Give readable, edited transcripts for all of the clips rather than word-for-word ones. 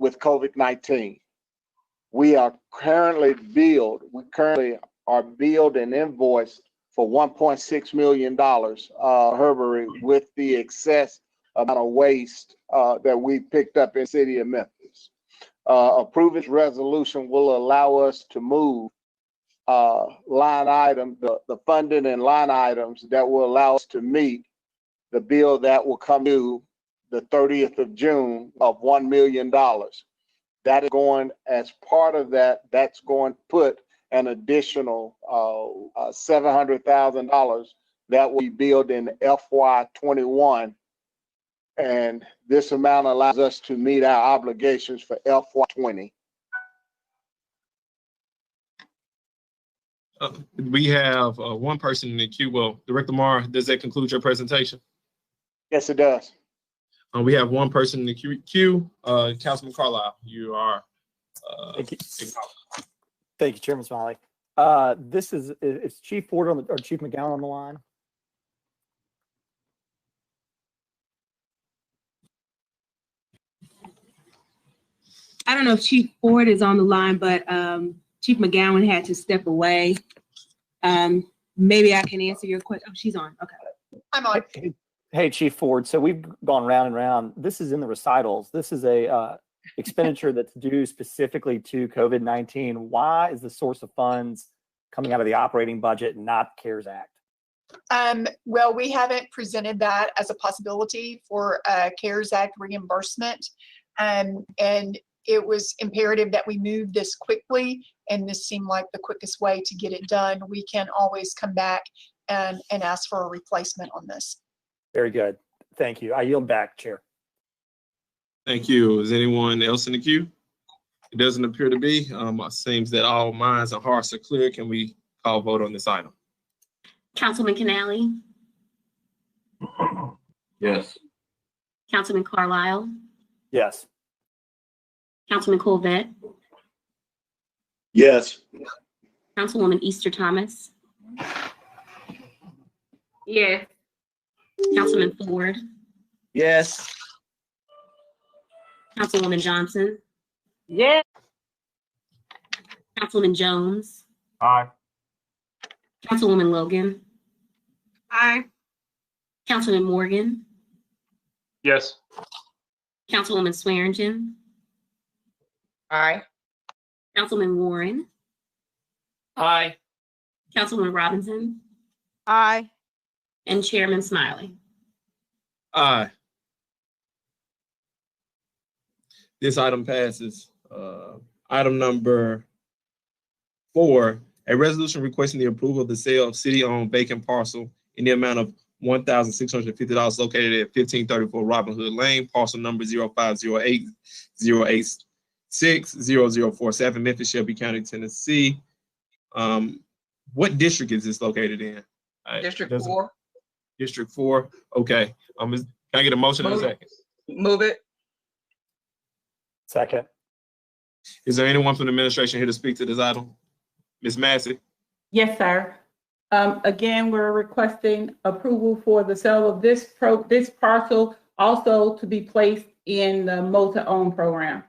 with COVID-19. We currently are billed and invoiced for $1.6 million, Herbery, with the excess amount of waste that we picked up in the city of Memphis. Approving this resolution will allow us to move line item, the funding and line items that will allow us to meet the bill that will come due the 30th of June of $1 million. That is going, as part of that, that's going to put an additional $700,000 that will be billed in FY21. And this amount allows us to meet our obligations for FY20. We have one person in the queue. Well, Director Marr, does that conclude your presentation? Yes, it does. We have one person in the queue. Councilman Carlisle, you are. Thank you. Thank you, Chairman Smiley. This is Chief Ford or Chief McGowan on the line. I don't know if Chief Ford is on the line, but Chief McGowan had to step away. Maybe I can answer your question. Oh, she's on. Okay. I'm on. Hey, Chief Ford. So we've gone round and round. This is in the recitals. This is a expenditure that's due specifically to COVID-19. Why is the source of funds coming out of the operating budget and not CARES Act? Well, we haven't presented that as a possibility for CARES Act reimbursement. And it was imperative that we move this quickly, and this seemed like the quickest way to get it done. We can always come back and ask for a replacement on this. Very good. Thank you. I yield back, Chair. Thank you. Is anyone else in the queue? It doesn't appear to be. It seems that all minds and hearts are clear. Can we call vote on this item? Councilman Canale? Yes. Councilman Carlisle? Yes. Councilman Colvett? Yes. Councilwoman Easter Thomas? Yes. Councilman Ford? Yes. Councilwoman Johnson? Yes. Councilman Jones? Aye. Councilwoman Logan? Aye. Councilman Morgan? Yes. Councilwoman Swearingen? Aye. Councilman Warren? Aye. Councilwoman Robinson? Aye. And Chairman Smiley. Aye. This item passes. Item number 4, a resolution requesting the approval of the sale of city-owned vacant parcel in the amount of $1,650 located at 1534 Robin Hood Lane, parcel number 0508-086-0047, Memphis, Shelby County, Tennessee. What district is this located in? District 4. District 4. Okay. Can I get a motion in a second? Move it. Second. Is there anyone from the administration here to speak to this item? Ms. Massey? Yes, sir. Again, we're requesting approval for the sale of this parcel, also to be placed in the motor-owned program.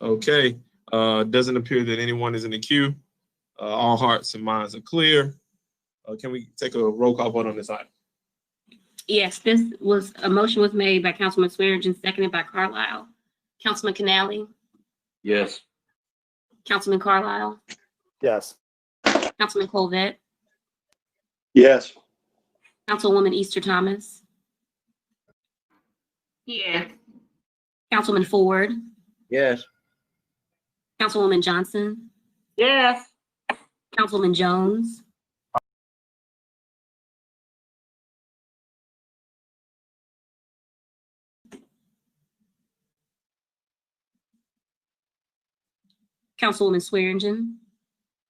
Okay. Doesn't appear that anyone is in the queue. All hearts and minds are clear. Can we take a roll call vote on this item? Yes, a motion was made by Councilman Swearingen, seconded by Carlisle. Councilman Canale? Yes. Councilman Carlisle? Yes. Councilman Colvett? Yes. Councilwoman Easter Thomas? Yes. Councilman Ford? Yes. Councilwoman Johnson? Yes. Councilman Jones? Councilwoman Swearingen?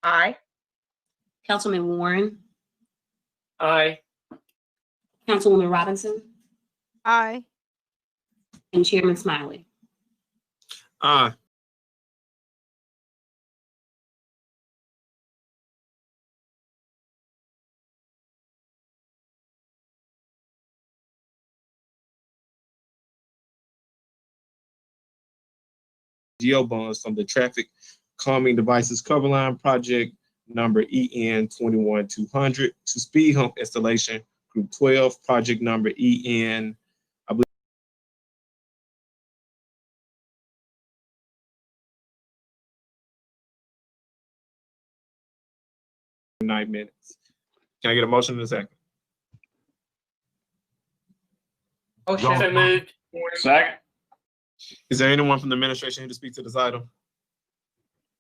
Aye. Councilman Warren? Aye. Councilwoman Robinson? Aye. And Chairman Smiley. Aye. GO bonds from the Traffic Calming Devices Cover Line Project number EN 21200 to Speed Hump Installation Group 12, project number EN, I believe, 9 minutes. Can I get a motion in a second? Motion. So moved. Second. Is there anyone from the administration here to speak to this item?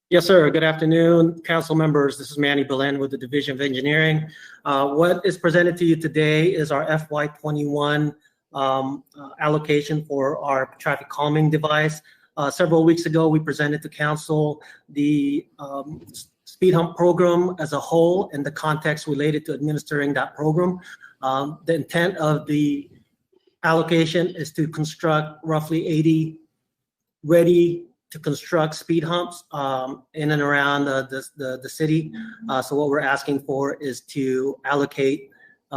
Yes, sir. Good afternoon, council members. This is Manny Belen with the Division of Engineering. What is presented to you today is our FY21 allocation for our traffic calming device. Several weeks ago, we presented to council the speed hump program as a whole and the context related to administering that program. The intent of the allocation is to construct roughly 80 ready to construct speed humps in and around the city. So what we're asking for is to allocate the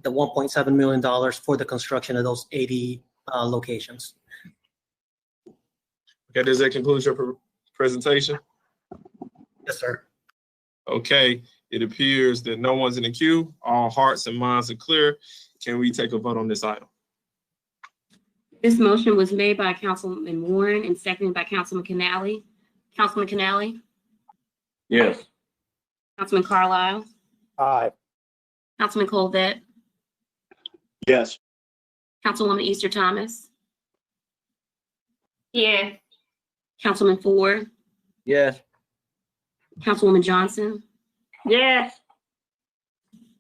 $1.7 million for the construction of those 80 locations. Okay, does that conclude your presentation? Yes, sir. Okay, it appears that no one's in the queue. All hearts and minds are clear. Can we take a vote on this item? This motion was made by Councilman Warren and seconded by Councilman Canale. Councilman Canale? Yes. Councilman Carlisle? Aye. Councilman Colvette? Yes. Councilwoman Easter Thomas? Yes. Councilman Ford? Yes. Councilwoman Johnson? Yes.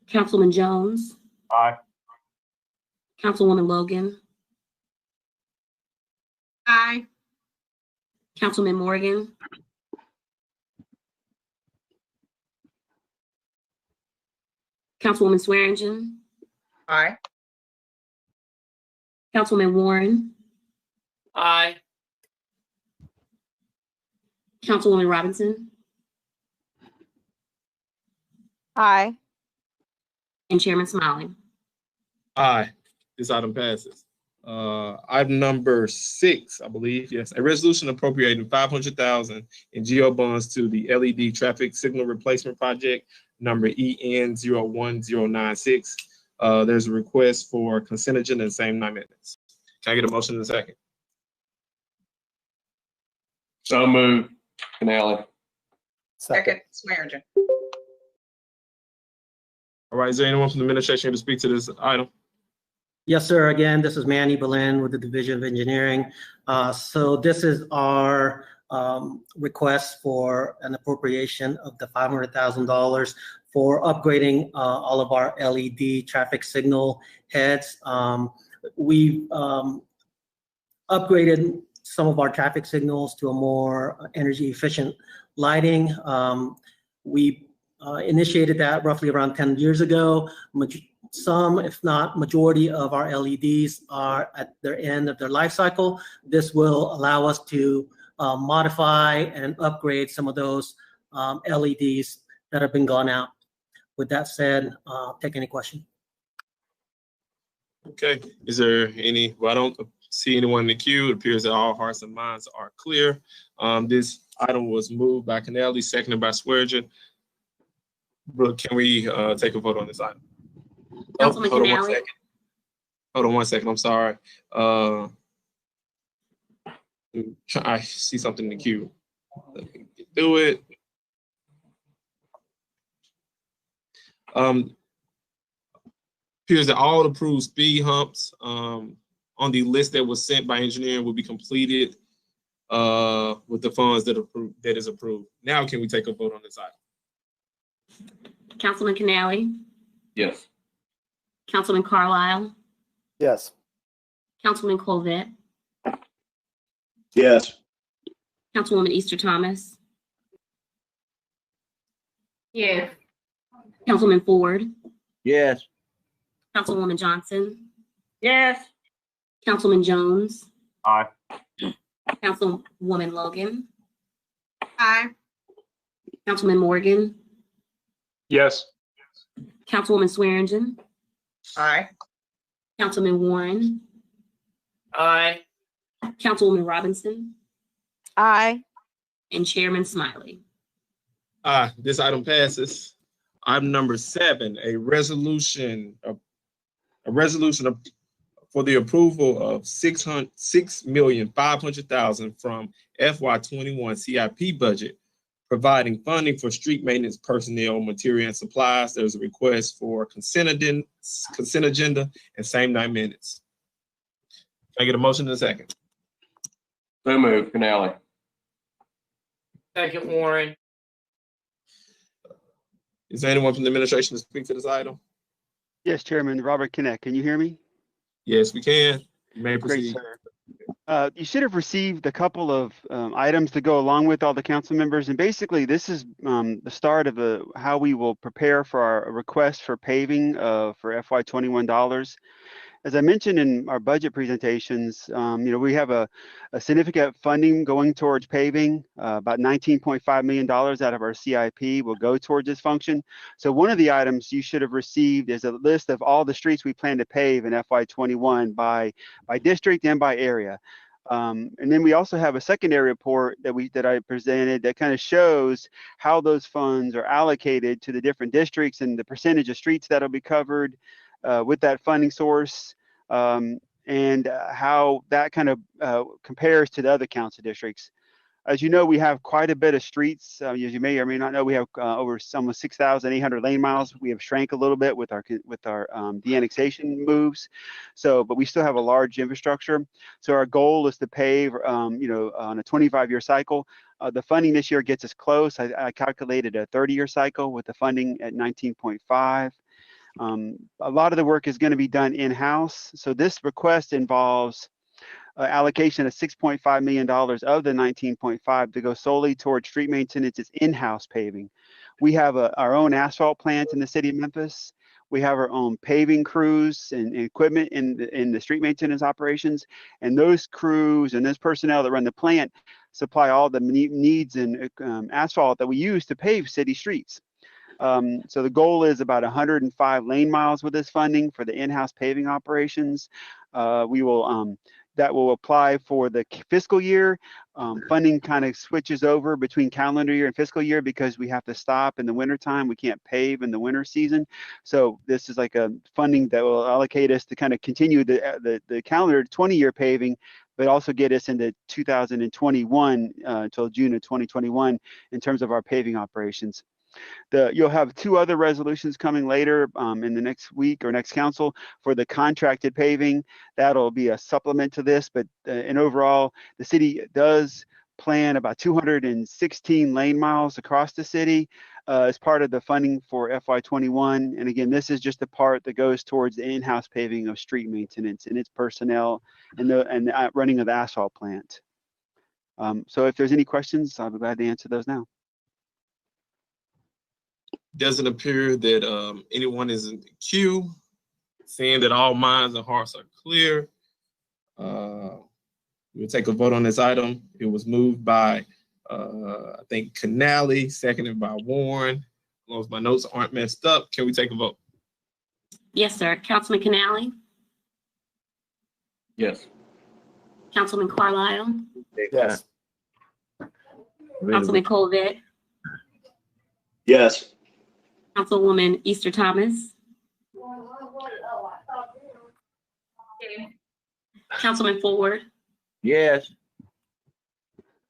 Councilman Jones? Aye. Councilwoman Logan? Aye. Councilman Morgan? Councilwoman Swearingen? Aye. Councilman Warren? Aye. Councilwoman Robinson? Aye. And Chairman Smiley? Aye, this item passes. Item number 6, I believe, yes, a resolution appropriating $500,000 in GO bonds to the LED traffic signal replacement project number EN 01096. There's a request for consent agenda in the same 9 minutes. Can I get a motion in a second? So moved. Canale. Second. Swearingen. All right, is there anyone from the administration here to speak to this item? Yes, sir. Again, this is Manny Belen with the Division of Engineering. So this is our request for an appropriation of the $500,000 for upgrading all of our LED traffic signal heads. We've upgraded some of our traffic signals to a more energy efficient lighting. We initiated that roughly around 10 years ago. Some, if not majority of our LEDs are at their end of their life cycle. This will allow us to modify and upgrade some of those LEDs that have been gone out. With that said, take any question. Okay, is there any, well, I don't see anyone in the queue. It appears that all hearts and minds are clear. This item was moved by Canale, seconded by Swearingen. Brooke, can we take a vote on this item? Councilman Hold on one Canale? second. Hold on one second, I'm sorry. I see something in the queue. Let me get through it. Appears that all approved speed humps on the list that was sent by engineering will be completed with the funds that is approved. Now can we take a vote on this item? Councilman Canale? Yes. Councilman Carlisle? Yes. Councilman Colvette? Yes. Councilwoman Easter Thomas? Yes. Councilman Ford? Yes. Councilwoman Johnson? Yes. Councilman Jones? Aye. Councilwoman Logan? Aye. Councilman Morgan? Yes. Councilwoman Swearingen? Aye. Councilman Warren? Aye. Councilwoman Robinson? Aye. and Chairman Smiley. Aye, this item passes. Item number 7, a resolution for the approval of $6,500,000 from FY21 CIP budget, providing funding for street maintenance personnel, material, and supplies. There's a request for consent agenda and same 9 minutes. Can I get a motion in a second? So moved, Canali. Second, Warren. Is there anyone from the administration to speak to this item? Yes, Chairman Robert Knecht. Can you hear me? Yes, we can. You may Great, proceed. sir. You should have received a couple of items to go along with all the council members. And basically, this is the start of how we will prepare for our request for paving for FY21 dollars. As I mentioned in our budget presentations, we have a significant funding going towards paving. About $19.5 million out of our CIP will go towards this function. So one of the items you should have received is a list of all the streets we plan to pave in FY21 by district and by area. And then we also have a secondary report that I presented that kind of shows how those funds are allocated to the different districts and the percentage of streets that'll be covered with that funding source, and how that kind of compares to the other council districts. As you know, we have quite a bit of streets. As you may or may not know, we have over almost 6,800 lane miles. We have shrank a little bit with our de-annexation moves. But we still have a large infrastructure. So our goal is to pave, on a 25-year cycle. The funding this year gets us close. I calculated a 30-year cycle with the funding at 19.5. A lot of the work is going to be done in-house. So this request involves allocation of $6.5 million of the 19.5 to go solely towards street maintenance. It's in-house paving. We have our own asphalt plant in the city of Memphis. We have our own paving crews and equipment in the street maintenance operations. And those crews and those personnel that run the plant supply all the needs and asphalt that we use to pave city streets. So the goal is about 105 lane miles with this funding for the in-house paving operations. That will apply for the fiscal year. Funding kind of switches over between calendar year and fiscal year because we have to stop in the wintertime. We can't pave in the winter season. So this is like a funding that will allocate us to kind of continue the calendar 20-year paving, but also get us into 2021 until June of 2021 in terms of our paving operations. You'll have 2 other resolutions coming later in the next week or next council for the contracted paving. That'll be a supplement to this, but and overall, the city does plan about 216 lane miles across the city as part of the funding for FY21. And again, this is just the part that goes towards the in-house paving of street maintenance and its personnel and the running of the asphalt plant. So if there's any questions, I'll be glad to answer those now. Doesn't appear that anyone is in the queue. Seeing that all minds and hearts are clear, we'll take a vote on this item. It was moved by, I think, Canali, seconded by Warren. As long as my notes aren't messed up, can we take a vote? Yes, sir. Councilman Canali? Yes. Councilman Carlisle? Yes. Councilman Colvett? Yes. Councilwoman Easter Thomas? Councilman Ford? Yes.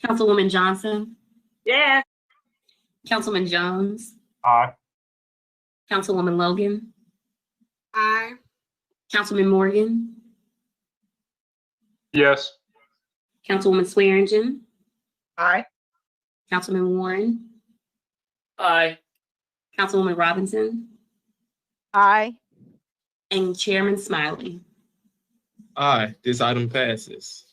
Councilwoman Johnson? Yes. Councilman Jones? Aye. Councilwoman Logan? Aye. Councilman Morgan? Yes. Councilwoman Swearingen? Aye. Councilman Warren? Aye. Councilwoman Robinson? Aye. And Chairman Smiley. Aye, this item passes.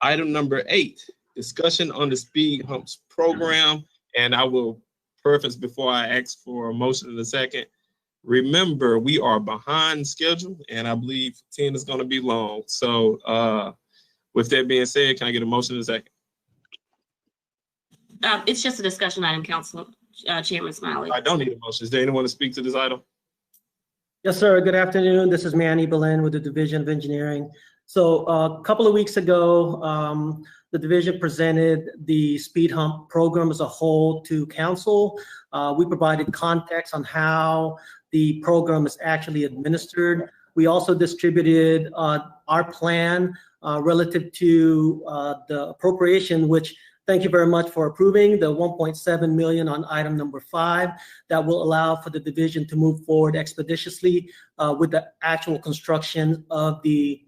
Item number 8, discussion on the speed humps program. And I will preface before I ask for a motion in a second. Remember, we are behind schedule, and I believe 10 is going to be long. So with that being said, can I get a motion in a second? It's just a discussion item, Chairman Smiley. I don't need a motion. Is there anyone to speak to this item? Yes, sir. Good afternoon. This is Manny Belen with the Division of Engineering. So a couple of weeks ago, the division presented the speed hump program as a whole to council. We provided context on how the program is actually administered. We also distributed our plan relative to the appropriation, which thank you very much for approving the 1.7 million on item number 5. That will allow for the division to move forward expeditiously with the actual construction of the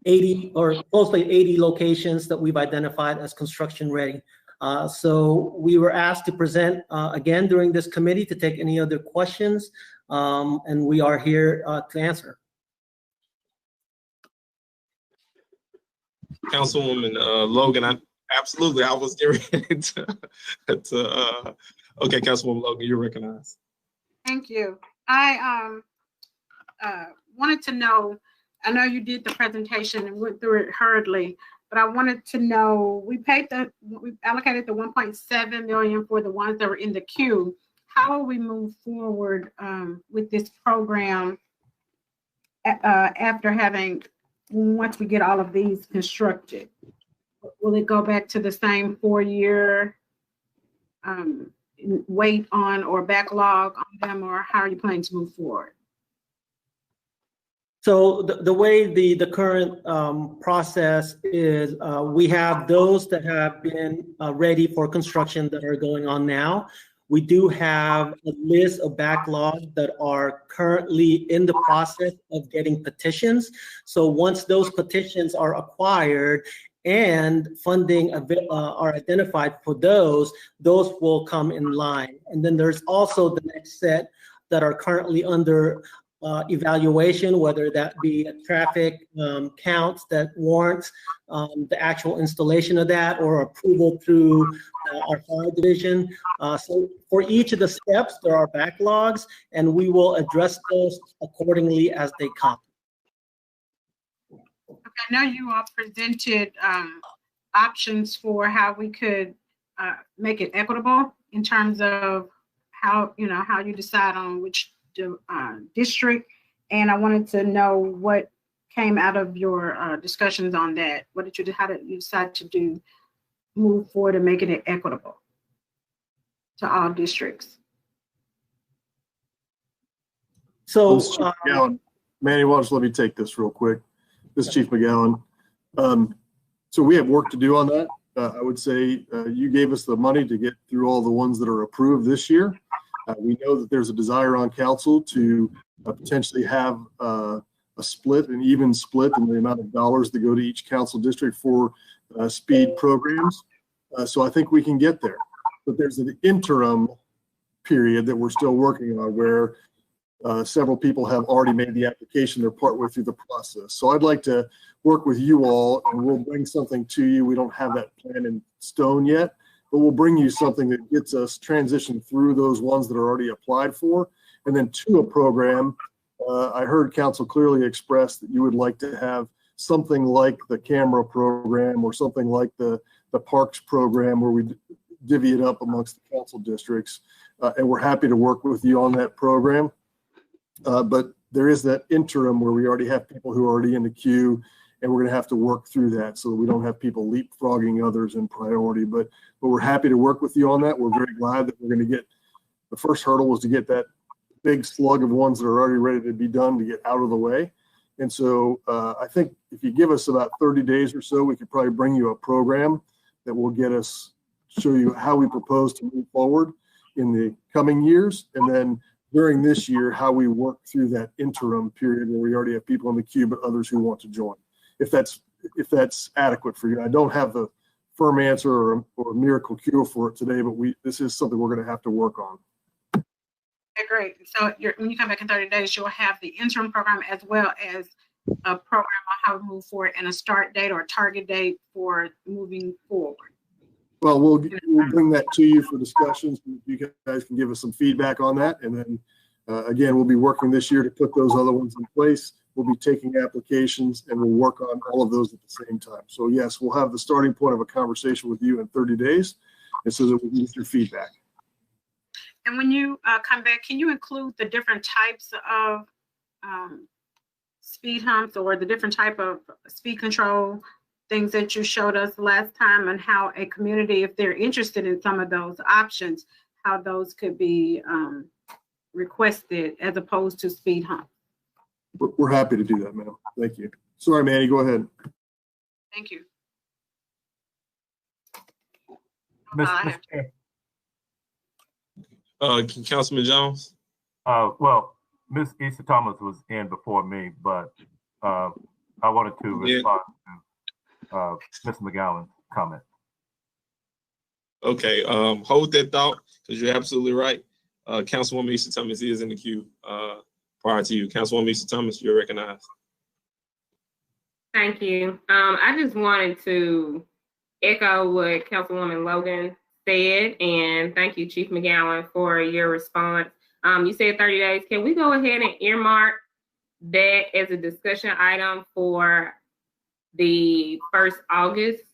80 or closely 80 locations that we've identified as construction ready. So we were asked to present again during this committee to take any other questions, and we are here to answer. Councilwoman Logan, I was getting ready to okay, Councilwoman Logan, you're recognized. Thank you. I wanted to know, I know you did the presentation and went through it hurriedly, but I wanted to know, we allocated the 1.7 million for the ones that were in the queue. How will we move forward with this program once we get all of these constructed? Will it go back to the same 4-year wait on or backlog on them, or how are you planning to move forward? So the way the current process is, we have those that have been ready for construction that are going on now. We do have a list of backlogs that are currently in the process of getting petitions. So once those petitions are acquired and funding are identified for those will come in line. And then there's also the next set that are currently under evaluation, whether that be traffic counts that warrants the actual installation of that or approval through our fire division. So for each of the steps, there are backlogs, and we will address those accordingly as they come. I know you all presented options for how we could make it equitable in terms of how you decide on which district, and I wanted to know what came out of your discussions on that. How did you decide to move forward and making it equitable to all districts? So, Manny, why don't you let me take this real quick? This is Chief McGowan. So we have work to do on that. I would say you gave us the money to get through all the ones that are approved this year. We know that there's a desire on council to potentially have an even split in the amount of dollars that go to each council district for speed programs. So I think we can get there. But there's an interim period that we're still working on where several people have already made the application. They're partway through the process. So I'd like to work with you all, and we'll bring something to you. We don't have that plan in stone yet, but we'll bring you something that gets us transitioned through those ones that are already applied for, and then to a program. I heard council clearly express that you would like to have something like the camera program or something like the parks program where we divvy it up amongst the council districts, and we're happy to work with you on that program. But there is that interim where we already have people who are already in the queue, and we're going to have to work through that so that we don't have people leapfrogging others in priority. But we're happy to work with you on that. We're very glad that we're going to get, the first hurdle was to get that big slug of ones that are already ready to be done to get out of the way. And so I think if you give us about 30 days or so, we could probably bring you a program that will get us, show you how we propose to move forward in the coming years. And then during this year, how we work through that interim period where we already have people in the queue, but others who want to join. If that's adequate for you. I don't have the firm answer or a miracle cure for it today, but this is something we're going to have to work on. Okay, great. So when you come back in 30 days, you'll have the interim program as well as a program on how to move forward and a start date or a target date for moving forward. Well, we'll bring that to you for discussions. You guys can give us some feedback on that. And then again, we'll be working this year to put those other ones in place. We'll be taking applications and we'll work on all of those at the same time. So yes, we'll have the starting point of a conversation with you in 30 days, and so that we can get your feedback. And when you come back, can you include the different types of speed humps or the different type of speed control things that you showed us last time, and how a community, if they're interested in some of those options, how those could be requested as opposed to speed hump. We're happy to do that, ma'am. Thank you. Sorry, Manny, go ahead. Thank you. Mr. Chair. Councilman Jones? Well, Ms. Issa Thomas was in before me, but I wanted to respond to Ms. McGowan's comment. Okay, hold that thought, because you're absolutely right. Councilwoman Issa Thomas is in the queue prior to you. Councilwoman Issa Thomas, you're recognized. Thank you. I just wanted to echo what Councilwoman Logan said, and thank you, Chief McGowan, for your response. You said 30 days. Can we go ahead and earmark that as a discussion item for the first August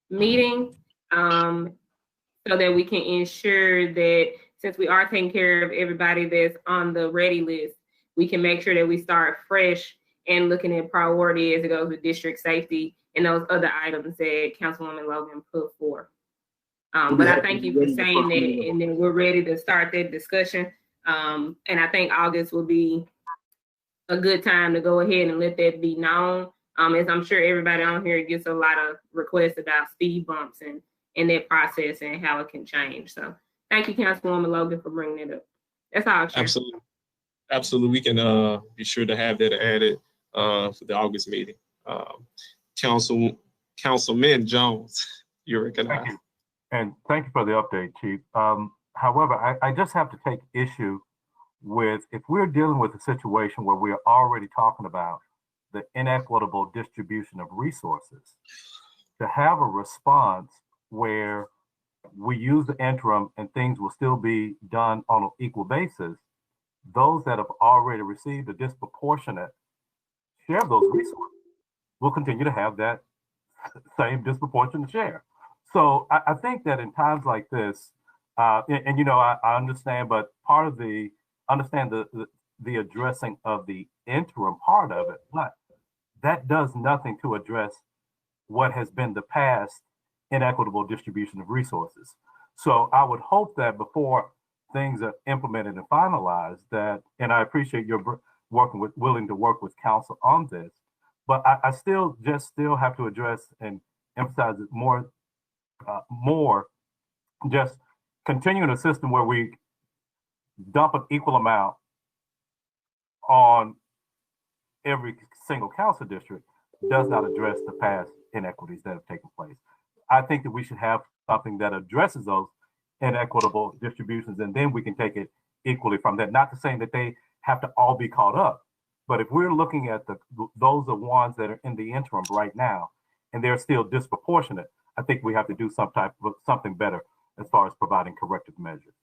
meeting, so that we can ensure that since we are taking care of everybody that's on the ready list, we can make sure that we start fresh and looking at priority as it goes with district safety and those other items that Councilwoman Logan put forth. But I thank you for saying that, and then we're ready to start that discussion. And I think August will be a good time to go ahead and let that be known. As I'm sure everybody on here gets a lot of requests about speed bumps and that process and how it can change. So thank you, Councilwoman Logan, for bringing it up. That's all. Chair. Absolutely. Absolutely. We can be sure to have that added for the August meeting. Councilman Jones, you're recognized. Thank you. And thank you for the update, Chief. However, I just have to take issue with, if we're dealing with a situation where we're already talking about the inequitable distribution of resources, to have a response where we use the interim and things will still be done on an equal basis, those that have already received a disproportionate share of those resources will continue to have that same disproportionate share. So I think that in times like this, and you know, I understand, but part of the addressing of the interim part of it, but that does nothing to address what has been the past inequitable distribution of resources. So I would hope that before things are implemented and finalized, that, and I appreciate your willing to work with council on this, but I still have to address and emphasize it more, just continuing a system where we dump an equal amount on every single council district does not address the past inequities that have taken place. I think that we should have something that addresses those inequitable distributions, and then we can take it equally from that. Not to say that they have to all be caught up, but if we're looking at those are ones that are in the interim right now, and they're still disproportionate, I think we have to do something better as far as providing corrective measures.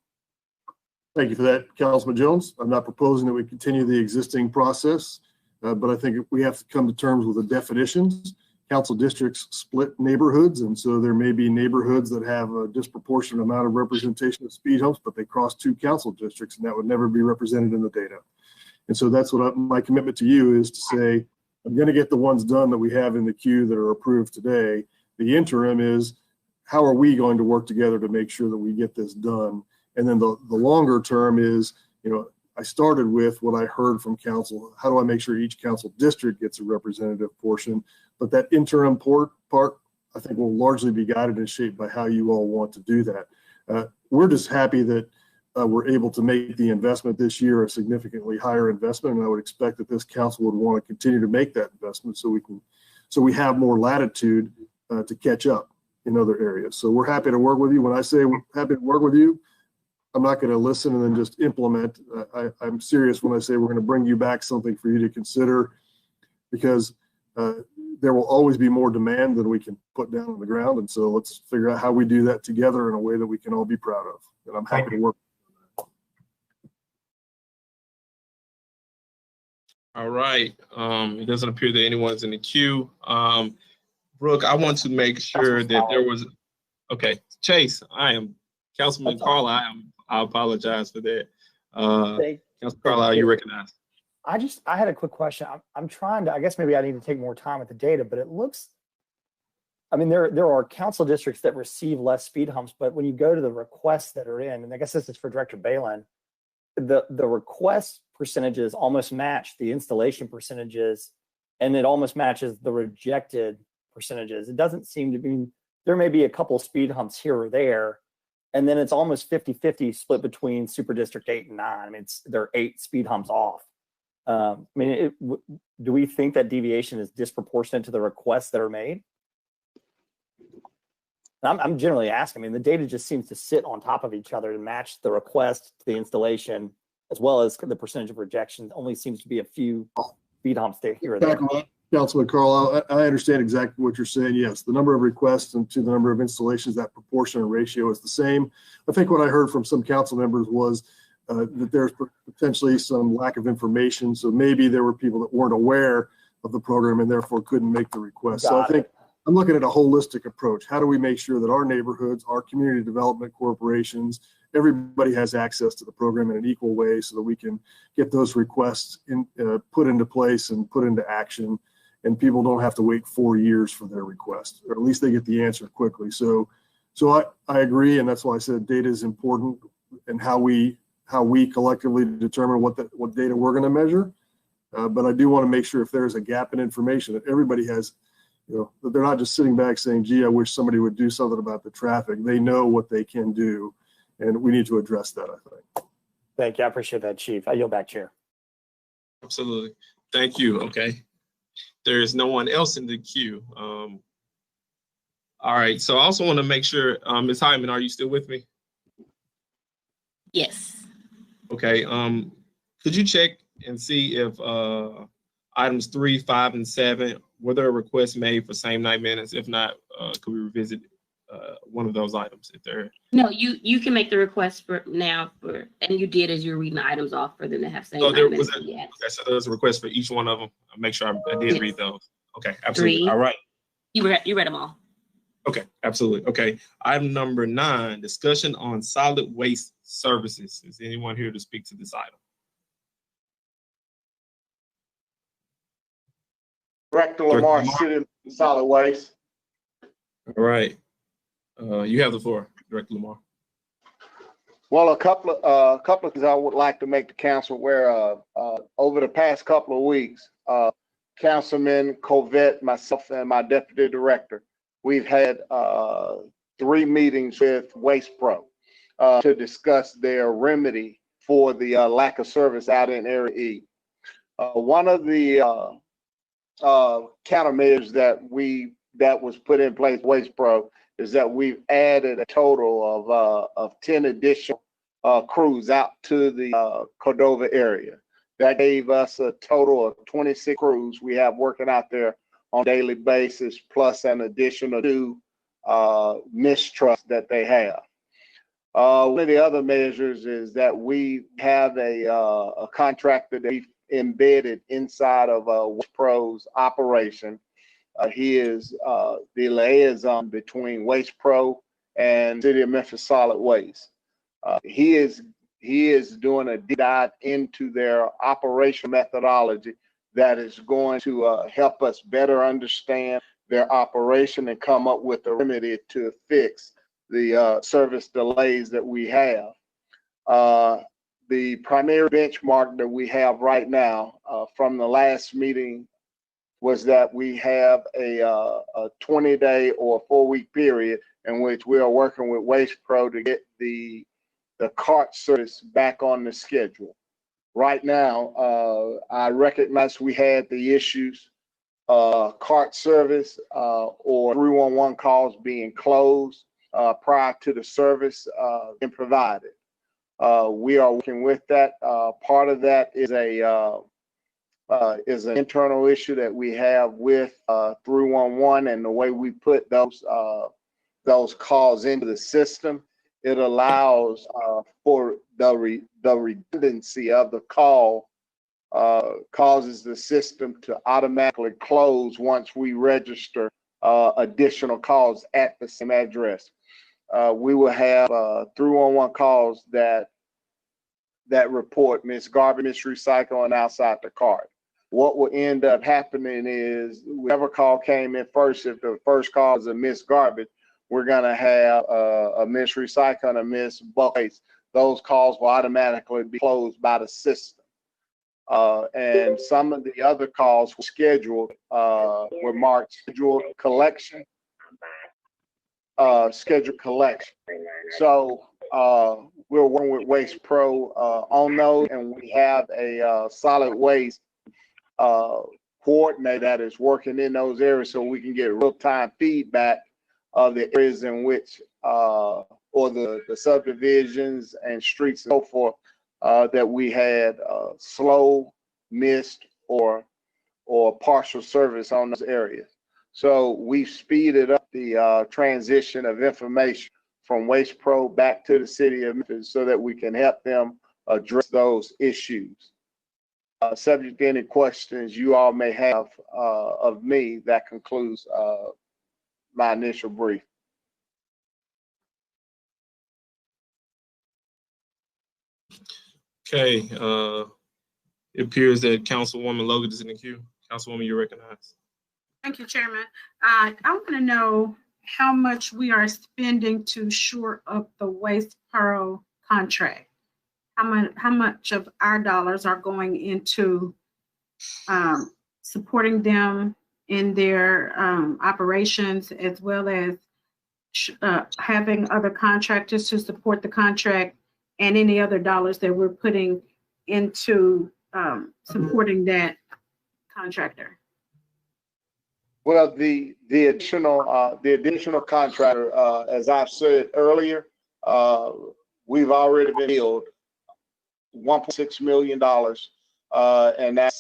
Thank you for that, Councilman Jones. I'm not proposing that we continue the existing process, but I think we have to come to terms with the definitions. Council districts split neighborhoods, and so there may be neighborhoods that have a disproportionate amount of representation of speed humps, but they cross 2 council districts, and that would never be represented in the data. And so that's what my commitment to you is, to say, I'm going to get the ones done that we have in the queue that are approved today. The interim is, how are we going to work together to make sure that we get this done? And then the longer term is, you know, I started with what I heard from council. How do I make sure each council district gets a representative portion? But that interim part, I think, will largely be guided and shaped by how you all want to do that. We're just happy that we're able to make the investment this year a significantly higher investment, and I would expect that this council would want to continue to make that investment so we have more latitude to catch up in other areas. So we're happy to work with you. When I say we're happy to work with you, I'm not going to listen and then just implement. I'm serious when I say we're going to bring you back something for you to consider, because there will always be more demand than we can put down on the ground. And so let's figure out how we do that together in a way that we can all be proud of. And I'm happy to work. All right. It doesn't appear that anyone's in the queue. Brooke, I want to make sure that there was, okay, Chase, Councilman Carlisle, I apologize for that. Councilman Carlisle, you recognize. I had a quick question. I'm trying to, I guess maybe I need to take more time with the data, but it looks, I mean, there are council districts that receive less speed humps, but when you go to the requests that are in, and I guess this is for Director Balin, the request percentages almost match the installation percentages, and it almost matches the rejected percentages. It doesn't seem to be, there may be a couple speed humps here or there, and then it's almost 50-50 split between Super District 8 and 9. I mean, there are 8 speed humps off. I mean, do we think that deviation is disproportionate to the requests that are made? I'm generally asking. I mean, the data just seems to sit on top of each other to match the request to the installation, as well as the percentage of rejection. Only seems to be a few speed humps there here or there. Councilman Carl, I understand exactly what you're saying. Yes, the number of requests and to the number of installations, that proportion and ratio is the same. I think what I heard from some council members was that there's potentially some lack of information. So maybe there were people that weren't aware of the program and therefore couldn't make the request. So I think I'm looking at a holistic approach. How do we make sure that our neighborhoods, our community development corporations, everybody has access to the program in an equal way so that we can get those requests put into place and put into action, and people don't have to wait 4 years for their request, or at least they get the answer quickly. So I agree, and that's why I said data is important, and how we collectively determine what data we're going to measure. But I do want to make sure if there's a gap in information that everybody has, that they're not just sitting back saying, gee, I wish somebody would do something about the traffic. They know what they can do, and we need to address that, I think. Thank you. I appreciate that, Chief. I yield back, Chair. Absolutely. Thank you. Okay. There is no one else in the queue. All right. So I also want to make sure, Ms. Hyman, are you still with me? Yes. Okay. Could you check and see if items 3, 5, and 7, were there requests made for same night minutes? If not, could we revisit one of those items if they're? No, you can make the request for now and you did as you're reading the items off for them to have same night there minutes. was okay, so there was a request for each one of them. I'll make sure I did read those. Okay, absolutely. 3. All right. You read them all. Okay, absolutely. Okay. Item number 9, discussion on solid waste services. Is anyone here to speak to this item? Director Lamar, City Solid Waste. All right. You have the floor, Director Lamar. Well, a couple of things I would like to make the council aware of. Over the past couple of weeks, Councilman Covette, myself, and my deputy director, we've had 3 meetings with Waste Pro to discuss their remedy for the lack of service out in Area E. One of the countermeasures that was put in place, Waste Pro, is that we've added a total of 10 additional crews out to the Cordova area. That gave us a total of 26 crews we have working out there on a daily basis, plus an additional 2 mist trucks that they have. One of the other measures is that we have a contractor that we've embedded inside of Waste Pro's operation. He is the liaison between Waste Pro and City of Memphis Solid Waste. He is doing a deep dive into their operation methodology that is going to help us better understand their operation and come up with a remedy to fix the service delays that we have. The primary benchmark that we have right now from the last meeting was that we have a 20-day or 4-week period in which we are working with Waste Pro to get the cart service back on the schedule. Right now, I recognize we had the issues, cart service or 311 calls being closed prior to the service being provided. We are working with that. Part of that is an internal issue that we have with 311 and the way we put those calls into the system. It allows for the redundancy of the call, causes the system to automatically close once we register additional calls at the same address. We will have 311 calls that that report Miss Garbage, Miss Recycle, and outside the cart. What will end up happening is whatever call came in first, if the first call is a Miss Garbage, we're gonna have a Miss Recycle and a Miss Buckets. Those calls will automatically be closed by the system. And some of the other calls were scheduled, were marked scheduled collection. Scheduled collection. So we're working with Waste Pro on those, and we have a solid waste coordinator that is working in those areas so we can get real-time feedback of the areas in which, or the subdivisions and streets and so forth, that we had slow, missed, or partial service on those areas. So we've speeded up the transition of information from Waste Pro back to the city of Memphis so that we can help them address those issues. Subject to any questions you all may have of me, that concludes my initial brief. Okay, it appears that Councilwoman Logan is in the queue. Councilwoman, you're recognized. Thank you, Chairman. I want to know how much we are spending to shore up the Waste Pro contract. How much of our dollars are going into supporting them in their operations, as well as having other contractors to support the contract, and any other dollars that we're putting into supporting that contractor? Well, the additional contractor, as I've said earlier, we've already been billed $1.6 million, and that's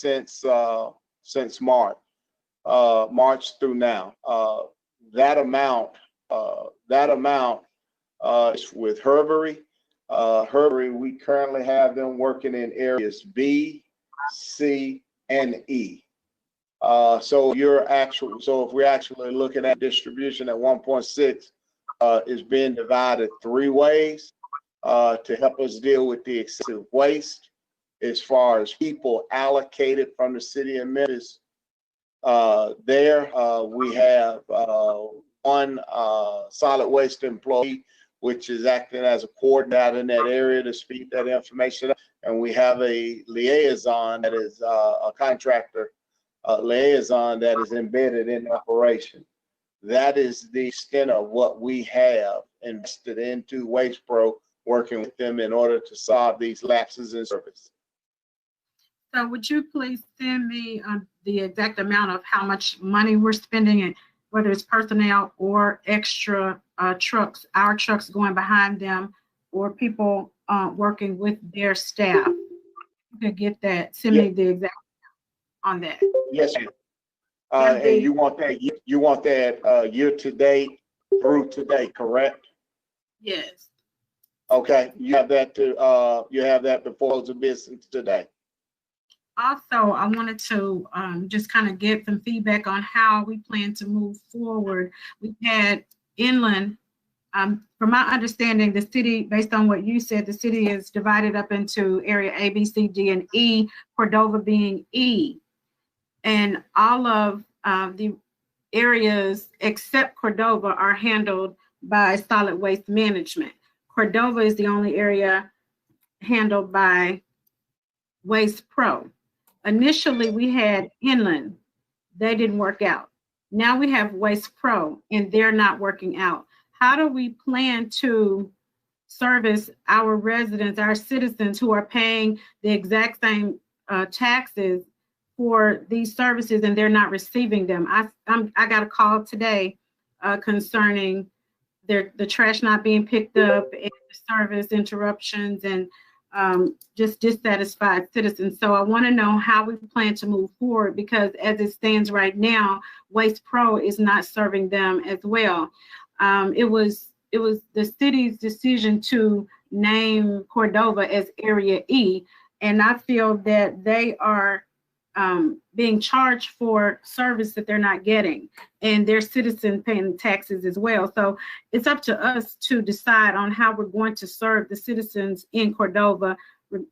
since March through now. That amount is with Herbery. Herbery, we currently have them working in areas B, C, and E. So if we're actually looking at distribution at 1.6, is being divided 3 ways to help us deal with the excessive waste. As far as people allocated from the city of Memphis, we have one solid waste employee, which is acting as a coordinator in that area to speed that information up. And we have a liaison that is a contractor liaison that is embedded in operation. That is the extent of what we have invested into Waste Pro, working with them in order to solve these lapses in service. So would you please send me the exact amount of how much money we're spending, and whether it's personnel or extra trucks, our trucks going behind them, or people working with their staff? You could get that, send me the exact on that. Yes, ma'am. And you want that year to date through today, correct? Yes. Okay, you have that before close of business today. Also, I wanted to just kind of get some feedback on how we plan to move forward. We had inland, from my understanding, the city, based on what you said, the city is divided up into area A, B, C, D, and E, Cordova being E. And all of the areas except Cordova are handled by solid waste management. Cordova is the only area handled by Waste Pro. Initially, we had inland. They didn't work out. Now we have Waste Pro, and they're not working out. How do we plan to service our residents, our citizens who are paying the exact same taxes for these services, and they're not receiving them? I got a call today concerning the trash not being picked up, and the service interruptions, and just dissatisfied citizens. So I want to know how we plan to move forward, because as it stands right now, Waste Pro is not serving them as well. It was the city's decision to name Cordova as Area E, and I feel that they are being charged for service that they're not getting, and their citizens paying taxes as well. So it's up to us to decide on how we're going to serve the citizens in Cordova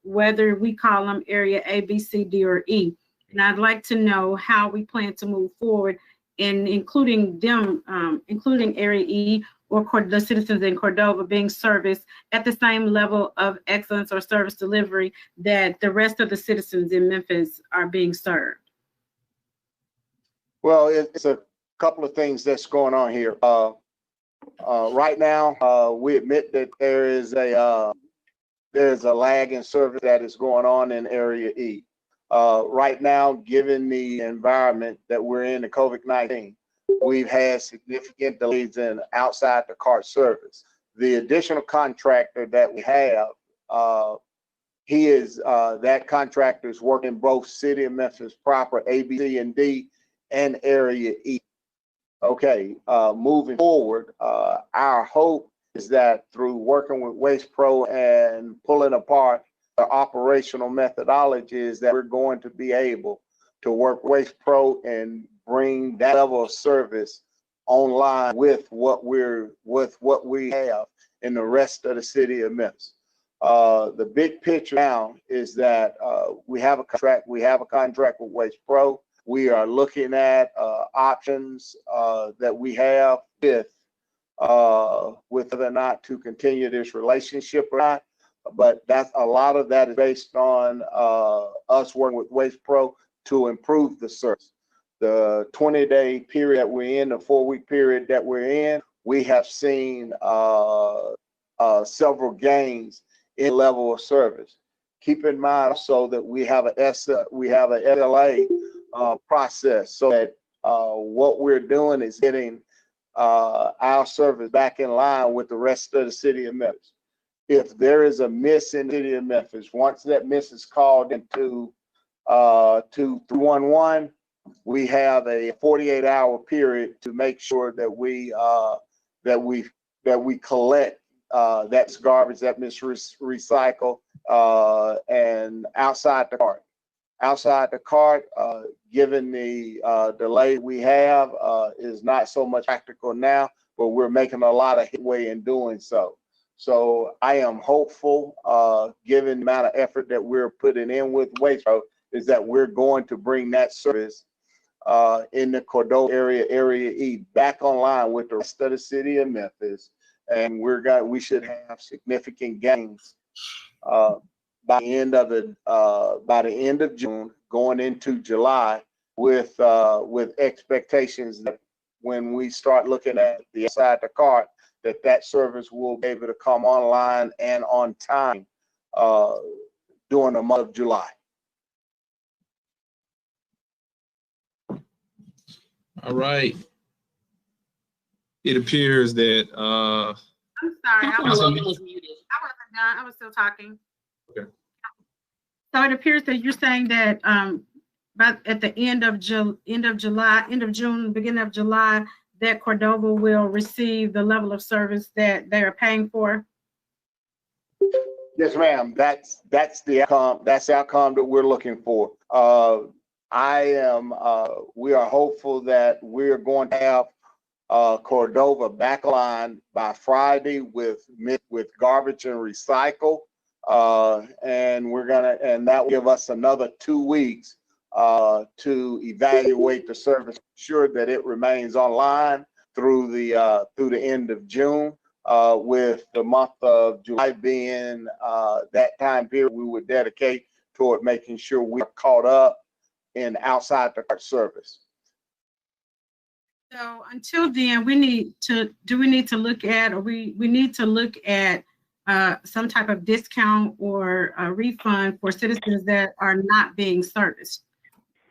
whether we call them area A, B, C, D, or E. And I'd like to know how we plan to move forward in including them, including area E or the citizens in Cordova being serviced at the same level of excellence or service delivery that the rest of the citizens in Memphis are being served. Well, it's a couple of things that's going on here. Right now, we admit that there's a lag in service that is going on in Area E. Right now, given the environment that we're in, the COVID-19, we've had significant delays in outside the cart service. The additional contractor that we have, that contractor is working both City of Memphis proper, A, B, C, and D, and Area E. Okay, moving forward, our hope is that through working with Waste Pro and pulling apart the operational methodologies, that we're going to be able to work Waste Pro and bring that level of service online with what we have in the rest of the city of Memphis. The big picture now is that we have a contract with Waste Pro. We are looking at options that we have with whether or not to continue this relationship or not. But a lot of that is based on us working with Waste Pro to improve the service. The 20-day period that we're in, the 4-week period that we're in, we have seen several gains in level of service. Keep in mind also that we have a SLA process, so that what we're doing is getting our service back in line with the rest of the city of Memphis. If there is a miss in the city of Memphis, once that miss is called into 311, we have a 48-hour period to make sure that we collect that's garbage that recycle and outside the cart. Outside the cart, given the delay we have, is not so much practical now, but we're making a lot of headway in doing so. So I am hopeful, given the amount of effort that we're putting in with Waste Pro, is that we're going to bring that service in the Cordova area E, back online with the rest of the city of Memphis, and we should have significant gains by the end of June, going into July, with expectations that when we start looking at the outside the cart, that service will be able to come online and on time during the month of July. All right. It appears that I'm sorry, I wasn't done. I was still talking. Okay. So it appears that you're saying that at the end of June, beginning of July, that Cordova will receive the level of service that they are paying for? Yes, ma'am. That's the outcome. That's the outcome that we're looking for. We are hopeful that we're going to have Cordova back online by Friday with garbage and recycle, and that will give us another 2 weeks to evaluate the service, ensure that it remains online through the end of June, with the month of July being that time period we would dedicate toward making sure we're caught up in outside the cart service. So until then, we need to look at some type of discount or a refund for citizens that are not being serviced.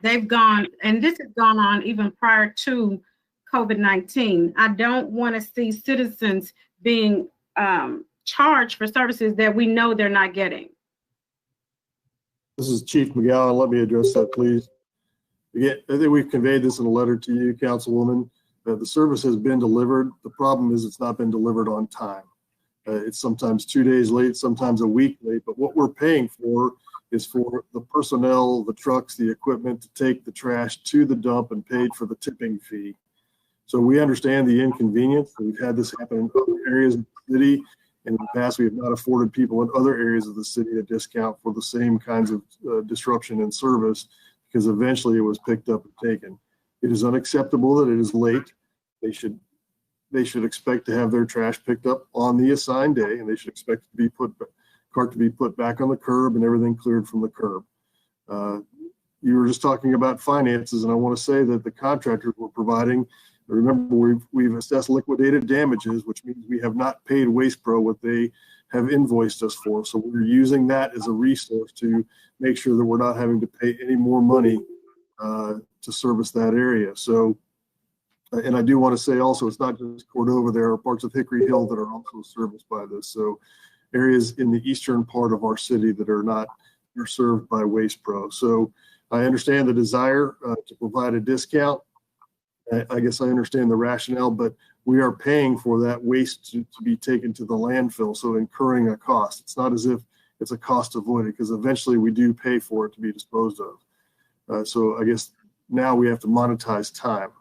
They've gone, and this has gone on even prior to COVID-19. I don't want to see citizens being charged for services that we know they're not getting. This is Chief McGowan. Let me address that, please. Again, I think we've conveyed this in a letter to you, Councilwoman. The service has been delivered. The problem is it's not been delivered on time. It's sometimes 2 days late, sometimes a week late, but what we're paying for is for the personnel, the trucks, the equipment to take the trash to the dump and paid for the tipping fee. So we understand the inconvenience. We've had this happen in other areas of the city, And in the past, we have not afforded people in other areas of the city a discount for the same kinds of disruption in service, because eventually it was picked up and taken. It is unacceptable that it is late. They should expect to have their trash picked up on the assigned day, and they should expect cart to be put back on the curb and everything cleared from the curb. You were just talking about finances, and I want to say that the contractors were providing. Remember, we've assessed liquidated damages, which means we have not paid Waste Pro what they have invoiced us for. So we're using that as a resource to make sure that we're not having to pay any more money to service that area. So, and I do want to say also, it's not just Cordova. There are parts of Hickory Hill that are also serviced by this. So areas in the eastern part of our city that are served by Waste Pro. So I understand the desire to provide a discount. I guess I understand the rationale, but we are paying for that waste to be taken to the landfill, so incurring a cost. It's not as if it's a cost avoided, because eventually we do pay for it to be disposed of. So I guess now we have to monetize time,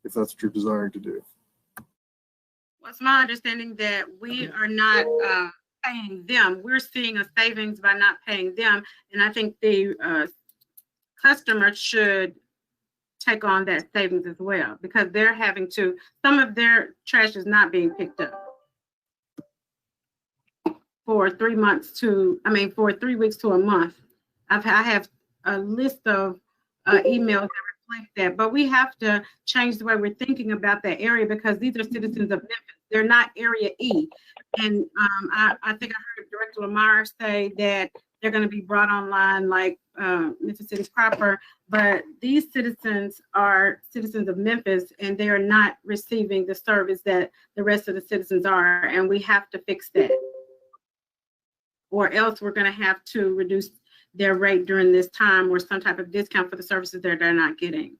if that's what you're desiring to do. Well, it's my understanding that we are not paying them. We're seeing a savings by not paying them, and I think the customer should take on that savings as well, because they're having to, some of their trash is not being picked up for 3 months for 3 weeks to a month. I have a list of emails that reflect that, but we have to change the way we're thinking about that area, because these are citizens of Memphis. They're not Area E. And I think I heard Director Lamar say that they're going to be brought online like Memphis City proper, but these citizens are citizens of Memphis, and they are not receiving the service that the rest of the citizens are, and we have to fix that. Or else we're going to have to reduce their rate during this time, or some type of discount for the services that they're not getting.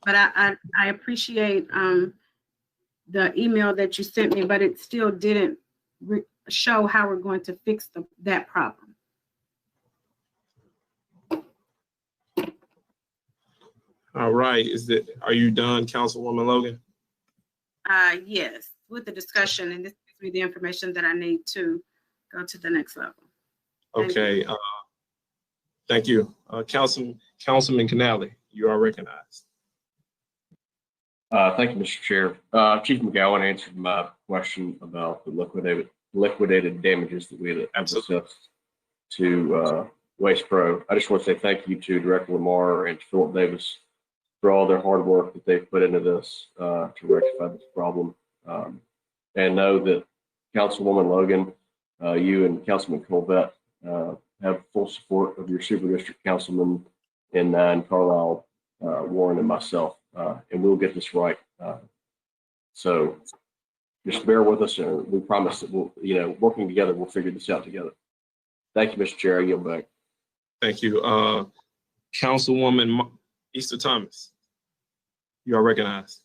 But I appreciate the email that you sent me, but it still didn't show how we're going to fix that problem. All right, are you done, Councilwoman Logan? Yes, with the discussion, and this gives me the information that I need to go to the next level. Okay, thank you. Councilman Canale, you are recognized. Thank you, Mr. Chair. Chief McGowan answered my question about the liquidated damages that we had assessed to Waste Pro. I just want to say thank you to Director Lamar and to Philip Davis for all their hard work that they've put into this to rectify this problem. And know that Councilwoman Logan, you and Councilman Colvett have full support of your Super District Councilman in 9, Carlisle, Warren, and myself. And we'll get this right. So just bear with us, and we promise that we'll, working together, we'll figure this out together. Thank you, Mr. Chair. I yield back. Thank you. Councilwoman Easter Thomas, you are recognized.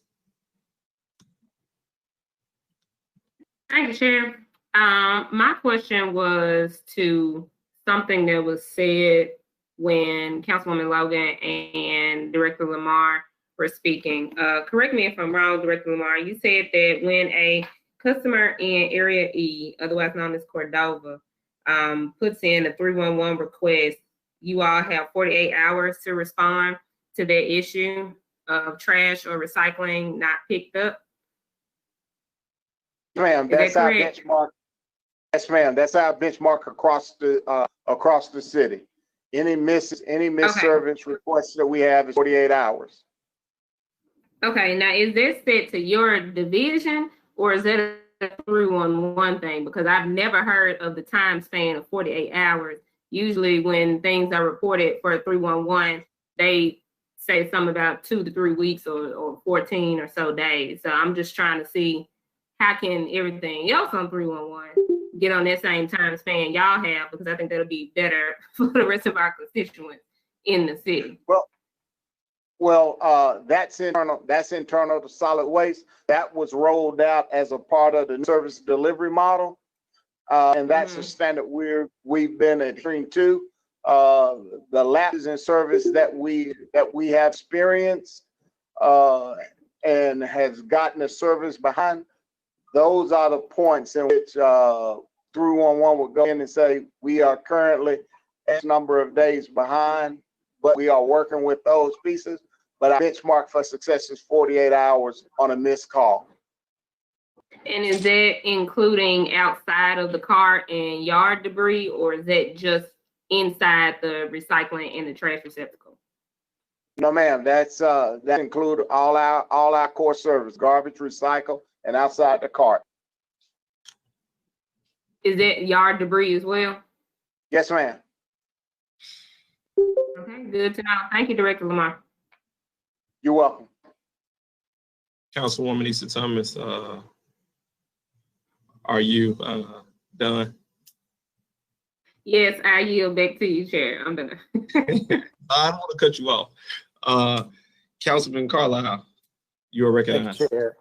Thank you, Chair. My question was to something that was said when Councilwoman Logan and Director Lamar were speaking. Correct me if I'm wrong, Director Lamar. You said that when a customer in Area E, otherwise known as Cordova, puts in a 311 request, you all have 48 hours to respond to that issue of trash or recycling not picked up. Ma'am, that's our benchmark. Yes, ma'am, that's our benchmark across the city. Any missed service requests that we have is 48 hours. Okay, now is this set to your division, or is that a 311 thing? Because I've never heard of the time span of 48 hours. Usually when things are reported for a 311, they say something about 2 to 3 weeks or 14 or so days. So I'm just trying to see how can everything else on 311 get on that same time span y'all have, because I think that'll be better for the rest of our constituents in the city. Well, that's internal to solid waste. That was rolled out as a part of the service delivery model. And that's a standard we've been adhering to. The lapses in service that we have experienced and has gotten the service behind, those are the points in which 311 would go in and say, we are currently X number of days behind, but we are working with those pieces. But our benchmark for success is 48 hours on a missed call. And is that including outside of the cart and yard debris, or is that just inside the recycling and the trash receptacle? No, ma'am. That include all our core service, garbage, recycle, and outside the cart. Is that yard debris as well? Yes, ma'am. Okay, good to know. Thank you, Director Lamar. You're welcome. Councilwoman Issa Thomas, are you done? Yes, I yield back to you, Chair. I'm done. I don't want to cut you off. Councilman Carlisle, you are recognized. Thank you, Chair.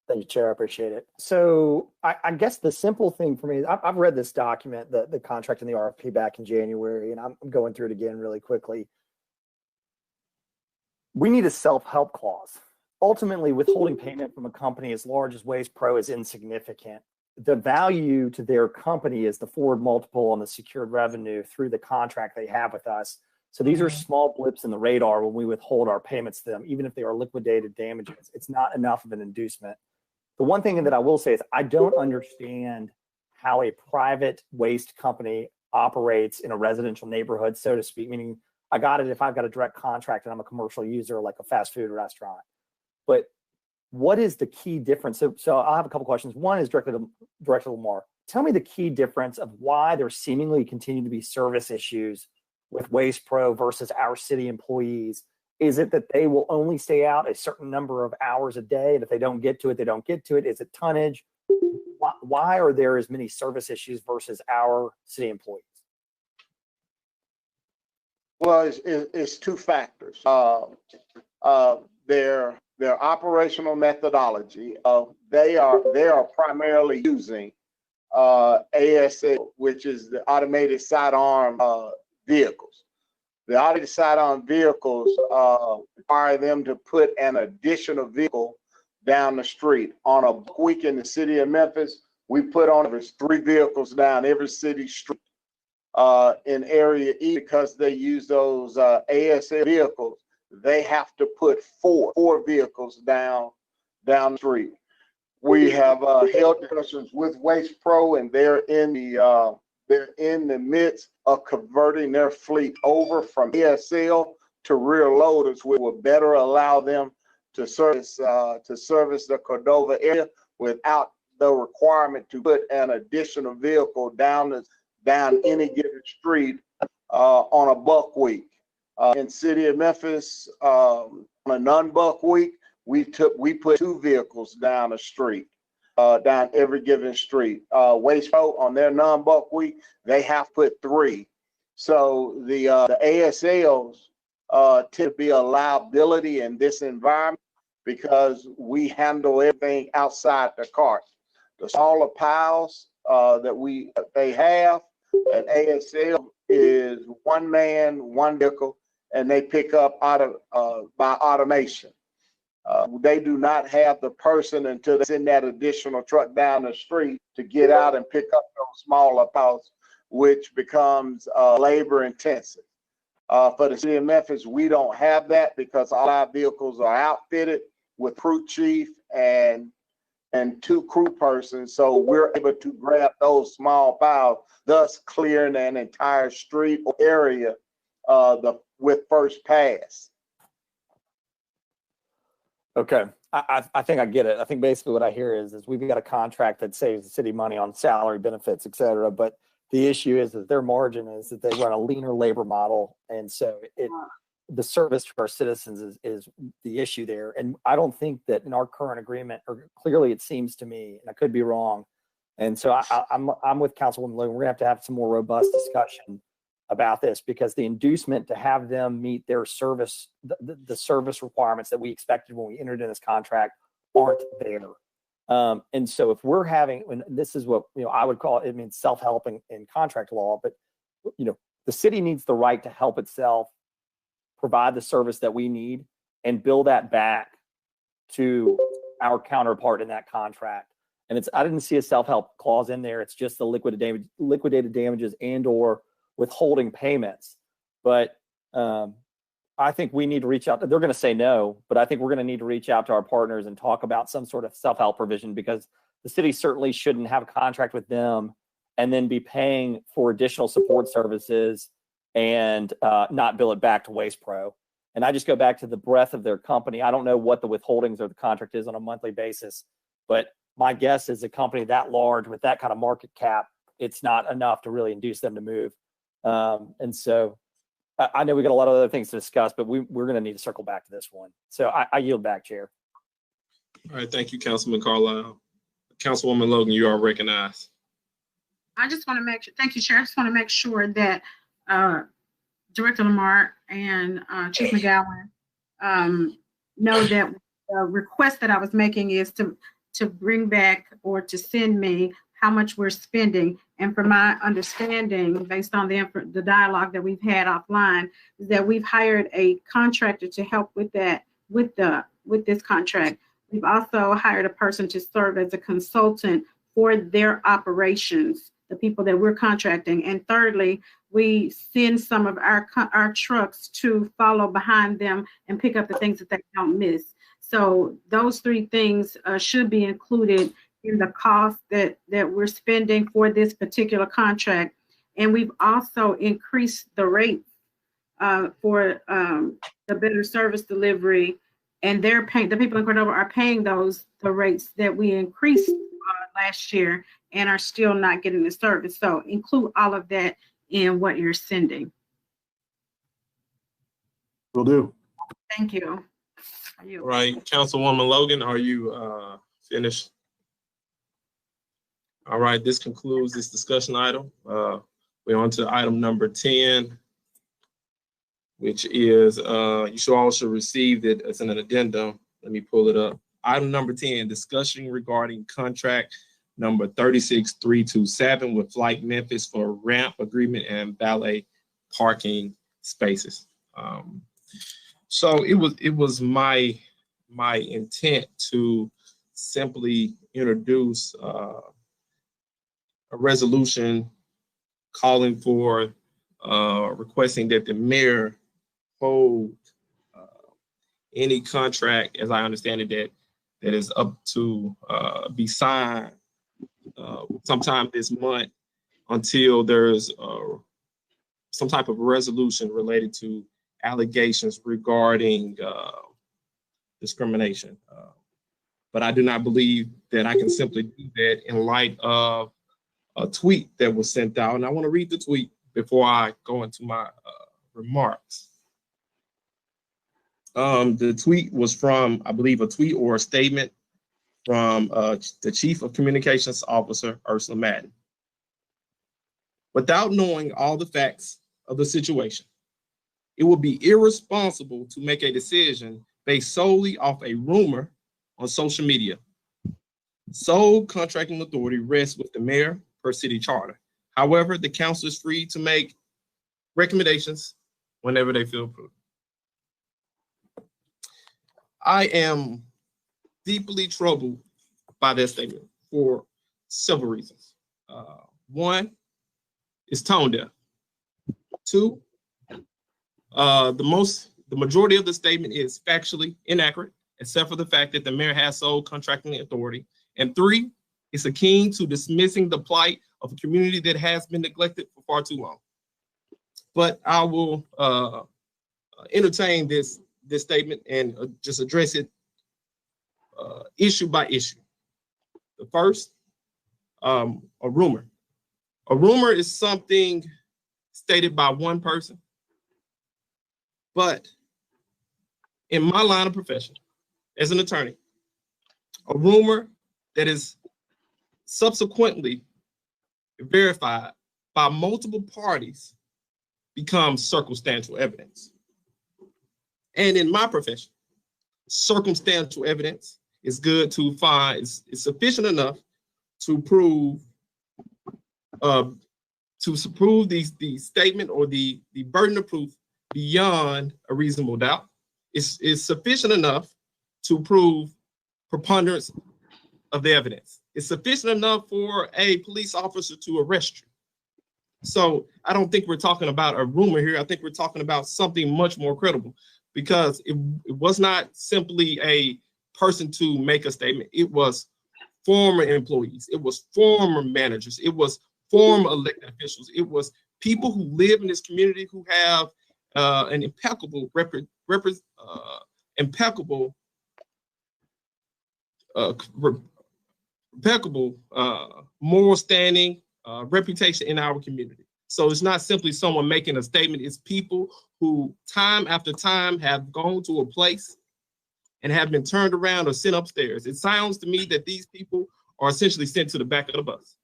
Thank you, Chair. I appreciate it. So I guess the simple thing for me is I've read this document, the contract and the RFP back in January, and I'm going through it again really quickly. We need a self-help clause. Ultimately, withholding payment from a company as large as Waste Pro is insignificant. The value to their company is the forward multiple on the secured revenue through the contract they have with us. So these are small blips in the radar when we withhold our payments to them, even if they are liquidated damages. It's not enough of an inducement. The one thing that I will say is I don't understand how a private waste company operates in a residential neighborhood, so to speak, meaning I got it if I've got a direct contract and I'm a commercial user like a fast food restaurant. But what is the key difference? So I'll have a couple questions. One is Director Lamar. Tell me the key difference of why there seemingly continue to be service issues with Waste Pro versus our city employees. Is it that they will only stay out a certain number of hours a day, and if they don't get to it, they don't get to it? Is it tonnage? Why are there as many service issues versus our city employees? Well, it's two factors. Their operational methodology. They are primarily using ASL, which is the automated sidearm vehicles. The automated sidearm vehicles require them to put an additional vehicle down the street. On a week in the city of Memphis, we put on 3 vehicles down every city street in Area E because they use those ASL vehicles. They have to put four vehicles down the street. We have held discussions with Waste Pro, and they're in the midst of converting their fleet over from ASL to rear loaders, which will better allow them to service the Cordova area without the requirement to put an additional vehicle down any given street on a buck week. In city of Memphis, on a non-buck week, we put 2 vehicles down a street, down every given street. Waste Pro on their non-buck week, they have put 3. So the ASLs tend to be a liability in this environment because we handle everything outside the cart. The smaller piles that they have, an ASL is 1 man, 1 vehicle, and they pick up by automation. They do not have the person until they send that additional truck down the street to get out and pick up those smaller piles, which becomes labor intensive. For the city of Memphis, we don't have that because all our vehicles are outfitted with crew chief and 2 crew persons, so we're able to grab those small piles, thus clearing an entire street or area with first pass. Okay, I think I get it. I think basically what I hear is we've got a contract that saves the city money on salary, benefits, et cetera, but the issue is that their margin is that they run a leaner labor model, and so the service to our citizens is the issue there. And I don't think that in our current agreement, or clearly it seems to me, and I could be wrong, and so I'm with Councilwoman Logan. We're gonna have to have some more robust discussion about this because the inducement to have them meet their service, the service requirements that we expected when we entered in this contract aren't there. And so if we're having, and this is what I would call it, means self-help in contract law, but the city needs the right to help itself provide the service that we need and bill that back to our counterpart in that contract. And I didn't see a self-help clause in there. It's just the liquidated damages and or withholding payments. But I think we need to reach out. They're going to say no, but I think we're going to need to reach out to our partners and talk about some sort of self-help provision, because the city certainly shouldn't have a contract with them and then be paying for additional support services and not bill it back to Waste Pro. And I just go back to the breadth of their company. I don't know what the withholdings or the contract is on a monthly basis, but my guess is a company that large with that kind of market cap, it's not enough to really induce them to move. And so I know we got a lot of other things to discuss, but we're going to need to circle back to this one. So I yield back, Chair. All right, thank you, Councilman Carlisle. Councilwoman Logan, you are recognized. I just want to make sure, thank you, Chair. I just want to make sure that Director Lamar and Chief McGowan know that the request that I was making is to bring back or to send me how much we're spending. And from my understanding, based on the dialogue that we've had offline, is that we've hired a contractor to help with that, with this contract. We've also hired a person to serve as a consultant for their operations, the people that we're contracting. And thirdly, we send some of our trucks to follow behind them and pick up the things that they don't miss. So those three things should be included in the cost that we're spending for this particular contract. And we've also increased the rate for the better service delivery, and they're paying, the people in Cordova are paying the rates that we increased last year and are still not getting the service. So include all of that in what you're sending. Will do. Thank you. All right, Councilwoman Logan, are you finished? All right, this concludes this discussion item. We're on to item number 10, which is, you should also receive it as an addendum. Let me pull it up. Item number 10, discussion regarding contract number 36327 with Flight Memphis for ramp agreement and valet parking spaces. So it was my intent to simply introduce a resolution calling for requesting that the mayor hold any contract, as I understand it, that is up to be signed sometime this month until there's some type of resolution related to allegations regarding discrimination. But I do not believe that I can simply do that in light of a tweet that was sent out. And I want to read the tweet before I go into my remarks. The tweet was from, I believe, a tweet or a statement from the Chief of Communications Officer, Ursula Madden. Without knowing all the facts of the situation, it would be irresponsible to make a decision based solely off a rumor on social media. Sole contracting authority rests with the mayor per city charter. However, the council is free to make recommendations whenever they feel prudent. I am deeply troubled by that statement for several reasons. One, it's tone deaf. Two, the majority of the statement is factually inaccurate, except for the fact that the mayor has sole contracting authority. And three, it's akin to dismissing the plight of a community that has been neglected for far too long. But I will entertain this statement and just address it issue by issue. The first, a rumor. A rumor is something stated by one person. But in my line of profession, as an attorney, a rumor that is subsequently verified by multiple parties becomes circumstantial evidence. And in my profession, circumstantial evidence is good to find, is sufficient enough to prove the statement or the burden of proof beyond a reasonable doubt. It's sufficient enough to prove preponderance of the evidence. is sufficient enough for a police officer to arrest you. So I don't think we're talking about a rumor here. I think we're talking about something much more credible, because it was not simply a person to make a statement. It was former employees. It was former managers. It was former elected officials. It was people who live in this community who have an impeccable moral standing, reputation in our community. So it's not simply someone making a statement. It's people who time after time have gone to a place and have been turned around or sent upstairs. It sounds to me that these people are essentially sent to the back of the bus.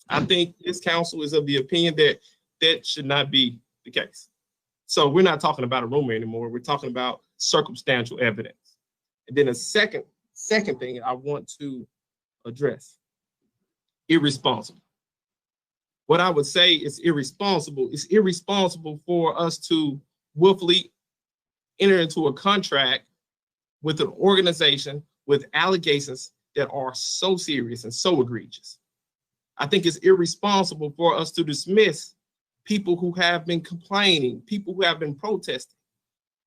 I think this council is of the opinion that that should not be the case. So we're not talking about a rumor anymore. We're talking about circumstantial evidence. And then a second thing I want to address, irresponsible. What I would say is irresponsible. It's irresponsible for us to willfully enter into a contract with an organization with allegations that are so serious and so egregious. I think it's irresponsible for us to dismiss people who have been complaining, people who have been protesting.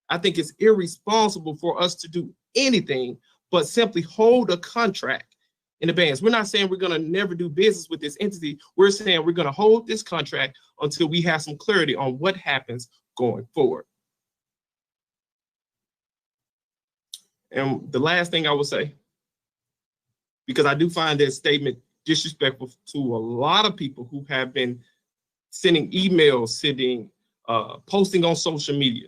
I think it's irresponsible for us to do anything but simply hold a contract in advance. We're not saying we're going to never do business with this entity. We're saying we're going to hold this contract until we have some clarity on what happens going forward. And the last thing I will say, because I do find that statement disrespectful to a lot of people who have been sending emails, posting on social media.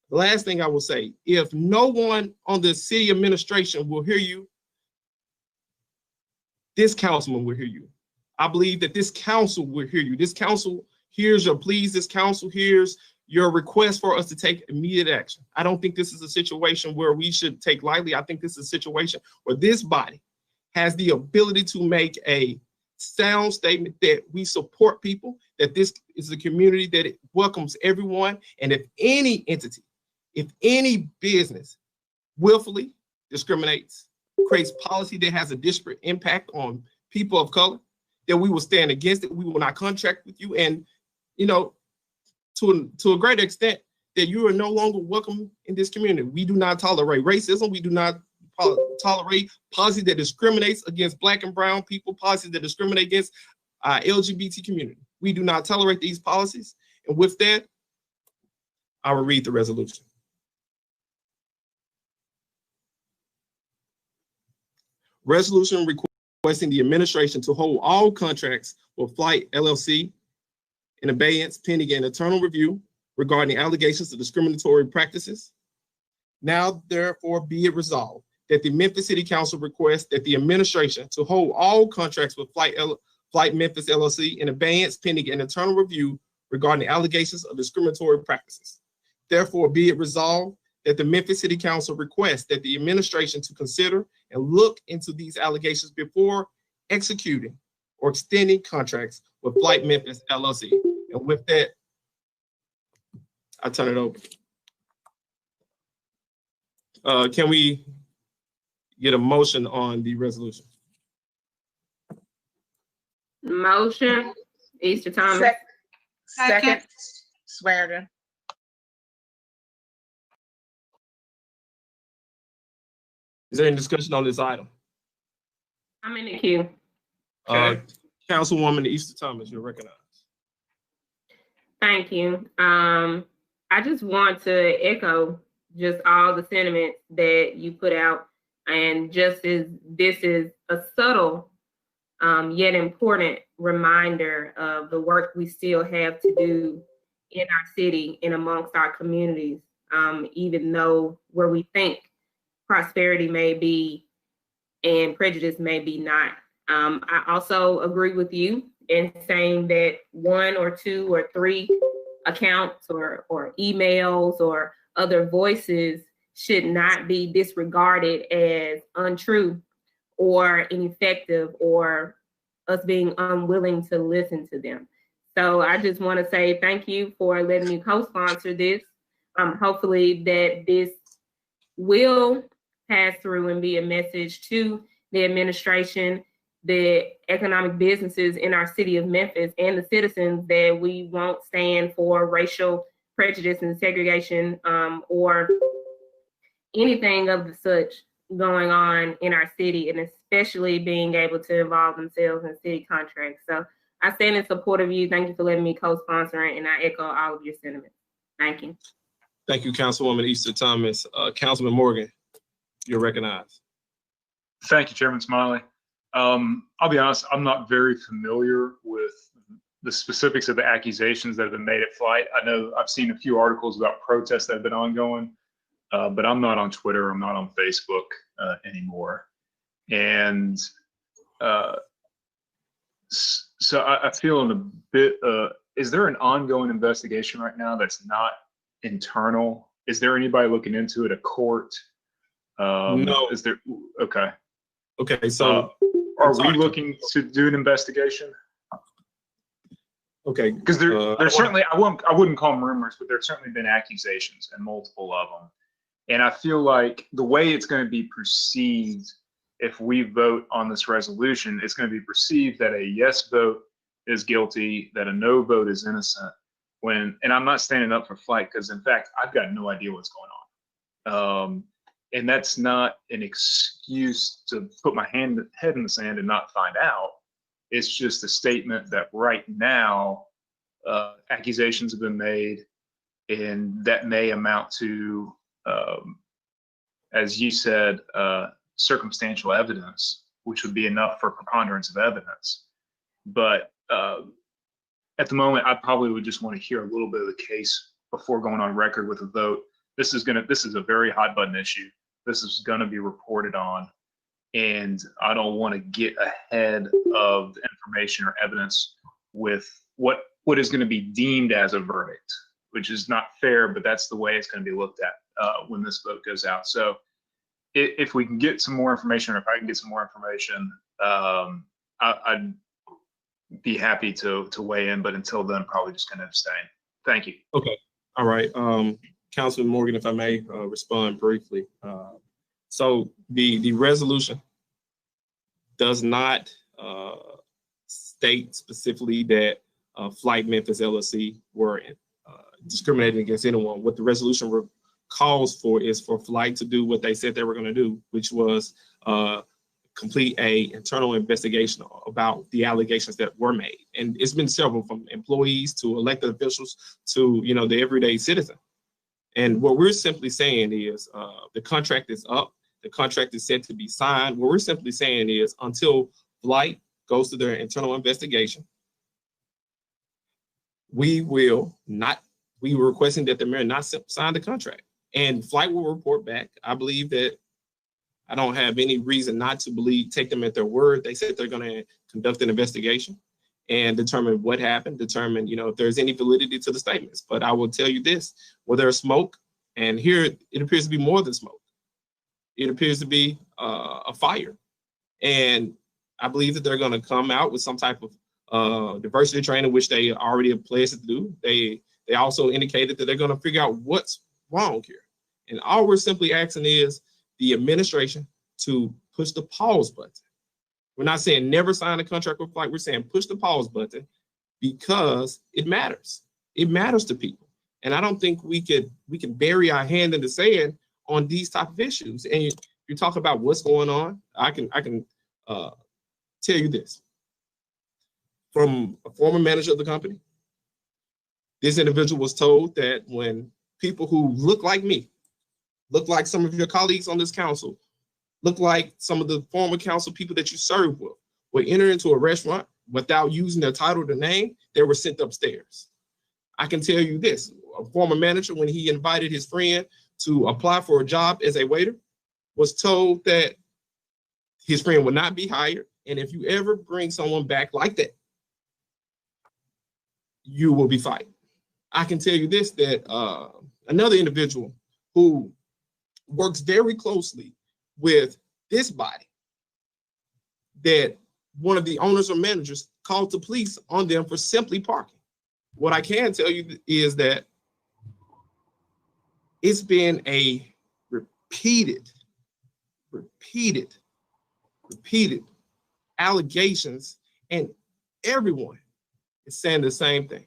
The last thing I will say, if no one on the city administration will hear you, this councilman will hear you. I believe that this council will hear you. This council hears your pleas. This council hears your request for us to take immediate action. I don't think this is a situation where we should take lightly. I think this is a situation where this body has the ability to make a sound statement that we support people, that this is a community that it welcomes everyone. And if any entity, if any business willfully discriminates, creates policy that has a disparate impact on people of color, then we will stand against it. We will not contract with you. And, you know, to a great extent, that you are no longer welcome in this community. We do not tolerate racism. We do not tolerate policy that discriminates against Black and brown people, policies that discriminate against LGBT community. We do not tolerate these policies. And with that, I will read the resolution. Resolution requesting the administration to hold all contracts with Flight LLC in abeyance pending an internal review regarding allegations of discriminatory practices. Now, therefore, be it resolved that the Memphis City Council requests that the administration to hold all contracts with Flight Memphis LLC in abeyance pending an internal review regarding allegations of discriminatory practices. Therefore, be it resolved that the Memphis City Council requests that the administration to consider and look into these allegations before executing or extending contracts with Flight Memphis LLC. And with that, I turn it over. Can we get a motion on the resolution? Motion, Easter Thomas. Second, Swearingen. Is there any discussion on this item? I'm in the queue. Councilwoman Easter Thomas, you're recognized. Thank you. I just want to echo just all the sentiments that you put out, and just as this is a subtle yet important reminder of the work we still have to do in our city and amongst our communities, even though where we think prosperity may be and prejudice may be not. I also agree with you in saying that 1 or 2 or 3 accounts or emails or other voices should not be disregarded as untrue or ineffective or us being unwilling to listen to them. So I just want to say thank you for letting me co-sponsor this. Hopefully that this will pass through and be a message to the administration, the economic businesses in our city of Memphis, and the citizens that we won't stand for racial prejudice and segregation or anything of the such going on in our city, and especially being able to involve themselves in city contracts. So I stand in support of you. Thank you for letting me co-sponsor it, and I echo all of your sentiments. Thank you. Thank you, Councilwoman Easter Thomas. Councilman Morgan, you're recognized. Thank you, Chairman Smiley. I'll be honest, I'm not very familiar with the specifics of the accusations that have been made at Flight. I know I've seen a few articles about protests that have been ongoing, but I'm not on Twitter, I'm not on Facebook anymore. And so I feel in a bit, is there an ongoing investigation right now that's not internal? Is there anybody looking into it, a court? No. Is there, okay. Okay, so are we looking to do an investigation? Okay, because there's certainly, I wouldn't call them rumors, but there's certainly been accusations and multiple of them. And I feel like the way it's going to be perceived if we vote on this resolution, it's going to be perceived that a yes vote is guilty, that a no vote is innocent. And I'm not standing up for Flight because, in fact, I've got no idea what's going on. And that's not an excuse to put my head in the sand and not find out. It's just a statement that right now accusations have been made, and that may amount to, as you said, circumstantial evidence, which would be enough for preponderance of evidence. But at the moment, I probably would just want to hear a little bit of the case before going on record with a vote. This is a very hot button issue. This is going to be reported on, and I don't want to get ahead of the information or evidence with what is going to be deemed as a verdict, which is not fair, but that's the way it's going to be looked at when this vote goes out. So if we can get some more information, or if I can get some more information, I'd be happy to weigh in, but until then, probably just going to abstain. Thank you. Okay. All right. Councilman Morgan, if I may respond briefly. So the resolution does not state specifically that Flight Memphis LLC were discriminating against anyone. What the resolution calls for is for Flight to do what they said they were going to do, which was complete a internal investigation about the allegations that were made. And it's been several, from employees to elected officials to, the everyday citizen. And what we're simply saying is the contract is up. The contract is set to be signed. What we're simply saying is until Flight goes to their internal investigation, we were requesting that the mayor not sign the contract. And Flight will report back. I believe that I don't have any reason not to take them at their word. They said they're going to conduct an investigation and determine what happened, determine, if there's any validity to the statements. But I will tell you this, where there's smoke, and here it appears to be more than smoke. It appears to be a fire. And I believe that they're going to come out with some type of diversity training, which they already have pledged to do. They also indicated that they're going to figure out what's wrong here. And all we're simply asking is the administration to push the pause button. We're not saying never sign a contract with Flight. We're saying push the pause button because it matters. It matters to people. And I don't think we can bury our hand in the sand on these type of issues. And you talk about what's going on. I can tell you this. From a former manager of the company, this individual was told that when people who look like me, look like some of your colleagues on this council, look like some of the former council people that you served with, would enter into a restaurant without using their title or their name, they were sent upstairs. I can tell you this, a former manager, when he invited his friend to apply for a job as a waiter, was told that his friend would not be hired. And if you ever bring someone back like that, you will be fired. I can tell you this, that another individual who works very closely with this body, that one of the owners or managers called the police on them for simply parking. What I can tell you is that it's been a repeated repeated allegations, and everyone is saying the same thing.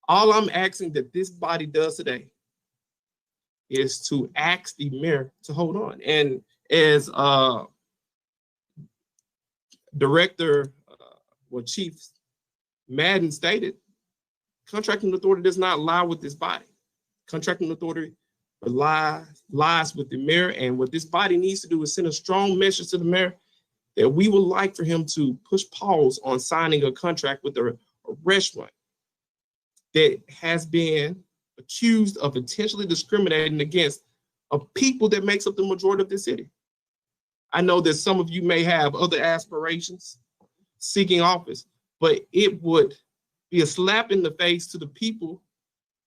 All I'm asking that this body does today is to ask the mayor to hold on. And as Director, Chief Madden stated, contracting authority does not lie with this body. Contracting authority lies with the mayor, and what this body needs to do is send a strong message to the mayor that we would like for him to push pause on signing a contract with a restaurant that has been accused of intentionally discriminating against a people that makes up the majority of the city. I know that some of you may have other aspirations seeking office, but it would be a slap in the face to the people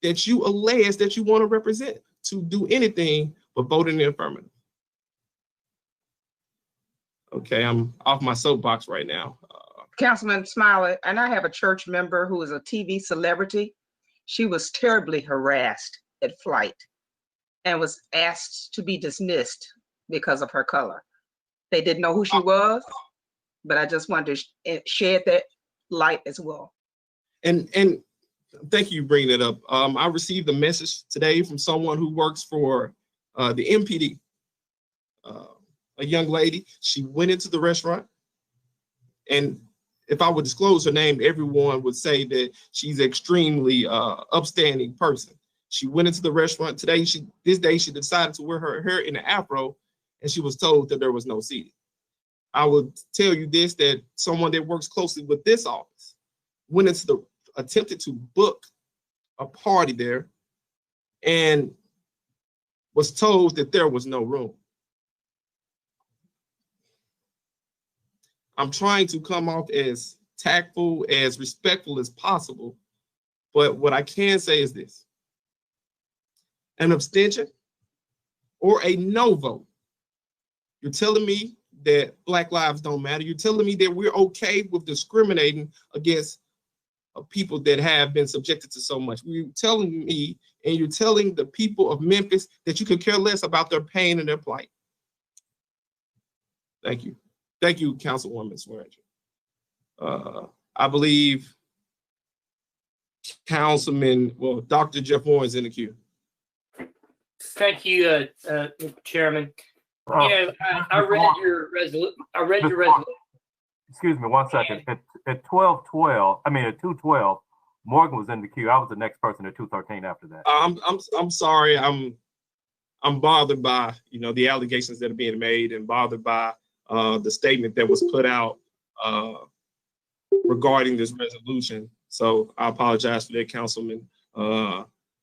that you allege that you want to represent to do anything but vote in the affirmative. Okay, I'm off my soapbox right now. Councilman Smiley, and I have a church member who is a TV celebrity. She was terribly harassed at flight and was asked to be dismissed because of her color. They didn't know who she was, but I just wanted to shed that light as well. And thank you for bringing that up. I received a message today from someone who works for the MPD, a young lady. She went into the restaurant, and if I would disclose her name, everyone would say that she's an extremely upstanding person. She went into the restaurant today. This day she decided to wear her hair in an afro, and she was told that there was no seating. I will tell you this, that someone that works closely with this office went into attempted to book a party there and was told that there was no room. I'm trying to come off as tactful, as respectful as possible, but what I can say is this: an abstention or a no vote. You're telling me that Black lives don't matter. You're telling me that we're okay with discriminating against people that have been subjected to so much. You're telling me, and you're telling the people of Memphis, that you could care less about their pain and their plight. Thank you. Thank you, Councilwoman Swearinger. I believe Dr. Jeff Warren's in the queue. Thank you, Chairman. I read your resolution. Excuse me, 1 second. At 2:12, Morgan was in the queue. I was the next person at 2:13 after that. I'm sorry. I'm bothered by the allegations that are being made, and bothered by the statement that was put out regarding this resolution. So I apologize for that, Councilman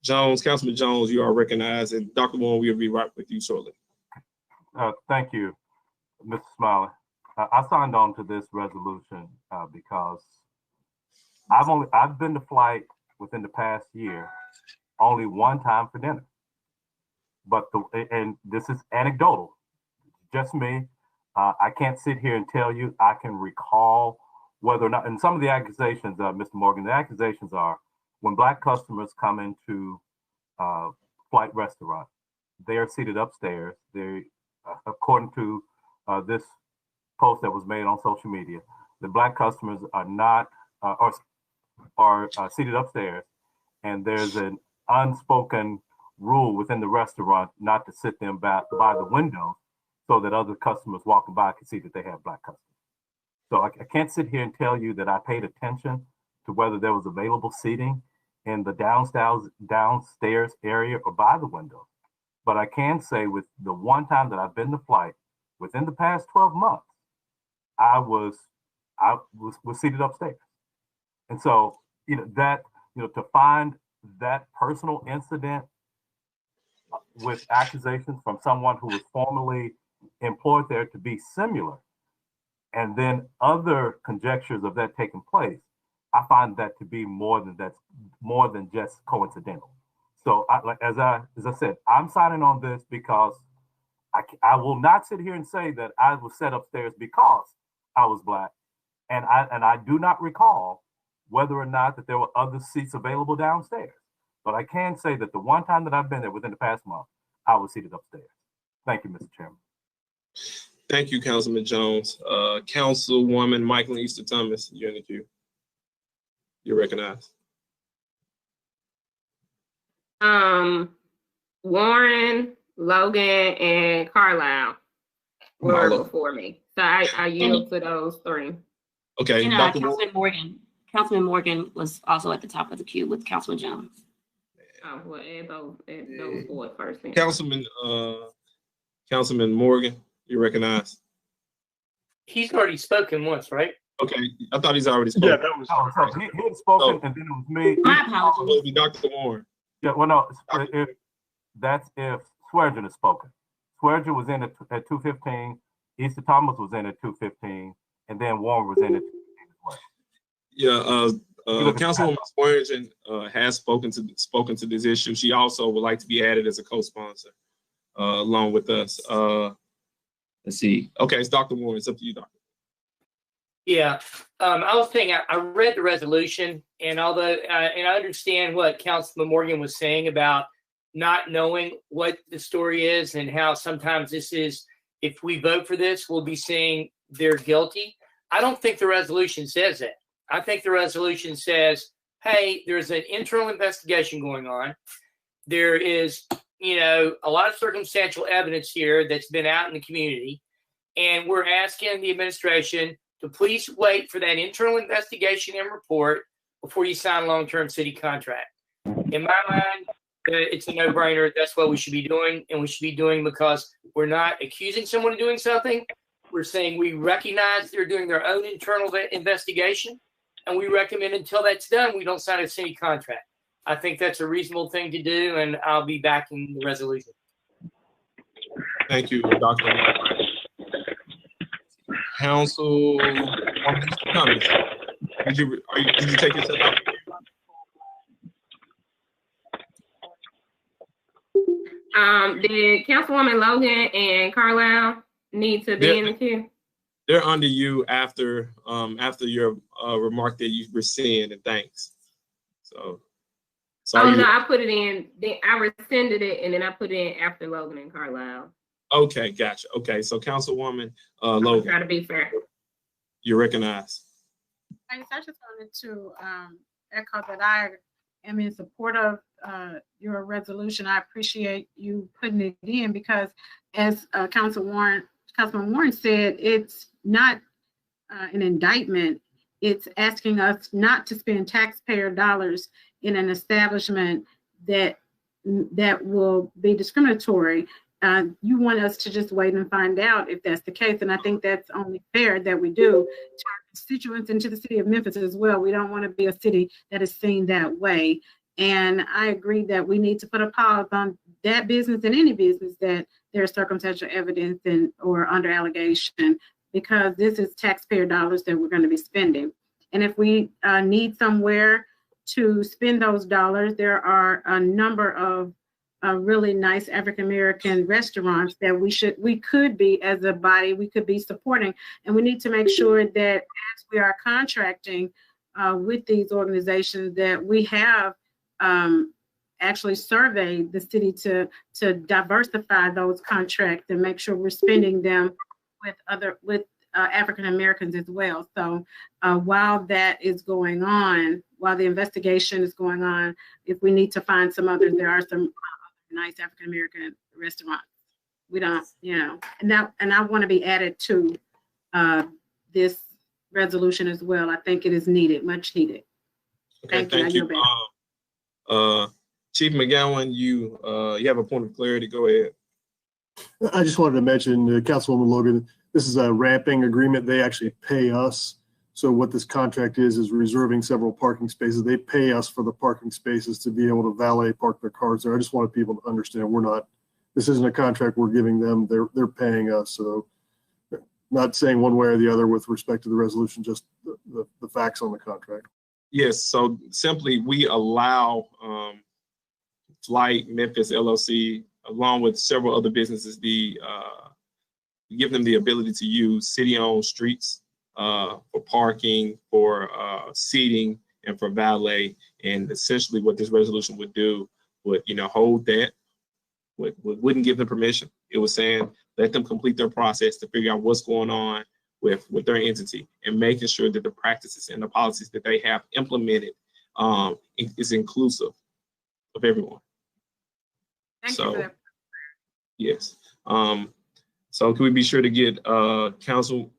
Jones. Councilman Jones, you are recognized, and Dr. Warren, we'll be right with you shortly. Thank you, Mr. Smiley. I signed on to this resolution because I've been to flight within the past year only one time for dinner. But and this is anecdotal, just me. I can't sit here and tell you I can recall whether or not, and some of the accusations, Mr. Morgan, the accusations are when Black customers come into flight restaurant, they are seated upstairs. They, according to this post that was made on social media, the Black customers are not are seated upstairs, and there's an unspoken rule within the restaurant not to sit them by the window so that other customers walking by can see that they have Black customers. So I can't sit here and tell you that I paid attention to whether there was available seating in the downstairs area or by the window. But I can say with the one time that I've been to flight within the past 12 months, I was seated upstairs. And so, to find that personal incident with accusations from someone who was formerly employed there to be similar, and then other conjectures of that taking place, I find that to be more than just coincidental. So, as I said, I'm signing on this because I will not sit here and say that I was set upstairs because I was Black, and I do not recall whether or not that there were other seats available downstairs. But I can say that the one time that I've been there within the past month, I was seated upstairs. Thank you, Mr. Chairman. Thank you, Councilman Jones. Councilwoman Michael Easter Thomas, you're in the queue. You're recognized. Warren, Logan, and Carlisle were before me. So I yield to those three. Okay. And Dr. Councilman Morgan was also at the top of the queue with Councilman Jones. Oh, well, add those four first. Then. Councilman Morgan, you're recognized. He's already spoken once, right? Okay, I thought he's already spoken. Yeah, that was he had spoken, and then it was me. My apologies. Dr. Warren. Yeah, well, no, if Swearengin has spoken. Swearengin was in at 2:15. Easter Thomas was in at 2:15, and then Warren was in at 2:15 as well. Yeah, Councilwoman Swearengin has spoken to this issue. She also would like to be added as a co-sponsor along with us. Let's see. Okay, it's Dr. Warren. It's up to you, Doctor. Yeah, I was saying I read the resolution, and although and I understand what Councilman Morgan was saying about not knowing what the story is and how sometimes this is, if we vote for this, we'll be saying they're guilty. I don't think the resolution says that. I think the resolution says, hey, there's an internal investigation going on. There is, a lot of circumstantial evidence here that's been out in the community, and we're asking the administration to please wait for that internal investigation and report before you sign a long-term city contract. In my mind, it's a no-brainer. That's what we should be doing, and we should be doing because we're not accusing someone of doing something. We're saying we recognize they're doing their own internal investigation, and we recommend until that's done, we don't sign a city contract. I think that's a reasonable thing to do, and I'll be backing the resolution. Thank you, Dr. Council, comments. Did you take yourself out? Did Councilwoman Logan and Carlisle need to be in the queue? They're under you after your remark that you rescind, and thanks. So no, I put it in. I rescinded it, and then I put it in after Logan and Carlisle. Okay, gotcha. Okay, so Councilwoman Logan. Try to be fair. You're recognized. I just wanted to echo that I am in support of your resolution. I appreciate you putting it in because, as Councilman Warren said, it's not an indictment. It's asking us not to spend taxpayer dollars in an establishment that will be discriminatory. You want us to just wait and find out if that's the case. And I think that's only fair that we do to our constituents and to the city of Memphis as well. We don't want to be a city that is seen that way. And I agree that we need to put a pause on that business and any business that there's circumstantial evidence or under allegation, because this is taxpayer dollars that we're going to be spending. And if we need somewhere to spend those dollars, there are a number of really nice African-American restaurants that we could be, as a body, we could be supporting. And we need to make sure that as we are contracting with these organizations, that we have actually surveyed the city to diversify those contracts and make sure we're spending them with African-Americans as well. So while that is going on, while the investigation is going on, if we need to find some others, there are some nice African-American restaurants. We don't, and I want to be added to this resolution as well. I think it is needed, much needed. Okay, thank you. Chief McGowan, you have a point of clarity. Go ahead. I just wanted to mention, Councilwoman Logan, this is a ramping agreement. They actually pay us. So what this contract is reserving several parking spaces. They pay us for the parking spaces to be able to valet park their cars there. I just wanted people to understand this isn't a contract we're giving them. They're paying us. So not saying one way or the other with respect to the resolution, just the facts on the contract. Yes, so simply we allow Flight Memphis LLC, along with several other businesses, give them the ability to use city-owned streets for parking, for seating, and for valet. And essentially what this resolution would do would, hold that, wouldn't give them permission. It was saying let them complete their process to figure out what's going on with their entity, and making sure that the practices and the policies that they have implemented is inclusive of everyone. Thank you for that. Yes. So can we be sure to get Councilwoman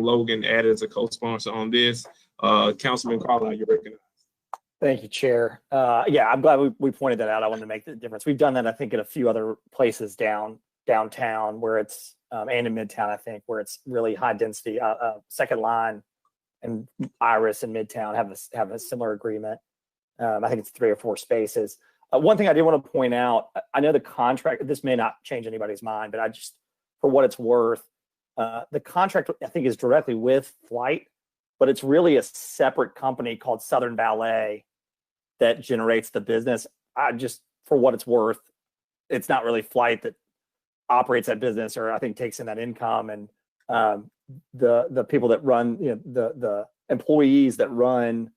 Logan added as a co-sponsor on this? Councilman Carlisle, you're recognized. Thank you, Chair. Yeah, I'm glad we pointed that out. I wanted to make the difference. We've done that, I think, in a few other places downtown where it's, and in Midtown, I think, where it's really high density. Second Line and Iris and Midtown have a similar agreement. I think it's 3 or 4 spaces. One thing I did want to point out, I know the contract, this may not change anybody's mind, but I just, for what it's worth, the contract, I think, is directly with Flight, but it's really a separate company called Southern Ballet that generates the business. I just, for what it's worth, it's not really Flight that operates that business, or I think takes in that income. And the people that run, the employees that run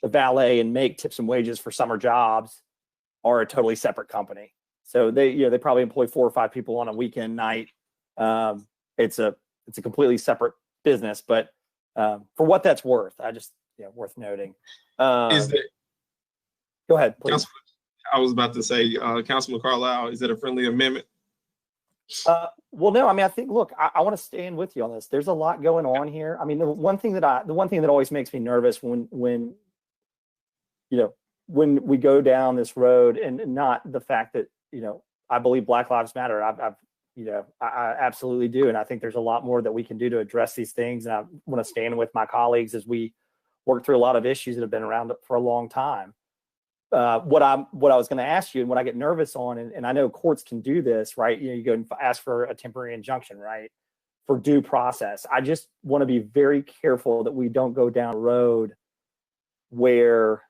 the ballet and make tips and wages for summer jobs are a totally separate company. So they probably employ 4 or 5 people on a weekend night. It's a completely separate business, but for what that's worth, worth noting. Is that, go ahead, please. I was about to say, Councilman Carlisle, is that a friendly amendment? Well, no, I mean, I think, look, I want to stand with you on this. There's a lot going on here. I mean, the one thing that always makes me nervous when we go down this road, and not the fact that, I believe Black Lives Matter. I absolutely do. And I think there's a lot more that we can do to address these things. And I want to stand with my colleagues as we work through a lot of issues that have been around for a long time. What I was going to ask you, and what I get nervous on, and I know courts can do this, right? You go and ask for a temporary injunction, right? For due process. I just want to be very careful that we don't go down a road where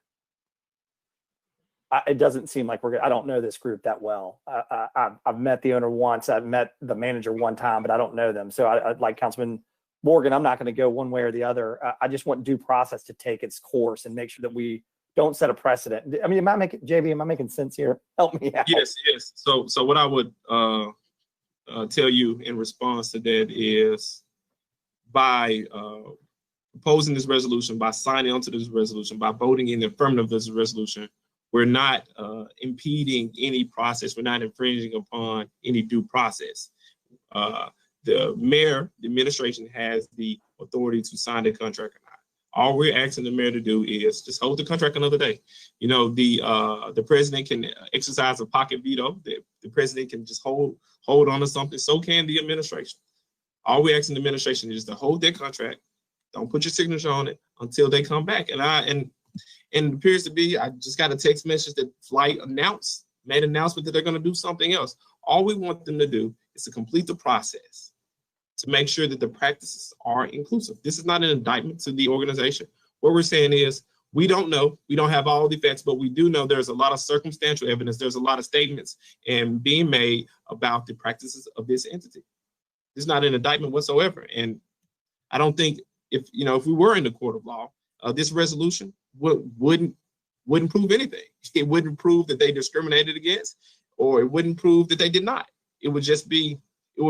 it doesn't seem like I don't know this group that well. I've met the owner once. I've met the manager one time, but I don't know them. So I like Councilman Morgan, I'm not going to go one way or the other. I just want due process to take its course and make sure that we don't set a precedent. I mean, JB, am I making sense here? Help me out. Yes. So what I would tell you in response to that is, by proposing this resolution, by signing onto this resolution, by voting in the affirmative of this resolution, we're not impeding any process. We're not infringing upon any due process. The mayor, the administration, has the authority to sign the contract or not. All we're asking the mayor to do is just hold the contract another day. The president can exercise a pocket veto. The president can just hold on to something. So can the administration. All we're asking the administration is to hold their contract. Don't put your signature on it until they come back. And it appears to be, I just got a text message that Flight made an announcement that they're going to do something else. All we want them to do is to complete the process, to make sure that the practices are inclusive. This is not an indictment to the organization. What we're saying is, we don't know. We don't have all the facts, but we do know there's a lot of circumstantial evidence. There's a lot of statements and being made about the practices of this entity. This is not an indictment whatsoever. And I don't think if we were in the court of law, this resolution wouldn't prove anything. It wouldn't prove that they discriminated against, or it wouldn't prove that they did not. It would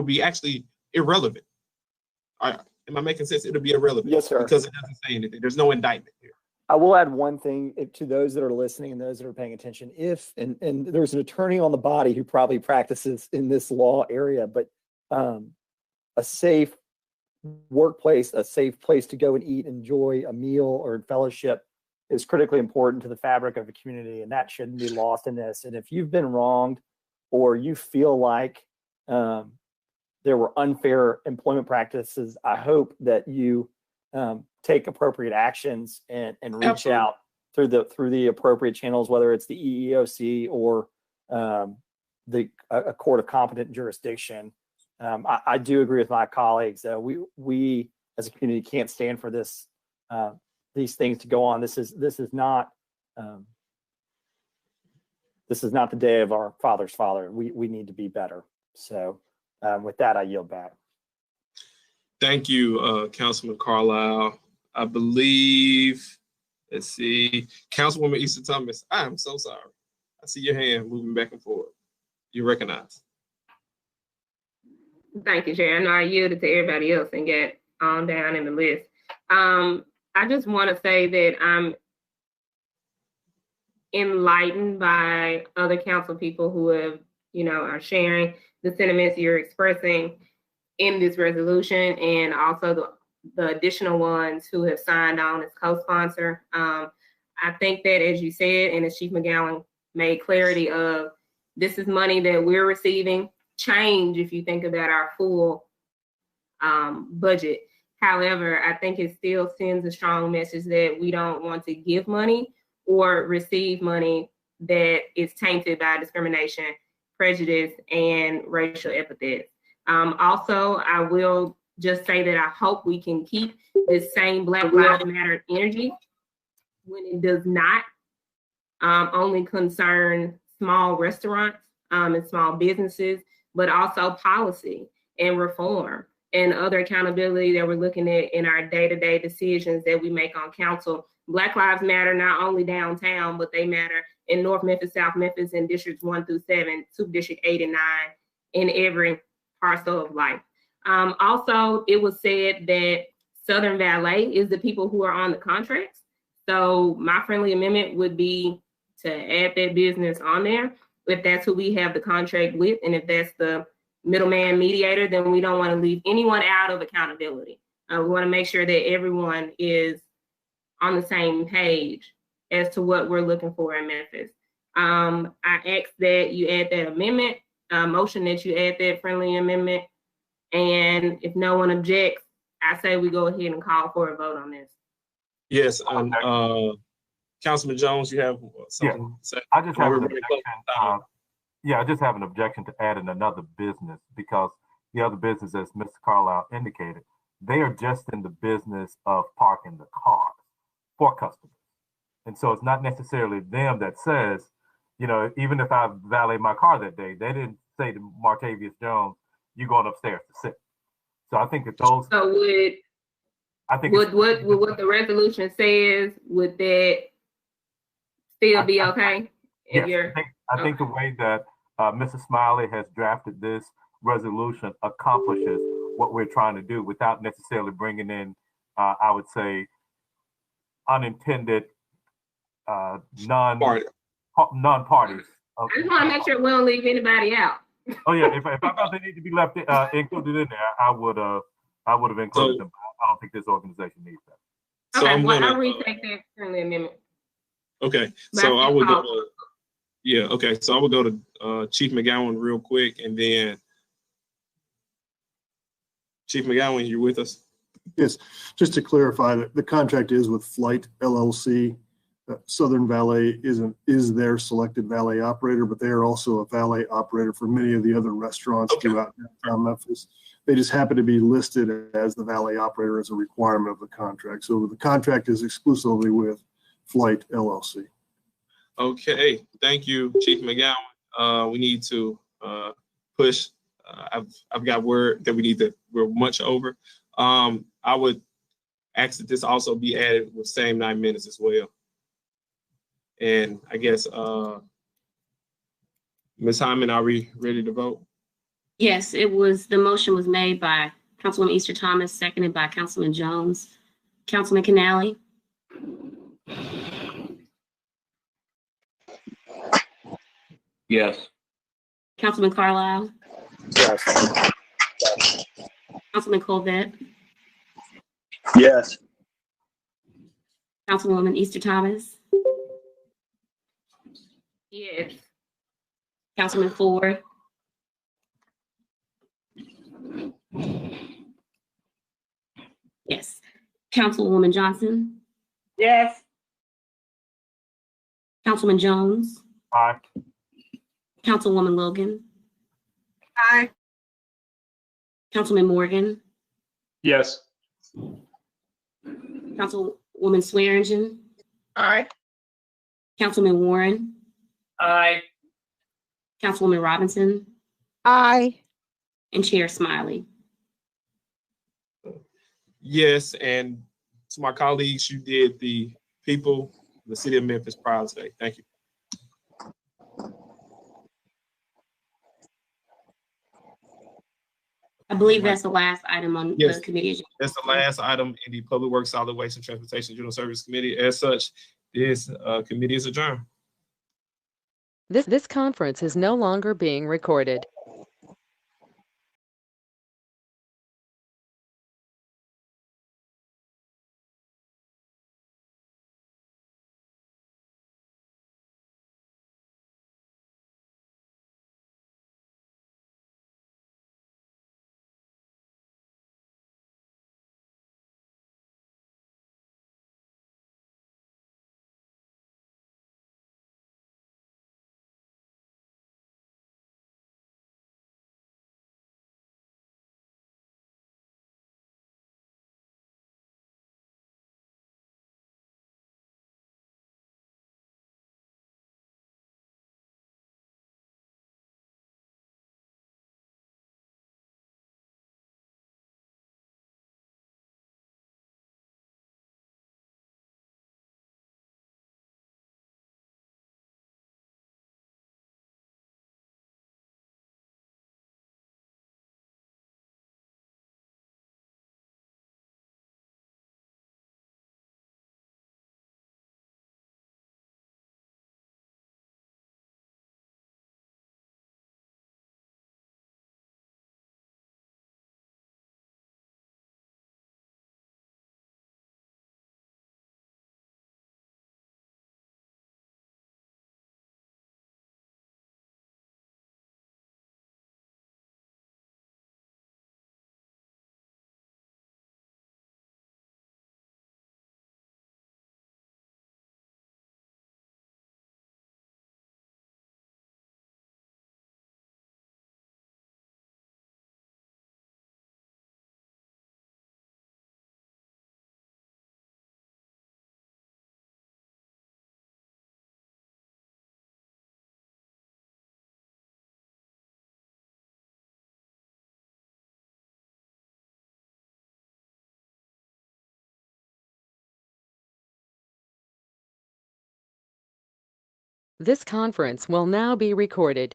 be actually irrelevant. Am I making sense? It would be irrelevant. Yes, sir. Because it doesn't say anything. There's no indictment here. I will add one thing to those that are listening and those that are paying attention. And there's an attorney on the body who probably practices in this law area, but a safe workplace, a safe place to go and eat, enjoy a meal or fellowship is critically important to the fabric of a community, and that shouldn't be lost in this. And if you've been wronged, or you feel like there were unfair employment practices, I hope that you take appropriate actions and reach Absolutely. out through the appropriate channels, whether it's the EEOC or a court of competent jurisdiction. I do agree with my colleagues. We as a community can't stand for these things to go on. This is not the day of our father's father. We need to be better. So with that, I yield back. Thank you, Councilman Carlisle. I believe, let's see, Councilwoman Easter Thomas. I'm so sorry. I see your hand moving back and forth. You recognize. Thank you, Chair. I know I yielded to everybody else and get on down in the list. I just want to say that I'm enlightened by other council people who have, are sharing the sentiments you're expressing in this resolution, and also the additional ones who have signed on as co-sponsor. I think that, as you said, and as Chief McGowan made clarity of, this is money that we're receiving. Change if you think about our full budget. However, I think it still sends a strong message that we don't want to give money or receive money that is tainted by discrimination, prejudice, and racial epithets. Also, I will just say that I hope we can keep this same Black Lives Matter energy when it does not only concern small restaurants and small businesses, but also policy and reform and other accountability that we're looking at in our day-to-day decisions that we make on council. Black Lives Matter not only downtown, but they matter in North Memphis, South Memphis, and districts 1 through 7, to District 8 and 9, in every parcel of life. Also, it was said that Southern Valet is the people who are on the contracts. So my friendly amendment would be to add that business on there, if that's who we have the contract with, and if that's the middleman mediator, then we don't want to leave anyone out of accountability. We want to make sure that everyone is on the same page as to what we're looking for in Memphis. I ask that you add that amendment, motion that you add that friendly amendment, and if no one objects, I say we go ahead and call for a vote on this. Yes, and Councilman Jones, you have something to say? I just have an objection. I just have an objection to adding another business, because the other business, as Mr. Carlisle indicated, they are just in the business of parking the cars for customers. And so it's not necessarily them that says, even if I valet my car that day, they didn't say to Martavius Jones, you're going upstairs to sit. So I think that those. So what the resolution says, would that still be okay? Yes, I think the way that Mrs. Smiley has drafted this resolution accomplishes what we're trying to do without necessarily bringing in, I would say, unintended non-parties. I just want to make sure we don't leave anybody out. Oh yeah, if I thought they need to be left included in there, I would have included them. I don't think this organization needs that. Okay, I'll retake that friendly amendment. Okay, so I would go to, so I would go to Chief McGowan real quick, and then Chief McGowan, you with us? Yes, just to clarify, that the contract is with Flight LLC. Southern Valet is their selected valet operator, but they are also a valet operator for many of the other restaurants throughout downtown Memphis. They just happen to be listed as the valet operator as a requirement of the contract. So the contract is exclusively with Flight LLC. Okay, thank you, Chief McGowan. We need to push. I've got word that we're much over. I would ask that this also be added with same 9 minutes as well. And I guess, Ms. Hyman, are we ready to vote? Yes, the motion was made by Councilwoman Easter Thomas, seconded by Councilman Jones. Councilman Canale? Yes. Councilman Carlisle? Yes. Councilman Colvett? Yes. Councilwoman Easter Thomas? Yes. Councilman Ford? Yes. Councilwoman Johnson? Yes. Councilman Jones? Aye. Councilwoman Logan? Aye. Councilman Morgan? Yes. Councilwoman Swearingen? Aye. Councilman Warren? Aye. Councilwoman Robinson? Aye. And Chair Smiley? Yes, and to my colleagues, you did the people, the city of Memphis proud today. Thank you. I believe that's the last item on Yes. the committee agenda. That's the last item in the Public Works, Solid Waste, and Transportation General Service Committee. As such, this committee is adjourned. This conference is no longer being recorded. This conference will now be recorded.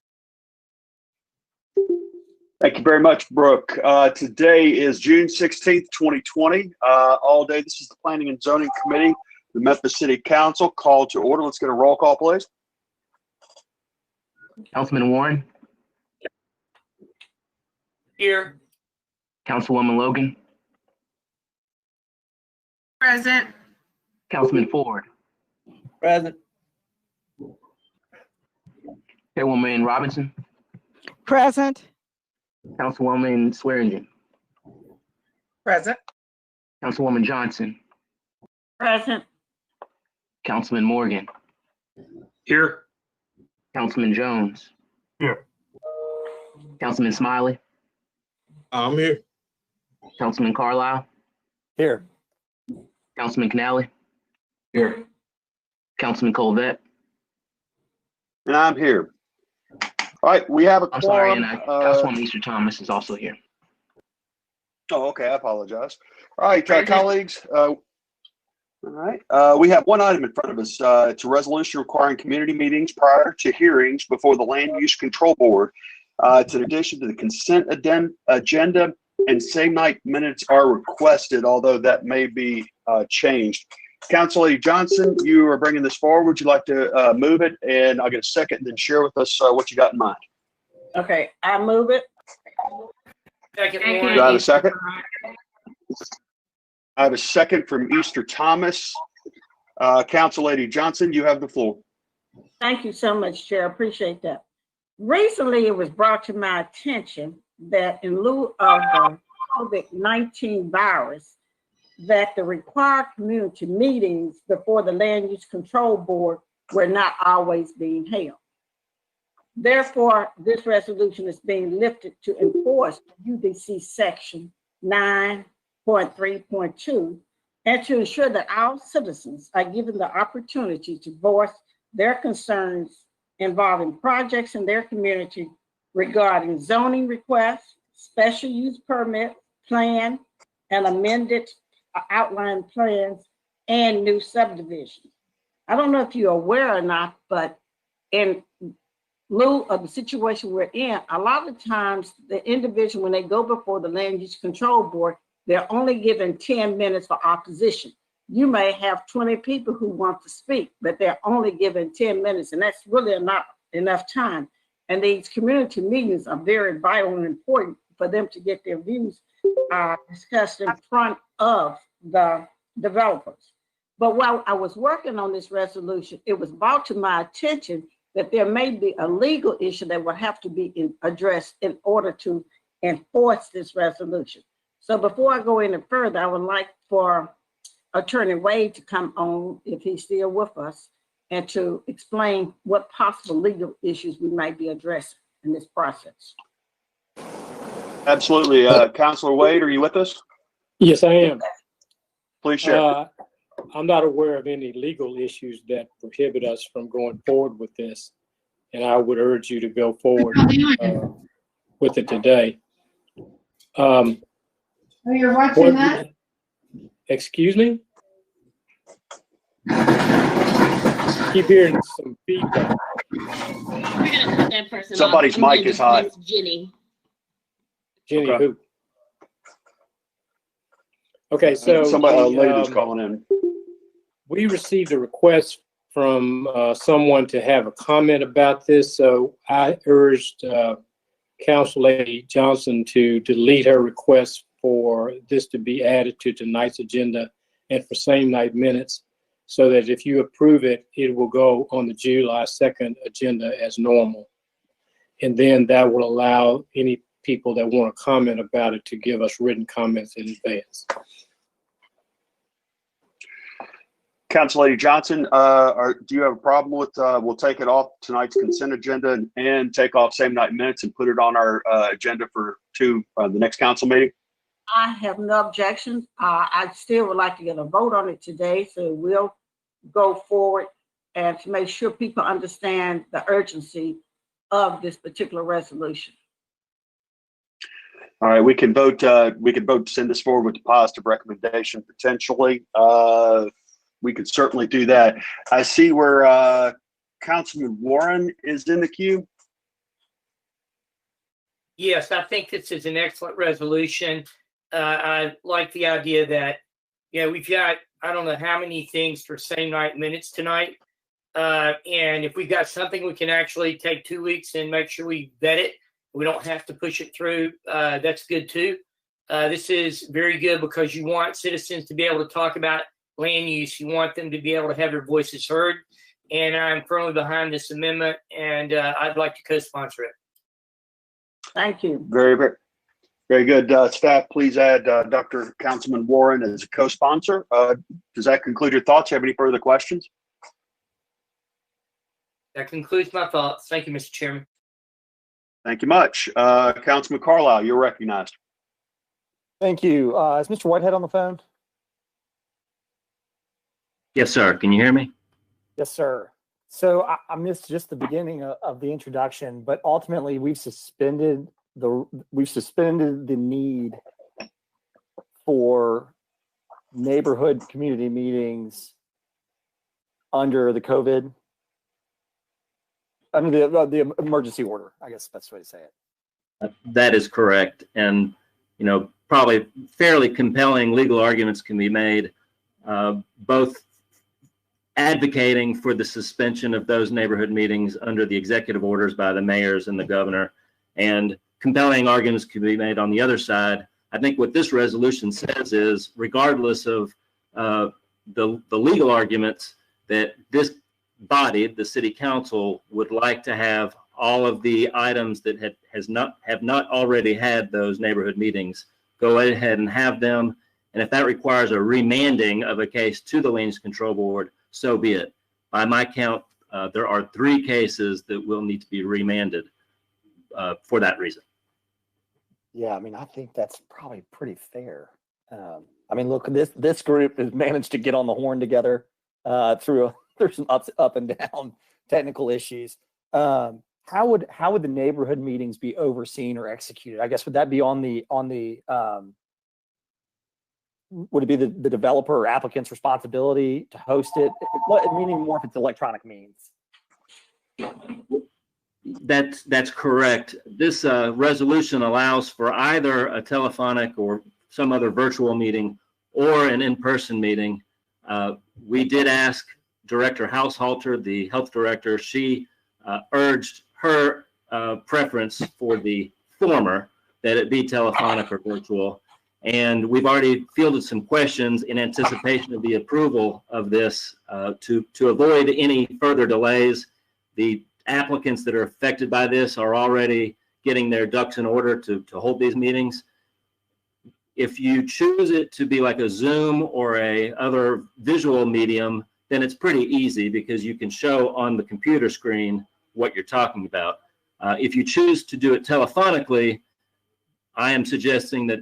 Thank you very much, Brooke. Today is June 16th, 2020. All day, this is the Planning and Zoning Committee, the Memphis City Council, called to order. Let's get a roll call, please. Councilman Warren. Here. Councilwoman Logan. Present. Councilman Ford. Present. Chairwoman Robinson. Present. Councilwoman Swearingen. Present. Councilwoman Johnson. Present. Councilman Morgan. Here. Councilman Jones. Here. Councilman Smiley. I'm here. Councilman Carlisle. Here. Councilman Canale. Here. Councilman Colvette. And I'm here. All right, we have a I'm sorry, quorum. and Councilwoman Easter Thomas is also here. Oh, okay, I apologize. All right, colleagues. All right, we have one item in front of us. It's a resolution requiring community meetings prior to hearings before the Land Use Control Board. It's in addition to the consent agenda, and same night minutes are requested, although that may be changed. Council Lady Johnson, you are bringing this forward. Would you like to move it? And I'll get a second and then share with us what you got in mind. Okay, I move it. Second. Do I have a second? I have a second from Easter Thomas. Council Lady Johnson, you have the floor. Thank you so much, Chair. I appreciate that. Recently, it was brought to my attention that in lieu of the COVID-19 virus, that the required community meetings before the Land Use Control Board were not always being held. Therefore, this resolution is being lifted to enforce UDC section 9.3.2 and to ensure that our citizens are given the opportunity to voice their concerns involving projects in their community regarding zoning requests, special use permit, plan, and amended outline plans, and new subdivisions. I don't know if you're aware or not, but in lieu of the situation we're in, a lot of times the individual, when they go before the land use control board, they're only given 10 minutes for opposition. You may have 20 people who want to speak, but they're only given 10 minutes, and that's really not enough time. And these community meetings are very vital and important for them to get their views discussed in front of the developers. But while I was working on this resolution, it was brought to my attention that there may be a legal issue that will have to be addressed in order to enforce this resolution. So before I go any further, I would like for Attorney Wade to come on, if he's still with us, and to explain what possible legal issues we might be addressing in this process. Absolutely. Councilor Wade, are you with us? Yes, I am. Please share. I'm not aware of any legal issues that prohibit us from going forward with this, and I would urge you to go forward with it today. You're watching that? Excuse me? Keep hearing some feedback. We're gonna cut that person Somebody's off. mic is hot. It's Jenny. Jenny, Okay. who? Okay, so somebody, a lady's calling in. we received a request from someone to have a comment about this, so I urged Council Lady Johnson to delete her request for this to be added to tonight's agenda and for same night minutes, so that if you approve it, it will go on the July 2nd agenda as normal. And then that will allow any people that want to comment about it to give us written comments in advance. Council Lady Johnson, do you have a problem with, we'll take it off tonight's consent agenda and take off same night minutes and put it on our agenda for the next council meeting? I have no objections. I still would like to get a vote on it today, so we'll go forward and to make sure people understand the urgency of this particular resolution. All right, we can vote to send this forward with a positive recommendation potentially. We could certainly do that. I see where Councilman Warren is in the queue. Yes, I think this is an excellent resolution. I like the idea that, we've got, I don't know how many things for same night minutes tonight. And if we got something we can actually take 2 weeks and make sure we vet it, we don't have to push it through. That's good too. This is very good because you want citizens to be able to talk about land use. You want them to be able to have their voices heard. And I'm firmly behind this amendment, and I'd like to co-sponsor it. Thank you. Very, very, very good. Staff, please add Dr. Councilman Warren as a co-sponsor. Does that conclude your thoughts? You have any further questions? That concludes my thoughts. Thank you, Mr. Chairman. Thank you much. Councilman Carlisle, you're recognized. Thank you. Is Mr. Whitehead on the phone? Yes, sir. Can you hear me? Yes, sir. So I missed just the beginning of the introduction, but ultimately we've suspended the need for neighborhood community meetings under the COVID, under the emergency order. I guess that's the way to say it. That is correct. And, probably fairly compelling legal arguments can be made, both advocating for the suspension of those neighborhood meetings under the executive orders by the mayors and the governor, and compelling arguments can be made on the other side. I think what this resolution says is, regardless of the legal arguments, that this body, the city council, would like to have all of the items that have not already had those neighborhood meetings go ahead and have them. And if that requires a remanding of a case to the Land Use Control Board, so be it. By my count, there are 3 cases that will need to be remanded for that reason. Yeah, I mean, I think that's probably pretty fair. I mean, look, this group has managed to get on the horn together through some up and down technical issues. How would the neighborhood meetings be overseen or executed? I guess would that be on the would it be the developer or applicant's responsibility to host it? Meaning more if it's electronic means. That's correct. This resolution allows for either a telephonic or some other virtual meeting or an in-person meeting. We did ask Director Haushalter, the health director. She urged her preference for the former, that it be telephonic or virtual. And we've already fielded some questions in anticipation of the approval of this to avoid any further delays. The applicants that are affected by this are already getting their ducks in order to hold these meetings. If you choose it to be like a Zoom or a other visual medium, then it's pretty easy because you can show on the computer screen what you're talking about. If you choose to do it telephonically, I am suggesting that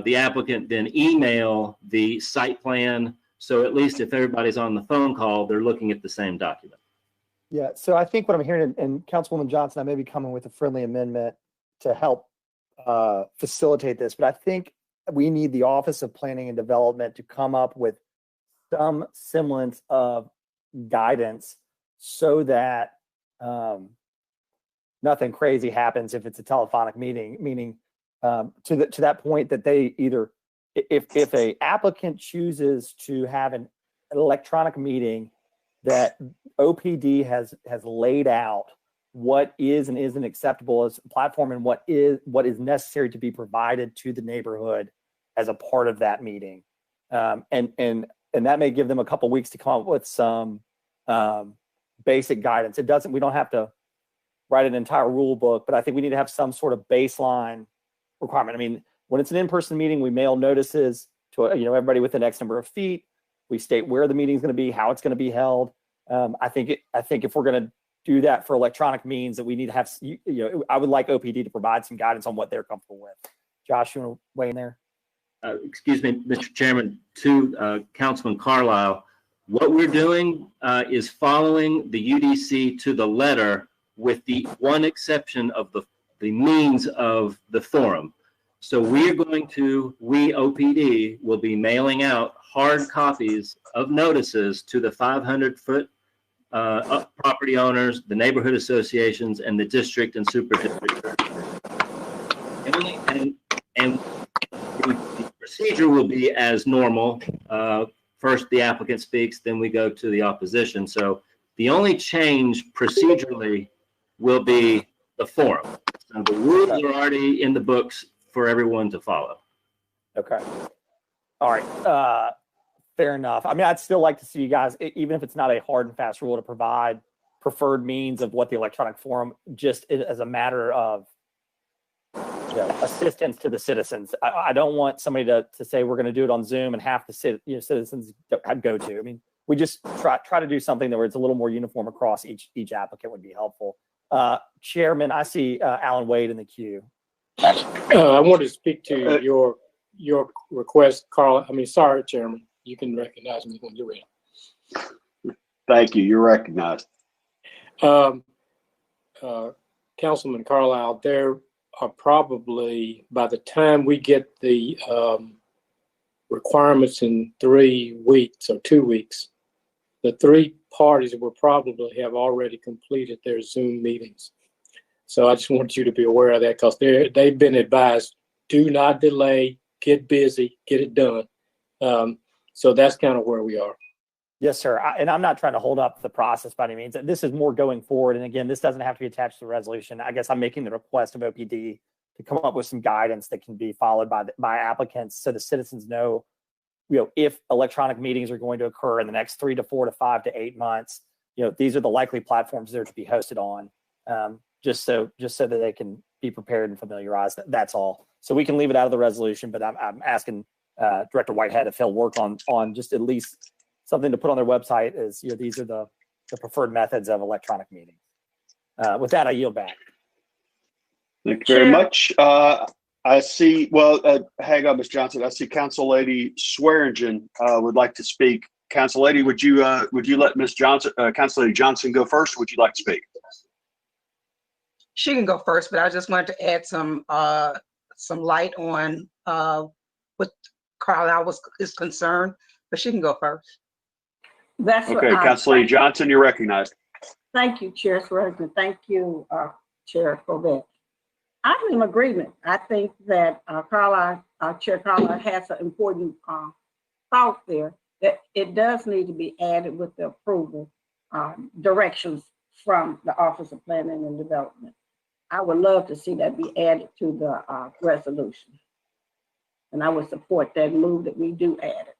the applicant then email the site plan. So at least if everybody's on the phone call, they're looking at the same document. Yeah, so I think what I'm hearing, and Councilwoman Johnson, I may be coming with a friendly amendment to help facilitate this, but I think we need the Office of Planning and Development to come up with some semblance of guidance so that nothing crazy happens if it's a telephonic meeting, meaning to that point that they either, if a applicant chooses to have an electronic meeting, that OPD has laid out what is and isn't acceptable as a platform and what is necessary to be provided to the neighborhood as a part of that meeting. And that may give them a couple weeks to come up with some basic guidance. We don't have to write an entire rule book, but I think we need to have some sort of baseline requirement. I mean, when it's an in-person meeting, we mail notices to everybody within X number of feet. We state where the meeting is going to be, how it's going to be held. I think if we're going to do that for electronic means, that we need to have, I would like OPD to provide some guidance on what they're comfortable with. Josh, you want to weigh in there? Excuse me, Mr. Chairman, to Councilman Carlisle, what we're doing is following the UDC to the letter with the one exception of the means of the forum. So we OPD will be mailing out hard copies of notices to the 500-foot property owners, the neighborhood associations, and the district and super district. And the procedure will be as normal. First, the applicant speaks, then we go to the opposition. So the only change procedurally will be the forum. So the rules are already in the books for everyone to follow. Okay. All right. Fair enough. I mean, I'd still like to see you guys, even if it's not a hard and fast rule, to provide preferred means of what the electronic forum, just as a matter of assistance to the citizens. I don't want somebody to say we're going to do it on Zoom and half the citizens go to. I mean, we just try to do something where it's a little more uniform across each applicant would be helpful. Chairman, I see Alan Wade in the queue. I want to speak to your request, Carl. Sorry, Chairman. You can recognize me when you're ready. Thank you. You're recognized. Councilman Carlisle, there are probably, by the time we get the requirements in 3 weeks or 2 weeks, the three parties will probably have already completed their Zoom meetings. So I just want you to be aware of that, because they've been advised, do not delay, get busy, get it done. So that's kind of where we are. Yes, sir. And I'm not trying to hold up the process by any means. This is more going forward. And again, this doesn't have to be attached to the resolution. I guess I'm making the request of OPD to come up with some guidance that can be followed by applicants, so the citizens know, if electronic meetings are going to occur in the next 3 to 4 to 5 to 8 months, these are the likely platforms they're to be hosted on, just so that they can be prepared and familiarized. That's all. So we can leave it out of the resolution, but I'm asking Director Whitehead if he'll work on just at least something to put on their website is, these are the preferred methods of electronic meetings. With that, I yield back. Thank you very much. I see, hang on, Ms. Johnson. I see Council Lady Swearingen would like to speak. Council Lady, would you let Ms. Johnson, Council Lady Johnson go first, or would you like to speak? She can go first, but I just wanted to add some light on what Carlisle is concerned, but she can go first. Okay, Council Lady Johnson, you're recognized. Thank you, Chair Sweatterton. Thank you, Chair Corbett. I'm in agreement. I think that Chair Carlisle has an important thought there, that it does need to be added with the approval directions from the Office of Planning and Development. I would love to see that be added to the resolution. And I would support that move that we do add it.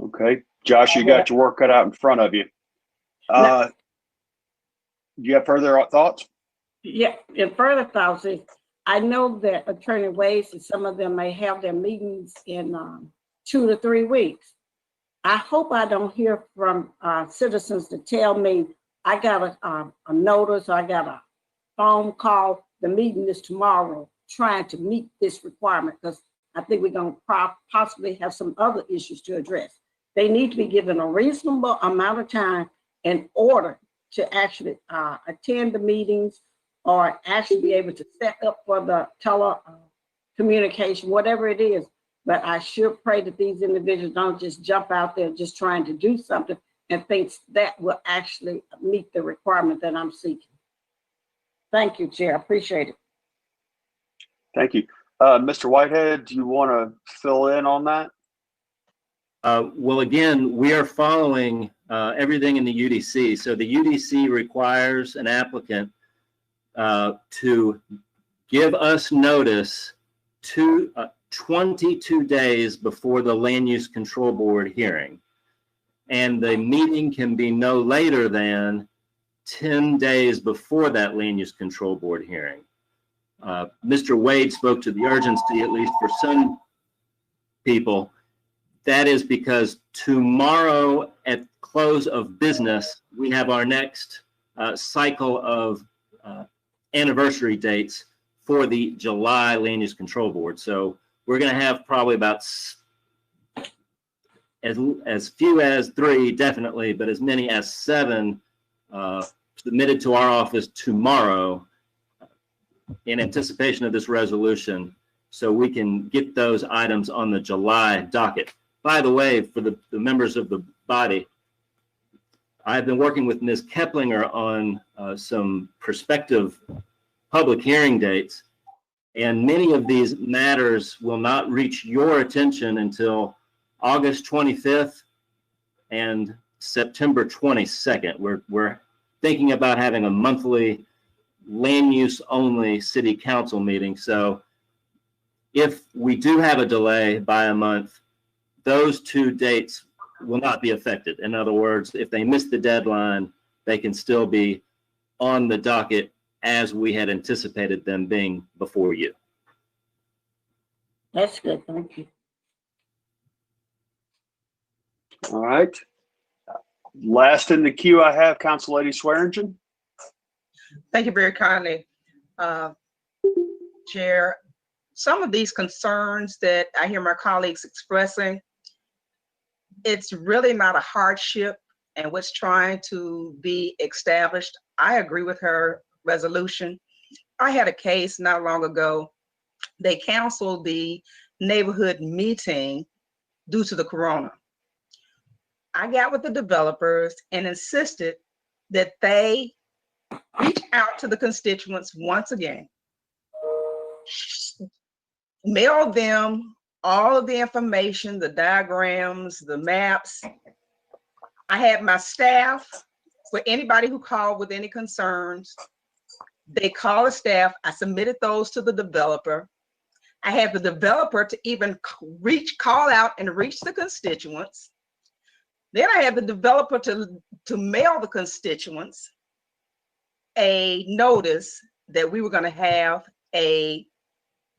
Okay, Josh, you got your work cut out in front of you. Do you have further thoughts? Yeah, and further thoughts is, I know that Attorney Ways and some of them may have their meetings in 2 to 3 weeks. I hope I don't hear from citizens to tell me I got a notice, or I got a phone call, the meeting is tomorrow, trying to meet this requirement, because I think we're going to possibly have some other issues to address. They need to be given a reasonable amount of time in order to actually attend the meetings, or actually be able to set up for the telecommunication, whatever it is. But I sure pray that these individuals don't just jump out there just trying to do something and thinks that will actually meet the requirement that I'm seeking. Thank you, Chair. I appreciate it. Thank you. Mr. Whitehead, do you want to fill in on that? Well, again, we are following everything in the UDC. So the UDC requires an applicant to give us notice 22 days before the Land Use Control Board hearing. And the meeting can be no later than 10 days before that Land Use Control Board hearing. Mr. Wade spoke to the urgency, at least for some people. That is because tomorrow at close of business, we have our next cycle of anniversary dates for the July Land Use Control Board. So we're going to have probably about as few as 3, definitely, but as many as 7 submitted to our office tomorrow in anticipation of this resolution, so we can get those items on the July docket. By the way, for the members of the body, I've been working with Ms. Keplinger on some prospective public hearing dates, and many of these matters will not reach your attention until August 25th and September 22nd. We're thinking about having a monthly land use only city council meeting. So if we do have a delay by a month, those 2 dates will not be affected. In other words, if they miss the deadline, they can still be on the docket as we had anticipated them being before you. That's good. Thank you. All right. Last in the queue, I have Council Lady Swearingen. Thank you very kindly, Chair. Some of these concerns that I hear my colleagues expressing, it's really not a hardship and what's trying to be established. I agree with her resolution. I had a case not long ago. They canceled the neighborhood meeting due to the corona. I got with the developers and insisted that they reach out to the constituents once again, mail them all of the information, the diagrams, the maps. I had my staff, for anybody who called with any concerns, they call the staff. I submitted those to the developer. I had the developer to even call out and reach the constituents. Then I had the developer to mail the constituents a notice that we were going to have a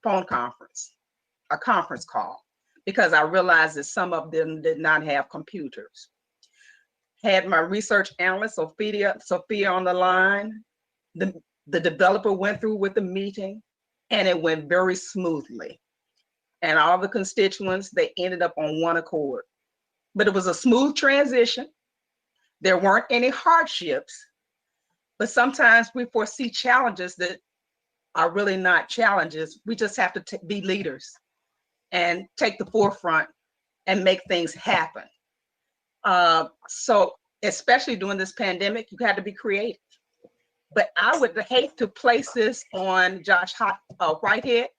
phone conference, a conference call, because I realized that some of them did not have computers. Had my research analyst, Sophia on the line. The developer went through with the meeting and it went very smoothly. And all the constituents, they ended up on one accord. But it was a smooth transition. There weren't any hardships, but sometimes we foresee challenges that are really not challenges. We just have to be leaders and take the forefront and make things happen. So especially during this pandemic, you had to be creative. But I would hate to place this on Josh Whitehead.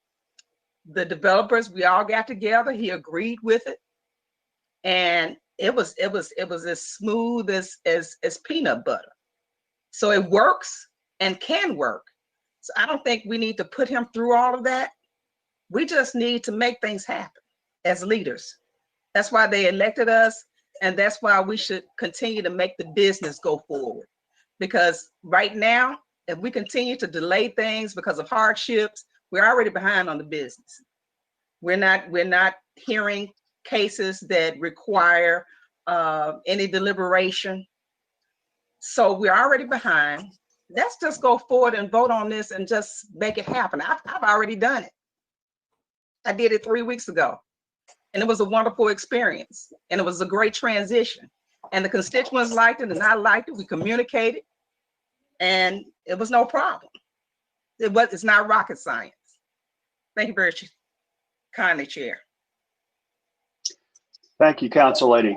The developers, we all got together. He agreed with it, and it was as smooth as peanut butter. So it works and can work. So I don't think we need to put him through all of that. We just need to make things happen as leaders. That's why they elected us, and that's why we should continue to make the business go forward. Because right now, if we continue to delay things because of hardships, we're already behind on the business. We're not hearing cases that require any deliberation. So we're already behind. Let's just go forward and vote on this and just make it happen. I've already done it. I did it 3 weeks ago, and it was a wonderful experience, and it was a great transition. And the constituents liked it, and I liked it. We communicated, and it was no problem. It's not rocket science. Thank you very kindly, Chair. Thank you, Council Lady.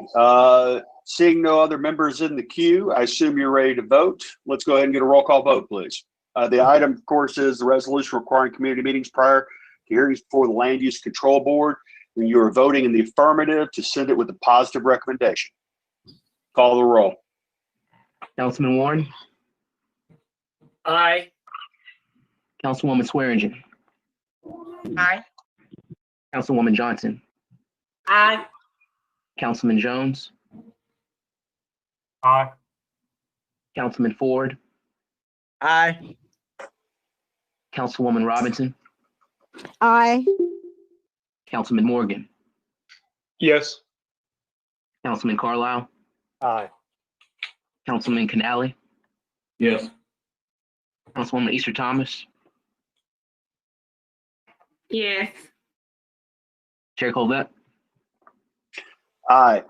Seeing no other members in the queue, I assume you're ready to vote. Let's go ahead and get a roll call vote, please. The item, of course, is the resolution requiring community meetings prior to hearings before the Land Use Control Board. And you are voting in the affirmative to send it with a positive recommendation. Call the roll. Councilman Warren. Aye. Councilwoman Swearingen. Aye. Councilwoman Johnson. Aye. Councilman Jones. Aye. Councilman Ford. Aye. Councilwoman Robinson. Aye. Councilman Morgan. Yes. Councilman Carlisle. Aye. Councilman Canale. Yes. Councilwoman Easter Thomas. Yes. Chair Colvette. Aye.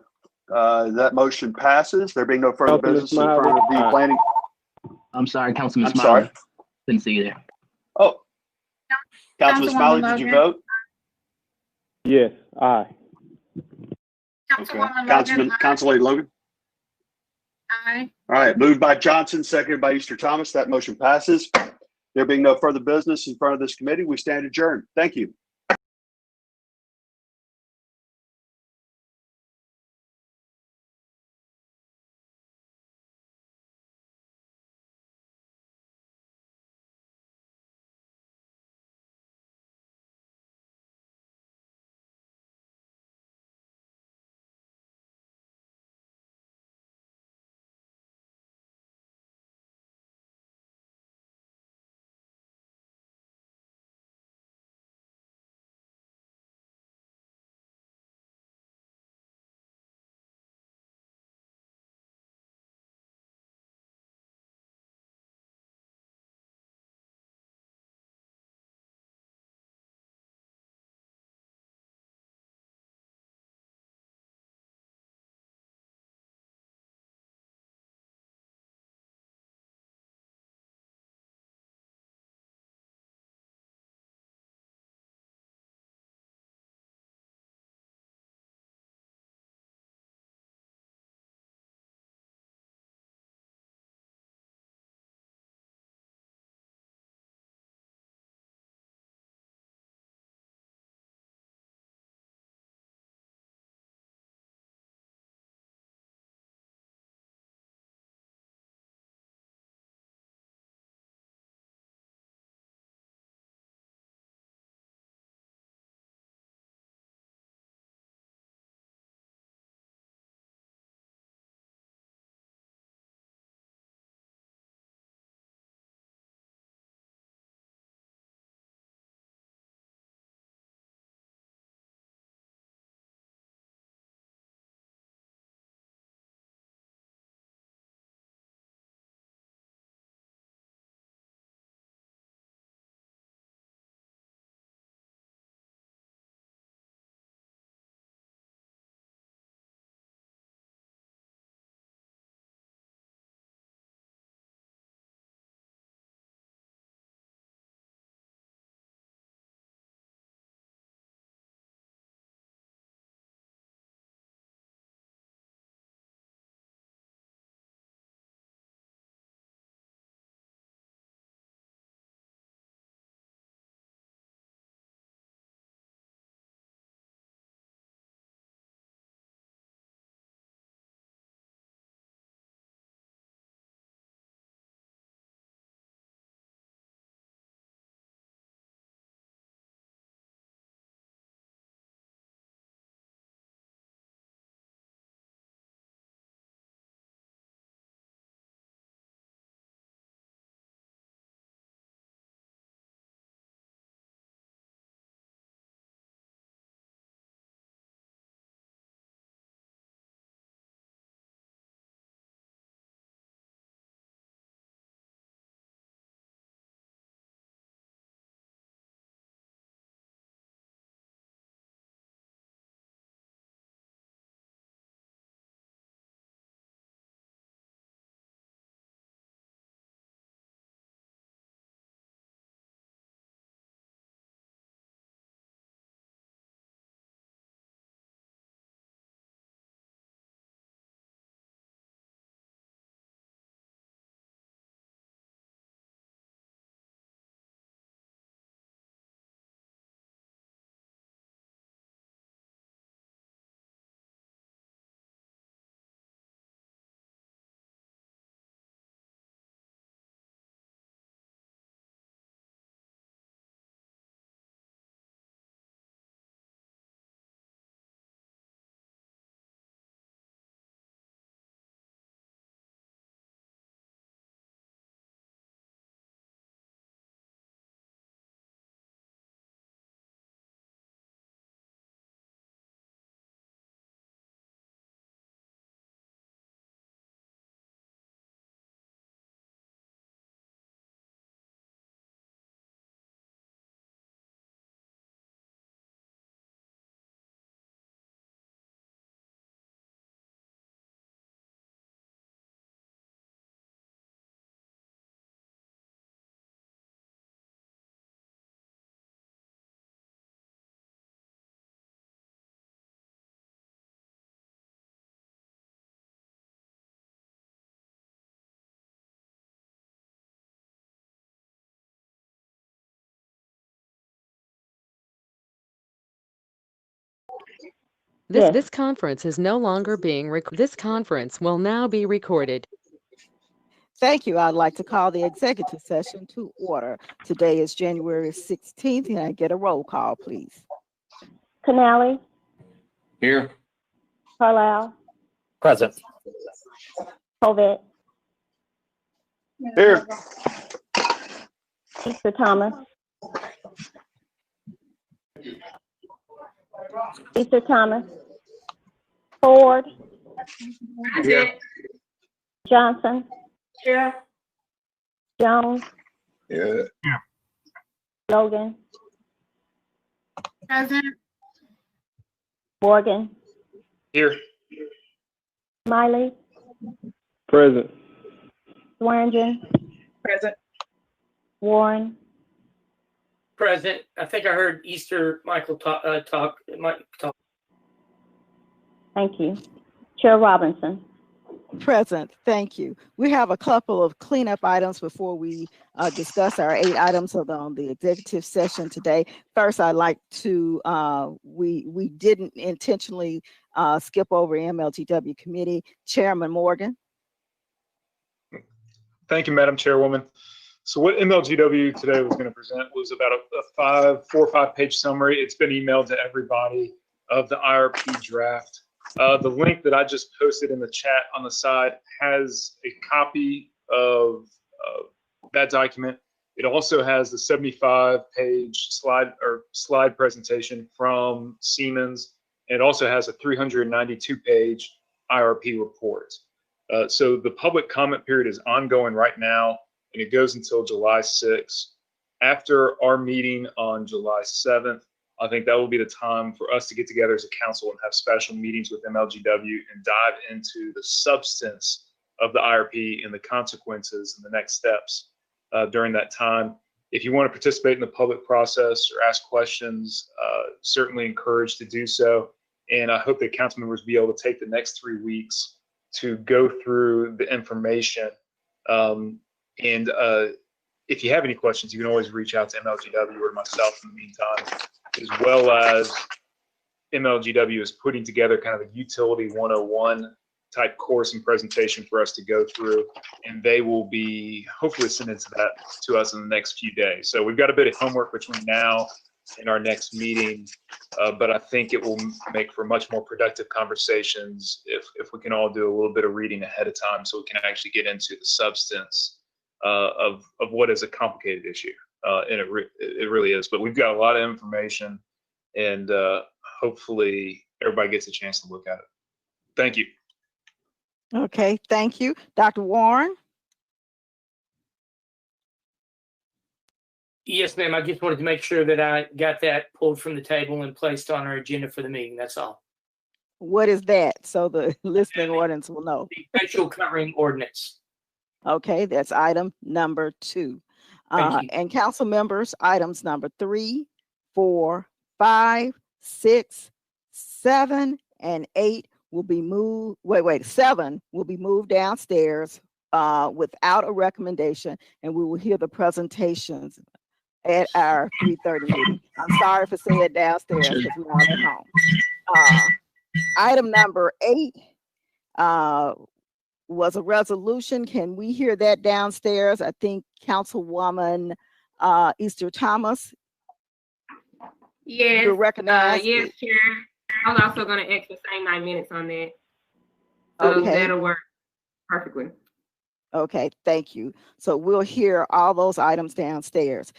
That motion passes. There being no further business in front of the planning. I'm sorry, Councilman I'm Smiley. sorry. Couldn't see you there. Oh, Councilman Smiley, did you vote? Yes, aye. Okay. Council Lady Logan. Aye. All right, moved by Johnson, seconded by Easter Thomas. That motion passes. There being no further business in front of this committee, we stand adjourned. Thank you. This conference is no longer being This conference will now be recorded. Thank you. I'd like to call the executive session to order. Today is January 16th. Can I get a roll call, please? Canali, Here. Carlisle, Present. Covet, Here. Easter Thomas, Easter Thomas, Ford, Here. Johnson, Jones, Yeah. Logan, Present. Morgan, Here. Miley, Present. Swearingen, Present. Warren, Present. I think I heard Easter Michael talk. Mike talk. thank you. Chair Robinson. Present. Thank you. We have a couple of cleanup items before we discuss our 8 items on the executive session today. First, I'd like to, we didn't intentionally skip over MLGW committee. Chairman Morgan. Thank you, Madam Chairwoman. So what MLGW today was going to present was about a 4 or 5 page summary. It's been emailed to everybody of the IRP draft. The link that I just posted in the chat on the side has a copy of that document. It also has the 75-page slide presentation from Siemens. And it also has a 392-page IRP report. So the public comment period is ongoing right now, and it goes until July 6th. After our meeting on July 7th, I think that will be the time for us to get together as a council and have special meetings with MLGW and dive into the substance of the IRP and the consequences and the next steps during that time. If you want to participate in the public process or ask questions, certainly encouraged to do so. And I hope that council members will be able to take the next 3 weeks to go through the information. If you have any questions, you can always reach out to MLGW or myself in the meantime, as well as MLGW is putting together kind of a utility 101 type course and presentation for us to go through, and they will be hopefully sending that to us in the next few days. So we've got a bit of homework between now and our next meeting, but I think it will make for much more productive conversations if we can all do a little bit of reading ahead of time, so we can actually get into the substance of what is a complicated issue, and it really is. But we've got a lot of information, and hopefully everybody gets a chance to look at it. Thank you. Okay, thank you. Dr. Warren? Yes, ma'am. I just wanted to make sure that I got that pulled from the table and placed on our agenda for the meeting. That's all. What is that? So the listening audience will know. The facial covering ordinance. Okay, that's item number 2. And council members, items number 3, 4, 5, 6, 7, and 8 will be moved. 7 will be moved downstairs without a recommendation, and we will hear the presentations at our 3:30 meeting. I'm sorry for saying it downstairs because we're all at home. Item number 8 was a resolution. Can we hear that downstairs? I think Councilwoman Easter Thomas. Yes. You're recognized. Yes, Chair. I was also going to ask the same 9 minutes on that. So Okay. that'll work perfectly. Okay, thank you. So we'll hear all those items downstairs.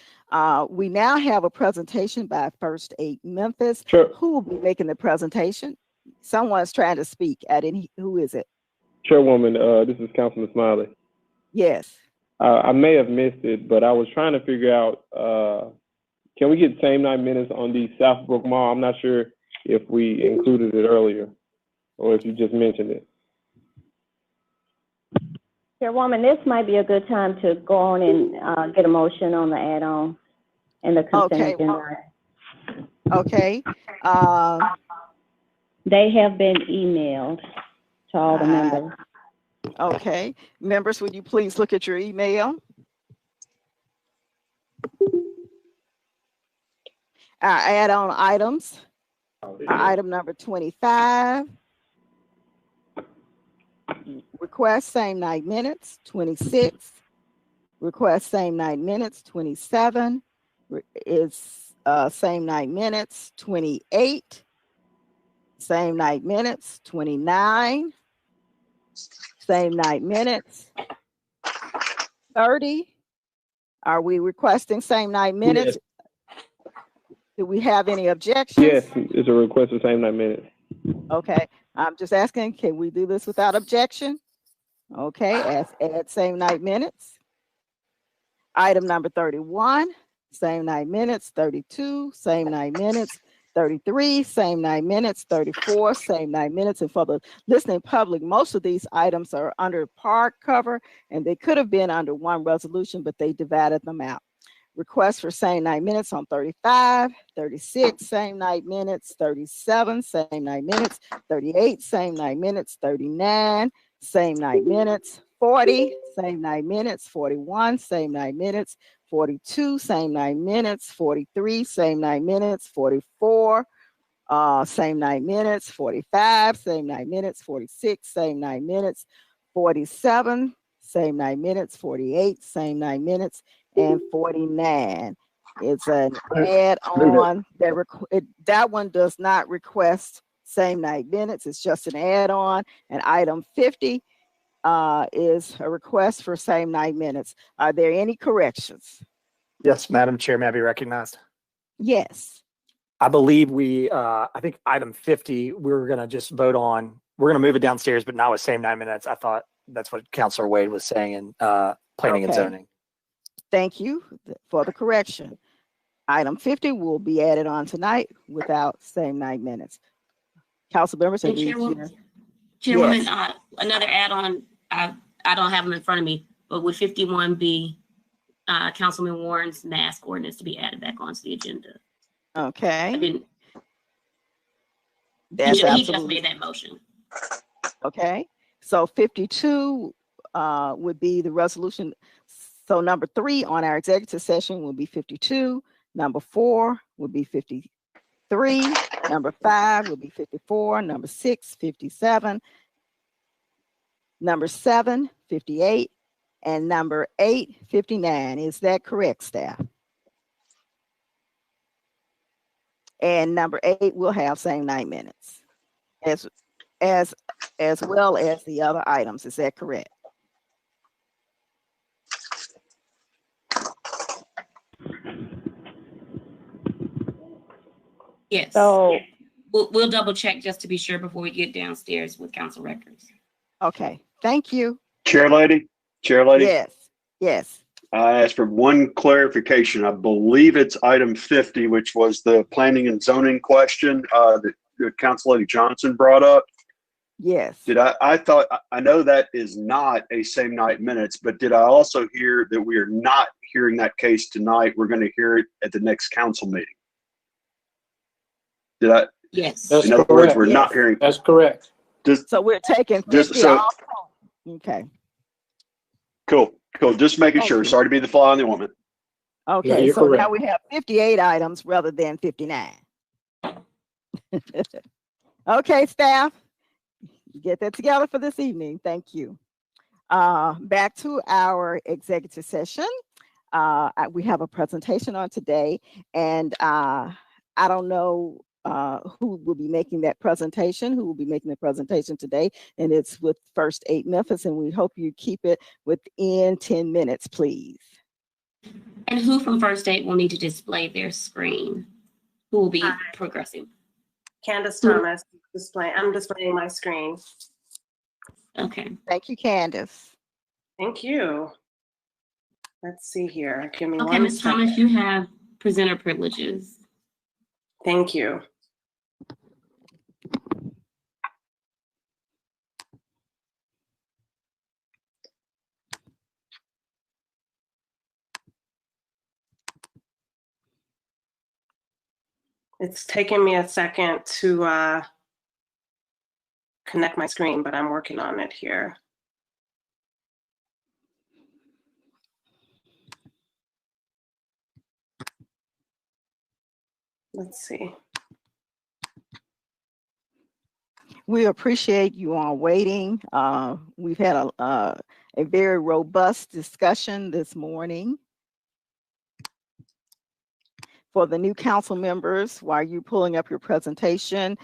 We now have a presentation by First Aid Memphis. Sure. Who will be making the presentation? Someone's trying to speak. Who is it? Chairwoman, this is Councilman Smiley. Yes. I may have missed it, but I was trying to figure out, can we get same 9 minutes on the Southbrook Mall? I'm not sure if we included it earlier or if you just mentioned it. Chairwoman, this might be a good time to go on and get a motion on the add-on and the consent agenda. Okay. They have been emailed to all the members. Okay. Members, would you please look at your email? Our add-on items. Item number 25. Request same night minutes. 26. Request same night minutes. 27 is same night minutes. 28. Same night minutes. 29. Same night minutes. 30. Are we requesting same night minutes? Yes. Do we have any objections? Yes, it's a request for same night minutes. Okay, I'm just asking, can we do this without objection? Okay, add same night minutes. Item number 31, same night minutes. 32, same night minutes. 33, same night minutes. 34, same night minutes. And for the listening public, most of these items are under part cover, and they could have been under one resolution, but they divided them out. Request for same night minutes on 35, 36, same night minutes. 37, same night minutes. 38, same night minutes. 39, same night minutes. 40, same night minutes. 41, same night minutes. 42, same night minutes. 43, same night minutes. 44, same night minutes. 45, same night minutes. 46, same night minutes. 47, same night minutes. 48, same night minutes. And 49. It's an add-on that one does not request same night minutes. It's just an add-on. And item 50 is a request for same night minutes. Are there any corrections? Yes, Madam Chair, may I be recognized? Yes. I believe I think item 50, we're going to just vote on, we're going to move it downstairs, but not with same 9 minutes. I thought that's what Councilor Wade was saying in planning and Okay. zoning. Thank you for the correction. Item 50 will be added on tonight without same night minutes. Council members, And Chairwoman, another add-on, I don't have them in front of me, but would 51 be Councilman Warren's mask ordinance to be added back onto the agenda? Okay. I didn't. That's He just absolutely made that motion. okay. So 52 would be the resolution. So number 3 on our executive session will be 52. Number 4 would be 53. Number 5 would be 54. Number 6, 57. Number 7, 58. And number 8, 59. Is that correct, staff? And number 8 will have same night minutes as well as the other items. Is that correct? Yes. So we'll double check just to be sure before we get downstairs with council records. okay, thank you. Chair lady. Yes. I asked for one clarification. I believe it's item 50, which was the planning and zoning question that Council Lady Johnson brought up. Yes. I know that is not a same night minutes, but did I also hear that we are not hearing that case tonight? We're going to hear it at the next council meeting. Did I? Yes. In other words, we're not hearing. That's correct. So we're taking 50 off. Okay. Cool. Just making sure. Sorry to be the fly on the ointment. Okay, you're so correct. now we have 58 items rather than 59. Okay, staff, get that together for this evening. Thank you. Back to our executive session. We have a presentation on today, and I don't know who will be making that presentation, who will be making the presentation today, and it's with First 8 Memphis, and we hope you keep it within 10 minutes, please. And who from First 8 will need to display their screen? Who will be progressing? Candace Thomas, I'm displaying my screen. Okay. Thank you, Candace. Thank you. Let's see here. Give me Okay, one Ms. Thomas, you have presenter privileges. Thank you. It's taking me a second to connect my screen, but I'm working on it here. Let's see. We appreciate you all waiting. We've had a very robust discussion this morning. For the new council members, while you're pulling up your presentation,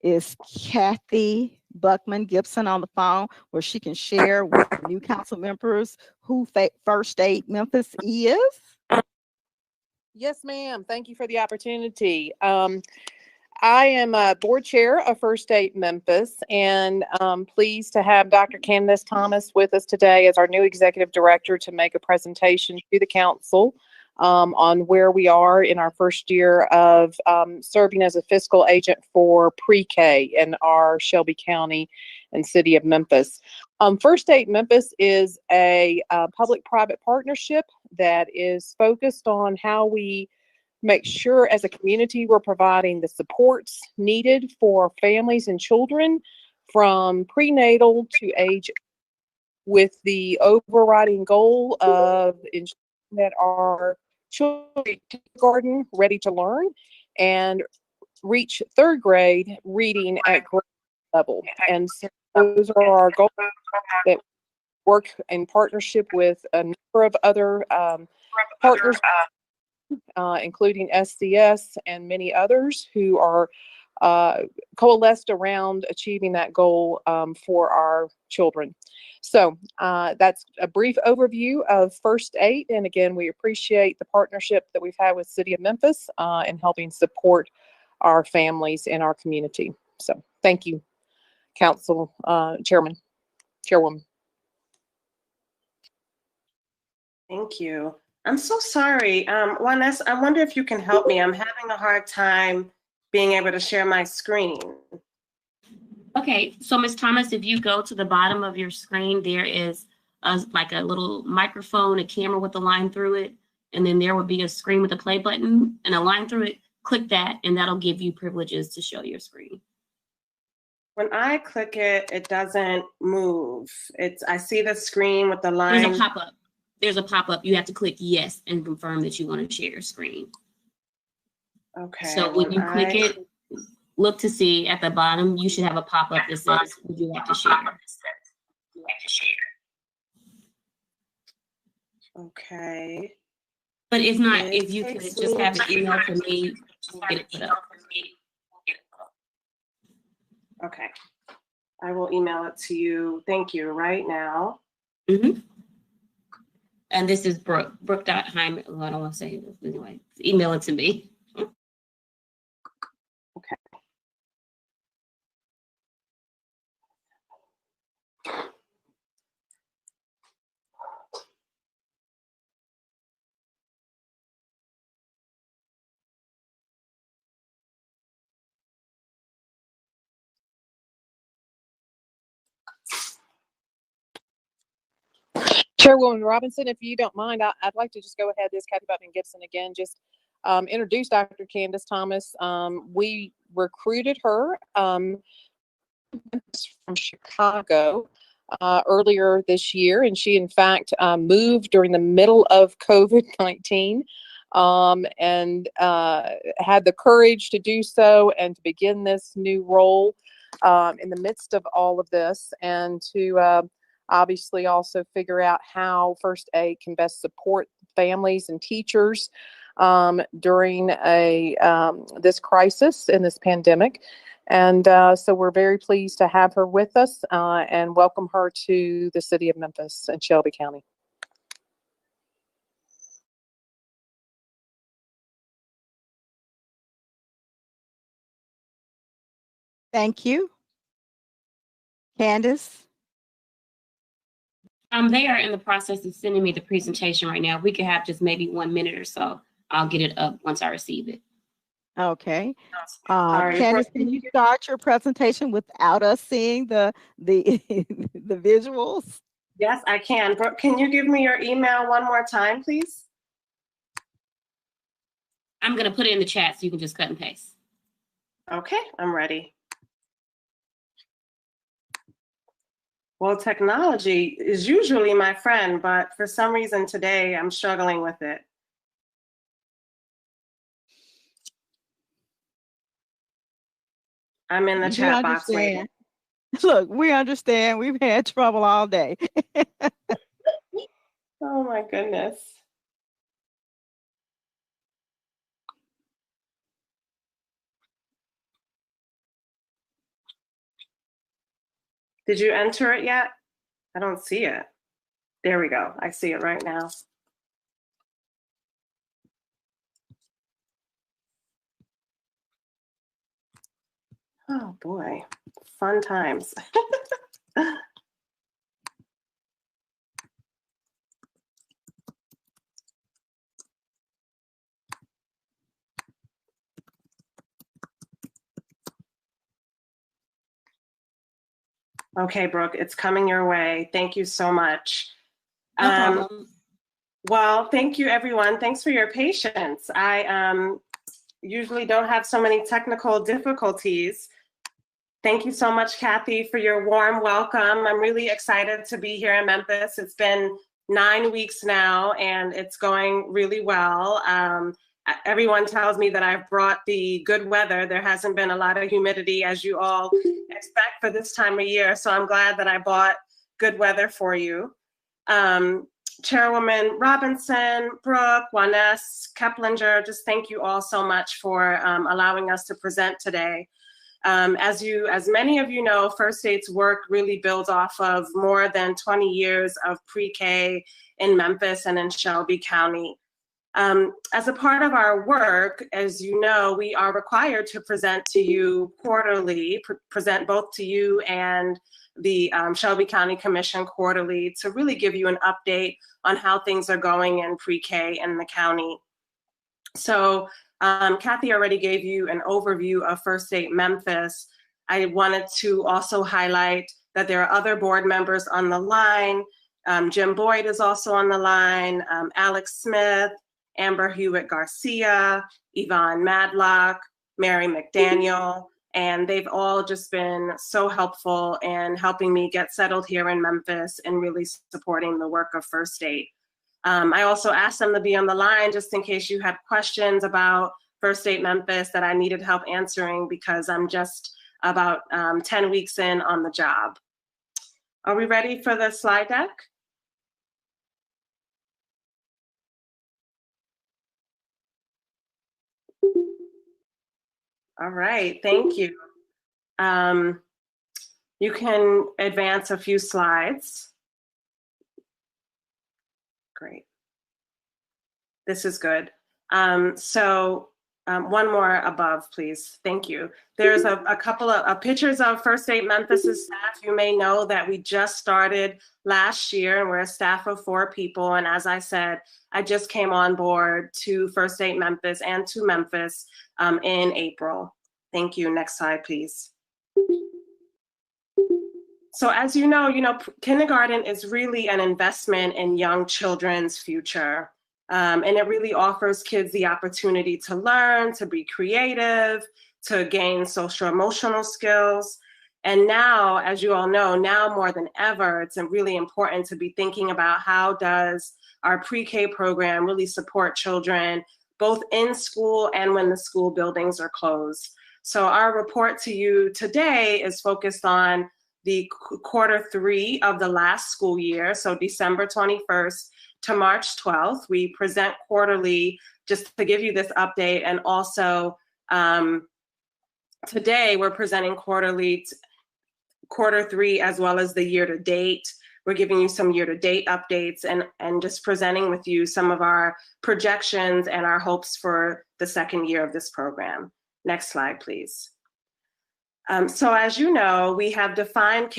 is Kathy Buckman Gibson on the phone where she can share with the new council members who First Aid Memphis is? Yes, ma'am. Thank you for the opportunity. I am a board chair of First Aid Memphis, and pleased to have Dr. Candace Thomas with us today as our new executive director to make a presentation to the council on where we are in our first year of serving as a fiscal agent for pre-K in our Shelby County and City of Memphis. First Aid Memphis is a public-private partnership that is focused on how we make sure as a community we're providing the supports needed for families and children from prenatal to age, with the overriding goal of ensuring that our children kindergarten ready to learn and reach third grade reading at grade level. And so those are our goals that work in partnership with a number of other partners, including SCS and many others who are coalesced around achieving that goal for our children. So that's a brief overview of First Aid. And again, we appreciate the partnership that we've had with City of Memphis in helping support our families in our community. So thank you, Council Chairwoman. Thank you. I'm so sorry. Juanes, I wonder if you can help me. I'm having a hard time being able to share my screen. Okay, so Ms. Thomas, if you go to the bottom of your screen, there is like a little microphone, a camera with a line through it, and then there will be a screen with a play button and a line through it. Click that, and that'll give you privileges to show your screen. When I click it, it doesn't move. I see the screen with the line. There's a pop-up. There's a pop-up. You have to click yes and confirm that you want to share your screen. Okay. So when you click it, look to see at the bottom, you should have a pop-up that says, would you like to share? Okay. But if not, if you could just have an email to me, get it put up. Okay. I will email it to you. Thank you right now. Mm-hmm. And this is Brooke. Brooke.Hyman. Well, I don't want to say it anyway. Email it to me. Okay. Chairwoman Robinson, if you don't mind, I'd like to just go ahead. This Kathy Buckman Gibson again, just introduce Dr. Candace Thomas. We recruited her from Chicago earlier this year, and she in fact moved during the middle of COVID-19 and had the courage to do so and to begin this new role in the midst of all of this, and to obviously also figure out how First Aid can best support families and teachers during this crisis and this pandemic. And so we're very pleased to have her with us and welcome her to the City of Memphis and Shelby County. Thank you. Candace? They are in the process of sending me the presentation right now. We could have just maybe 1 minute or so. I'll get it up once I receive it. Okay. Candace, can you start your presentation without us seeing the visuals? Yes, I can. Brooke, can you give me your email one more time, please? I'm going to put it in the chat so you can just cut and paste. Okay, I'm ready. Well, technology is usually my friend, but for some reason today I'm struggling with it. I'm in the We chat box waiting. understand. Look, we understand. We've had trouble all day. Oh my goodness. Did you enter it yet? I don't see it. There we go. I see it right now. Oh boy, fun times. Okay, Brooke, it's coming your way. Thank you so much. No problem. Well, thank you, everyone. Thanks for your patience. I usually don't have so many technical difficulties. Thank you so much, Kathy, for your warm welcome. I'm really excited to be here in Memphis. It's been 9 weeks now, and it's going really well. Everyone tells me that I've brought the good weather. There hasn't been a lot of humidity, as you all expect for this time of year, so I'm glad that I brought good weather for you. Chairwoman Robinson, Brooke, Juanes, Keplinger, just thank you all so much for allowing us to present today. As many of you know, First Aid's work really builds off of more than 20 years of pre-K in Memphis and in Shelby County. As a part of our work, as you know, we are required to present to you quarterly, present both to you and the Shelby County Commission quarterly to really give you an update on how things are going in pre-K in the county. So Kathy already gave you an overview of First Aid Memphis. I wanted to also highlight that there are other board members on the line. Jim Boyd is also on the line, Alex Smith, Amber Hewitt Garcia, Yvonne Madlock, Mary McDaniel, and they've all just been so helpful in helping me get settled here in Memphis and really supporting the work of First Aid. I also asked them to be on the line just in case you had questions about First Aid Memphis that I needed help answering because I'm just about 10 weeks in on the job. Are we ready for the slide deck? All right, thank you. You can advance a few slides. Great. This is good. One more above, please. Thank you. There's a couple of pictures of First Aid Memphis's staff. You may know that we just started last year and we're a staff of 4 people. And as I said, I just came on board to First Aid Memphis and to Memphis in April. Thank you. Next slide, please. So as you know, kindergarten is really an investment in young children's future. And it really offers kids the opportunity to learn, to be creative, to gain social emotional skills. And now, as you all know, now more than ever, it's really important to be thinking about how does our pre-K program really support children, both in school and when the school buildings are closed. So our report to you today is focused on the Q3 of the last school year, so December 21st to March 12th. We present quarterly just to give you this update, and also today we're presenting quarterly Q3 as well as the year to date. We're giving you some year to date updates and just presenting with you some of our projections and our hopes for the second year of this program. Next slide, please. So as you know, we have defined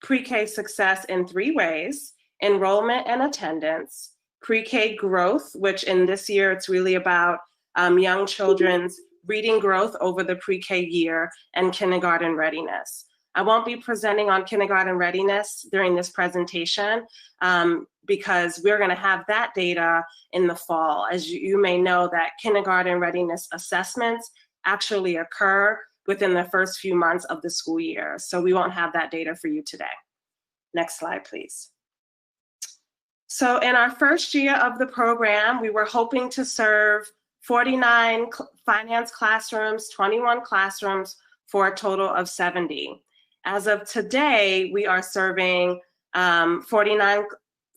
pre-K success in 3 ways: enrollment and attendance, pre-K growth, which in this year it's really about young children's reading growth over the pre-K year, and kindergarten readiness. I won't be presenting on kindergarten readiness during this presentation because we're going to have that data in the fall. As you may know, that kindergarten readiness assessments actually occur within the first few months of the school year. So we won't have that data for you today. Next slide, please. So in our first year of the program, we were hoping to serve 49 finance classrooms, 21 classrooms, for a total of 70. As of today, we are serving 49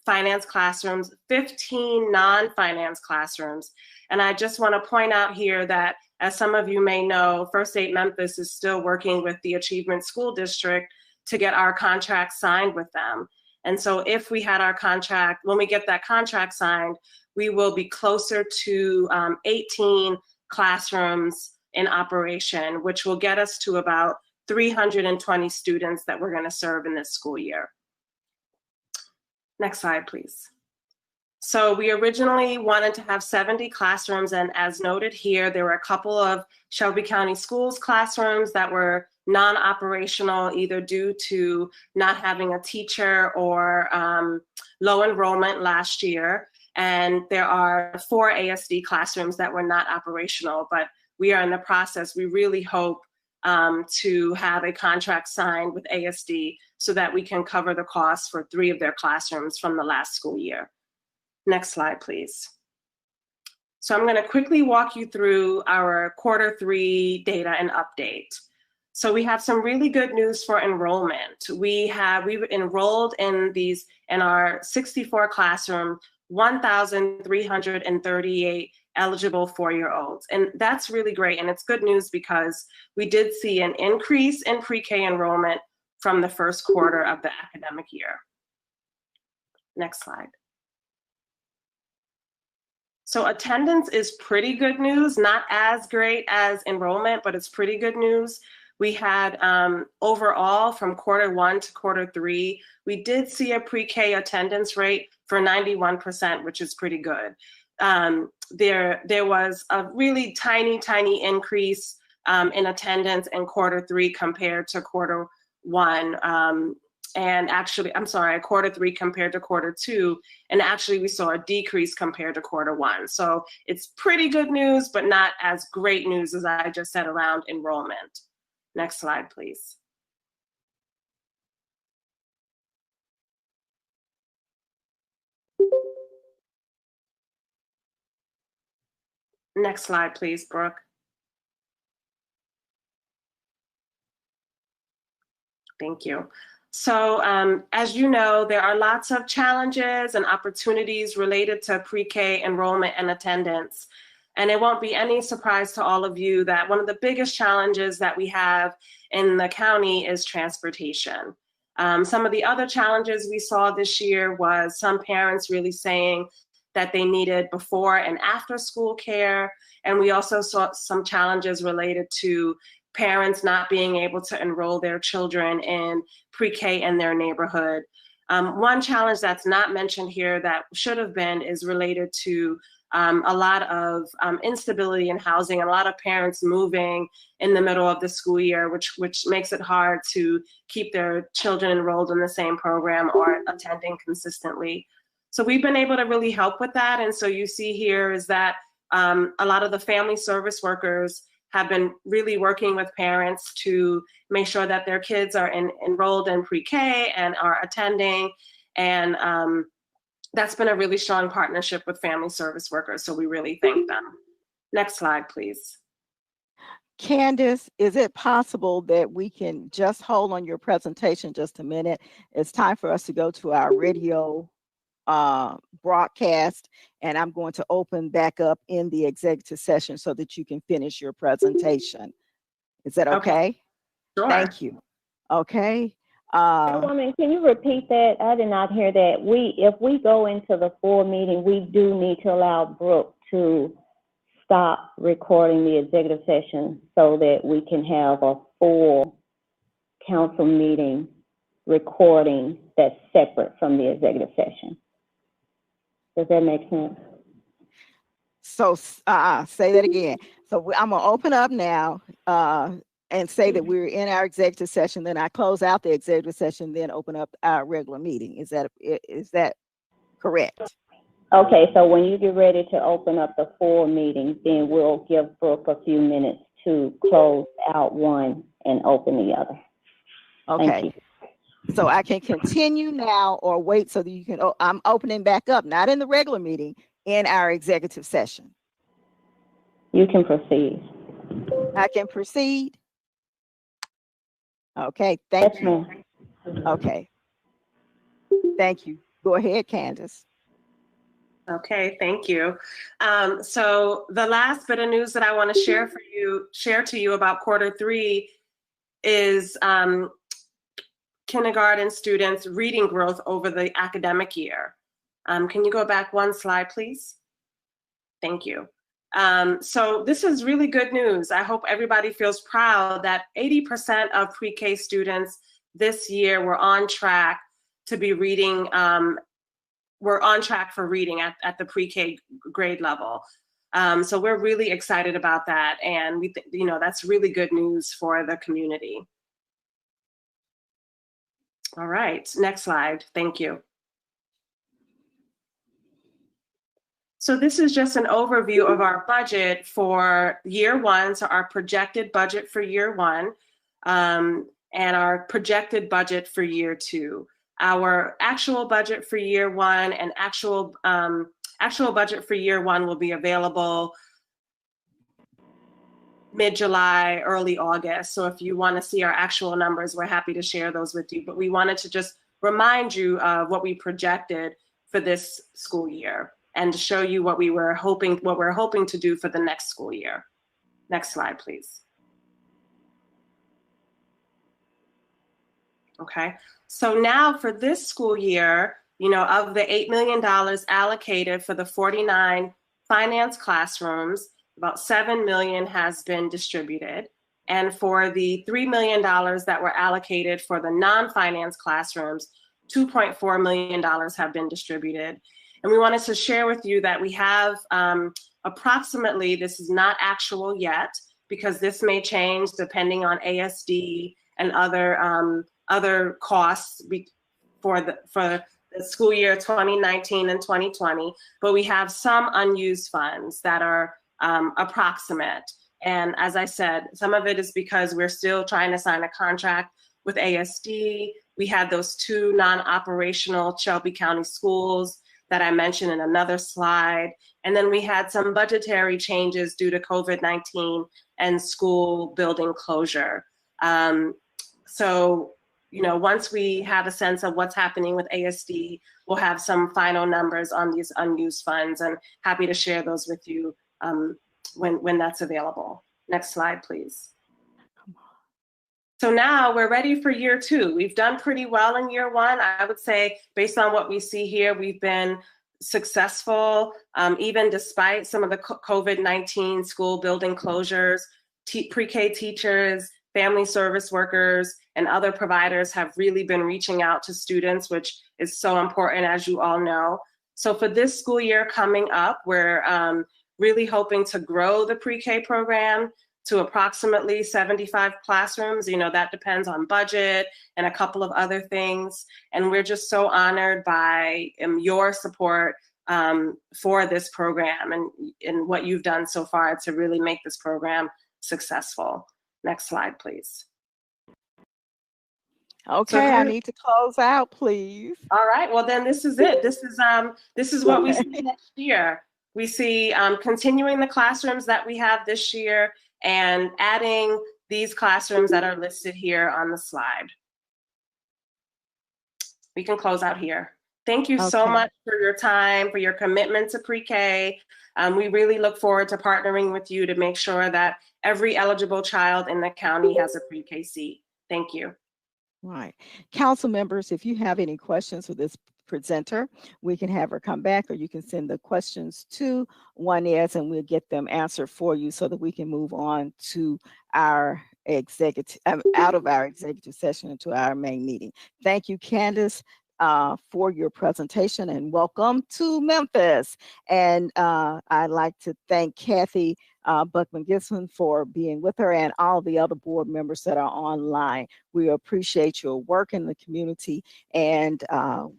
finance classrooms, 15 non-finance classrooms. And I just want to point out here that, as some of you may know, First Aid Memphis is still working with the Achievement School District to get our contract signed with them. And so if we had our contract, when we get that contract signed, we will be closer to 18 classrooms in operation, which will get us to about 320 students that we're going to serve in this school year. Next slide, please. So we originally wanted to have 70 classrooms, and as noted here, there were a couple of Shelby County Schools classrooms that were non-operational, either due to not having a teacher or low enrollment last year. And there are 4 ASD classrooms that were not operational, but we are in the process. We really hope to have a contract signed with ASD so that we can cover the costs for 3 of their classrooms from the last school year. Next slide, please. So I'm going to quickly walk you through our Q3 data and update. So we have some really good news for enrollment. We've enrolled in our 64 classroom, 1,338 eligible 4-year-olds. And that's really great. And it's good news because we did see an increase in pre-K enrollment from the first quarter of the academic year. Next slide. So attendance is pretty good news, not as great as enrollment, but it's pretty good news. We had overall from Q1 to Q3, we did see a pre-K attendance rate for 91%, which is pretty good. There was a really tiny increase in attendance in Q3 compared to Q1. And actually, I'm sorry, Q3 compared to Q2, and actually we saw a decrease compared to Q1. So it's pretty good news, but not as great news as I just said around enrollment. Next slide, please. Next slide, please, Brooke. Thank you. So as you know, there are lots of challenges and opportunities related to pre-K enrollment and attendance. And it won't be any surprise to all of you that one of the biggest challenges that we have in the county is transportation. Some of the other challenges we saw this year was some parents really saying that they needed before and after school care. And we also saw some challenges related to parents not being able to enroll their children in pre-K in their neighborhood. One challenge that's not mentioned here that should have been is related to a lot of instability in housing, a lot of parents moving in the middle of the school year, which makes it hard to keep their children enrolled in the same program or attending consistently. So we've been able to really help with that. And so you see here is that a lot of the family service workers have been really working with parents to make sure that their kids are enrolled in pre-K and are attending. And that's been a really strong partnership with family service workers. So we really thank them. Next slide, please. Candace, is it possible that we can just hold on your presentation just a minute? It's time for us to go to our radio broadcast, and I'm going to open back up in the executive session so that you can finish your presentation. Is that okay? Sure. Thank you. Okay. Woman, can you repeat that? I did not hear that. If we go into the full meeting, we do need to allow Brooke to stop recording the executive session so that we can have a full council meeting recording that's separate from the executive session. Does that make sense? So say that again. So I'm gonna open up now and say that we're in our executive session. Then I close out the executive session, then open up our regular meeting. Is that correct? Okay, so when you get ready to open up the full meeting, then we'll give Brooke a few minutes to close out one and open the other. Okay. Thank you. So I can continue now or wait so that you can, I'm opening back up, not in the regular meeting, in our executive session. You can proceed. I can proceed? Okay, thank Yes, you. ma'am. Okay, thank you. Go ahead, Candace. Okay, thank you. So the last bit of news that I want to share to you about Q3 is kindergarten students' reading growth over the academic year. Can you go back one slide, please? Thank you. So this is really good news. I hope everybody feels proud that 80% of pre-K students this year were on track to be reading, we're on track for reading at the pre-K grade level. So we're really excited about that. And we that's really good news for the community. All right, next slide. Thank you. So this is just an overview of our budget for year one, so our projected budget for year one, and our projected budget for year two. Our actual budget for year one and actual budget for year one will be available mid-July, early August. So if you want to see our actual numbers, we're happy to share those with you. But we wanted to just remind you of what we projected for this school year and to show you what we're hoping to do for the next school year. Next slide, please. Okay, so now for this school year, of the $8 million allocated for the 49 finance classrooms, about $7 million has been distributed. And for the $3 million that were allocated for the non-finance classrooms, $2.4 million have been distributed. And we wanted to share with you that we have approximately, this is not actual yet, because this may change depending on ASD and other costs for the school year 2019 and 2020, but we have some unused funds that are approximate. And as I said, some of it is because we're still trying to sign a contract with ASD. We had those 2 non-operational Shelby County schools that I mentioned in another slide. And then we had some budgetary changes due to COVID-19 and school building closure. So, once we have a sense of what's happening with ASD, we'll have some final numbers on these unused funds, and happy to share those with you when that's available. Next slide, please. So now we're ready for year two. We've done pretty well in year one. I would say, based on what we see here, we've been successful, even despite some of the COVID-19 school building closures. Pre-K teachers, family service workers, and other providers have really been reaching out to students, which is so important, as you all know. So for this school year coming up, we're really hoping to grow the pre-K program to approximately 75 classrooms. That depends on budget and a couple of other things. And we're just so honored by your support for this program and what you've done so far to really make this program successful. Next slide, please. Okay, I need to close out, please. All right, well then this is it. This is what we see next year. We see continuing the classrooms that we have this year and adding these classrooms that are listed here on the slide. We can close out here. Thank you so much for your time, for your commitment to pre-K. We really look forward to partnering with you to make sure that every eligible child in the county has a pre-K seat. Thank you. Right. Council members, if you have any questions for this presenter, we can have her come back, or you can send the questions to Juanez and we'll get them answered for you so that we can move on to our executive, out of our executive session into our main meeting. Thank you, Candace, for your presentation, and welcome to Memphis. And I'd like to thank Kathy Buckman-Gibson for being with her, and all the other board members that are online. We appreciate your work in the community, and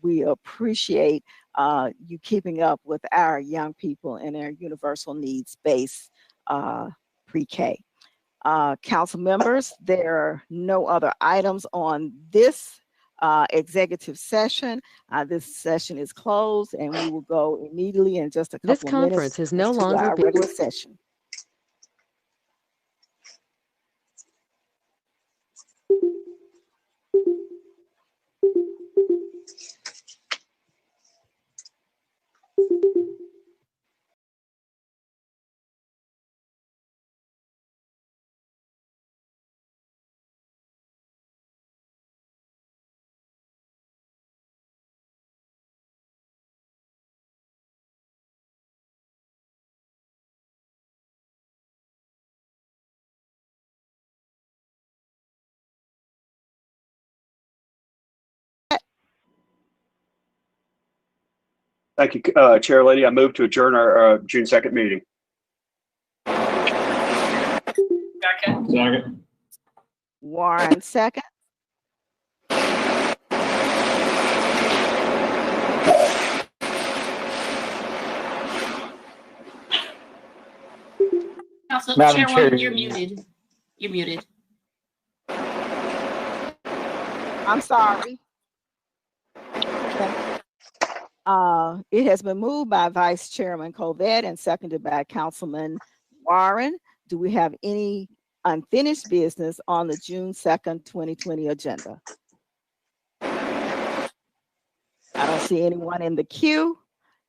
we appreciate you keeping up with our young people and our universal needs-based pre-K. Council members, there are no other items on this executive session. This session is closed, and we will go immediately in just a couple of minutes. This conference is no longer being regular session. Thank you, Chair Lady. I move to adjourn our June 2nd meeting. Second. Warren, second. Madam Chairwoman, you're muted. You're muted. I'm sorry. Okay. It has been moved by Vice Chairman Covett and seconded by Councilman Warren. Do we have any unfinished business on the June 2nd, 2020 agenda? I don't see anyone in the queue.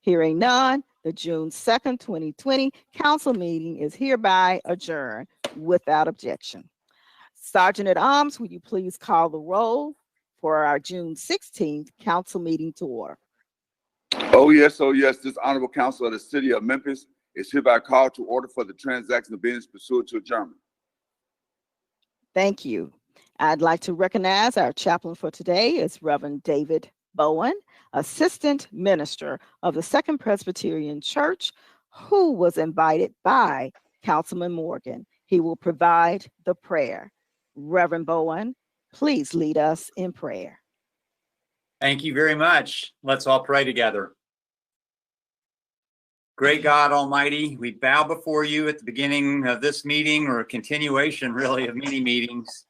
Hearing none, the June 2nd, 2020 council meeting is hereby adjourned without objection. Sergeant at Arms, will you please call the roll for our June 16th council meeting to order? Oh yes, this honorable council of the city of Memphis is hereby called to order for the transaction of business pursuant to adjournment. Thank you. I'd like to recognize our chaplain for today is Reverend David Bowen, Assistant Minister of the Second Presbyterian Church, who was invited by Councilman Morgan. He will provide the prayer. Reverend Bowen, please lead us in prayer. Thank you very much. Let's all pray together. Great God Almighty, we bow before you at the beginning of this meeting, or a continuation really of many meetings,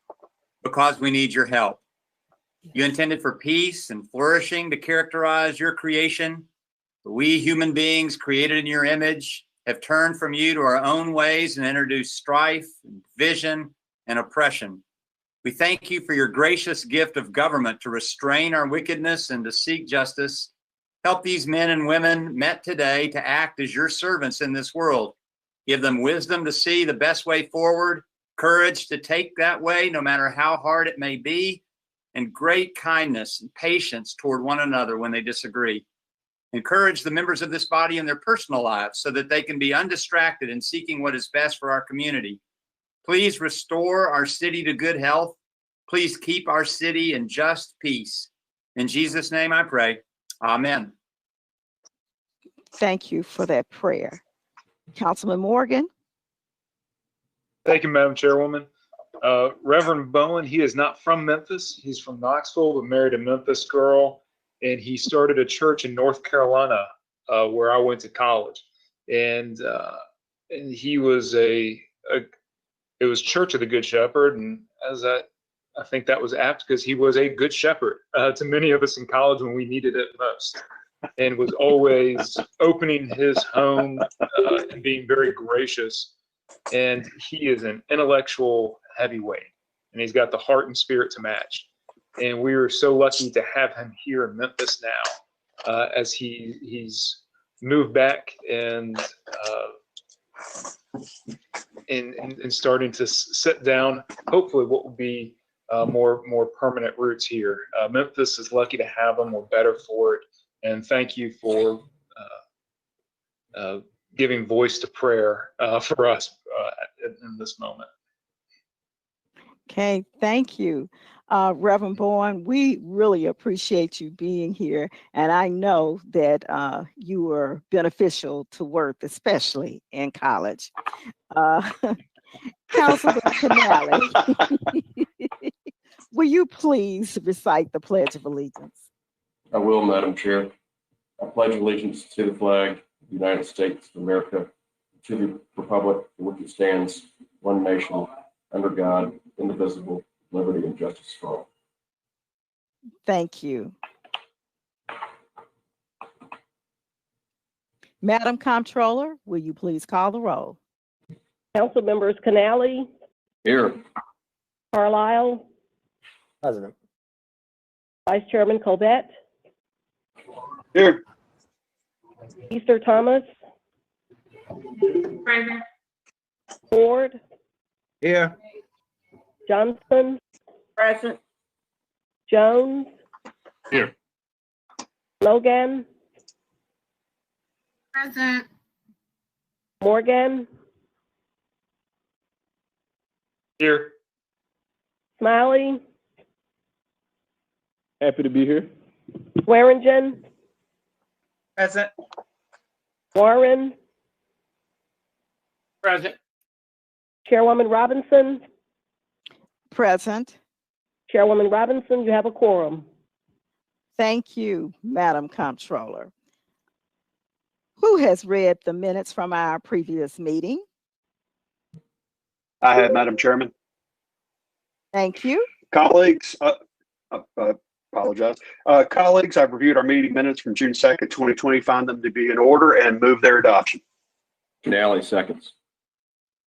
because we need your help. You intended for peace and flourishing to characterize your creation. But we human beings created in your image have turned from you to our own ways and introduced strife, and division, and oppression. We thank you for your gracious gift of government to restrain our wickedness and to seek justice. Help these men and women met today to act as your servants in this world. Give them wisdom to see the best way forward, courage to take that way, no matter how hard it may be, and great kindness and patience toward one another when they disagree. Encourage the members of this body in their personal lives so that they can be undistracted in seeking what is best for our community. Please restore our city to good health. Please keep our city in just peace. In Jesus' name I pray. Amen. Thank you for that prayer. Councilman Morgan. Thank you, Madam Chairwoman. Reverend Bowen, he is not from Memphis. He's from Knoxville, but married a Memphis girl. And he started a church in North Carolina, where I went to college. And he was it was Church of the Good Shepherd. And as I think that was apt because he was a good shepherd to many of us in college when we needed it most, and was always opening his home and being very gracious. And he is an intellectual heavyweight, and he's got the heart and spirit to match. And we are so lucky to have him here in Memphis now, as he's moved back and starting to set down, hopefully, what will be more permanent roots here. Memphis is lucky to have him. We're better for it. And thank you for giving voice to prayer for us in this moment. Okay, thank you. Reverend Bowen, we really appreciate you being here. And I know that you were beneficial to Worth, especially in college. Councilman Canale, will you please recite the Pledge of Allegiance? I will, Madam Chair. I pledge allegiance to the flag of the United States of America, to the republic for which it stands, one nation, under God, indivisible, liberty and justice for all. Thank you. Madam Comptroller, will you please call the roll? Council members Canale. Here. Carlisle. President. Vice Chairman Colbert. Here. Easter Thomas. Present. Ford. Here. Johnson. Present. Jones. Here. Logan. Present. Morgan. Here. Smiley. Happy to be here. Swearingen. Present. Warren, Present. Chairwoman Robinson. Present. Chairwoman Robinson, you have a quorum. Thank you, Madam Comptroller. Who has read the minutes from our previous meeting? I have, Madam Chairman. Thank you. Colleagues, apologize. Colleagues, I've reviewed our meeting minutes from June 2nd, 2020, find them to be in order and move their adoption. Canale, seconds.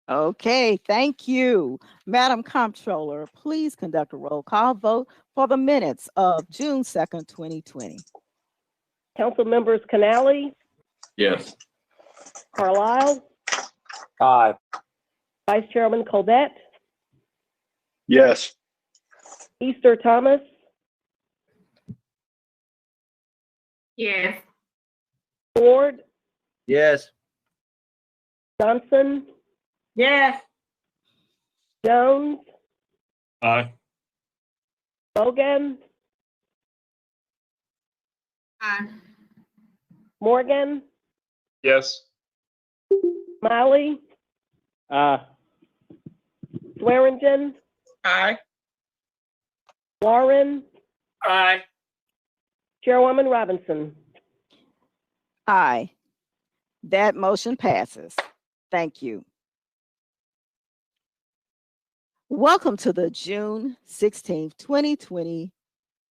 Okay, thank you. Madam Comptroller, please conduct a roll call vote for the minutes of June 2nd, 2020. Council members Canale, Yes. Carlisle, Aye. Vice Chairman Colbert, Yes. Easter Thomas, Yes. Ford, Yes. Johnson, Yes. Jones, Aye. Logan, Aye. Morgan, Yes. Smiley, Swearingen, Aye. Warren, Aye. Chairwoman Robinson. Aye. That motion passes. Thank you. Welcome to the June 16th, 2020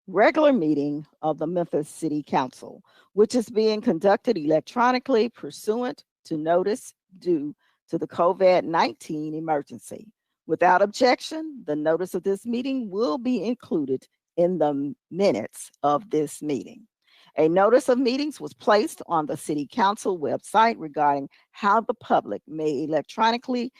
regular meeting of the Memphis City Council, which is being conducted electronically pursuant to notice due to the COVID-19 emergency. Without objection, the notice of this meeting will be included in the minutes of this meeting. A notice of meetings was placed on the City Council website regarding how the public may electronically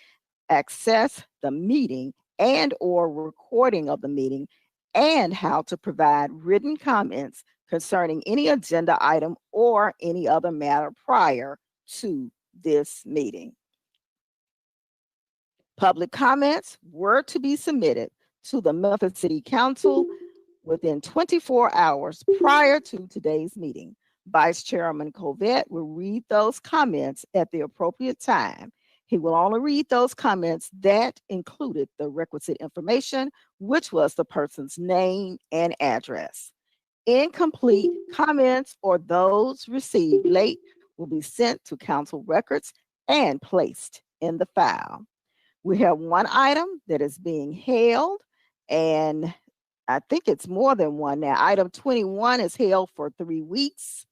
access the meeting and or recording of the meeting, and how to provide written comments concerning any agenda item or any other matter prior to this meeting. Public comments were to be submitted to the Memphis City Council within 24 hours prior to today's meeting. Vice Chairman Colbert will read those comments at the appropriate time. He will only read those comments that included the requisite information, which was the person's name and address. Incomplete comments or those received late will be sent to council records and placed in the file. We have one item that is being held, and I think it's more than one now. Item 21 is held for 3 weeks.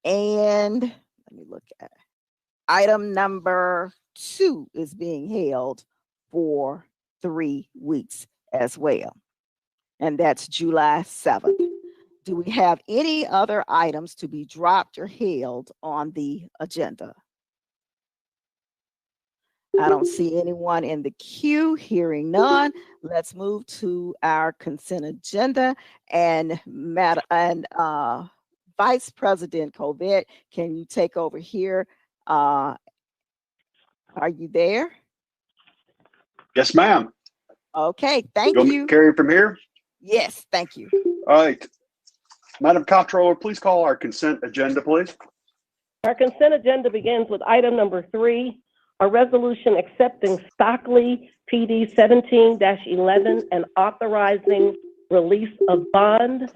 And let me look at it. Item number 2 is being held for 3 weeks as well. And that's July 7th. Do we have any other items to be dropped or held on the agenda? I don't see anyone in the queue. Hearing none, let's move to our consent agenda. And Vice President Colbert, can you take over here? Are you there? Yes, ma'am. Okay, thank Want me you. to carry it from here? Yes, thank you. All right. Madam Comptroller, please call our consent agenda, please. Our consent agenda begins with item number 3, a resolution accepting Stockley PD 17-11 and authorizing release of bond.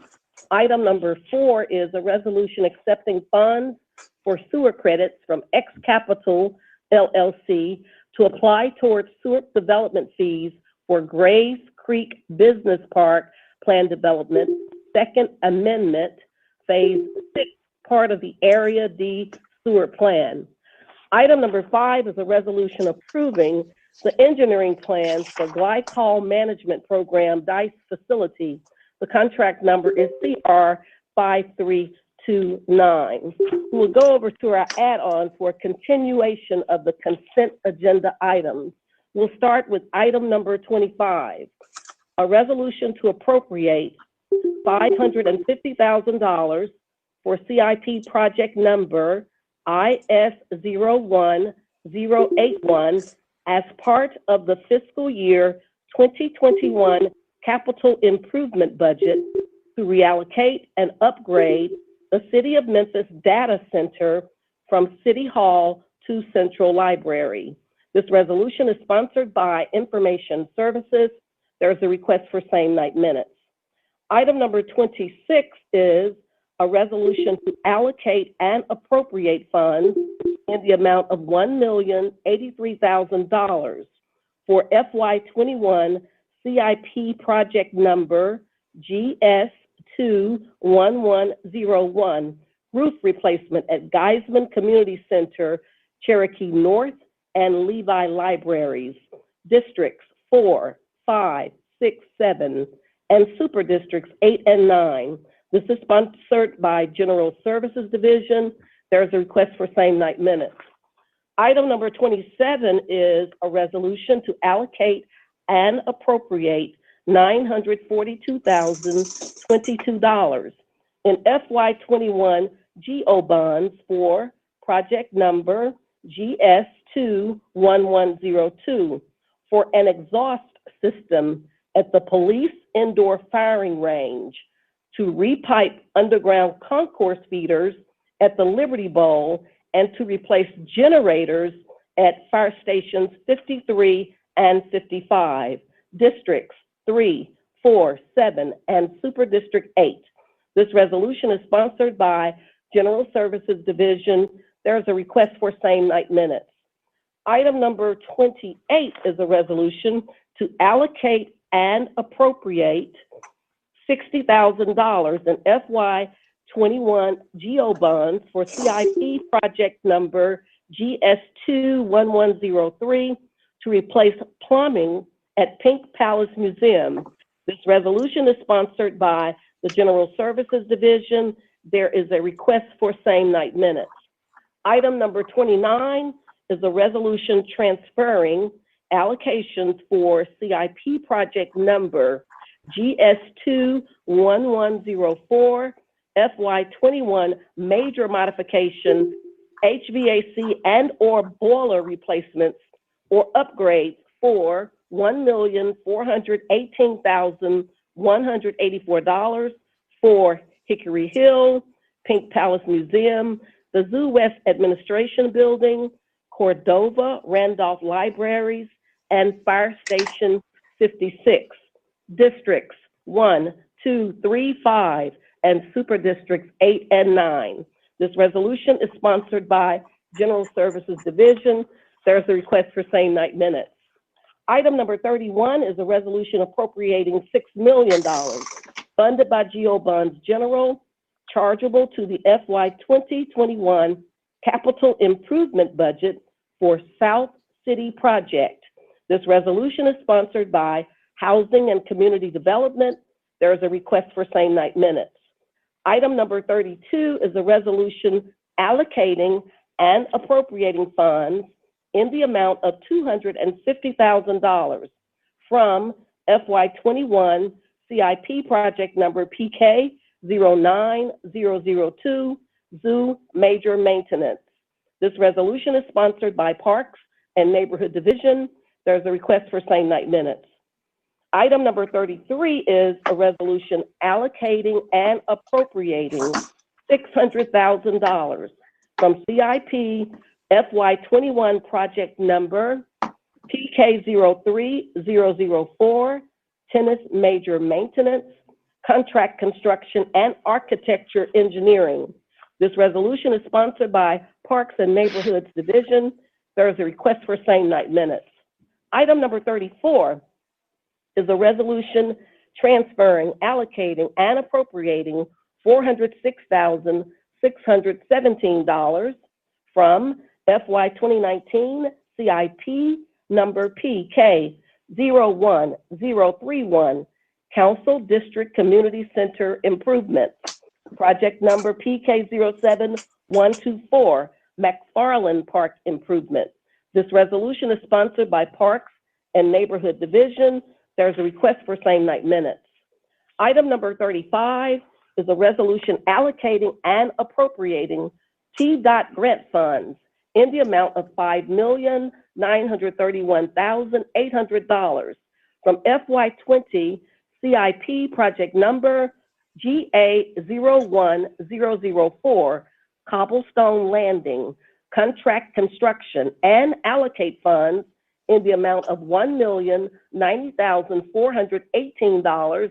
Item number 4 is a resolution accepting funds for sewer credits from X Capital LLC to apply towards sewer development fees for Grays Creek Business Park Plan Development, Second Amendment, Phase 6, part of the Area D Sewer Plan. Item number 5 is a resolution approving the engineering plans for Glycol Management Program DICE facility. The contract number is CR 5329. We'll go over to our add-on for continuation of the consent agenda items. We'll start with item number 25, a resolution to appropriate $550,000 for CIP project number IS01081 as part of the fiscal year 2021 capital improvement budget to reallocate and upgrade the City of Memphis Data Center from City Hall to Central Library. This resolution is sponsored by Information Services. There's a request for same night minutes. Item number 26 is a resolution to allocate and appropriate funds in the amount of $1,083,000 for FY21 CIP project number GS21101, roof replacement at Geisman Community Center, Cherokee North, and Levi Libraries, Districts 4, 5, 6, 7, and Super Districts 8 and 9. This is sponsored by General Services Division. There's a request for same night minutes. Item number 27 is a resolution to allocate and appropriate $942,022 in FY21 GO bonds for project number GS21102 for an exhaust system at the police indoor firing range, to repipe underground concourse feeders at the Liberty Bowl, and to replace generators at fire stations 53 and 55, Districts 3, 4, 7, and Super District 8. This resolution is sponsored by General Services Division. There's a request for same night minutes. Item number 28 is a resolution to allocate and appropriate $60,000 in FY21 GO bonds for CIP project number GS21103 to replace plumbing at Pink Palace Museum. This resolution is sponsored by the General Services Division. There is a request for same night minutes. Item number 29 is a resolution transferring allocations for CIP project number GS21104, FY21 major modification, HVAC and or boiler replacements or upgrades for $1,418,184 for Hickory Hill, Pink Palace Museum, the Zoo West Administration Building, Cordova Randolph Libraries, and Fire Station 56, Districts 1, 2, 3, 5, and Super Districts 8 and 9. This resolution is sponsored by General Services Division. There's a request for same night minutes. Item number 31 is a resolution appropriating $6 million funded by GO Bonds General, chargeable to the FY 2021 capital improvement budget for South City Project. This resolution is sponsored by Housing and Community Development. There is a request for same night minutes. Item number 32 is a resolution allocating and appropriating funds in the amount of $250,000 from FY21 CIP project number PK09002, Zoo Major Maintenance. This resolution is sponsored by Parks and Neighborhood Division. There's a request for same night minutes. Item number 33 is a resolution allocating and appropriating $600,000 from CIP FY21 project number PK03004, Tennis Major Maintenance, Contract Construction and Architecture Engineering. This resolution is sponsored by Parks and Neighborhoods Division. There is a request for same night minutes. Item number 34 is a resolution transferring, allocating, and appropriating $406,617 from FY 2019 CIP number PK01031, Council District Community Center Improvements, project number PK07124, McFarland Park Improvement. This resolution is sponsored by Parks and Neighborhood Division. There's a request for same night minutes. Item number 35 is a resolution allocating and appropriating T-DOT grant funds in the amount of $5,931,800 from FY20 CIP project number GA01004, Cobblestone Landing, contract construction, and allocate funds in the amount of $1,090,418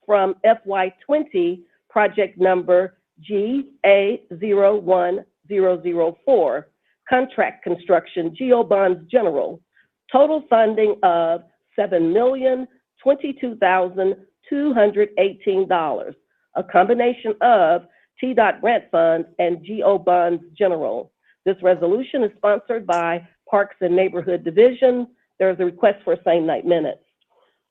from FY20 project number GA01004, contract construction, GeoBonds General, total funding of $7,022,218, a combination of TDOT grant funds and GeoBonds General. This resolution is sponsored by Parks and Neighborhood Division. There is a request for same night minutes.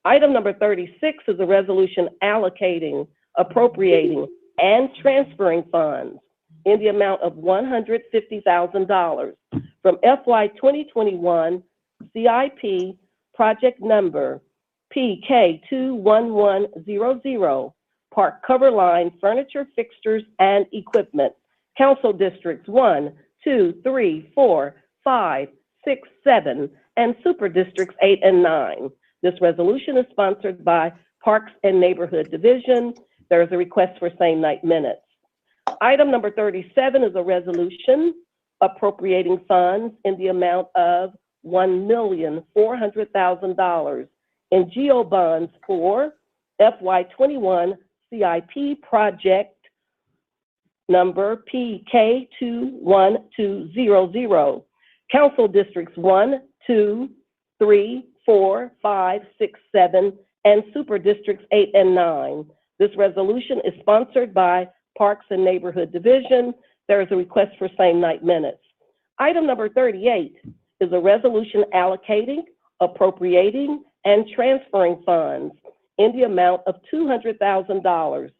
Item number 36 is a resolution allocating, appropriating, and transferring funds in the amount of $150,000 from FY 2021 CIP project number PK21100, Park Cover Line Furniture, Fixtures, and Equipment, Council Districts 1, 2, 3, 4, 5, 6, 7, and Super Districts 8 and 9. This resolution is sponsored by Parks and Neighborhood Division. There is a request for same night minutes. Item number 37 is a resolution appropriating funds in the amount of $1,400,000 in GeoBonds for FY21 CIP project number PK21200, Council Districts 1, 2, 3, 4, 5, 6, 7, and Super Districts 8 and 9. This resolution is sponsored by Parks and Neighborhood Division. There is a request for same night minutes. Item number 38 is a resolution allocating, appropriating, and transferring funds in the amount of $200,000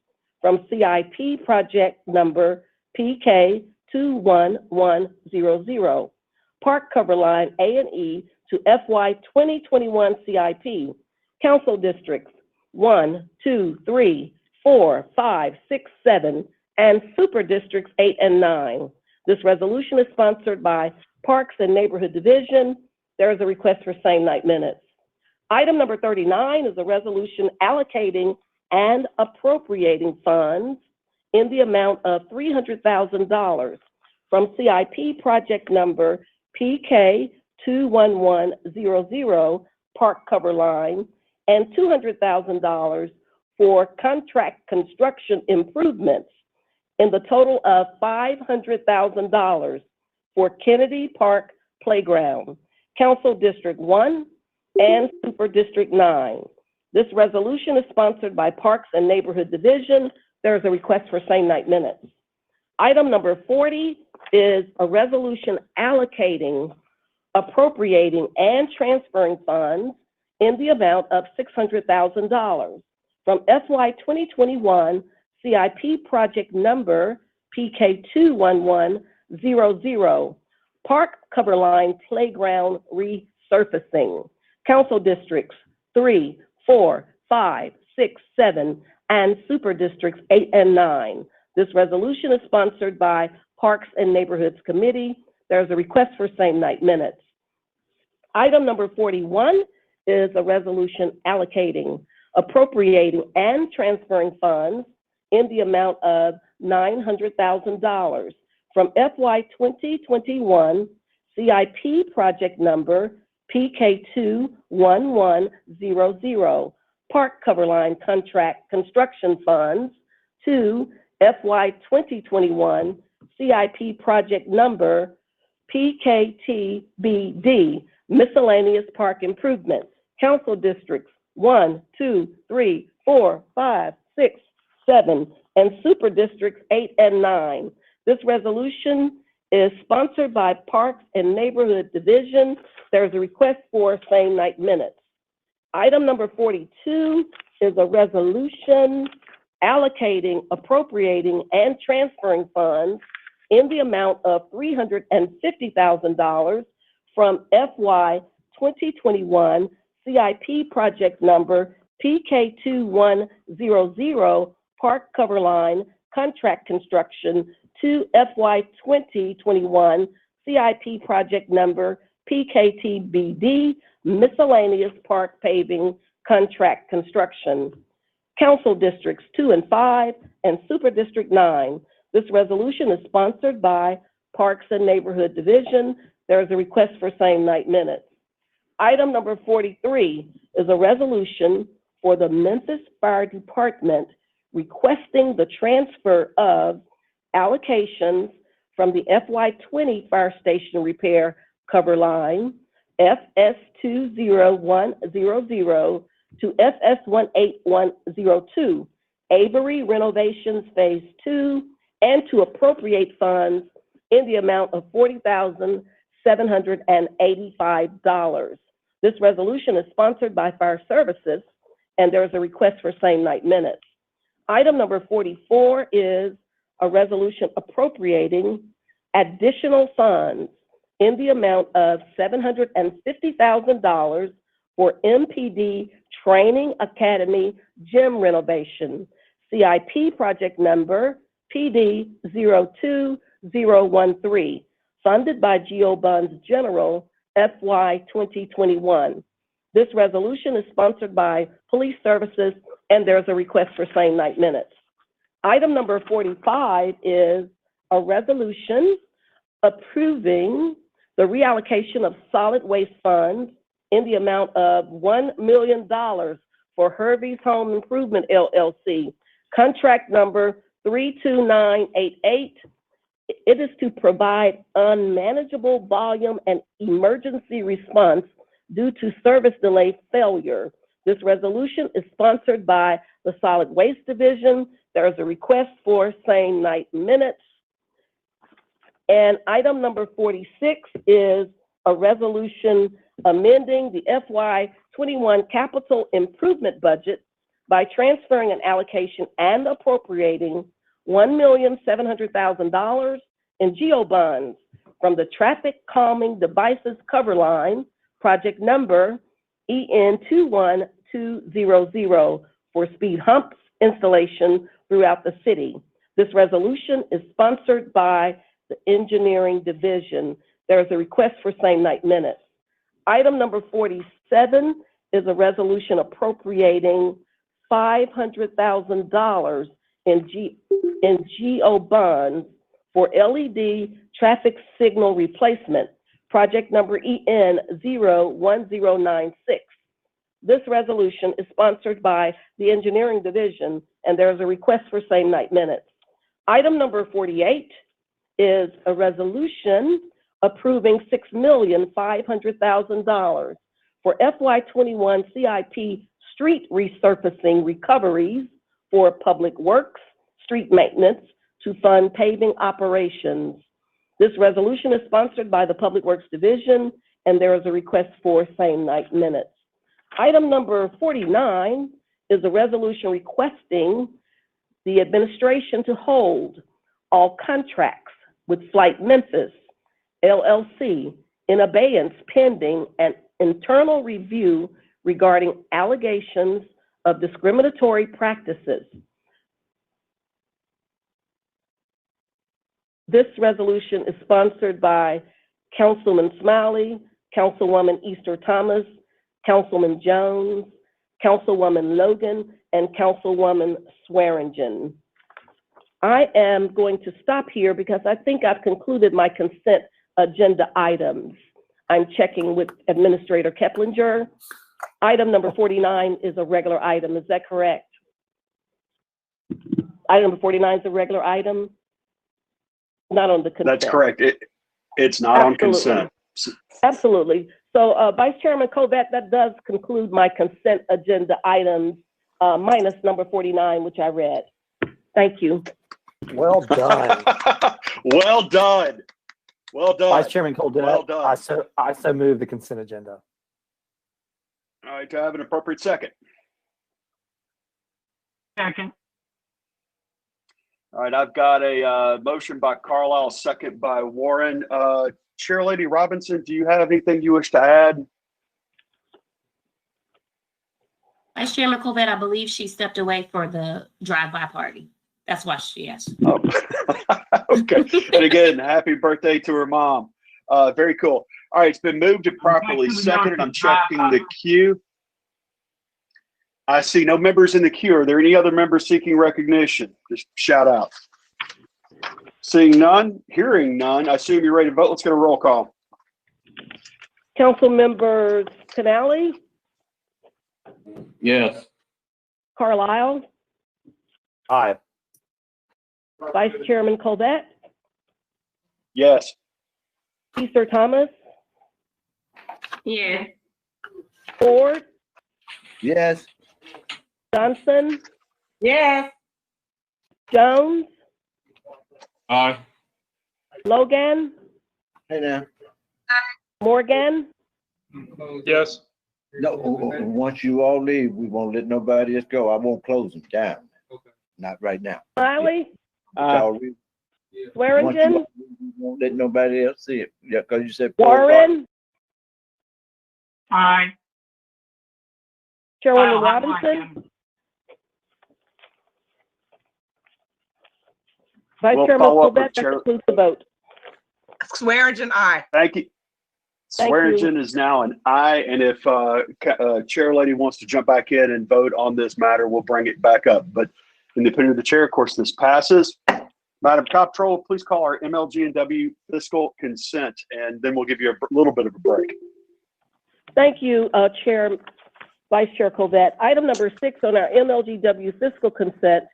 from CIP project number PK21100, Park Cover Line A&E to FY 2021 CIP, Council Districts 1, 2, 3, 4, 5, 6, 7, and Super Districts 8 and 9. This resolution is sponsored by Parks and Neighborhood Division. There is a request for same night minutes. Item number 39 is a resolution allocating and appropriating funds in the amount of $300,000 from CIP project number PK21100, Park Cover Line, and $200,000 for contract construction improvements in the total of $500,000 for Kennedy Park Playground, Council District 1 and Super District 9. This resolution is sponsored by Parks and Neighborhood Division. There is a request for same night minutes. Item number 40 is a resolution allocating, appropriating, and transferring funds in the amount of $600,000 from FY 2021 CIP project number PK21100, Park Cover Line Playground Resurfacing, Council Districts 3, 4, 5, 6, 7, and Super Districts 8 and 9. This resolution is sponsored by Parks and Neighborhoods Committee. There is a request for same night minutes. Item number 41 is a resolution allocating, appropriating, and transferring funds in the amount of $900,000 from FY 2021 CIP project number PK21100, Park Cover Line Contract Construction Funds to FY 2021 CIP project number PKTBD, Miscellaneous Park Improvements, Council Districts 1, 2, 3, 4, 5, 6, 7, and Super Districts 8 and 9. This resolution is sponsored by Parks and Neighborhood Division. There is a request for same night minutes. Item number 42 is a resolution allocating, appropriating, and transferring funds in the amount of $350,000 from FY 2021 CIP project number PK21100, Park Cover Line Contract Construction to FY 2021 CIP project number PKTBD, Miscellaneous Park Paving Contract Construction, Council Districts 2 and 5, and Super District 9. This resolution is sponsored by Parks and Neighborhood Division. There is a request for same night minutes. Item number 43 is a resolution for the Memphis Fire Department requesting the transfer of allocations from the FY20 fire station repair cover line, FS20100 to FS18102, Avery renovations phase 2, and to appropriate funds in the amount of $40,785. This resolution is sponsored by Fire Services, and there is a request for same night minutes. Item number 44 is a resolution appropriating additional funds in the amount of $750,000 for MPD Training Academy gym renovation, CIP project number PD 02013, funded by GO Bonds General FY 2021. This resolution is sponsored by Police Services, and there's a request for same night minutes. Item number 45 is a resolution approving the reallocation of solid waste funds in the amount of $1 million for Hervey's Home Improvement LLC, contract number 32988. It is to provide unmanageable volume and emergency response due to service delay failure. This resolution is sponsored by the Solid Waste Division. There is a request for same night minutes. And item number 46 is a resolution amending the FY21 capital improvement budget by transferring an allocation and appropriating $1,700,000 in GO bonds from the traffic calming devices cover line, project number EN21200, for speed humps installation throughout the city. This resolution is sponsored by the Engineering Division. There is a request for same night minutes. Item number 47 is a resolution appropriating $500,000 in GO bonds for LED traffic signal replacement, project number EN01096. This resolution is sponsored by the Engineering Division, and there is a request for same night minutes. Item number 48 is a resolution approving $6,500,000 for FY21 CIP street resurfacing recoveries for public works, street maintenance to fund paving operations. This resolution is sponsored by the Public Works Division, and there is a request for same night minutes. Item number 49 is a resolution requesting the administration to hold all contracts with Flight Memphis LLC in abeyance pending an internal review regarding allegations of discriminatory practices. This resolution is sponsored by Councilman Smiley, Councilwoman Easter Thomas, Councilman Jones, Councilwoman Logan, and Councilwoman Swearingen. I am going to stop here because I think I've concluded my consent agenda items. I'm checking with Administrator Keplinger. Item number 49 is a regular item, is that correct? Item number 49 is a regular item? Not on the consent. That's correct. It's not on consent. Absolutely. So Vice Chairman Covet, that does conclude my consent agenda items, minus number 49, which I read. Thank you. Well done. Well done. Well done. Vice Chairman Coldet, well done. I so move the consent agenda. All right, to have an appropriate second. Second. All right, I've got a motion by Carlisle, second by Warren. Chair Lady Robinson, do you have anything you wish to add? Vice Chairman Colbert, I believe she stepped away for the drive-by party. That's why she asked. Oh. Okay. And again, happy birthday to her mom. Very cool. All right, it's been moved and properly seconded. I'm checking the queue. I see no members in the queue. Are there any other members seeking recognition? Just shout out. Seeing none, hearing none, I assume you're ready to vote. Let's get a roll call. Council members Canali, Yes. Carlisle, Aye. Vice Chairman Colbert, Yes. Easter Thomas, Yeah. Ford, Yes. Johnson, Yes. Jones, Aye. Logan, Hey now. Morgan, Yes. No, once you all leave, we won't let nobody else go. I won't close them down. Okay. Not right now. Smiley, Y'all leave. Once you Swearingen, all leave, we won't let nobody else see it. Yeah, because you said. Warren, Aye. Chairwoman Wow, Robinson, Vice We'll Chairman follow up Colbert, with that Chair. concludes the vote. Swearingen, aye. Thank you. Thank Swearingen is now an aye, and if Chair Lady wants to jump back in and vote on this matter, we'll bring it back up. But in the opinion of the chair, of course, this passes. Madam Comptroller, please call our MLG&W fiscal consent, and then we'll give you a little bit of a break. Thank you, Chair, Vice Chair Colbert. Item number 6 on our MLGW fiscal consent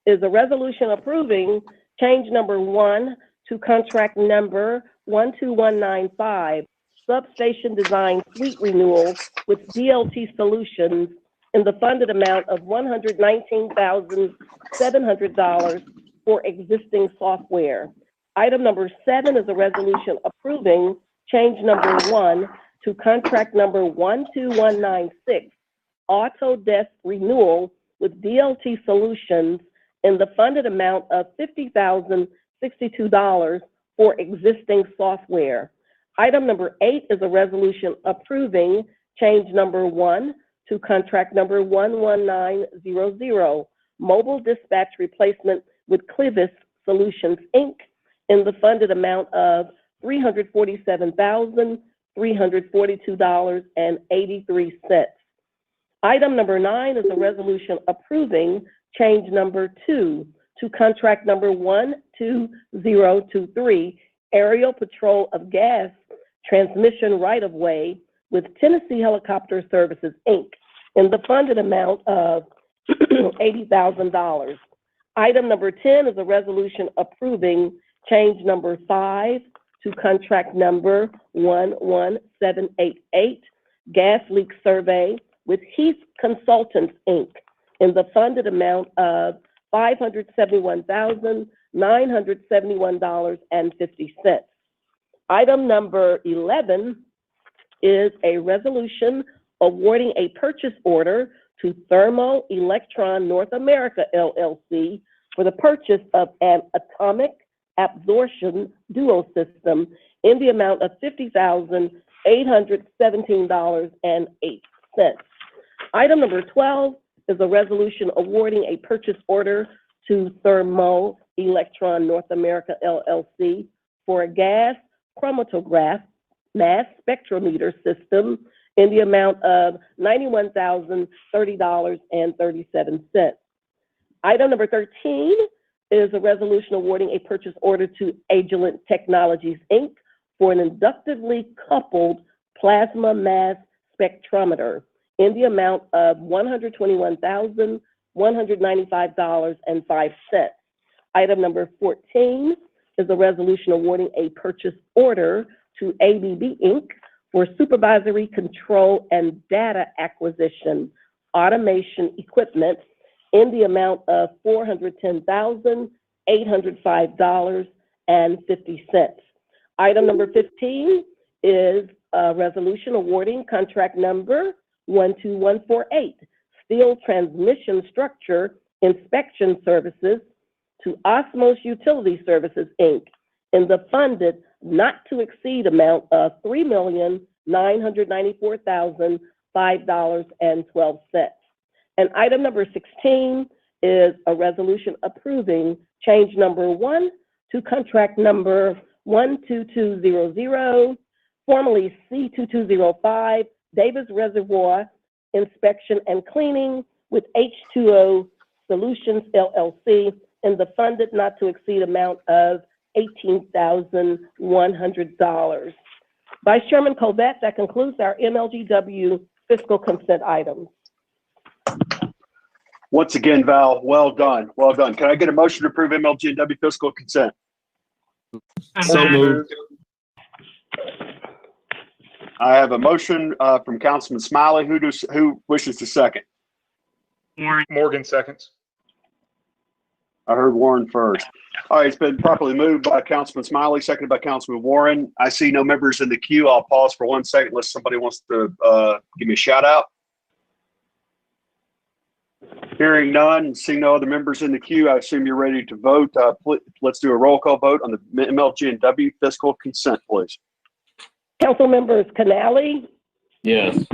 is a resolution approving change number 1 to contract number 12195, substation design suite renewal with DLT Solutions in the funded amount of $119,700 for existing software. Item number 7 is a resolution approving change number 1 to contract number 12196, Autodesk renewal with DLT Solutions in the funded amount of $50,062 for existing software. Item number 8 is a resolution approving change number 1 to contract number 11900, mobile dispatch replacement with Clivis Solutions, Inc. in the funded amount of $347,342.83. Item number 9 is a resolution approving change number 2 to contract number 12023, aerial patrol of gas transmission right-of-way with Tennessee Helicopter Services, Inc. in the funded amount of $80,000. Item number 10 is a resolution approving change number 5 to contract number 11788, gas leak survey with Heath Consultants, Inc. in the funded amount of $571,971.50. Item number 11 is a resolution awarding a purchase order to Thermo Electron North America, LLC, for the purchase of an atomic absorption duo system in the amount of $50,817.08. Item number 12 is a resolution awarding a purchase order to Thermo Electron North America, LLC, for a gas chromatograph mass spectrometer system in the amount of $91,030.37. Item number 13 is a resolution awarding a purchase order to Agilent Technologies, Inc. for an inductively coupled plasma mass spectrometer in the amount of $121,195.05. Item number 14 is a resolution awarding a purchase order to ABB, Inc. for supervisory control and data acquisition automation equipment in the amount of $410,805.50. Item number 15 is a resolution awarding contract number 12148, steel transmission structure inspection services to Osmos Utility Services, Inc. in the funded not to exceed amount of $3,994,005.12. And item number 16 is a resolution approving change number 1 to contract number 12200, formerly C2205, Davis Reservoir Inspection and Cleaning with H2O Solutions LLC in the funded not to exceed amount of $18,100. Vice Chairman Colvett, that concludes our MLGW fiscal consent items. Once again, Val, well done. Well done. Can I get a motion to approve MLGW fiscal consent? So moved. I have a motion from Councilman Smiley. Who wishes to second? Morgan seconds. I heard Warren first. All right, it's been properly moved by Councilman Smiley, seconded by Councilman Warren. I see no members in the queue. I'll pause for 1 second unless somebody wants to give me a shout out. Hearing none, seeing no other members in the queue, I assume you're ready to vote. Let's do a roll call vote on the MLG&W fiscal consent, please. Council members Canali, Yes.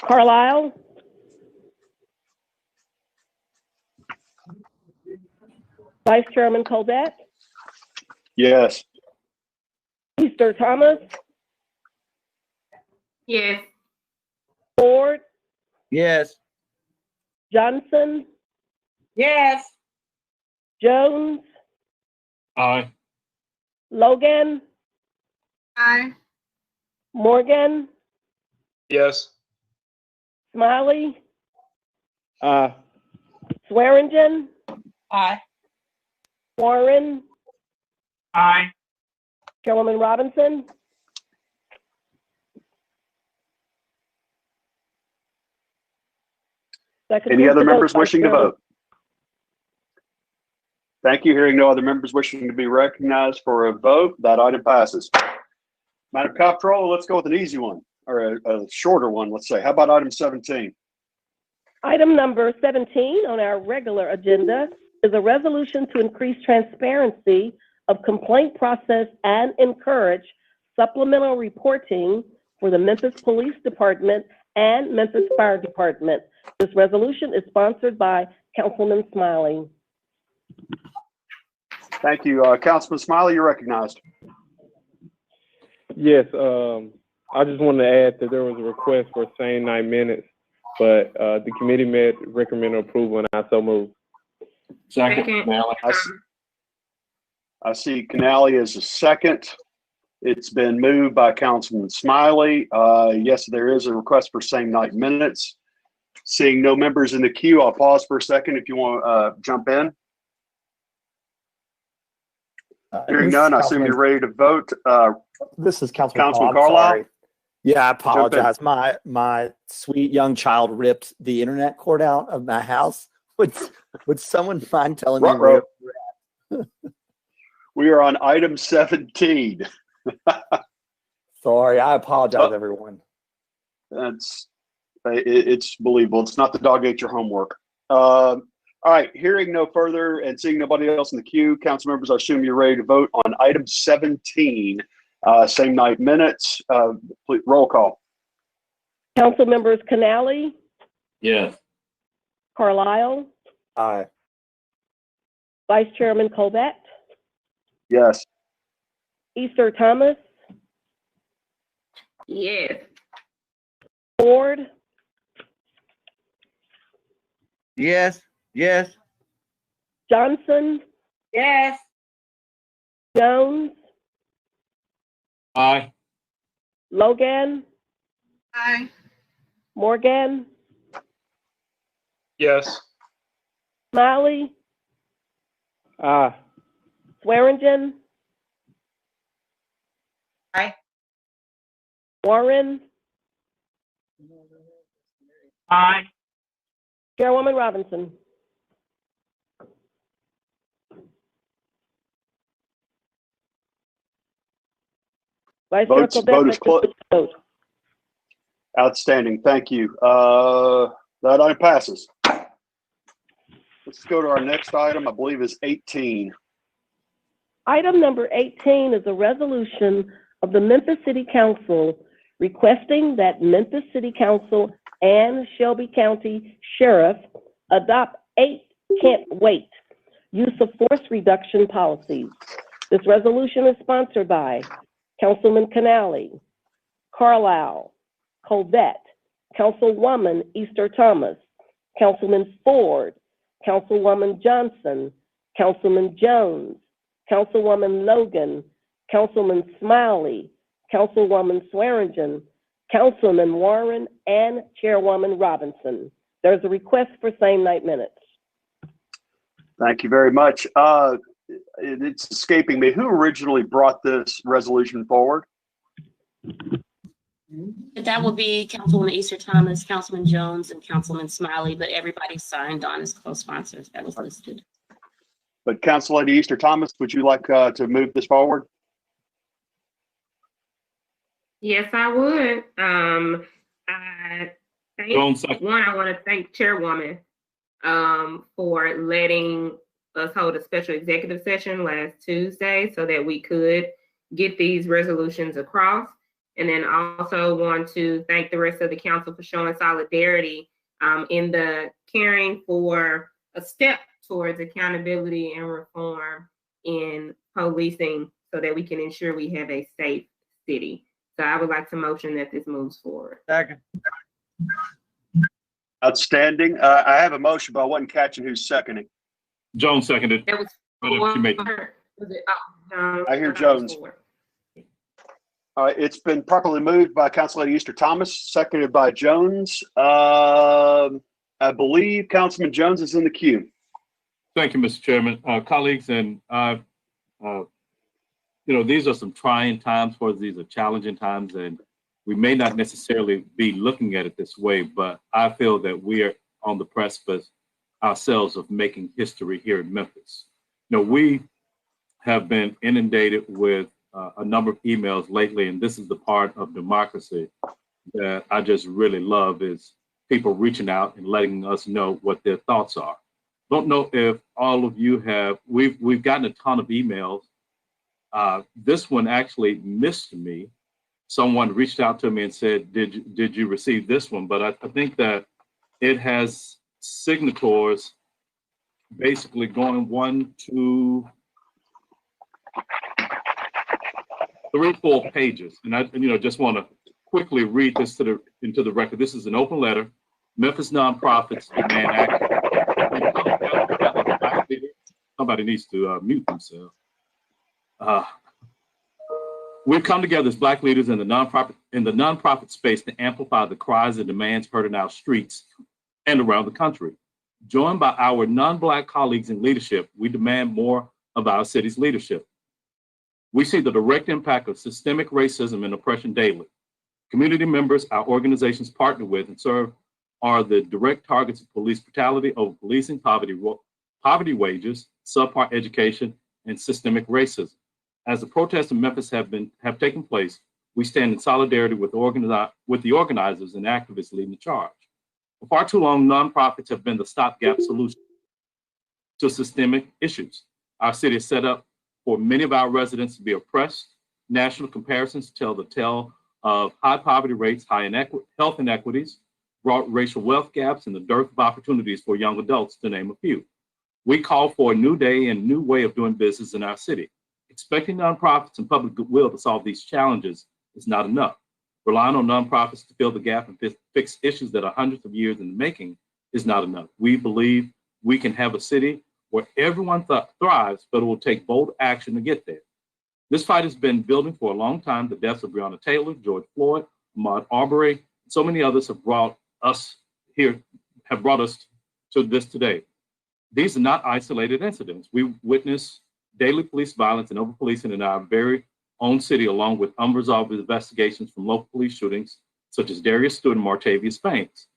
Carlisle, Vice Chairman Colvett, Yes. Easter Thomas, Yes. Ford, Yes. Johnson, Yes. Jones, Aye. Logan, Aye. Morgan, Yes. Smiley, Aye. Swearingen, Aye. Warren, Aye. Chairwoman Robinson. Any other members wishing to vote? Thank you. Hearing no other members wishing to be recognized for a vote, that item passes. Madam Comptroller, let's go with an easy one, or a shorter one, let's say. How about item 17? Item number 17 on our regular agenda is a resolution to increase transparency of complaint process and encourage supplemental reporting for the Memphis Police Department and Memphis Fire Department. This resolution is sponsored by Councilman Smiley. Thank you. Councilman Smiley, you're recognized. Yes, I just wanted to add that there was a request for same 9 minutes, but the committee met recommended approval, and I so moved. Second. I see Canali as a second. It's been moved by Councilman Smiley. Yes, there is a request for same night minutes. Seeing no members in the queue, I'll pause for a second if you want to jump in. Hearing none, I assume you're ready to vote. This is Councilman Carlisle. Sorry. Yeah, I apologize. My sweet young child ripped the internet cord out of my house. Would someone mind telling me where we're at? We are on item 17. Sorry, I apologize, everyone. It's believable. It's not the dog ate your homework. All right, hearing no further and seeing nobody else in the queue, council members, I assume you're ready to vote on item 17, same night minutes. Please, roll call. Council members Canali, Yes. Carlisle, Aye. Vice Chairman Colvett, Yes. Easter Thomas, Yes. Ford, Yes. Yes. Johnson, Yes. Jones, Aye. Logan, Aye. Morgan, Yes. Smiley, Aye. Swearingen, Aye. Warren, Aye. Chairwoman Robinson. Vice Chair Vote is closed. Outstanding. Thank you. That item passes. Let's go to our next item, I believe is 18. Item number 18 is a resolution of the Memphis City Council requesting that Memphis City Council and Shelby County Sheriff adopt 8 can't wait use of force reduction policies. This resolution is sponsored by Councilman Canali, Carlisle, Colvett, Councilwoman Easter Thomas, Councilman Ford, Councilwoman Johnson, Councilman Jones, Councilwoman Logan, Councilman Smiley, Councilwoman Swearingen, Councilman Warren, and Chairwoman Robinson. There's a request for same night minutes. Thank you very much. It's escaping me. Who originally brought this resolution forward? That would be Councilwoman Easter Thomas, Councilman Jones, and Councilman Smiley, but everybody signed on as co-sponsors. That was listed. But Council Lady Easter Thomas, would you like to move this forward? Yes, I would. I want to thank Chairwoman for letting us hold a special executive session last Tuesday so that we could get these resolutions across. And then also want to thank the rest of the council for showing solidarity in the caring for a step towards accountability and reform in policing so that we can ensure we have a safe city. So I would like to motion that this moves forward. Second. Outstanding. I have a motion, but I wasn't catching who's seconding. Jones seconded. That was I hear Jones. All right, it's been properly moved by Council Lady Easter Thomas, seconded by Jones. I believe Councilman Jones is in the queue. Thank you, Mr. Chairman. Colleagues, and these are some trying times for us. These are challenging times, and we may not necessarily be looking at it this way, but I feel that we are on the precipice ourselves of making history here in Memphis. We have been inundated with a number of emails lately, and this is the part of democracy that I just really love, is people reaching out and letting us know what their thoughts are. Don't know if all of you have, we've gotten a ton of emails. This one actually missed me. Someone reached out to me and said, did you receive this one? But I think that it has signatories basically going 1, 2, 3, 4 pages. And I just want to quickly read this into the record. This is an open letter. Memphis nonprofits demand action. Somebody needs to mute themselves. We've come together as Black leaders in the nonprofit space to amplify the cries and demands heard in our streets and around the country. Joined by our non-Black colleagues in leadership, we demand more of our city's leadership. We see the direct impact of systemic racism and oppression daily. Community members our organizations partner with and serve are the direct targets of police brutality, over-policing, poverty wages, subpar education, and systemic racism. As the protests in Memphis have taken place, we stand in solidarity with the organizers and activists leading the charge. For far too long, nonprofits have been the stopgap solution to systemic issues. Our city is set up for many of our residents to be oppressed. National comparisons tell the tale of high poverty rates, high health inequities, broad racial wealth gaps, and the dearth of opportunities for young adults, to name a few. We call for a new day and new way of doing business in our city. Expecting nonprofits and public goodwill to solve these challenges is not enough. Relying on nonprofits to fill the gap and fix issues that are hundreds of years in the making is not enough. We believe we can have a city where everyone thrives, but it will take bold action to get there. This fight has been building for a long time. The deaths of Breonna Taylor, George Floyd, Ahmaud Arbery, and so many others have brought us to this today. These are not isolated incidents. We witness daily police violence and over-policing in our very own city, along with unresolved investigations from local police shootings, such as Darius Stewart and Martavius Banks.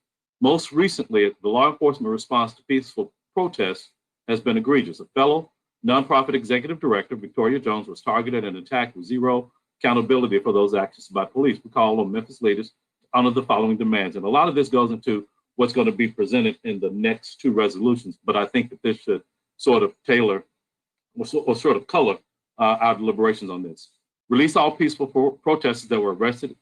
Most recently, the law enforcement response to peaceful protests has been egregious. A fellow nonprofit executive director, Victoria Jones, was targeted and attacked with zero accountability for those actions by police. We call on Memphis leaders to honor the following demands. And a lot of this goes into what's going to be presented in the next 2 resolutions, but I think that this should sort of tailor or sort of color our deliberations on this. Release all peaceful protesters that were arrested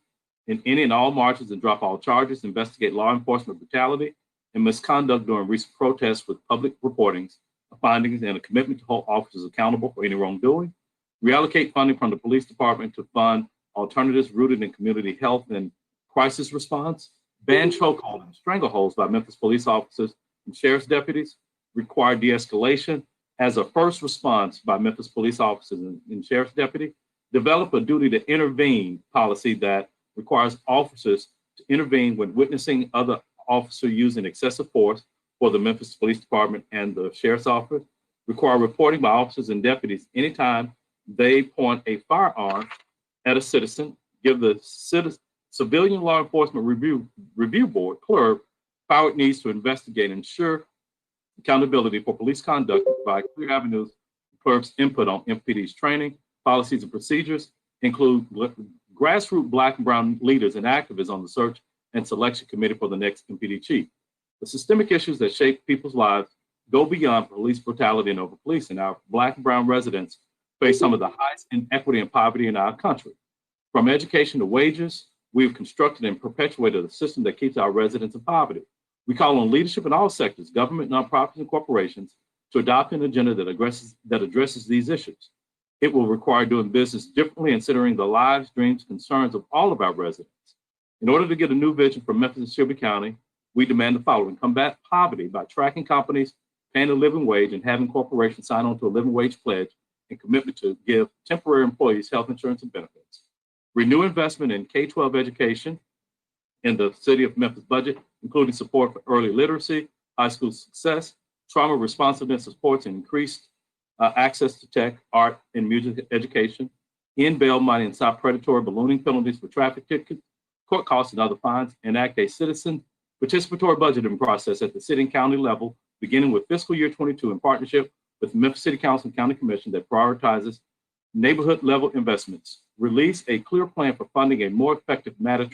in any and all marches and drop all charges, investigate law enforcement brutality and misconduct during recent protests with public reportings of findings and a commitment to hold officers accountable for any wrongdoing. Reallocate funding from the police department to fund alternatives rooted in community health and crisis response. ban chokehold and strangleholds by Memphis police officers and sheriff's deputies, require de-escalation as a first response by Memphis police officers and sheriff's deputy, develop a duty to intervene policy that requires officers to intervene when witnessing other officer using excessive force for the Memphis Police Department and the Sheriff's Office, require reporting by officers and deputies anytime they point a firearm at a citizen, give the Civilian Law Enforcement Review Board, clerk, power it needs to investigate and ensure accountability for police conduct, provide clear avenues for clerks' input on MPD's training, policies and procedures, include grassroots Black and brown leaders and activists on the search and selection committee for the next MPD chief. The systemic issues that shape people's lives go beyond police brutality and over-policing. Our Black and brown residents face some of the highest inequity and poverty in our country. From education to wages, we've constructed and perpetuated a system that keeps our residents in poverty. We call on leadership in all sectors, government, nonprofits, and corporations, to adopt an agenda that addresses these issues. It will require doing business differently and considering the lives, dreams, concerns of all of our residents. In order to get a new vision for Memphis and Shelby County, we demand the following: combat poverty by tracking companies, paying a living wage, and having corporations sign on to a living wage pledge and commitment to give temporary employees health insurance and benefits. Renew investment in K-12 education in the City of Memphis budget, including support for early literacy, high school success, trauma responsiveness supports, and increased access to tech, art, and music education. End bail money and stop predatory ballooning penalties for traffic tickets, court costs, and other fines. Enact a citizen participatory budgeting process at the city and county level, beginning with fiscal year 22 in partnership with Memphis City Council and County Commission that prioritizes neighborhood level investments. Release a clear plan for funding a more effective matter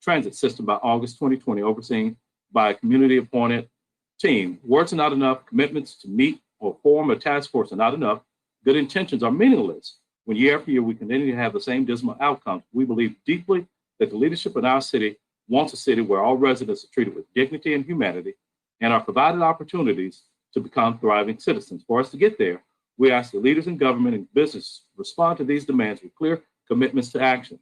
transit system by August 2020, overseen by a community appointed team. Words are not enough. Commitments to meet or form a task force are not enough. Good intentions are meaningless when year after year we continue to have the same dismal outcomes. We believe deeply that the leadership in our city wants a city where all residents are treated with dignity and humanity and are provided opportunities to become thriving citizens. For us to get there, we ask the leaders in government and business respond to these demands with clear commitments to action.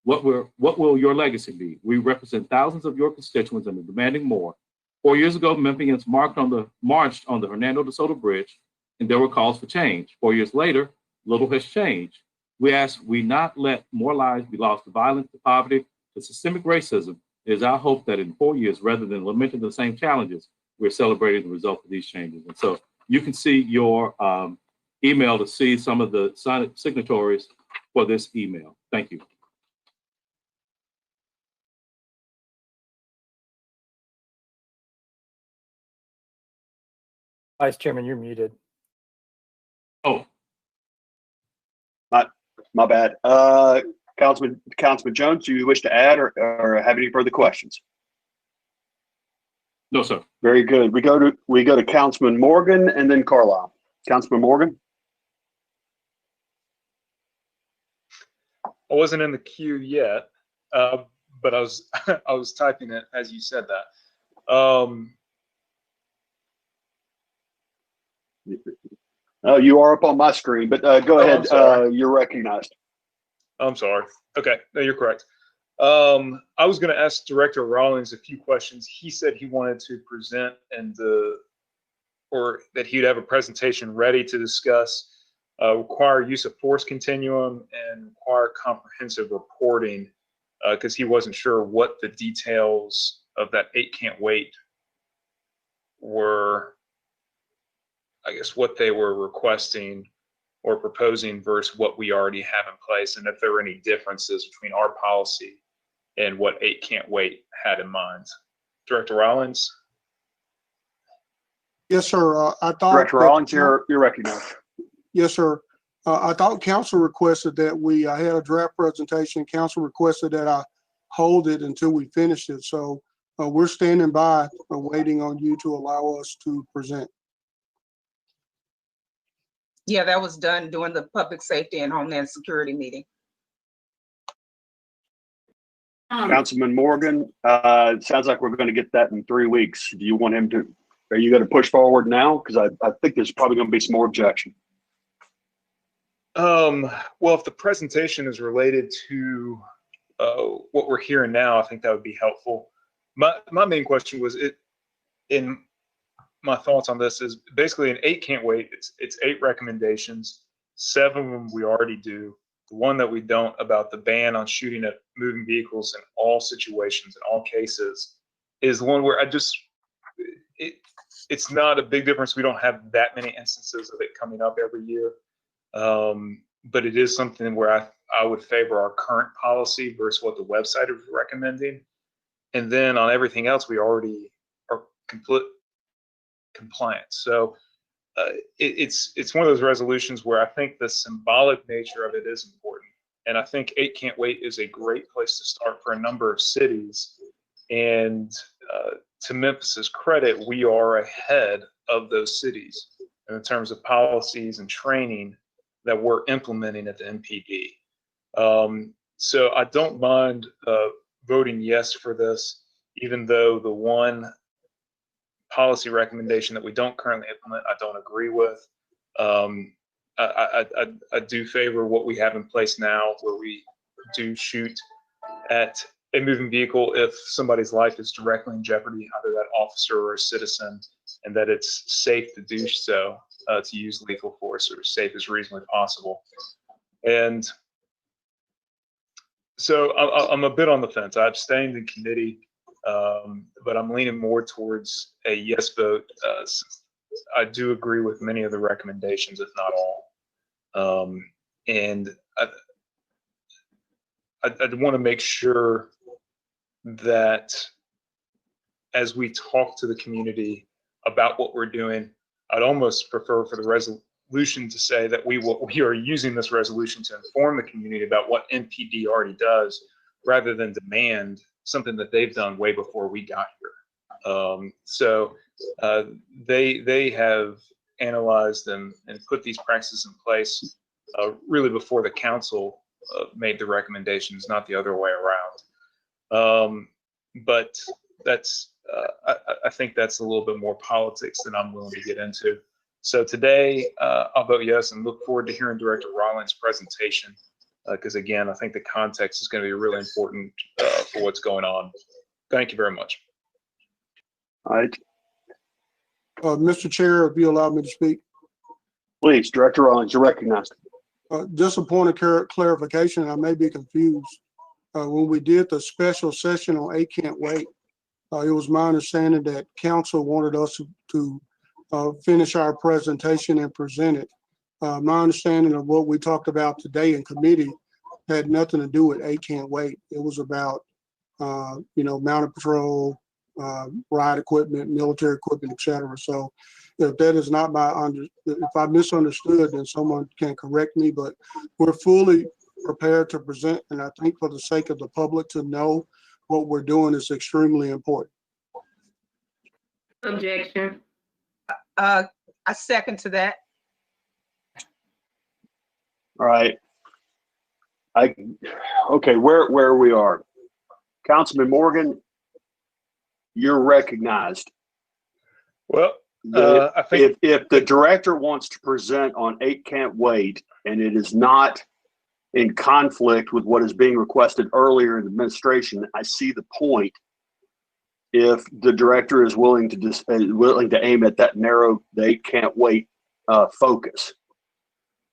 What will your legacy be? We represent thousands of your constituents and are demanding more. 4 years ago, Memphians marched on the Hernando de Soto Bridge, and there were calls for change. 4 years later, little has changed. We ask we not let more lives be lost to violence, to poverty, to systemic racism. It is our hope that in 4 years, rather than lamenting the same challenges, we're celebrating the result of these changes. And so you can see your email to see some of the signatories for this email. Thank you. Vice Chairman, you're muted. Oh, my bad. Councilman Jones, do you wish to add or have any further questions? No, sir. Very good. We go to Councilman Morgan and then Carlisle. Councilman Morgan. I wasn't in the queue yet, but I was I was typing it as you said that. Oh, you are up on my screen, but go ahead. You're recognized. I'm sorry. Okay, no, you're correct. I was going to ask Director Rawlings a few questions. He said he wanted to present or that he'd have a presentation ready to discuss require use of force continuum and require comprehensive reporting because he wasn't sure what the details of that 8 can't wait were. I guess what they were requesting or proposing versus what we already have in place, and if there were any differences between our policy and what 8 can't wait had in mind. Director Rawlings. Yes, sir. I thought Director Rawlings, you're recognized. Yes, sir. I thought council requested that I had a draft presentation. Council requested that I hold it until we finish it. So we're standing by, waiting on you to allow us to present. Yeah, that was done during the Public Safety and Homeland Security meeting. Councilman Morgan, it sounds like we're going to get that in 3 weeks. Do you want him to, are you going to push forward now? Because I think there's probably going to be some more objection. Well, if the presentation is related to what we're hearing now, I think that would be helpful. my main question was my thoughts on this is basically an 8 can't wait. It's 8 recommendations. 7 of them we already do. The one that we don't, about the ban on shooting at moving vehicles in all situations, in all cases, is the one where it's not a big difference. We don't have that many instances of it coming up every year. But it is something where I would favor our current policy versus what the website is recommending. And then on everything else, we already are compliant. So it's one of those resolutions where I think the symbolic nature of it is important. And I think 8 can't wait is a great place to start for a number of cities. And to Memphis's credit, we are ahead of those cities in terms of policies and training that we're implementing at the MPD. So I don't mind voting yes for this, even though the one policy recommendation that we don't currently implement, I don't agree with. I do favor what we have in place now, where we do shoot at a moving vehicle if somebody's life is directly in jeopardy, either that officer or a citizen, and that it's safe to do so, to use lethal force, or safe as reasonably possible. And so I'm a bit on the fence. I abstained in committee, but I'm leaning more towards a yes vote. I do agree with many of the recommendations, if not all. And I'd want to make sure that as we talk to the community about what we're doing, I'd almost prefer for the resolution to say that we are using this resolution to inform the community about what MPD already does, rather than demand something that they've done way before we got here. So they have analyzed and put these practices in place really before the council made the recommendations, not the other way around. But that's I think that's a little bit more politics than I'm willing to get into. So today, I'll vote yes, and look forward to hearing Director Rollins' presentation, because again, I think the context is going to be really important for what's going on. Thank you very much. All right. Mr. Chair, if you allow me to speak. Please, Director Rollins, you're recognized. Just a point of clarification, I may be confused. When we did the special session on 8 can't wait, it was my understanding that council wanted us to finish our presentation and present it. My understanding of what we talked about today in committee had nothing to do with 8 can't wait. It was about, mounted patrol, riot equipment, military equipment, etc. So if that is not if I misunderstood, then someone can correct me, but we're fully prepared to present. And I think for the sake of the public to know what we're doing is extremely important. Objection. I second to that. All right. Okay, where we are. Councilman Morgan, you're recognized. Well, I think if the director wants to present on 8 can't wait, and it is not in conflict with what is being requested earlier in the administration, I see the point. If the director is willing to aim at that narrow, the 8 can't wait focus.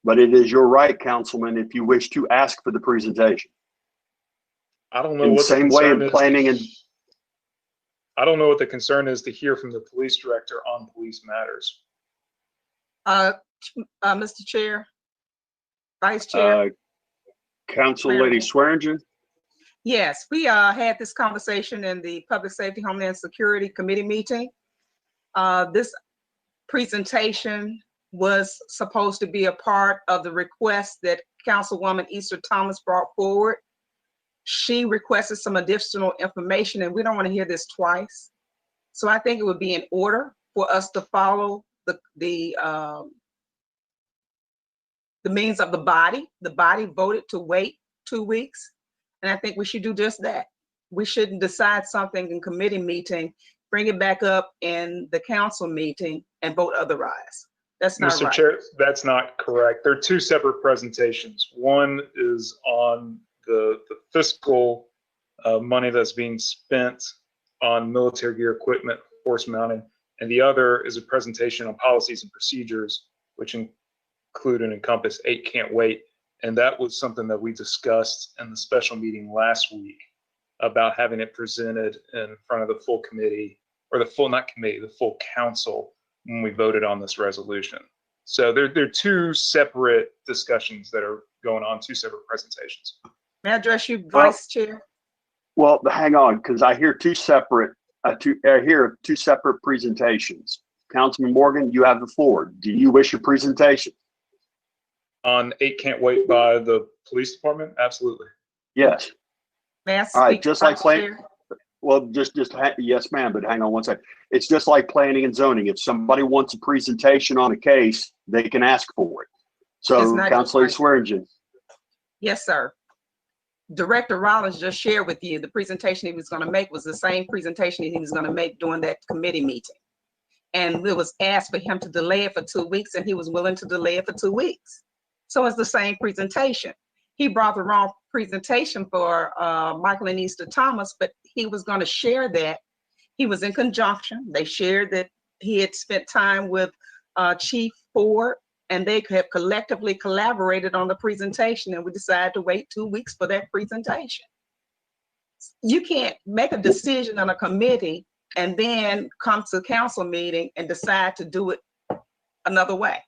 But it is your right, Councilman, if you wish to ask for the presentation. I don't know in what the same way in planning and. I don't know what the concern is to hear from the police director on police matters. Mr. Chair, Vice Chair. Council Lady Swearingen. Yes, we had this conversation in the Public Safety Homeland Security Committee meeting. This presentation was supposed to be a part of the request that Councilwoman Easter Thomas brought forward. She requested some additional information, and we don't want to hear this twice. So I think it would be in order for us to follow the means of the body. The body voted to wait 2 weeks, and I think we should do just that. We shouldn't decide something in committee meeting, bring it back up in the council meeting, and vote otherwise. That's not right. Mr. Chair, that's not correct. They're 2 separate presentations. One is on the fiscal money that's being spent on military gear equipment, force mounting, and the other is a presentation on policies and procedures, which include and encompass 8 Can't Wait. And that was something that we discussed in the special meeting last week about having it presented in front of the full committee, or the full, not committee, the full council when we voted on this resolution. So there are two separate discussions that are going on, two separate presentations. May I address you, Vice Chair? Well, hang on, because I hear two separate presentations. Councilman Morgan, you have the floor. Do you wish a presentation? On 8 Can't Wait by the police department? Absolutely. Yes. May I speak, All right, just like Vice Chair? well, yes, ma'am, but hang on one second. It's just like planning and zoning. If somebody wants a presentation on a case, they can ask for it. So, Councilor Swearingen. Yes, sir. Director Rollins just shared with you the presentation he was going to make was the same presentation he was going to make during that committee meeting. And it was asked for him to delay it for 2 weeks, and he was willing to delay it for 2 weeks. So it's the same presentation. He brought the wrong presentation for Michael and Easter Thomas, but he was going to share that. He was in conjunction. They shared that he had spent time with Chief Ford, and they have collectively collaborated on the presentation, and we decided to wait 2 weeks for that presentation. You can't make a decision on a committee and then come to the council meeting and decide to do it another way.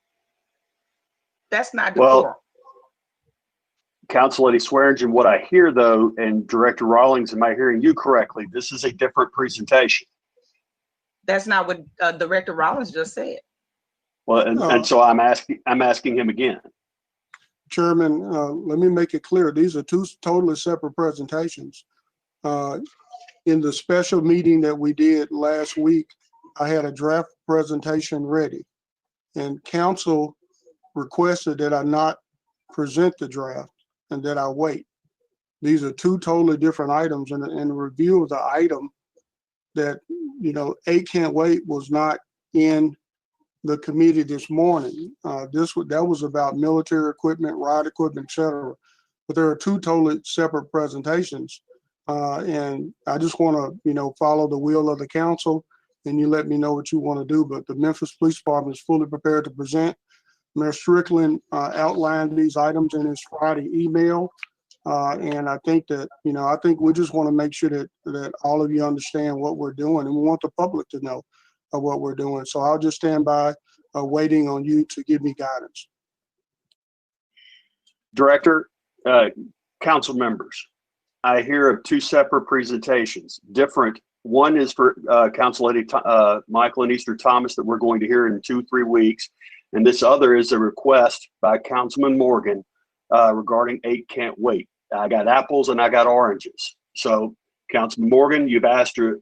That's not decorum. Well, Council Lady Swearingen, what I hear though, and Director Rawlings, am I hearing you correctly? This is a different presentation. That's not what Director Rollins just said. Well, and so I'm asking him again. Chairman, let me make it clear. These are two totally separate presentations. In the special meeting that we did last week, I had a draft presentation ready, and council requested that I not present the draft and that I wait. These are two totally different items, and in review of the item that, 8 Can't Wait was not in the committee this morning. That was about military equipment, ride equipment, et cetera. But there are two totally separate presentations. And I just want to, follow the will of the council, and you let me know what you want to do. But the Memphis Police Department is fully prepared to present. Mayor Strickland outlined these items in his Friday email. And I think that, I think we just want to make sure that all of you understand what we're doing, and we want the public to know what we're doing. So I'll just stand by waiting on you to give me guidance. Director, council members, I hear of two separate presentations, different. One is for Council Lady Michael and Easter Thomas that we're going to hear in 2-3 weeks. And this other is a request by Councilman Morgan regarding 8 Can't Wait. I got apples and I got oranges. So Councilman Morgan, you've asked to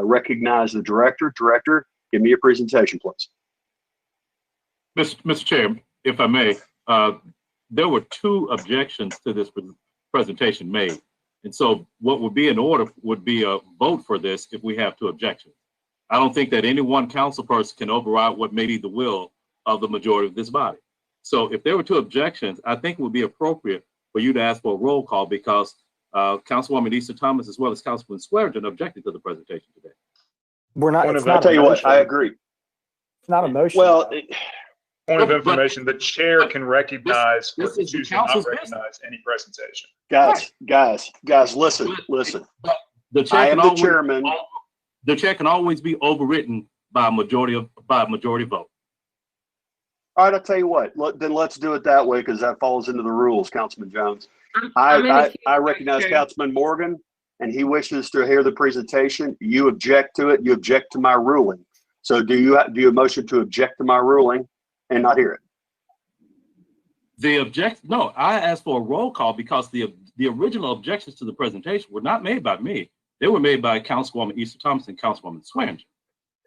recognize the director. Director, give me a presentation, please. Mr. Chair, if I may, there were two objections to this presentation made. And so what would be in order would be a vote for this if we have two objections. I don't think that any one council person can override what may be the will of the majority of this body. So if there were two objections, I think it would be appropriate for you to ask for a roll call, because Councilwoman Easter Thomas as well as Councilman Swearingen objected to the presentation today. We're not. I'll tell you what, I agree. It's not a motion. Well, point of information: the chair can recognize or choose to not recognize any presentation. Guys, listen. The chair I am the chairman. The chair can always be overridden by a majority vote. All right, I'll tell you what. Then let's do it that way, because that falls into the rules, Councilman Jones. I recognize Councilman Morgan, and he wishes to hear the presentation. You object to it. You object to my ruling. So do you motion to object to my ruling and not hear it? No, I asked for a roll call because the original objections to the presentation were not made by me. They were made by Councilwoman Easter Thomas and Councilwoman Swearingen.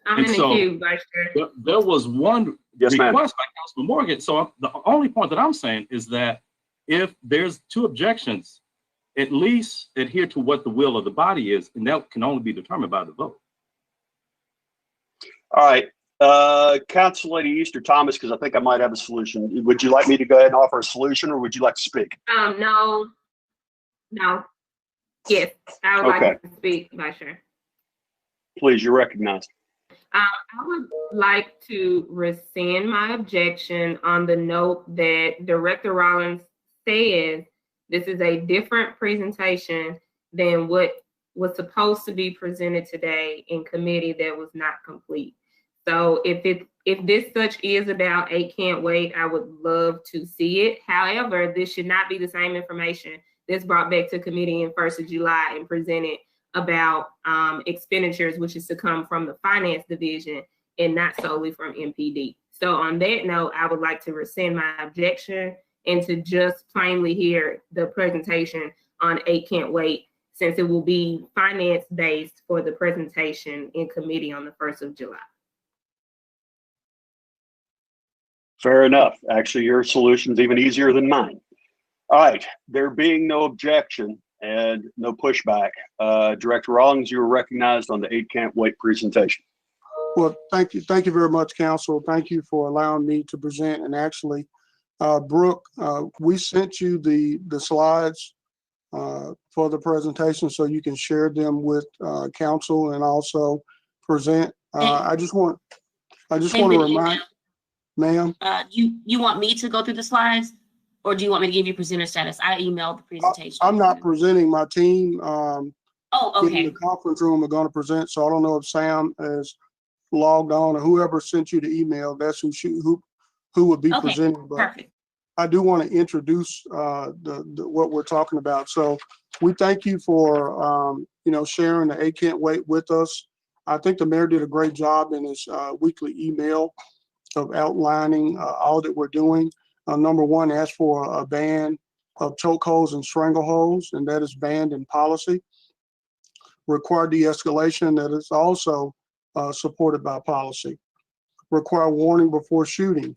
I'm in the queue, Vice Chair. There was one request ma'am. by Councilman Morgan. So the only point that I'm saying is that if there's two objections, at least adhere to what the will of the body is, and that can only be determined by the vote. All right, Council Lady Easter Thomas, because I think I might have a solution. Would you like me to go ahead and offer a solution, or would you like to speak? No. Yes, I would like to speak, Vice Chair. Please, you're recognized. I would like to rescind my objection on the note that Director Rollins says this is a different presentation than what was supposed to be presented today in committee that was not complete. So if this such is about 8 Can't Wait, I would love to see it. However, this should not be the same information that's brought back to committee in 1st of July and presented about expenditures, which is to come from the finance division and not solely from MPD. So on that note, I would like to rescind my objection and to just plainly hear the presentation on 8 Can't Wait, since it will be finance based for the presentation in committee on the 1st of July. Fair enough. Actually, your solution's even easier than mine. All right, there being no objection and no pushback, Director Rawlings, you were recognized on the 8 Can't Wait presentation. Well, thank you very much, Council. Thank you for allowing me to present. And actually, Brooke, we sent you the slides for the presentation so you can share them with Council and also present. I just want to remind, ma'am. You want me to go through the slides, or do you want me to give you presenter status? I emailed the presentation. I'm not presenting. My team okay. in the conference room are going to present. So I don't know if Sam is logged on or whoever sent you the email. That's who would be presenting. But perfect. I do want to introduce what we're talking about. So we thank you for sharing the 8 Can't Wait with us. I think the mayor did a great job in his weekly email of outlining all that we're doing. Number one, ask for a ban of chokeholds and strangleholds, and that is banned in policy. Require de-escalation, that is also supported by policy. Require warning before shooting,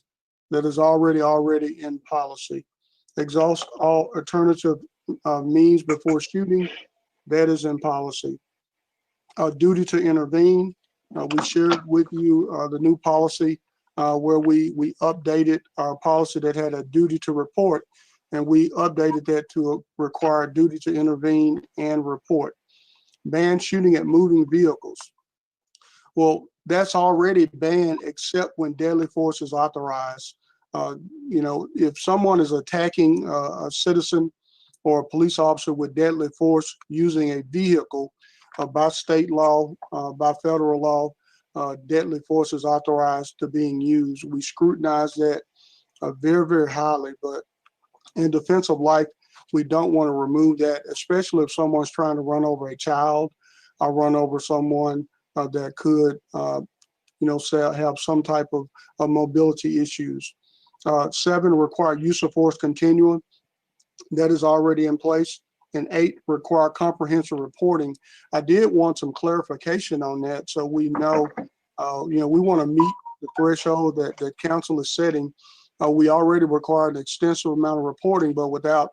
that is already in policy. Exhaust all alternative means before shooting, that is in policy. Duty to intervene, we shared with you the new policy where we updated our policy that had a duty to report, and we updated that to require duty to intervene and report. Ban shooting at moving vehicles. Well, that's already banned except when deadly force is authorized. If someone is attacking a citizen or a police officer with deadly force using a vehicle by state law, by federal law, deadly force is authorized to being used. We scrutinize that very, very highly, but in defense of life, we don't want to remove that, especially if someone's trying to run over a child or run over someone that could, have some type of mobility issues. 7, require use of force continuum. That is already in place. And 8, require comprehensive reporting. I did want some clarification on that, so we know, we want to meet the threshold that the council is setting. We already require an extensive amount of reporting, but without,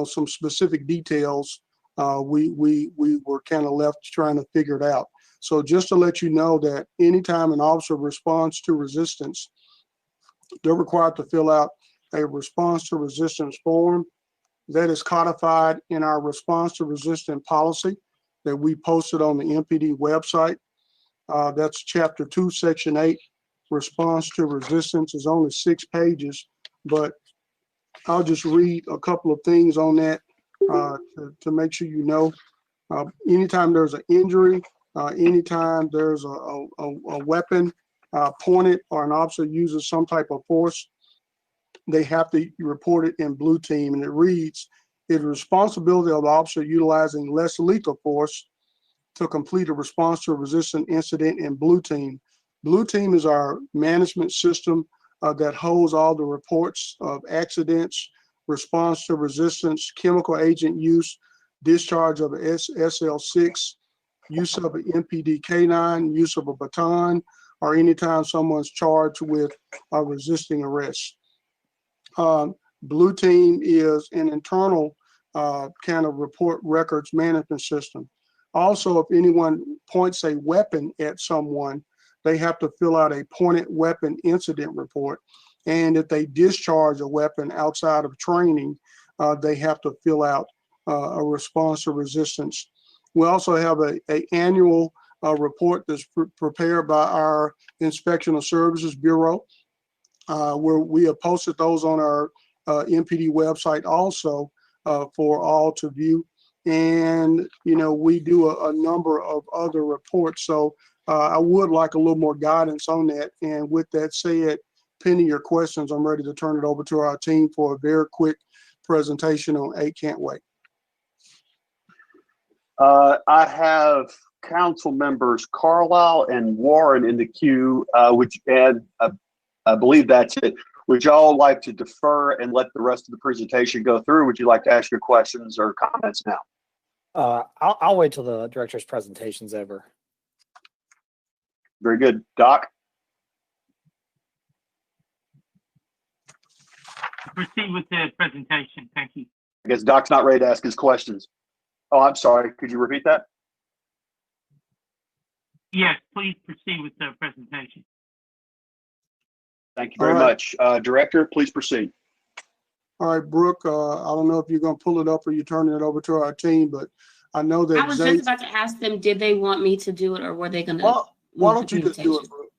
some specific details, we were kind of left trying to figure it out. So just to let you know that anytime an officer responds to resistance, they're required to fill out a response to resistance form that is codified in our response to resistance policy that we posted on the MPD website. That's chapter 2, section 8. Response to resistance is only 6 pages, but I'll just read a couple of things on that to make sure you know. Anytime there's an injury, anytime there's a weapon pointed or an officer uses some type of force, they have to report it in blue team. And it reads, it is the responsibility of the officer utilizing less lethal force to complete a response to a resistant incident in blue team. Blue team is our management system that holds all the reports of accidents, response to resistance, chemical agent use, discharge of a SL6, use of an MPD K9, use of a baton, or anytime someone's charged with resisting arrest. Blue team is an internal kind of report records management system. Also, if anyone points a weapon at someone, they have to fill out a pointed weapon incident report. And if they discharge a weapon outside of training, they have to fill out a response to resistance. We also have a annual report that's prepared by our Inspection of Services Bureau, where we have posted those on our MPD website also for all to view. And, you know, we do a number of other reports. So I would like a little more guidance on that. And with that said, pending your questions, I'm ready to turn it over to our team for a very quick presentation on 8 Can't Wait. I have council members Carlisle and Warren in the queue, and I believe that's it. Would y'all like to defer and let the rest of the presentation go through? Would you like to ask your questions or comments now? I'll wait till the director's presentation's over. Very good. Doc? Proceed with the presentation. Thank you. I guess Doc's not ready to ask his questions. Oh, I'm sorry. Could you repeat that? Yes, please proceed with the presentation. Thank you very much. Director, please proceed. All right, Brooke, I don't know if you're going to pull it up or you're turning it over to our team, but I know that I was just about to ask them, did they want me to do it or were they going to? Why don't you just do it, Brooke?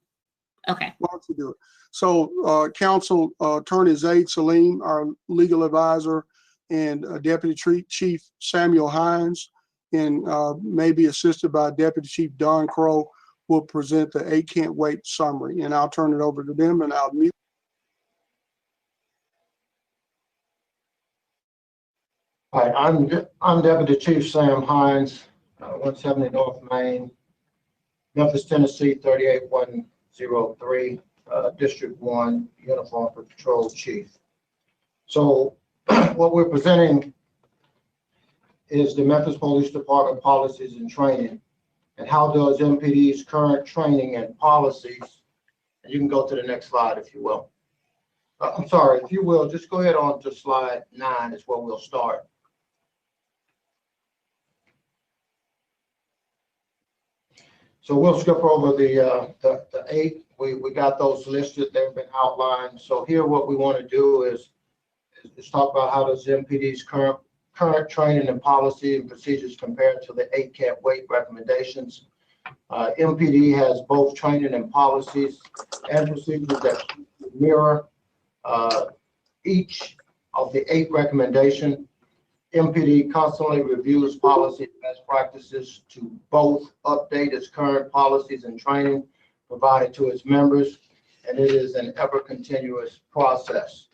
Okay. Why don't you do it? So Council Attorney Zaid Salim, our legal advisor, and Deputy Chief Samuel Hines, and maybe assisted by Deputy Chief Don Crow, will present the 8 Can't Wait summary. And I'll turn it over to them and I'll mute. Hi, I'm Deputy Chief Sam Hines, 170 North Main, Memphis, Tennessee, 38103, District 1, Uniform Patrol Chief. So what we're presenting is the Memphis Police Department policies and training, and how does MPD's current training and policies, and you can go to the next slide if you will. I'm sorry, if you will, just go ahead on to slide 9 is where we'll start. So we'll skip over the 8. We got those listed, they've been outlined. So here what we want to do is talk about how does MPD's current training and policy and procedures compare to the 8 Can't Wait recommendations. MPD has both training and policies and procedures that mirror each of the 8 recommendations. MPD constantly reviews policy and best practices to both update its current policies and training provided to its members, and it is an ever continuous process.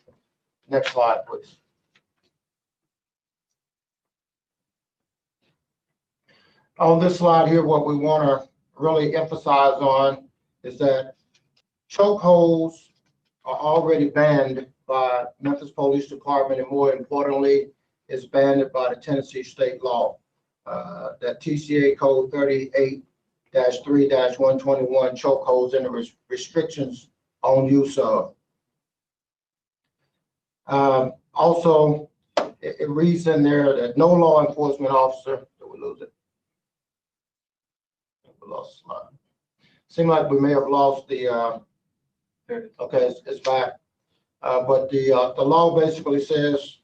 Next slide, please. On this slide here, what we want to really emphasize on is that chokeholds are already banned by Memphis Police Department, and more importantly, is banned by the Tennessee state law. That TCA code 38-3-121 chokeholds and the restrictions on use of. Also, it reads in there that no law enforcement officer, did we lose it? We lost the slide. Seemed like we may have lost the, okay, it's back. But the law basically says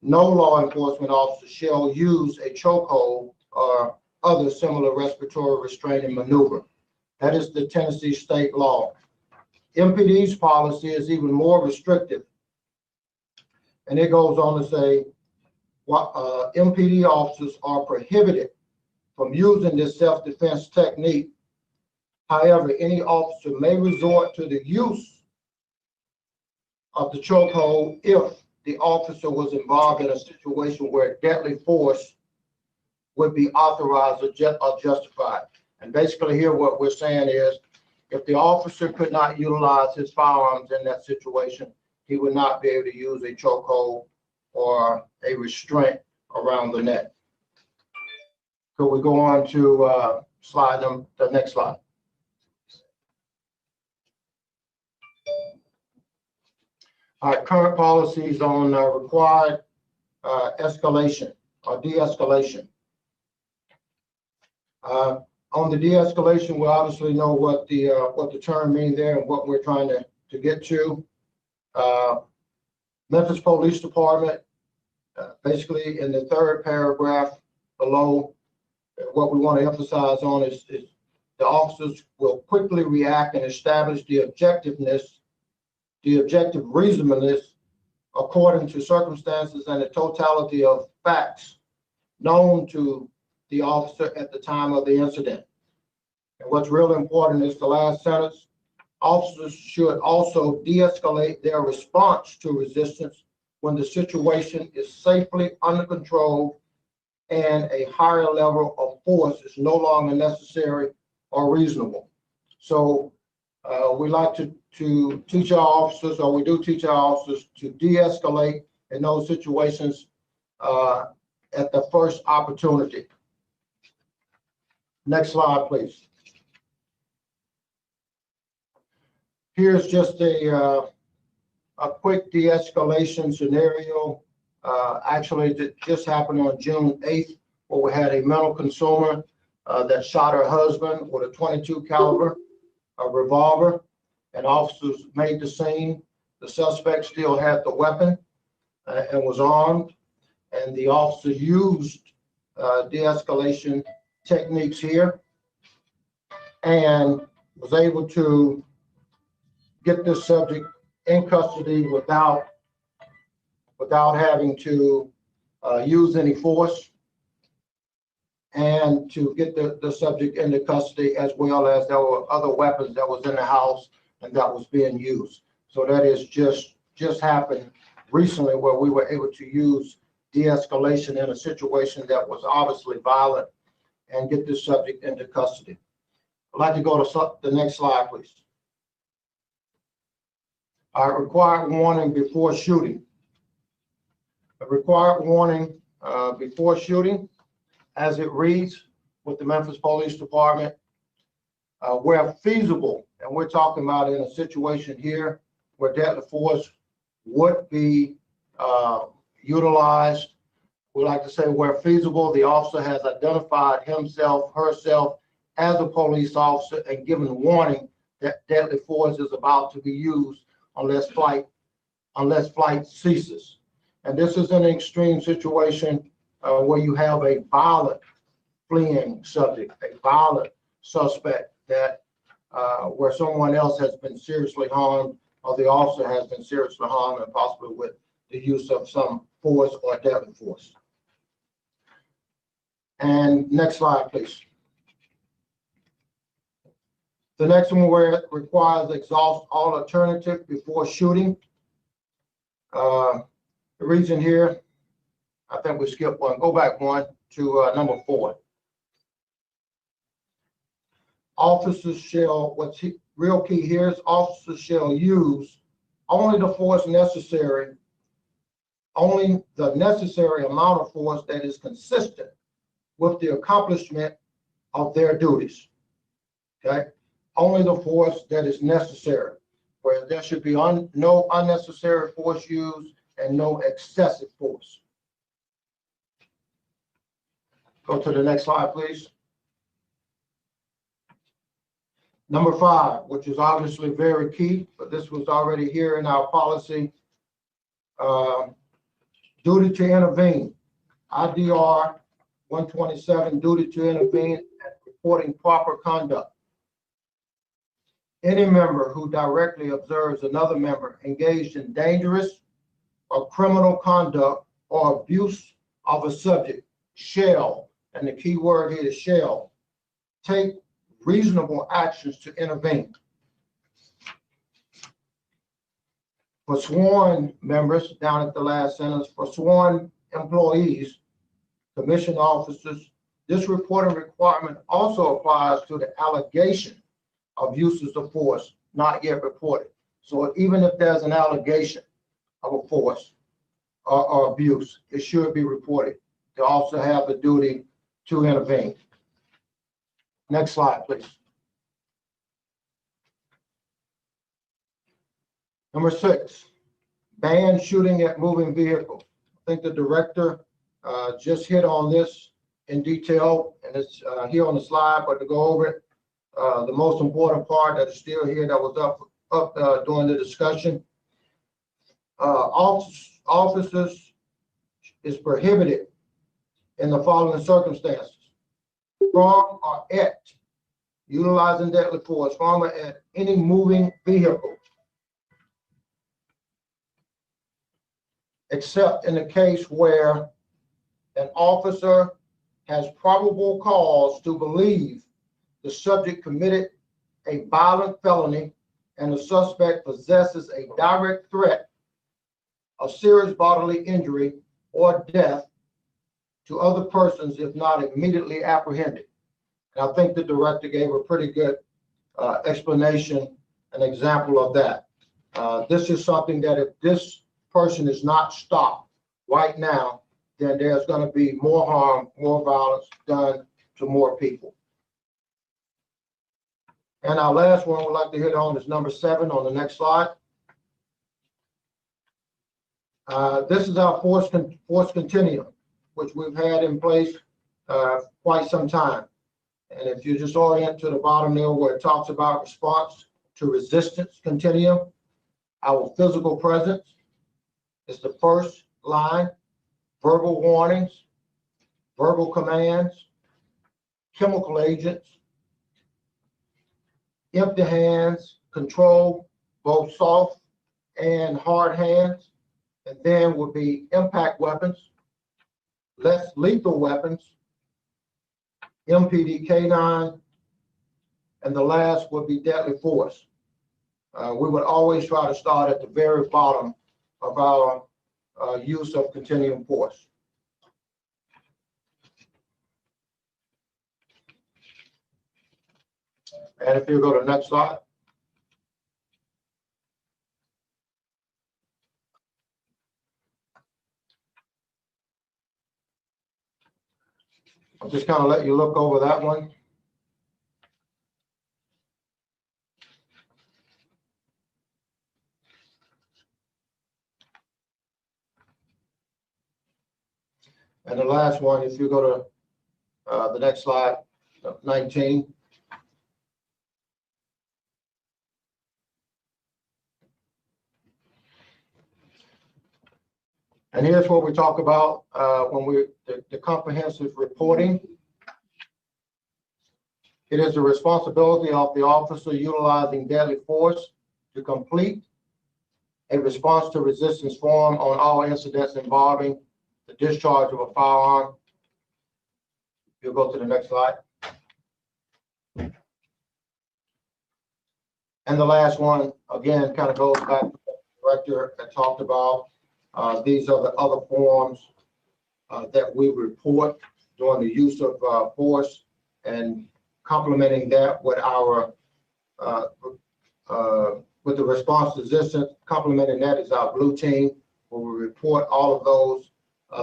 no law enforcement officer shall use a chokehold or other similar respiratory restraining maneuver. That is the Tennessee state law. MPD's policy is even more restrictive. And it goes on to say, MPD officers are prohibited from using this self-defense technique. However, any officer may resort to the use of the chokehold if the officer was involved in a situation where deadly force would be authorized or justified. And basically here what we're saying is, if the officer could not utilize his firearms in that situation, he would not be able to use a chokehold or a restraint around the neck. Could we go on to the next slide? All right, current policies on required escalation or de-escalation. On the de-escalation, we obviously know what the term means there and what we're trying to get to. Memphis Police Department, basically in the 3rd paragraph below, what we want to emphasize on is the officers will quickly react and establish the objective reasonableness according to circumstances and the totality of facts known to the officer at the time of the incident. And what's really important is the last sentence. Officers should also de-escalate their response to resistance when the situation is safely under control and a higher level of force is no longer necessary or reasonable. So we like to teach our officers, or we do teach our officers, to de-escalate in those situations at the first opportunity. Next slide, please. Here's just a quick de-escalation scenario. Actually, it just happened on June 8th, where we had a mental consumer that shot her husband with a .22 caliber revolver, and officers made the scene. The suspect still had the weapon and was armed, and the officer used de-escalation techniques here and was able to get this subject in custody without having to use any force, and to get the subject into custody, as well as there were other weapons that was in the house and that was being used. So that is just happened recently, where we were able to use de-escalation in a situation that was obviously violent and get this subject into custody. I'd like to go to the next slide, please. Required warning before shooting. A required warning before shooting, as it reads with the Memphis Police Department, where feasible, and we're talking about in a situation here where deadly force would be utilized. We like to say where feasible, the officer has identified himself, herself as a police officer and given warning that deadly force is about to be used unless flight ceases. And this is an extreme situation where you have a violent fleeing subject, a violent suspect that where someone else has been seriously harmed, or the officer has been seriously harmed, and possibly with the use of some force or deadly force. And next slide, please. The next one, where it requires exhaust all alternative before shooting. The reason here, I think we skipped one. Go back one to number 4. Officers shall, what's real key here is officers shall use only the force necessary, only the necessary amount of force that is consistent with the accomplishment of their duties. Okay? Only the force that is necessary, where there should be no unnecessary force used and no excessive force. Go to the next slide, please. Number 5, which is obviously very key, but this was already here in our policy. Duty to intervene. IDR 127, duty to intervene and reporting proper conduct. Any member who directly observes another member engaged in dangerous or criminal conduct or abuse of a subject shall, and the key word here is shall, take reasonable actions to intervene. For sworn members, down at the last sentence, for sworn employees, commissioned officers, this reporting requirement also applies to the allegation of uses of force not yet reported. So even if there's an allegation of a force or abuse, it should be reported. They also have the duty to intervene. Next slide, please. Number 6, ban shooting at moving vehicles. I think the director just hit on this in detail, and it's here on the slide, but to go over it, the most important part that is still here that was up during the discussion, officers is prohibited in the following circumstances: from or at, utilizing deadly force from or at any moving vehicle, except in the case where an officer has probable cause to believe the subject committed a violent felony and the suspect possesses a direct threat of serious bodily injury or death to other persons if not immediately apprehended. And I think the director gave a pretty good explanation, an example of that. This is something that if this person is not stopped right now, then there's going to be more harm, more violence done to more people. And our last one we'd like to hit on is number 7 on the next slide. This is our force continuum, which we've had in place quite some time. And if you just orient to the bottom there where it talks about response to resistance continuum, our physical presence is the first line, verbal warnings, verbal commands, chemical agents, empty hands, control, both soft and hard hands, and then would be impact weapons, less lethal weapons, MPD K9, and the last would be deadly force. We would always try to start at the very bottom of our use of continuum force. And if you go to the next slide. I'll just kind of let you look over that one. And the last one, if you go to the next slide, 19. And here's what we talk about when the comprehensive reporting. It is the responsibility of the officer utilizing deadly force to complete a response to resistance form on all incidents involving the discharge of a firearm. You'll go to the next slide. And the last one, again, kind of goes back to what the director had talked about. These are the other forms that we report during the use of force, and complementing that with our with the response resistance, complementing that is our blue team, where we report all of those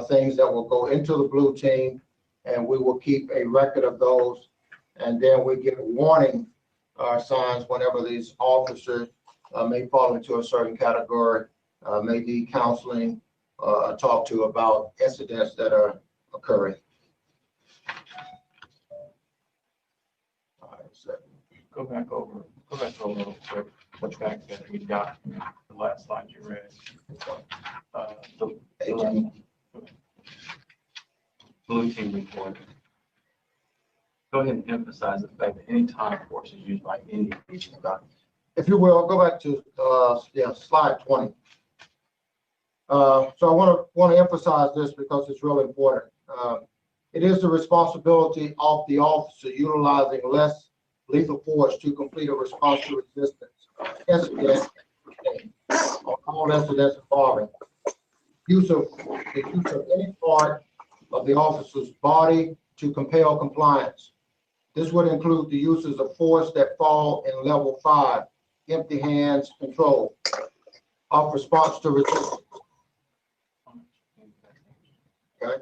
things that will go into the blue team, and we will keep a record of those, and then we give warning signs whenever these officers may fall into a certain category. May need counseling, talk to about incidents that are occurring. All right, so Go back over a little quick. What's back that we got in the last slide you read? The blue team report. Go ahead and emphasize the fact that any time force is used by any if you will, go back to slide 20. So I want to emphasize this because it's really important. It is the responsibility of the officer utilizing less lethal force to complete a response to resistance incident on all incidents involving the use of any part of the officer's body to compel compliance. This would include the uses of force that fall in level 5, empty hands, control, of response to resistance. Okay.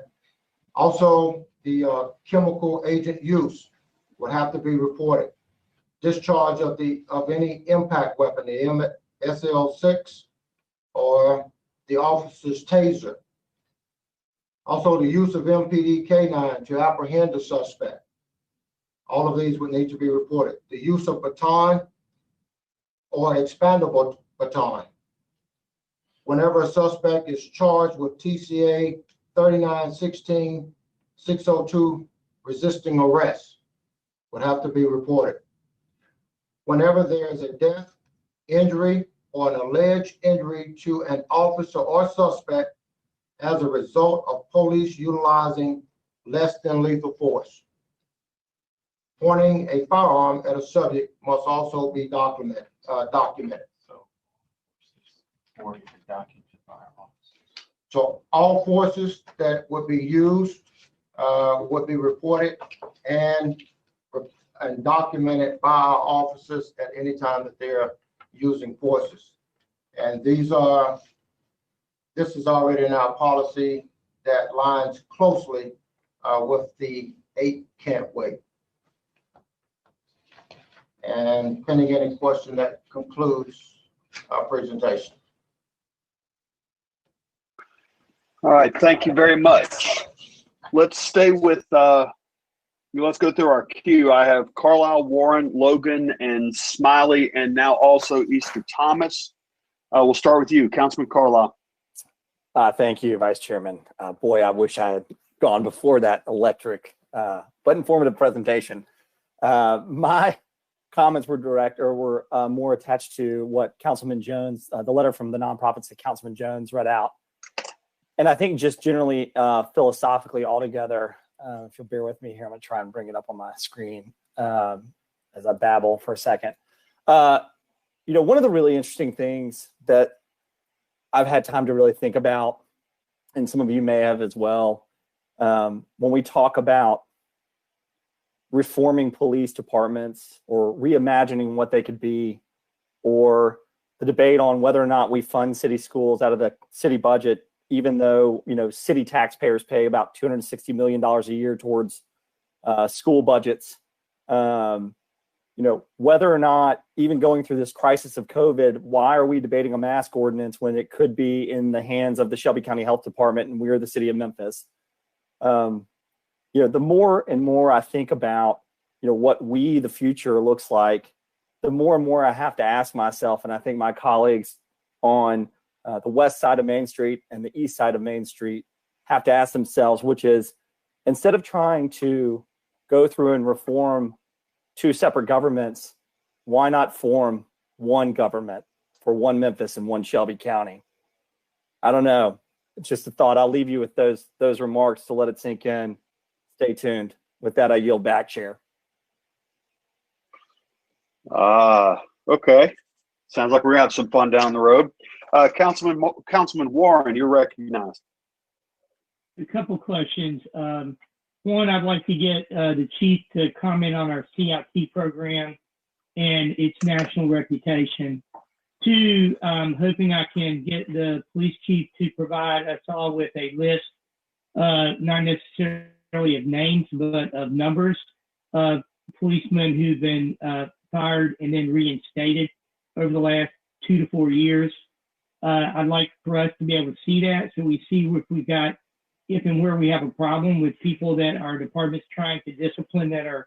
Also, the chemical agent use would have to be reported. Discharge of any impact weapon, the SL6 or the officer's taser. Also, the use of MPD K9 to apprehend the suspect. All of these would need to be reported. The use of baton or expandable baton. Whenever a suspect is charged with TCA 3916-602 resisting arrest would have to be reported. Whenever there is a death, injury, or an alleged injury to an officer or suspect as a result of police utilizing less than lethal force. Pointing a firearm at a subject must also be documented. So all forces that would be used would be reported and documented by our officers at any time that they're using forces. And this is already in our policy that lines closely with the 8 can't wait. And pending any question, that concludes our presentation. All right, thank you very much. Let's stay with, let's go through our queue. I have Carlisle, Warren, Logan, and Smiley, and now also Easter Thomas. We'll start with you, Councilman Carlisle. Thank you, Vice Chairman. Boy, I wish I had gone before that electric but informative presentation. My comments were more attached to what Councilman Jones, the letter from the nonprofits that Councilman Jones read out. And I think just generally, philosophically altogether, if you'll bear with me here, I'm gonna try and bring it up on my screen as I babble for a second. One of the really interesting things that I've had time to really think about, and some of you may have as well, when we talk about reforming police departments or reimagining what they could be, or the debate on whether or not we fund city schools out of the city budget, even though, city taxpayers pay about $260 million a year towards school budgets. Whether or not, even going through this crisis of COVID, why are we debating a mask ordinance when it could be in the hands of the Shelby County Health Department and we're the city of Memphis? The more and more I think about, what the future looks like, the more and more I have to ask myself, and I think my colleagues on the west side of Main Street and the east side of Main Street have to ask themselves, which is, instead of trying to go through and reform 2 separate governments, why not form one government for one Memphis and one Shelby County? I don't know. It's just a thought. I'll leave you with those remarks to let it sink in. Stay tuned. With that, I yield back, Chair. Okay. Sounds like we're gonna have some fun down the road. Councilman Warren, you're recognized. A couple questions. One, I'd like to get the chief to comment on our CIT program and its national reputation. 2, hoping I can get the police chief to provide us all with a list, not necessarily of names, but of numbers of policemen who've been fired and then reinstated over the last 2 to 4 years. I'd like for us to be able to see that, so we see if and where we have a problem with people that our department's trying to discipline that are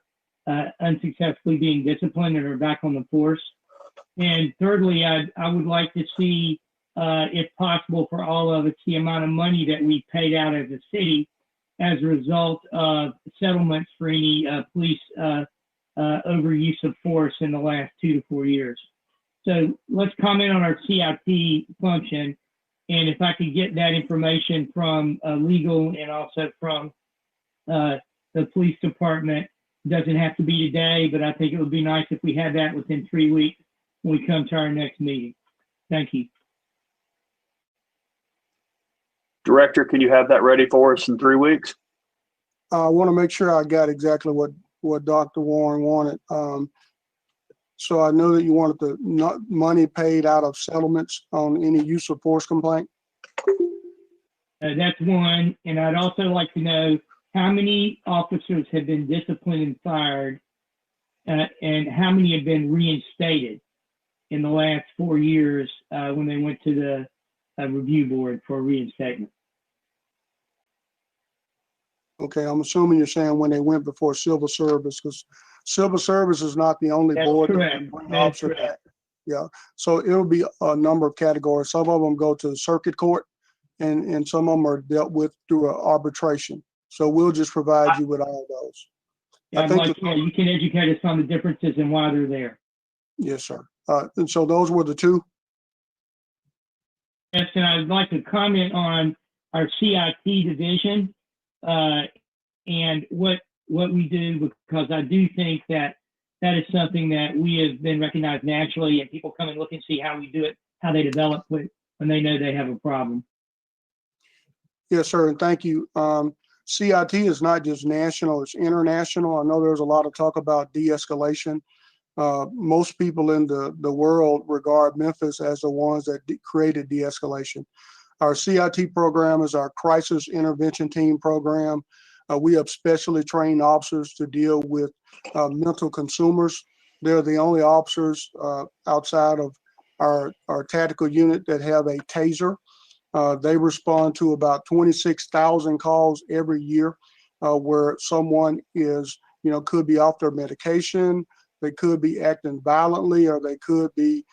unsuccessfully being disciplined and are back on the force. And thirdly, I would like to see, if possible for all of us, the amount of money that we paid out as a city as a result of settlements for any police overuse of force in the last 2 to 4 years. So let's comment on our CIT function. And if I could get that information from legal and also from the police department, doesn't have to be today, but I think it would be nice if we had that within 3 weeks when we come to our next meeting. Thank you. Director, can you have that ready for us in 3 weeks? I want to make sure I got exactly what Dr. Warren wanted. So I know that you wanted the money paid out of settlements on any use of force complaint. That's one. And I'd also like to know how many officers have been disciplined and fired, and how many have been reinstated in the last 4 years when they went to the review board for reinstatement. Okay, I'm assuming you're saying when they went before civil service, because civil service is not the only board that can bring officers back. Yeah, so it'll be a number of categories. Some of them go to the circuit court, and some of them are dealt with through arbitration. So we'll just provide you with all those. Yeah, you can educate us on the differences and why they're there. Yes, sir. And so those were the two. Yes, and I'd like to comment on our CIT division and what we do, because I do think that is something that we have been recognized nationally, and people come and look and see how we do it, how they develop it when they know they have a problem. Yes, sir, and thank you. CIT is not just national, it's international. I know there's a lot of talk about de-escalation. Most people in the world regard Memphis as the ones that created de-escalation. Our CIT program is our crisis intervention team program. We have specially trained officers to deal with mental consumers. They're the only officers outside of our tactical unit that have a taser. They respond to about 26,000 calls every year where someone is, could be off their medication, they could be acting violently, or they could be,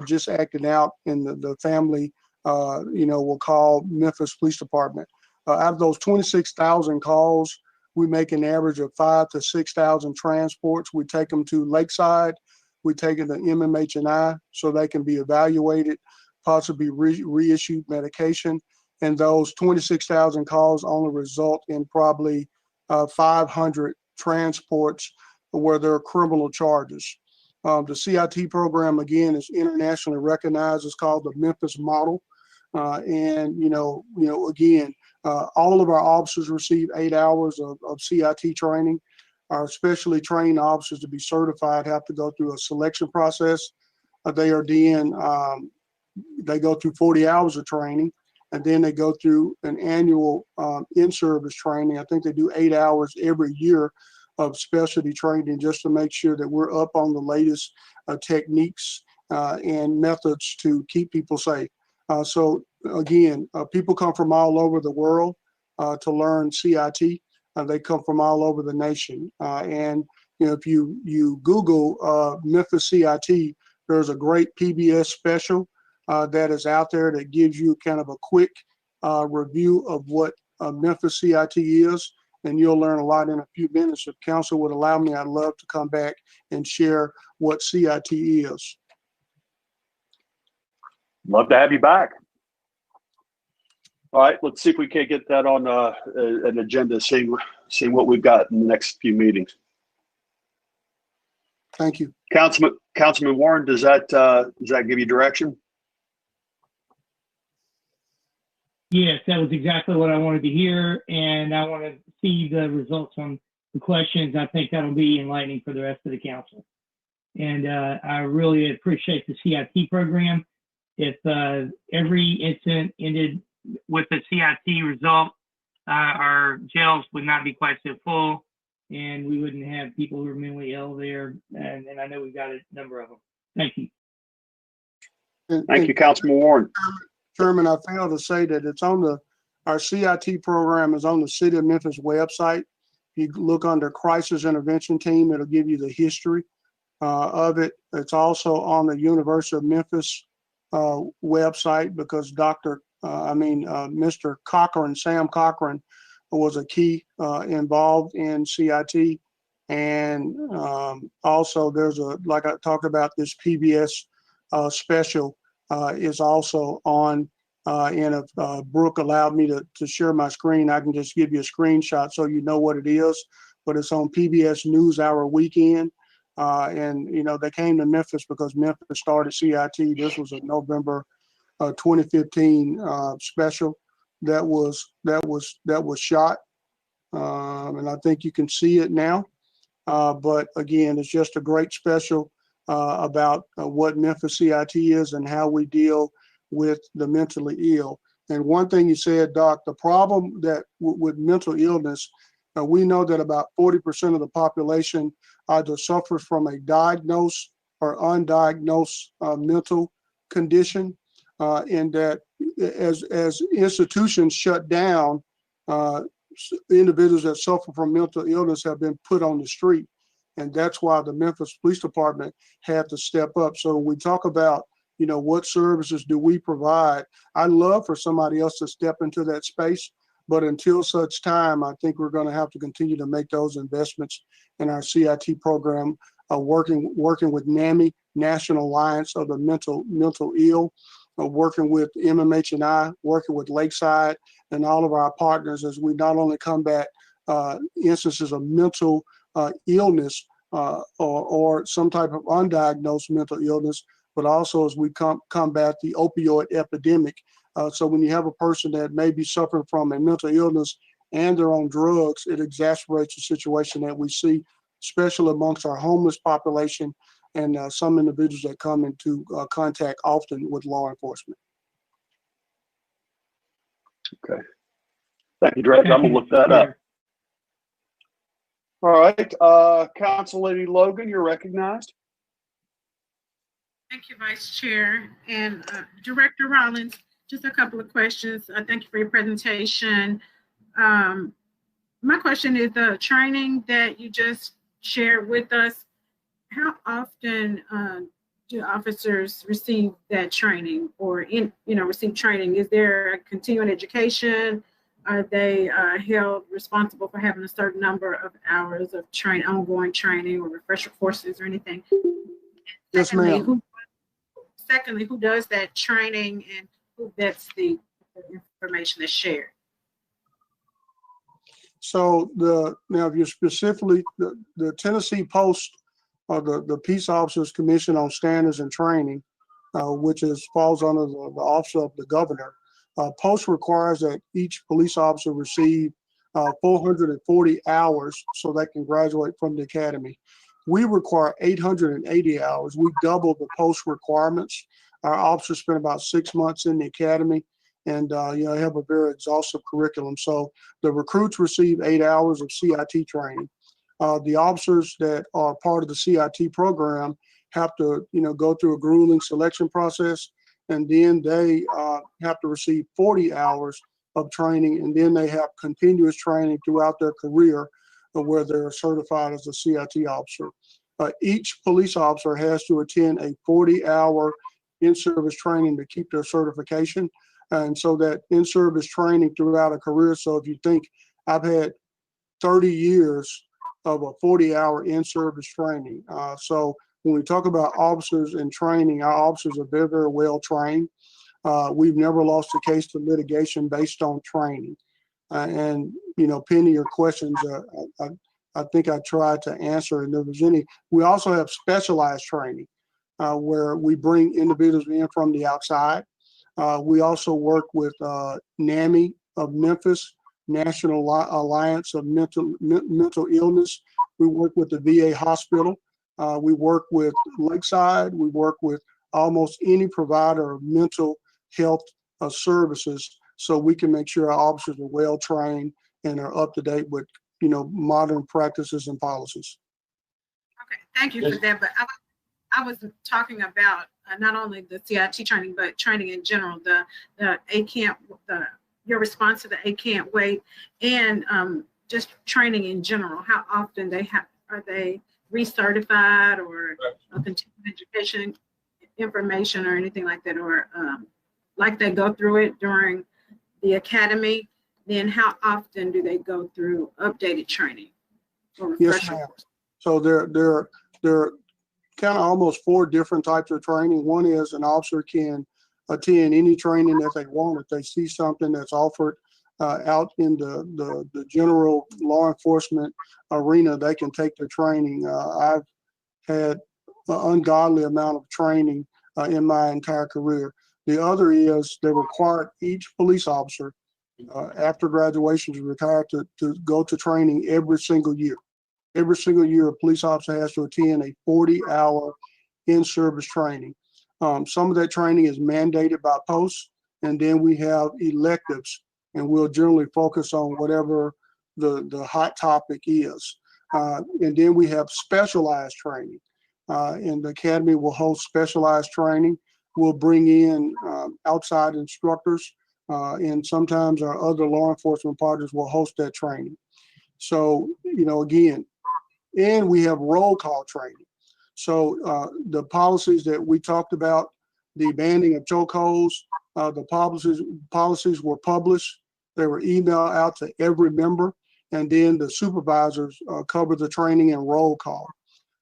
just acting out, and the family, will call Memphis Police Department. Out of those 26,000 calls, we make an average of 5,000 to 6,000 transports. We take them to Lakeside. We take them to MMH&I so they can be evaluated, possibly reissued medication. And those 26,000 calls only result in probably 500 transports where there are criminal charges. The CIT program, again, is internationally recognized. It's called the Memphis model. And, again, all of our officers receive 8 hours of CIT training. Our specially trained officers to be certified have to go through a selection process. They go through 40 hours of training, and then they go through an annual in-service training. I think they do 8 hours every year of specialty training just to make sure that we're up on the latest techniques and methods to keep people safe. So again, people come from all over the world to learn CIT. They come from all over the nation. And if you Google Memphis CIT, there's a great PBS special that is out there that gives you kind of a quick review of what Memphis CIT is. And you'll learn a lot in a few minutes. If council would allow me, I'd love to come back and share what CIT is. Love to have you back. All right, let's see if we can't get that on an agenda, see what we've got in the next few meetings. Thank you. Councilman Warren, does that give you direction? Yes, that was exactly what I wanted to hear, and I want to see the results on the questions. I think that'll be enlightening for the rest of the council. And I really appreciate the CIT program. If every incident ended with the CIT result, our jails would not be quite so full, and we wouldn't have people who are mentally ill there. And I know we've got a number of them. Thank you. Thank you, Councilman Warren. Chairman, I failed to say that it's on our CIT program is on the City of Memphis website. If you look under Crisis Intervention Team, it'll give you the history of it. It's also on the University of Memphis website because Mr. Cochran, Sam Cochran, was a key involved in CIT. And also there's like I talked about, this PBS special is also on, and if Brooke allowed me to share my screen, I can just give you a screenshot so you know what it is, but it's on PBS NewsHour Weekend. And they came to Memphis because Memphis started CIT. This was a November 2015 special that was shot, and I think you can see it now. But again, it's just a great special about what Memphis CIT is and how we deal with the mentally ill. And one thing you said, Doc, the problem that with mental illness, we know that about 40% of the population either suffers from a diagnosed or undiagnosed mental condition, and that as institutions shut down, individuals that suffer from mental illness have been put on the street. And that's why the Memphis Police Department had to step up. So when we talk about, what services do we provide, I'd love for somebody else to step into that space But until such time, I think we're going to have to continue to make those investments in our CIT program, working with NAMI, National Alliance of the Mental Ill, working with MMHI, working with Lakeside and all of our partners as we not only combat instances of mental illness or some type of undiagnosed mental illness, but also as we combat the opioid epidemic. So when you have a person that may be suffering from a mental illness and they're on drugs, it exacerbates the situation that we see, especially amongst our homeless population and some individuals that come into contact often with law enforcement. Okay. Thank you, Director. I'm going to look that up. All right. Council Lady Logan, you're recognized. Thank you, Vice Chair. And Director Rollins, just a couple of questions. Thank you for your presentation. My question is the training that you just shared with us, how often do officers receive that training or receive training? Is there a continuing education? Are they held responsible for having a certain number of hours of ongoing training or refresher courses or anything? Yes, ma'am. Secondly, who does that training and who vets the information that's shared? So now if you're specifically the Tennessee Post or the Peace Officers Commission on Standards and Training, which falls under the office of the governor, Post requires that each police officer receive 440 hours so they can graduate from the academy. We require 880 hours. We doubled the Post requirements. Our officers spent about 6 months in the academy and have a very exhaustive curriculum. So the recruits receive 8 hours of CIT training. The officers that are part of the CIT program have to, go through a grueling selection process, and then they have to receive 40 hours of training, and then they have continuous training throughout their career where they're certified as a CIT officer. Each police officer has to attend a 40-hour in-service training to keep their certification. And so that in-service training throughout a career. So if you think I've had 30 years of a 40-hour in-service training. So when we talk about officers in training, our officers are very, very well trained. We've never lost a case to litigation based on training. And, Penny, your questions, I think I tried to answer. And if there's any, we also have specialized training where we bring individuals in from the outside. We also work with NAMI of Memphis, National Alliance of Mental Illness. We work with the VA hospital. We work with Lakeside. We work with almost any provider of mental health services, so we can make sure our officers are well trained and are up to date with, modern practices and policies. Okay, thank you for that. But I was talking about not only the CIT training, but training in general, the your response to the A Can't Wait, and just training in general. How often are they recertified or continuing education information or anything like that, or like they go through it during the academy? Then how often do they go through updated training? Yes, ma'am. So there are kind of almost 4 different types of training. One is an officer can attend any training that they want. If they see something that's offered out in the general law enforcement arena, they can take the training. I've had an ungodly amount of training in my entire career. The other is they require each police officer after graduation to retire to go to training every single year. Every single year, a police officer has to attend a 40-hour in-service training. Some of that training is mandated by posts, and then we have electives, and we'll generally focus on whatever the hot topic is. And then we have specialized training, and the academy will host specialized training. We'll bring in outside instructors, and sometimes our other law enforcement partners will host that training. So, again, and we have roll call training. So the policies that we talked about, the banning of chokeholds, the policies were published. They were emailed out to every member, and then the supervisors covered the training and roll call.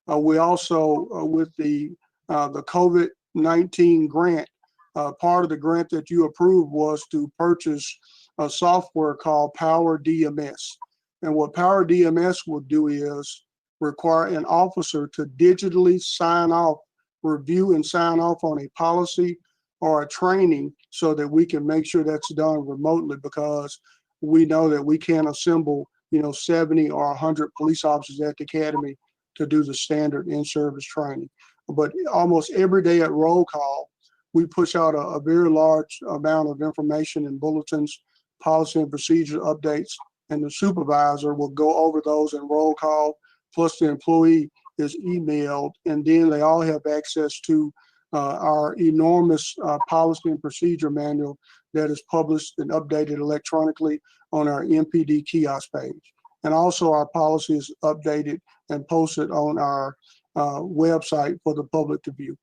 We also, with the COVID-19 grant, part of the grant that you approved was to purchase a software called Power DMS. And what Power DMS will do is require an officer to digitally sign off, review and sign off on a policy or a training so that we can make sure that's done remotely, because we know that we can't assemble, 70 or 100 police officers at the academy to do the standard in-service training. But almost every day at roll call, we push out a very large amount of information in bulletins, policy and procedure updates, and the supervisor will go over those in roll call, plus the employee is emailed, and then they all have access to our enormous policy and procedure manual that is published and updated electronically on our MPD kiosk page. And also our policy is updated and posted on our website for the public to view.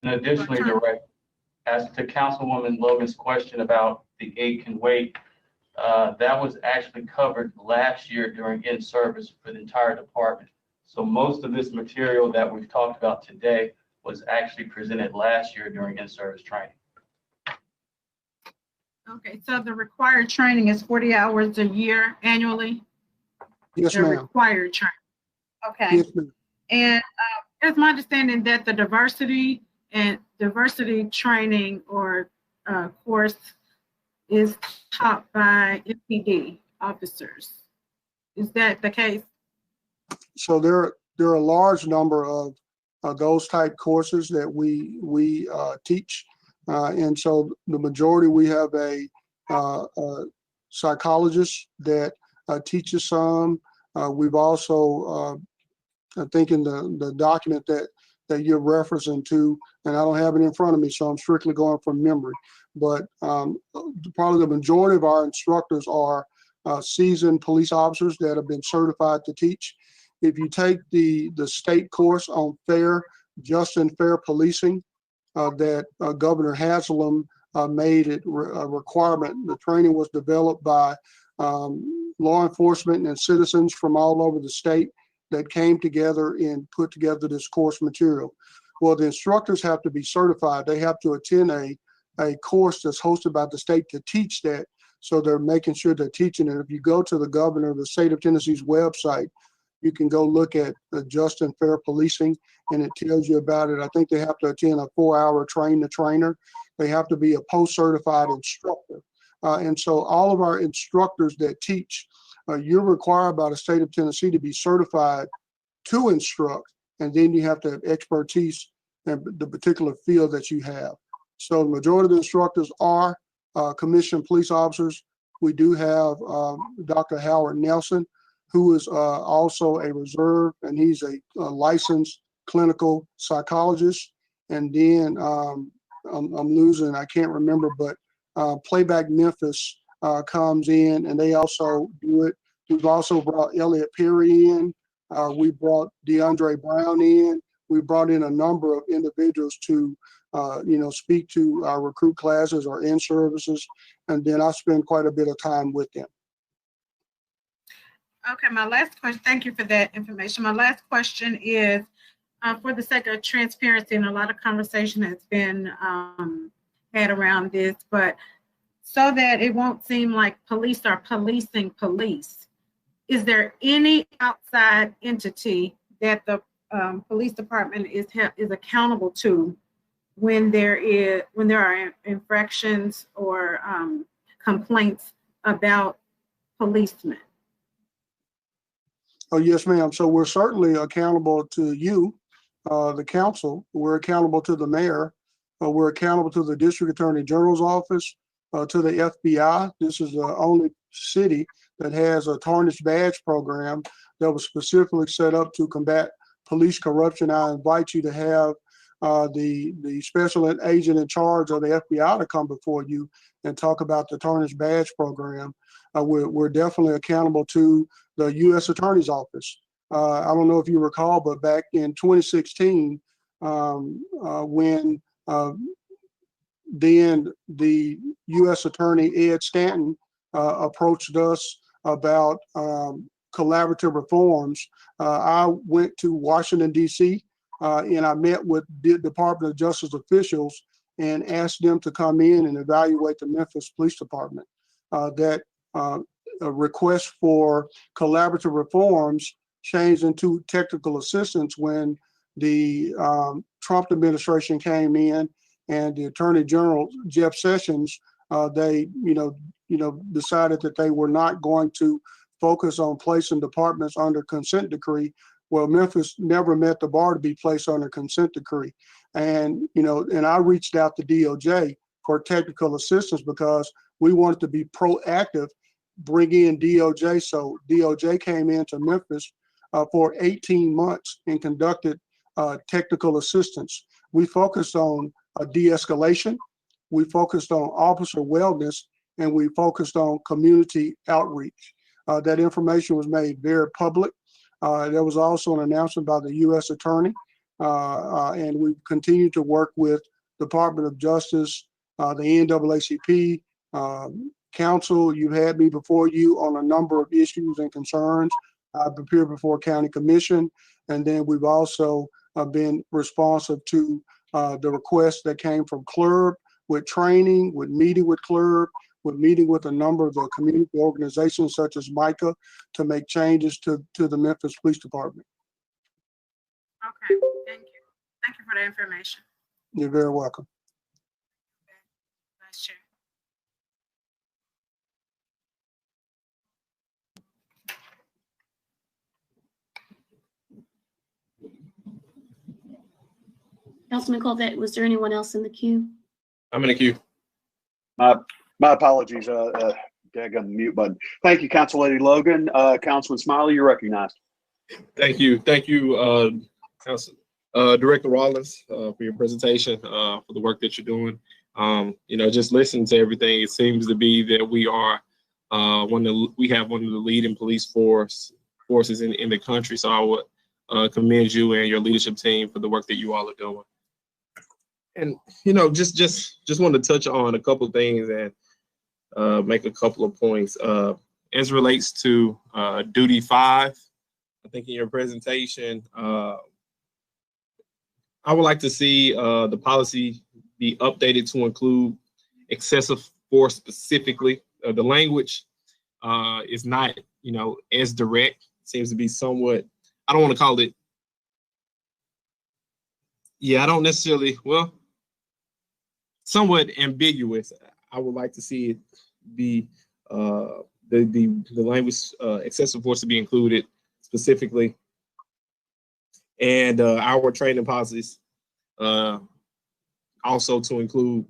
And additionally, Director, as to Councilwoman Logan's question about the aid can wait, that was actually covered last year during in-service for the entire department. So most of this material that we've talked about today was actually presented last year during in-service training. Okay, so the required training is 40 hours a year annually? Yes, the ma'am. Required training. Okay. Yes, ma'am. And it's my understanding that the diversity training or course is taught by MPD officers. Is that the case? So there are a large number of those type courses that we teach, and so the majority, we have a psychologist that teaches some. We've also, I think in the document that you're referencing to, and I don't have it in front of me, so I'm strictly going from memory, but probably the majority of our instructors are seasoned police officers that have been certified to teach. If you take the state course on just and fair policing that Governor Haslam made it a requirement, the training was developed by law enforcement and citizens from all over the state that came together and put together this course material. Well, the instructors have to be certified. They have to attend a course that's hosted by the state to teach that, so they're making sure they're teaching it. If you go to the governor of the state of Tennessee's website, you can go look at the just and fair policing, and it tells you about it. I think they have to attend a 4-hour train the trainer. They have to be a post-certified instructor. And so all of our instructors that teach, you're required by the state of Tennessee to be certified to instruct, and then you have to have expertise in the particular field that you have. So the majority of the instructors are commissioned police officers. We do have Dr. Howard Nelson, who is also a reserve, and he's a licensed clinical psychologist. And then I'm losing, I can't remember, but Playback Memphis comes in, and they also do it. We've also brought Elliot Perry in. We brought DeAndre Brown in. We brought in a number of individuals to, speak to our recruit classes or in services, and then I spend quite a bit of time with them. Okay, my last question, thank you for that information. My last question is, for the sake of transparency, and a lot of conversation has been had around this, but so that it won't seem like police are policing police, is there any outside entity that the police department is accountable to when there are infractions or complaints about policemen? Oh, yes, ma'am. So we're certainly accountable to you, the council. We're accountable to the mayor. We're accountable to the district attorney general's office, to the FBI. This is the only city that has a tarnished badge program that was specifically set up to combat police corruption. I invite you to have the special agent in charge of the FBI to come before you and talk about the tarnished badge program. We're definitely accountable to the U.S. Attorney's Office. I don't know if you recall, but back in 2016, when then the U.S. Attorney Ed Stanton approached us about collaborative reforms. I went to Washington, D.C., and I met with the Department of Justice officials and asked them to come in and evaluate the Memphis Police Department. That a request for collaborative reforms changed into technical assistance when the Trump administration came in, and the Attorney General Jeff Sessions, they decided that they were not going to focus on placing departments under consent decree. Well, Memphis never met the bar to be placed under consent decree, and I reached out to DOJ for technical assistance because we wanted to be proactive, bring in DOJ. So DOJ came into Memphis for 18 months and conducted technical assistance. We focused on de-escalation, we focused on officer wellness, and we focused on community outreach. That information was made very public. There was also an announcement by the U.S. Attorney, and we continue to work with Department of Justice, the NAACP, Council. You've had me before you on a number of issues and concerns. I've appeared before County Commission, and then we've also been responsive to the requests that came from CLERB with training, with meeting with CLERB, with meeting with a number of the community organizations such as MICA to make changes to the Memphis Police Department. Okay, thank you. Thank you for the information. You're very welcome. Vice Chair. Councilman Colvett, was there anyone else in the queue? I'm in the queue. My apologies. Daggum mute button. Thank you, Council Lady Logan. Councilman Smiley, you're recognized. Thank you, Council Director Rollins, for your presentation, for the work that you're doing. Just listening to everything, it seems to be that we are we have one of the leading police forces in the country. So I would commend you and your leadership team for the work that you all are doing. And just want to touch on a couple of things and make a couple of points as relates to Duty 5. I think in your presentation, I would like to see the policy be updated to include excessive force specifically. The language is not, as direct. Seems to be somewhat, I don't want to call it. Yeah, I don't necessarily, somewhat ambiguous. I would like to see it be the language excessive force to be included specifically, and our training policies also to include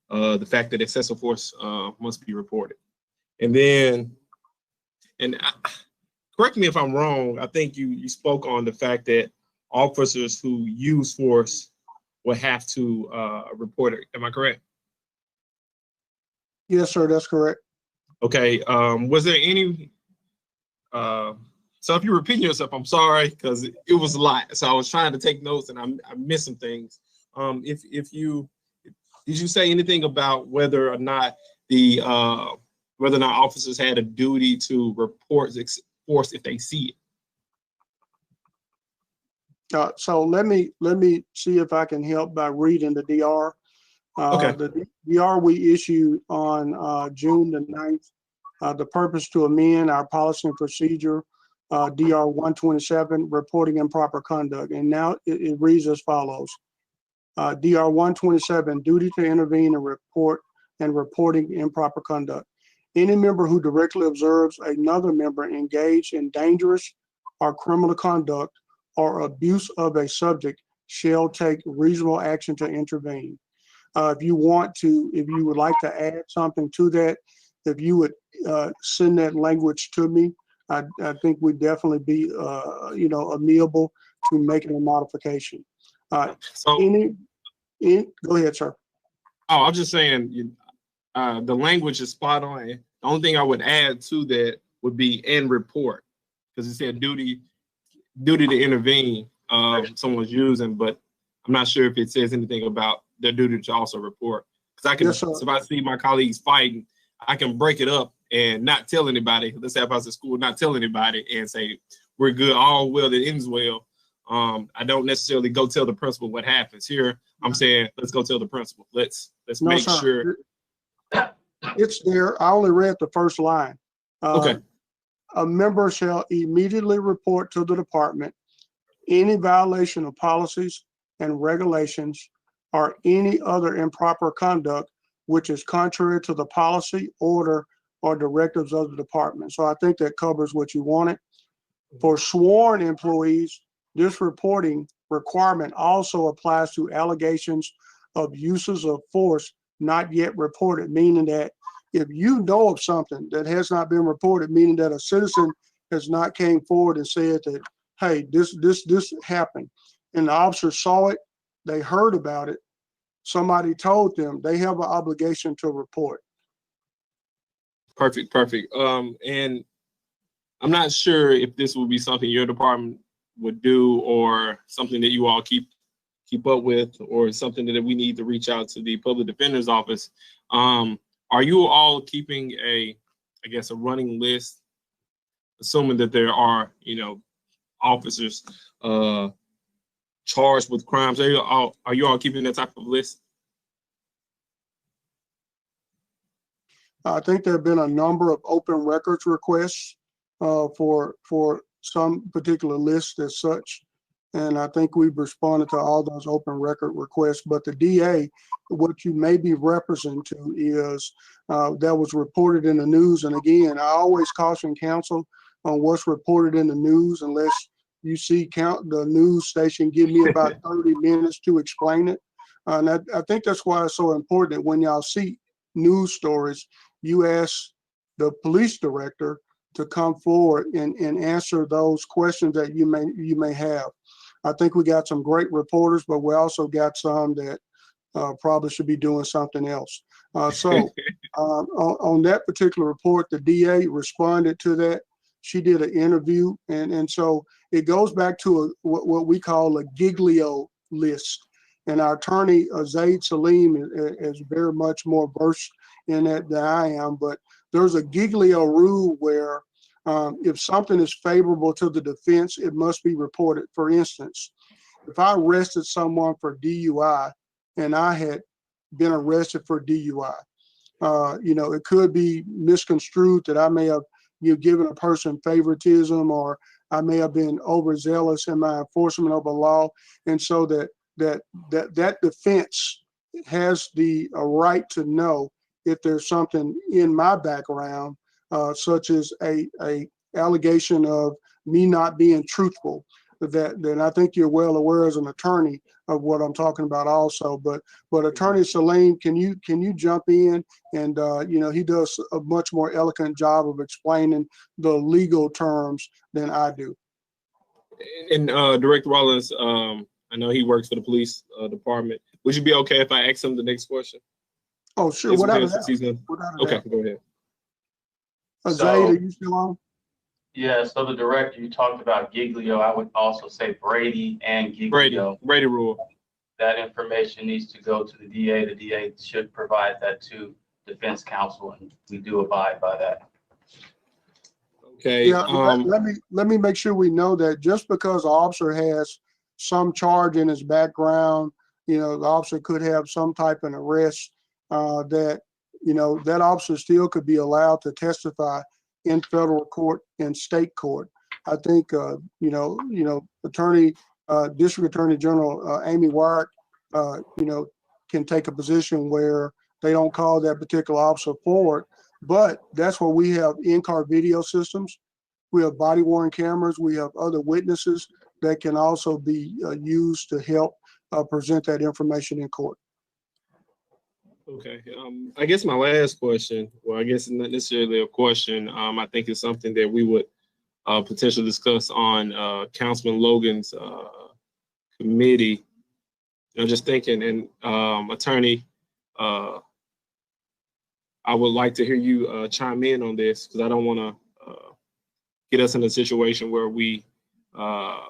the fact that excessive force must be reported. And then, correct me if I'm wrong, I think you spoke on the fact that officers who use force will have to report it. Am I correct? Yes, sir, that's correct. Okay. Was there any? So if you're repeating yourself, I'm sorry, because it was a lot. So I was trying to take notes and I missed some things. Did you say anything about whether or not officers had a duty to report force if they see it? So let me see if I can help by reading the DR. Okay. The DR we issued on June the 9th, the purpose to amend our policy and procedure, DR 127, reporting improper conduct. And now it reads as follows. DR 127, duty to intervene and report and reporting improper conduct. Any member who directly observes another member engaged in dangerous or criminal conduct or abuse of a subject shall take reasonable action to intervene. If you would like to add something to that, if you would send that language to me, I think we'd definitely be, amenable to making a modification. Go ahead, sir. Oh, I'm just saying, the language is spot on. The only thing I would add to that would be and report, because it said duty to intervene. Someone's using, but I'm not sure if it says anything about their duty to also report. Because I can, Yes, sir. if I see my colleagues fighting, I can break it up and not tell anybody. Let's say if I was at school, not tell anybody and say, we're good, all well that ends well. I don't necessarily go tell the principal what happens. Here, I'm saying, let's go tell the principal. Let's No, make sir. sure. It's there. I only read the first line. Okay. A member shall immediately report to the department any violation of policies and regulations or any other improper conduct which is contrary to the policy, order, or directives of the department. So I think that covers what you wanted. For sworn employees, this reporting requirement also applies to allegations of uses of force not yet reported, meaning that if you know of something that has not been reported, meaning that a citizen has not came forward and said that, hey, this happened, and the officer saw it, they heard about it, somebody told them, they have an obligation to report. Perfect. And I'm not sure if this would be something your department would do or something that you all keep up with or something that we need to reach out to the public defender's office. Are you all keeping a running list, assuming that there are, officers charged with crimes? Are you all keeping that type of list? I think there have been a number of open records requests for some particular list as such. And I think we've responded to all those open record requests. But the DA, what you may be referencing to is that was reported in the news. And again, I always caution counsel on what's reported in the news unless you see the news station give me about 30 minutes to explain it. And I think that's why it's so important that when y'all see news stories, you ask the police director to come forward and answer those questions that you may have. I think we got some great reporters, but we also got some that probably should be doing something else. So on that particular report, the DA responded to that. She did an interview, and so it goes back to what we call a Giglio list. And our attorney, Zaid Salim, is very much more versed in that than I am. But there's a Giglio rule where if something is favorable to the defense, it must be reported. For instance, if I arrested someone for DUI and I had been arrested for DUI, it could be misconstrued that I may have given a person favoritism, or I may have been overzealous in my enforcement of a law, and so that defense has the right to know if there's something in my background, such as a allegation of me not being truthful. Then I think you're well aware as an attorney of what I'm talking about also. But Attorney Salim, can you jump in? And he does a much more eloquent job of explaining the legal terms than I do. And Director Rollins, I know he works for the police department. Would you be okay if I ask him the next question? Oh, sure. Without a doubt. Okay, go ahead. Zaid, are you still on? Yeah, so the director, you talked about Giglio. I would also say Brady and Giglio. Brady rule. That information needs to go to the DA. The DA should provide that to defense counsel, and we do abide by that. Okay. Yeah, let me make sure we know that just because the officer has some charge in his background, the officer could have some type of arrest, that officer still could be allowed to testify in federal court and state court. I think, District Attorney General Amy Wyatt, can take a position where they don't call that particular officer forward. But that's where we have in-car video systems. We have body-worn cameras. We have other witnesses that can also be used to help present that information in court. Okay. I guess my last question, well, I guess not necessarily a question. I think it's something that we would potentially discuss on Councilman Logan's committee. I'm just thinking, and Attorney, I would like to hear you chime in on this, because I don't want to get us in a situation where we are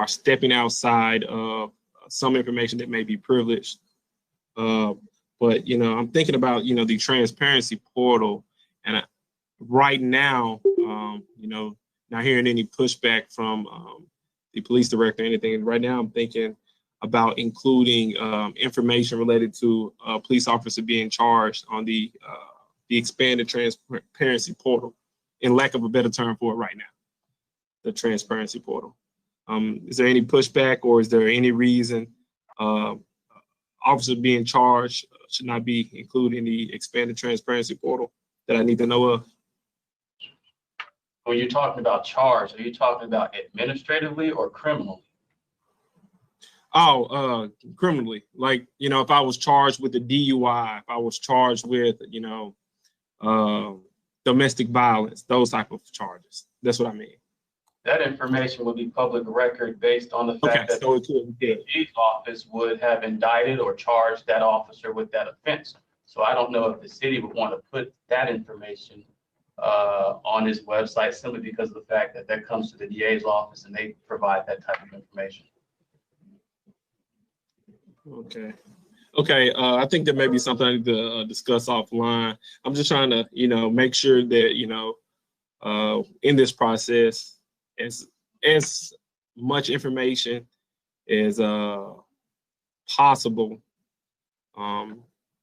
stepping outside of some information that may be privileged. But But, you know, I'm thinking about, you know, the transparency portal. And right now, you know, not hearing any pushback from the police director or anything. Right now, I'm thinking about including information related to a police officer being charged on the expanded transparency portal, in lack of a better term for it right now, the transparency portal. Is there any pushback, or is there any reason officers being charged should not be included in the expanded transparency portal that I need to know of? When you're talking about charge, are you talking about administratively or criminally? Oh, criminally. Like, you know, if I was charged with a DUI, if I was charged with, you know, domestic violence, those type of charges. That's what I mean. That information would be public record based on the fact that the DA's office would have indicted or charged that officer with that offense. So I don't know if the city would want to put that information on his website simply because of the fact that that comes to the DA's office and they provide that type of information. Okay. Okay. I think that may be something I need to discuss offline. I'm just trying to, you know, make sure that, you know, in this process, as much information as possible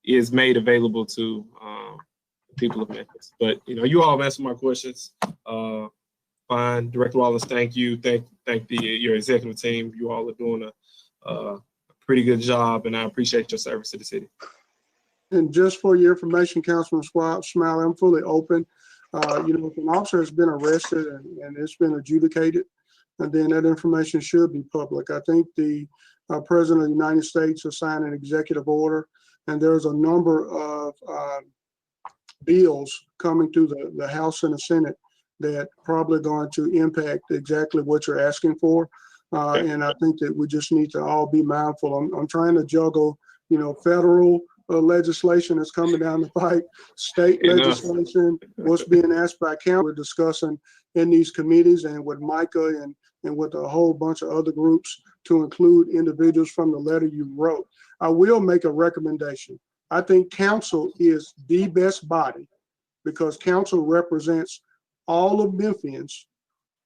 is made available to the people of Memphis. But, you know, you all have answered my questions. Fine. Director Wallace, thank you. Thank your executive team. You all are doing a pretty good job, and I appreciate your service to the city. And just for your information, Councilman Smiley, I'm fully open. You know, if an officer has been arrested and it's been adjudicated, and then that information should be public. I think the President of the United States has signed an executive order, and there's a number of bills coming through the House and the Senate that probably going to impact exactly what you're asking for. And I think that we just need to all be mindful. I'm trying to juggle, you know, federal legislation that's coming down the pipe, state legislation, what's being asked by council. We're discussing in these committees and with Micah and with a whole bunch of other groups to include individuals from the letter you wrote. I will make a recommendation. I think council is the best body because council represents all of Memphians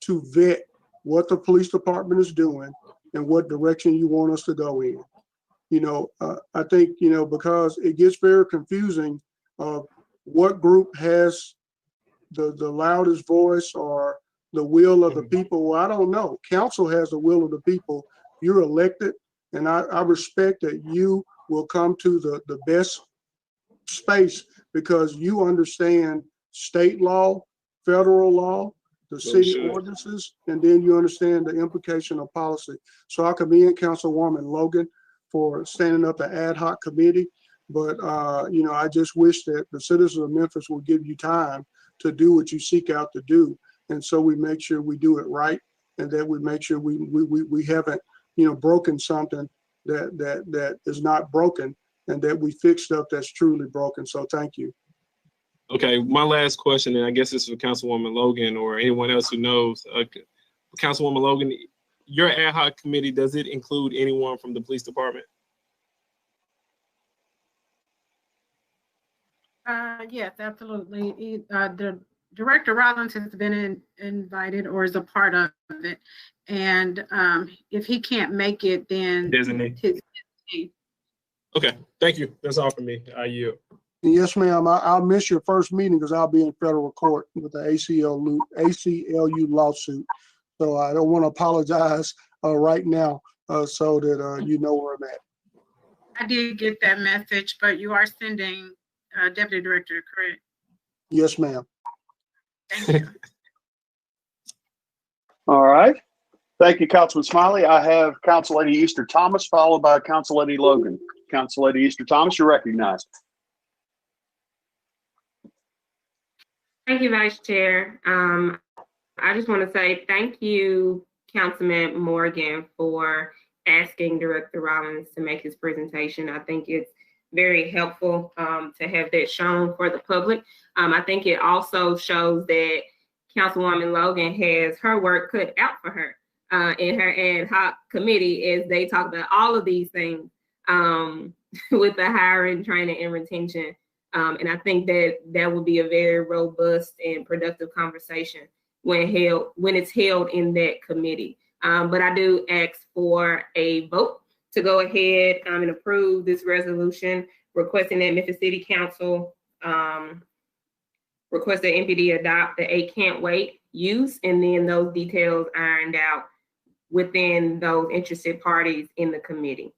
to vet what the police department is doing and what direction you want us to go in. You know, I think, you know, because it gets very confusing of what group has the loudest voice or the will of the people. Well, I don't know. Council has the will of the people. You're elected, and I respect that you will come to the best space because you understand state law, federal law, the city ordinances, and then you understand the implication of policy. So I commend Councilwoman Logan for standing up an ad hoc committee. But, you know, I just wish that the citizens of Memphis will give you time to do what you seek out to do. And so we make sure we do it right, and that we make sure we haven't, you know, broken something that is not broken, and that we fix stuff that's truly broken. So thank you. Okay, my last question, and I guess this is for Councilwoman Logan or anyone else who knows. Councilwoman Logan, your ad hoc committee, does it include anyone from the police department? Yes, absolutely. The Director Rollins has been invited or is a part of it. And if he can't make it, then designate his team. Okay, thank you. That's all for me. I yield. Yes, ma'am. I'll miss your first meeting because I'll be in federal court with the ACLU lawsuit. So I don't want to apologize right now so that you know where I'm at. I did get that message, but you are sending Deputy Director, correct? Yes, ma'am. Thank you. All right. Thank you, Councilman Smiley. I have Council Lady Easter Thomas, followed by Council Lady Logan. Council Lady Easter Thomas, you're recognized. Thank you, Vice Chair. I just want to say thank you, Councilman Morgan, for asking Director Rollins to make his presentation. I think it's very helpful to have that shown for the public. I think it also shows that Councilwoman Logan has her work cut out for her in her ad hoc committee as they talk about all of these things with the hiring, training, and retention. And I think that will be a very robust and productive conversation when it's held in that committee. But I do ask for a vote to go ahead and approve this resolution requesting that Memphis City Council request that MPD adopt the 8 can't wait use, and then those details ironed out within those interested parties in the committee.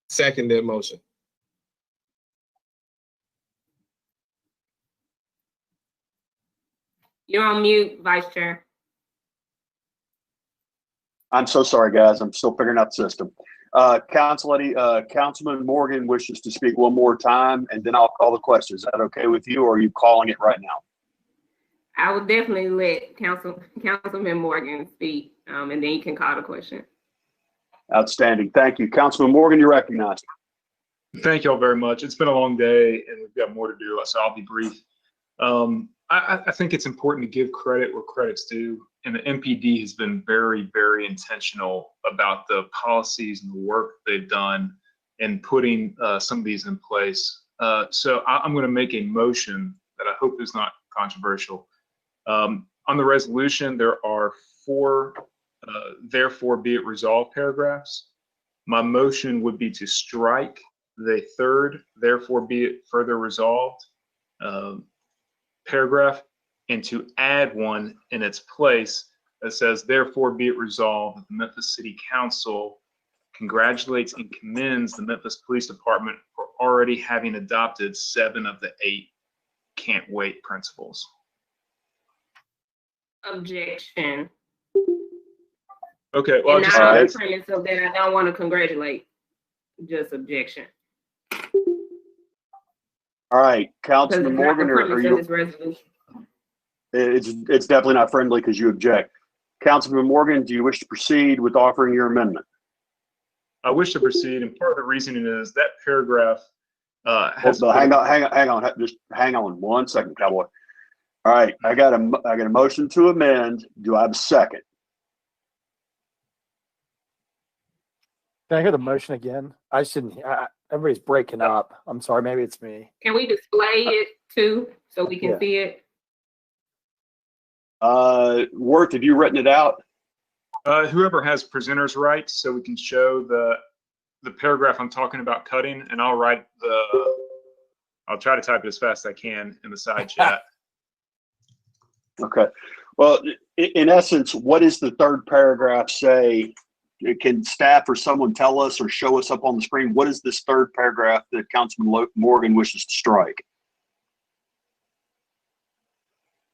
Second that motion. You're on mute, Vice Chair. I'm so sorry, guys. I'm still figuring out the system. Councilman Morgan wishes to speak one more time, and then I'll call the question. Is that okay with you, or are you calling it right now? I will definitely let Councilman Morgan speak, and then you can call the question. Outstanding. Thank you. Councilman Morgan, you're recognized. Thank you all very much. It's been a long day, and we've got more to do, so I'll be brief. I think it's important to give credit where credit's due, and the MPD has been very, very intentional about the policies and the work they've done in putting some of these in place. So I'm going to make a motion that I hope is not controversial. On the resolution, there are 4 therefore be it resolved paragraphs. My motion would be to strike the 3rd therefore be it further resolved paragraph, and to add one in its place that says, therefore be it resolved that the Memphis City Council congratulates and commends the Memphis Police Department for already having adopted 7 of the 8 can't wait principles. Objection. Okay, well, and not on the premise of that I don't want to congratulate, just objection. All right, Councilman Morgan, are you? It's definitely not friendly because you object. Councilman Morgan, do you wish to proceed with offering your amendment? I wish to proceed, and part of the reasoning is that paragraph has. Well, hang on, just hang on 1 second, Cowboy. All right, I got a motion to amend. Do I have a second? Can I hear the motion again? I shouldn't. Everybody's breaking up. I'm sorry. Maybe it's me. Can we display it too so we can see it? Worth, have you written it out? Whoever has presenter's rights, so we can show the paragraph I'm talking about cutting, and I'll try to type it as fast as I can in the side chat. Okay. Well, in essence, what does the 3rd paragraph say? Can staff or someone tell us or show us up on the screen? What is this 3rd paragraph that Councilman Morgan wishes to strike?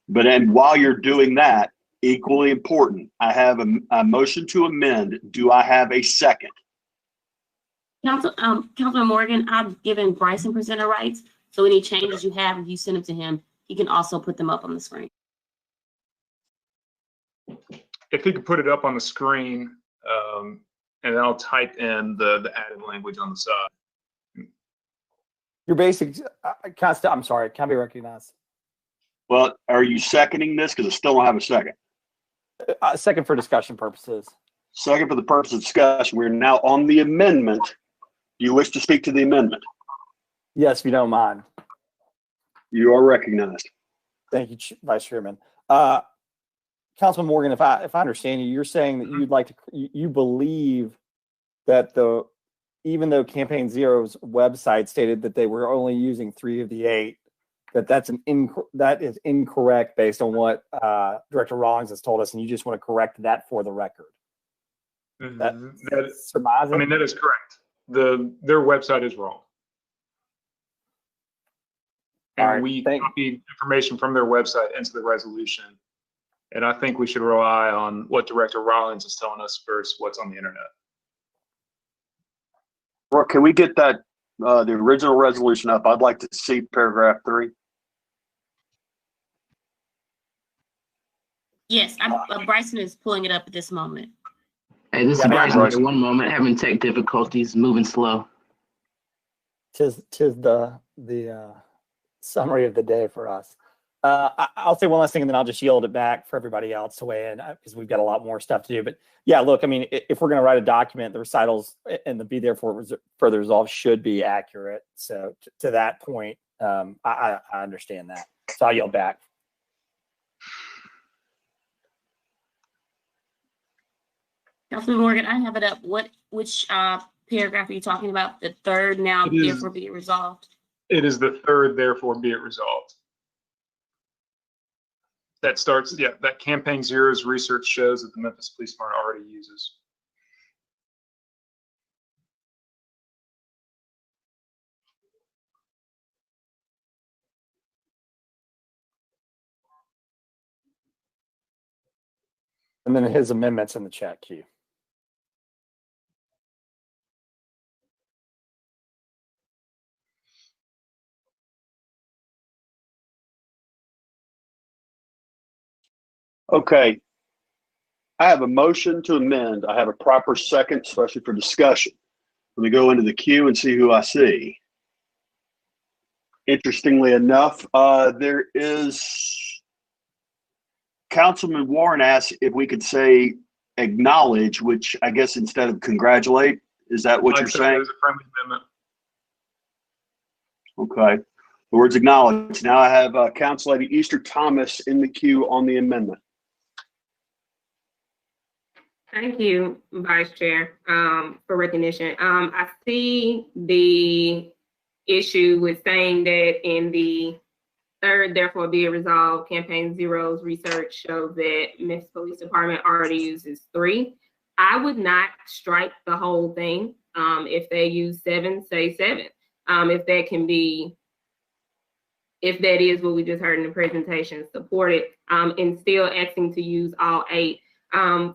But then while you're doing that, equally important, I have a motion to amend. Do I have a second? Councilman Morgan, I've given Bryson presenter rights. So any changes you have, if you send them to him, he can also put them up on the screen. If he could put it up on the screen, and then I'll type in the added language on the side. Your basic, I'm sorry, can be recognized. Well, are you seconding this? Because I still don't have a second. Second for discussion purposes. Second for the purpose of discussion. We're now on the amendment. Do you wish to speak to the amendment? Yes, if you don't mind. You are recognized. Thank you, Vice Chairman. Councilman Morgan, if I understand you, you're saying that you'd like to, you believe that even though Campaign Zero's website stated that they were only using 3 of the 8, that is incorrect based on what Director Rawlings has told us, and you just want to correct that for the record. That is correct. Their website is wrong. And we copied information from their website into the resolution. And I think we should rely on what Director Rawlings is telling us versus what's on the internet. Well, can we get that the original resolution up? I'd like to see paragraph 3. Yes, Bryson is pulling it up at this moment. Hey, this is Bryson. One moment, having tech difficulties, moving slow. Tis the summary of the day for us. I'll say one last thing, and then I'll just yield it back for everybody else to weigh in because we've got a lot more stuff to do. But yeah, look, I mean, if we're going to write a document, the recitals and the be there for further resolve should be accurate. So to that point, I understand that. So I'll yield back. Councilman Morgan, I have it up. Which paragraph are you talking about? The third now, therefore be it resolved. It is the third, therefore be it resolved. That starts, yeah, that Campaign Zero's research shows that the Memphis Police Department already uses. And then his amendments in the chat queue. Okay. I have a motion to amend. I have a proper second, especially for discussion. Let me go into the queue and see who I see. Interestingly enough, there is Councilman Warren asked if we could say acknowledge, which I guess instead of congratulate, is that what you're saying? There's a friendly amendment. Okay. The word's acknowledged. Now I have Council Lady Easter Thomas in the queue on the amendment. Thank you, Vice Chair, for recognition. I see the issue with saying that in the third, therefore be it resolved, Campaign Zero's research shows that Memphis Police Department already uses 3. I would not strike the whole thing. If they use 7, say 7. If that can be, if that is what we just heard in the presentation, support it, and still asking to use all 8.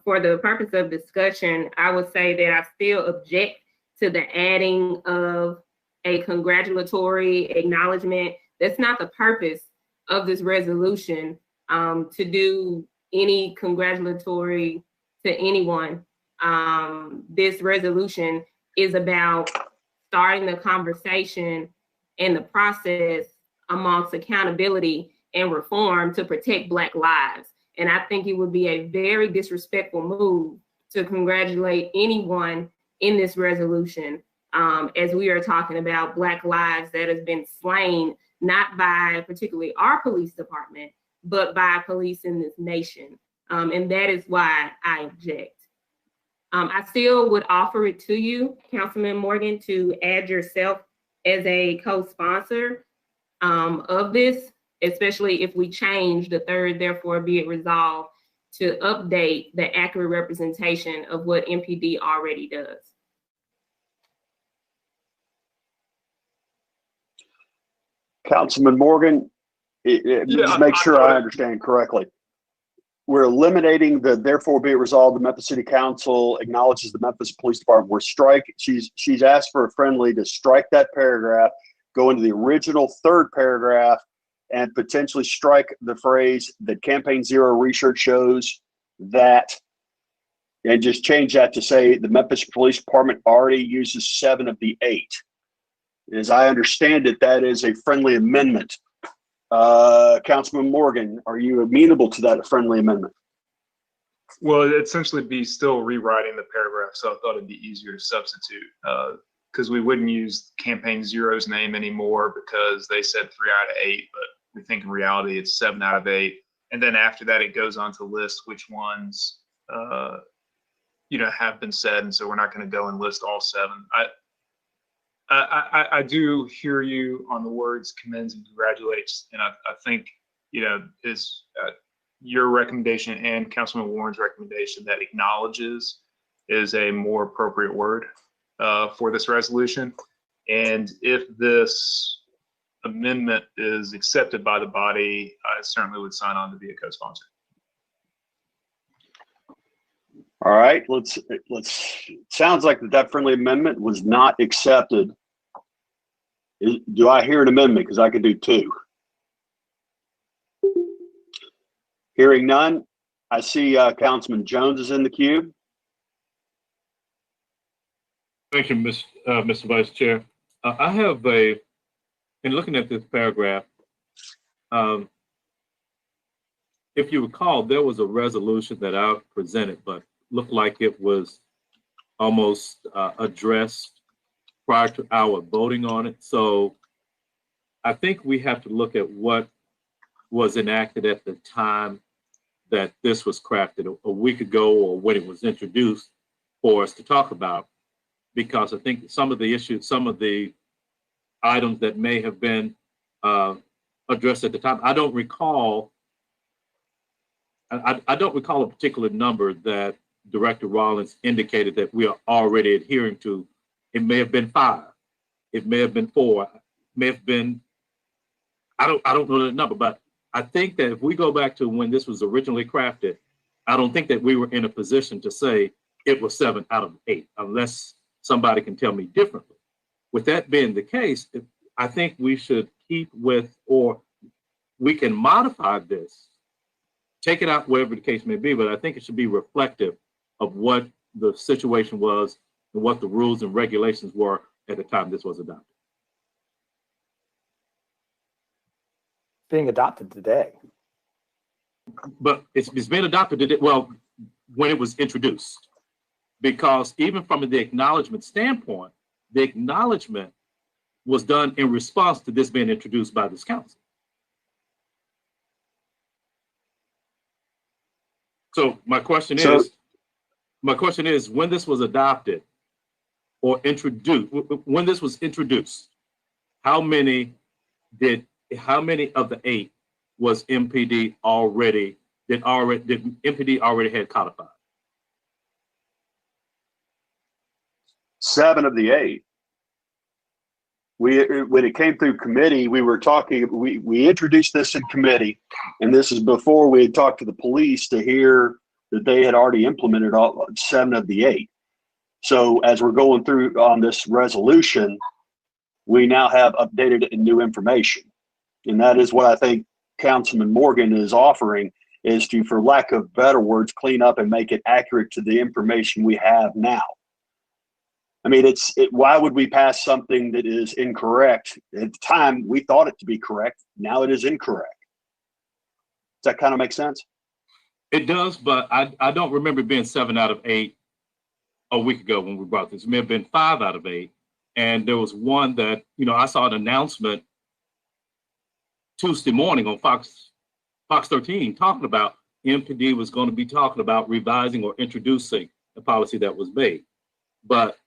For the purpose of discussion, I would say that I still object to the adding of a congratulatory acknowledgement. That's not the purpose of this resolution, to do any congratulatory to anyone. This resolution is about starting the conversation and the process amongst accountability and reform to protect Black lives. And I think it would be a very disrespectful move to congratulate anyone in this resolution, as we are talking about Black lives that have been slain, not by particularly our police department, but by police in this nation. And that is why I object. I still would offer it to you, Councilman Morgan, to add yourself as a co-sponsor of this, especially if we change the third, therefore be it resolved, to update the accurate representation of what MPD already does. Councilman Morgan, just make sure I understand correctly. We're eliminating the therefore be it resolved, the Memphis City Council acknowledges the Memphis Police Department. We're she's asked for a friendly to strike that paragraph, go into the original third paragraph, and potentially strike the phrase that Campaign Zero research shows that, and just change that to say the Memphis Police Department already uses 7 of the 8. As I understand it, that is a friendly amendment. Councilman Morgan, are you amenable to that friendly amendment? Well, it'd essentially be still rewriting the paragraph, so I thought it'd be easier to substitute, because we wouldn't use Campaign Zero's name anymore because they said 3 out of 8, but we think in reality it's 7 out of 8. And then after that, it goes on to list which ones, have been said. And so we're not going to go and list all 7. I do hear you on the words commends and congratulates. And I think, is your recommendation and Councilman Warren's recommendation that acknowledges is a more appropriate word for this resolution. And if this amendment is accepted by the body, I certainly would sign on to be a co-sponsor. All right, let's sounds like that friendly amendment was not accepted. Do I hear an amendment? Because I could do 2. Hearing none, I see Councilman Jones is in the queue. Thank you, Mr. Vice Chair. I have in looking at this paragraph, if you recall, there was a resolution that I presented, but looked like it was almost addressed prior to our voting on it. So I think we have to look at what was enacted at the time that this was crafted a week ago or when it was introduced for us to talk about, because I think some of the issues, some of the items that may have been addressed at the time, I don't recall a particular number that Director Rollins indicated that we are already adhering to. It may have been 5, it may have been 4, it may have been, I don't know the number, but I think that if we go back to when this was originally crafted, I don't think that we were in a position to say it was 7 out of 8, unless somebody can tell me differently. With that being the case, I think we should keep with, or we can modify this, take it out, whatever the case may be, but I think it should be reflective of what the situation was and what the rules and regulations were at the time this was adopted. Being adopted today. But it's been adopted today, well, when it was introduced. Because even from the acknowledgement standpoint, the acknowledgement was done in response to this being introduced by this council. So my question is, when this was adopted or introduced, when this was introduced, how many of the 8 was MPD already, did MPD already had codified? 7 of the 8. When it came through committee, we were talking, we introduced this in committee, and this is before we had talked to the police to hear that they had already implemented all 7 of the 8. So as we're going through on this resolution, we now have updated and new information. And that is what I think Councilman Morgan is offering, is to, for lack of better words, clean up and make it accurate to the information we have now. I mean, why would we pass something that is incorrect? At the time, we thought it to be correct. Now it is incorrect. Does that kind of make sense? It does, but I don't remember it being 7 out of 8 a week ago when we brought this. It may have been 5 out of 8. And there was one that, I saw an announcement Tuesday morning on Fox 13 talking about MPD was going to be talking about revising or introducing a policy that was made. But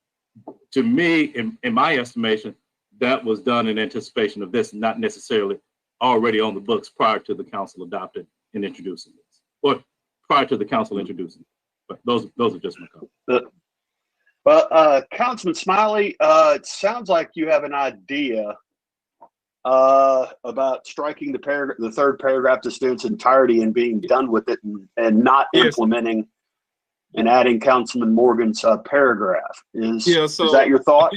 to me, in my estimation, that was done in anticipation of this, not necessarily already on the books prior to the council adopting and introducing this, or prior to the council introducing it. But those are just my comments. Well, Councilman Smiley, it sounds like you have an idea about striking the third paragraph just in its entirety and being done with it and not implementing and adding Councilman Morgan's paragraph. Is that your thought?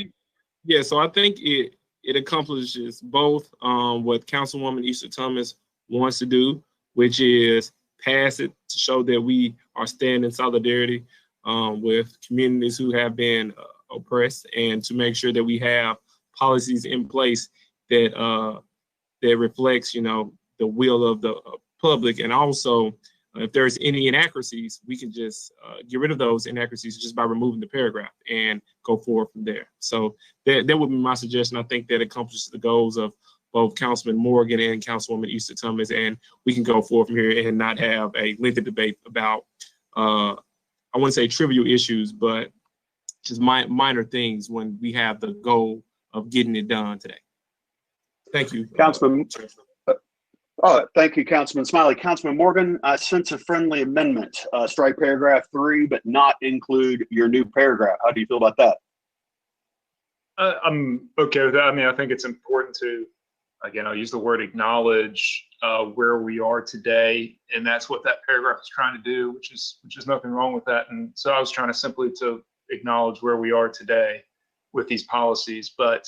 So I think it accomplishes both what Councilwoman Easter Thomas wants to do, which is pass it to show that we are standing in solidarity with communities who have been oppressed, and to make sure that we have policies in place that reflects, the will of the public. And also, if there's any inaccuracies, we can just get rid of those inaccuracies just by removing the paragraph and go forward from there. So that would be my suggestion. I think that accomplishes the goals of both Councilman Morgan and Councilwoman Easter Thomas, and we can go forward from here and not have a lengthy debate about, I wouldn't say trivial issues, but just minor things when we have the goal of getting it done today. Thank you, Councilman. Thank you, Councilman Smiley. Councilman Morgan, I sense a friendly amendment. Strike paragraph 3, but not include your new paragraph. How do you feel about that? I'm okay with that. I mean, I think it's important to, again, I'll use the word acknowledge where we are today, and that's what that paragraph is trying to do, which is nothing wrong with that. And so I was trying to simply to acknowledge where we are today with these policies, but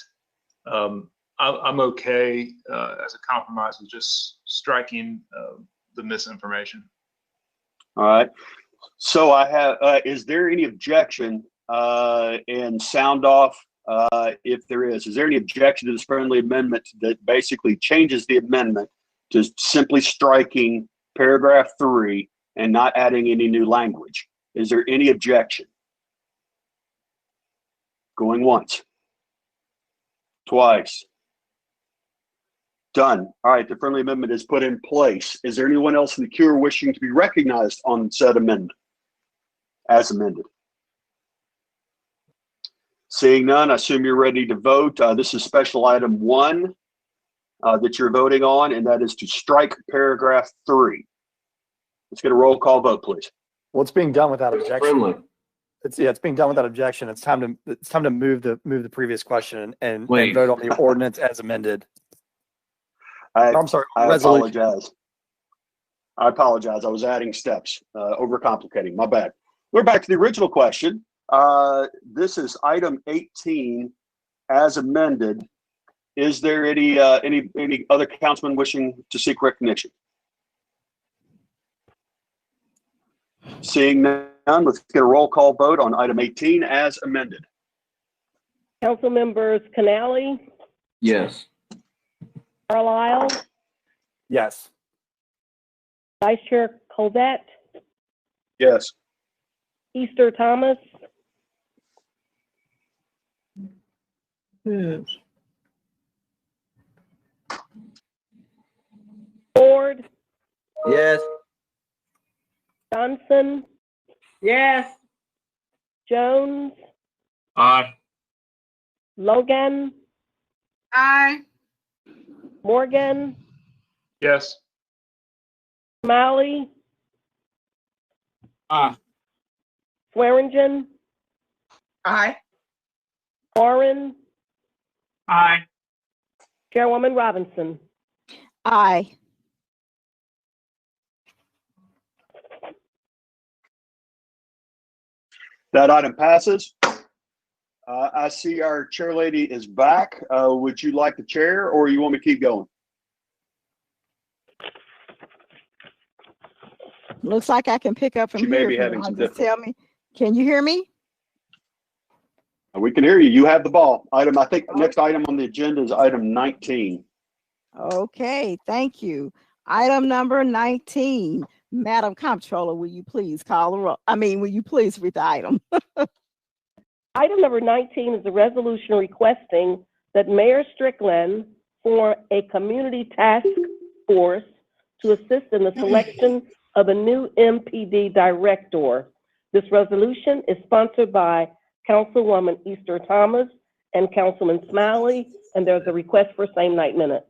I'm okay as a compromise with just striking the misinformation. All right. So I have, is there any objection and sound off if there is there any objection to this friendly amendment that basically changes the amendment to simply striking paragraph 3 and not adding any new language. Is there any objection? Going once. Twice. Done. All right, the friendly amendment is put in place. Is there anyone else in the queue wishing to be recognized on said amendment as amended? Seeing none, I assume you're ready to vote. This is special item 1 that you're voting on, and that is to strike paragraph 3. Let's get a roll call vote, please. Well, it's being done without objection. Friendly. It's being done without objection. It's time to move the previous question and Wait. vote on the ordinance as amended. I'm sorry. I Resolution. apologize. I apologize. I was adding steps, overcomplicating. My bad. We're back to the original question. This is item 18 as amended. Is there any other councilman wishing to seek recognition? Seeing none, let's get a roll call vote on item 18 as amended. Council members Canali, Yes. Carlisle, Yes. Vice Chair Colvette, Yes. Easter Thomas, Ford, Yes. Johnson, Yes. Jones, Aye. Logan, Aye. Morgan, Yes. Smiley, Aye. Swearingen, Aye. Warren, Aye. Chairwoman Robinson. Aye. That item passes. I see our chair lady is back. Would you like the chair or you want me to keep going? Looks like I can pick up from She may here. be if you having want some to tell me. Can you hear me? We can hear you. You have the ball. I think next item on the agenda is item 19. Okay, thank you. Item number 19. Madam Comptroller, will you please call the roll? Will you please read the item? Item number 19 is a resolution requesting that Mayor Strickland form a community task force to assist in the selection of a new MPD director. This resolution is sponsored by Councilwoman Easter Thomas and Councilman Smiley, and there's a request for same night minutes.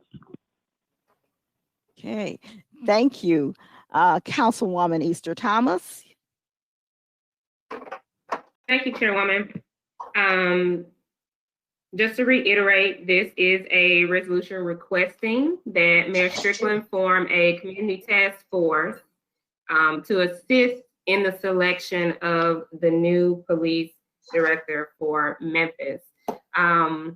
Okay, thank you. Councilwoman Easter Thomas. Thank you, Chairwoman. Just to reiterate, this is a resolution requesting that Mayor Strickland form a community task force to assist in the selection of the new police director for Memphis. I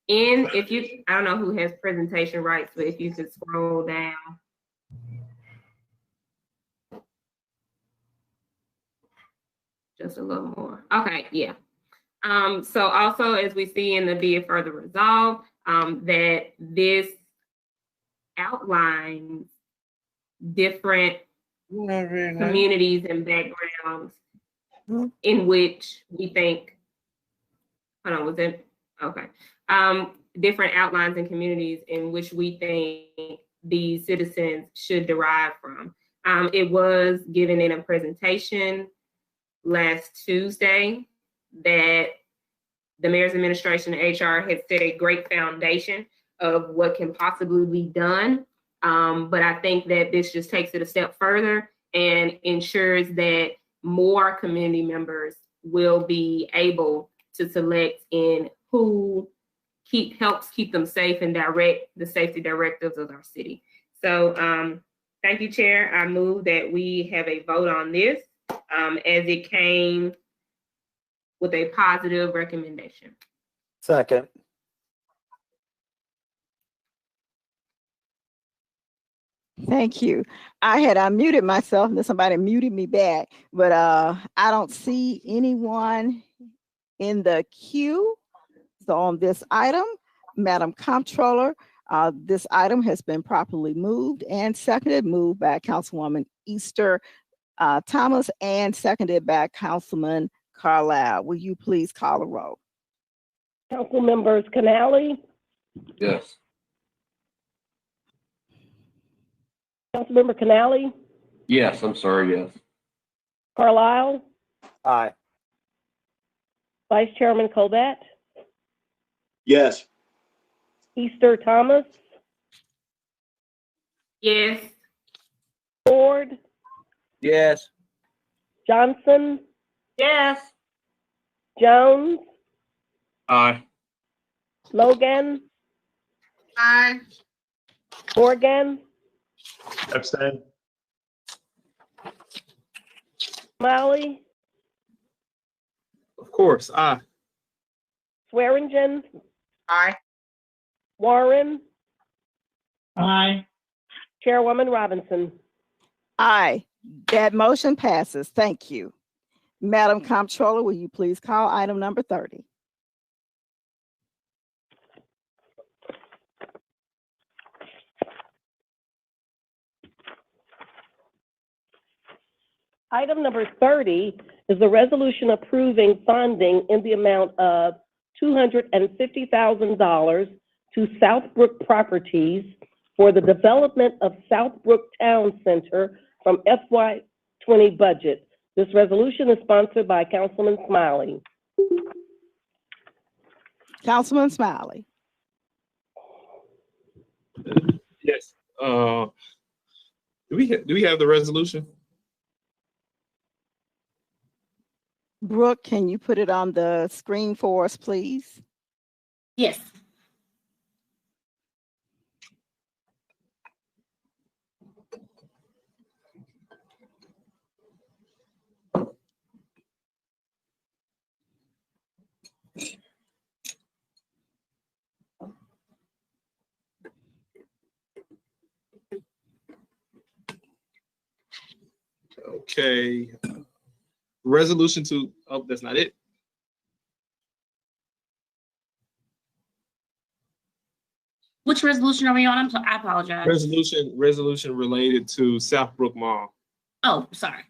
don't know who has presentation rights, but if you could scroll down. Just a little more. Okay, yeah. So also, as we see in the be it further resolved, that this outlines different communities and backgrounds in which we think, different outlines and communities in which we think these citizens should derive from. It was given in a presentation last Tuesday that the mayor's administration and HR had set a great foundation of what can possibly be done. But I think that this just takes it a step further and ensures that more community members will be able to select in who helps keep them safe and direct the safety directives of our city. So thank you, Chair. I move that we have a vote on this as it came with a positive recommendation. Second. Thank you. I had unmuted myself and then somebody muted me back, but I don't see anyone in the queue. So on this item, Madam Comptroller, This item has been properly moved and seconded, moved by Councilwoman Easter Thomas and seconded by Councilman Carlisle. Will you please call the roll? Council members Canali, Yes. Councilmember Canali, Yes, I'm sorry, yes. Carlisle, Aye. Vice Chairman Colbert, Yes. Easter Thomas, Yes. Ford, Yes. Johnson, Yes. Jones, Aye. Logan, Aye. Morgan, Abstain. Smiley, Of course, aye. Swearingen, Aye. Warren, Aye. Chairwoman Robinson. Aye. That motion passes. Thank you. Madam Comptroller, will you please call item number 30? Item number 30 is the resolution approving funding in the amount of $250,000 to Southbrook Properties for the development of Southbrook Town Center from FY20 budget. This resolution is sponsored by Councilman Smiley. Councilman Smiley. Yes. Do we have the resolution? Brooke, can you put it on the screen for us, please? Yes. Okay. Resolution to, oh, that's not it. Which resolution are we on? I apologize. Resolution related to Southbrook Mall. Oh, sorry.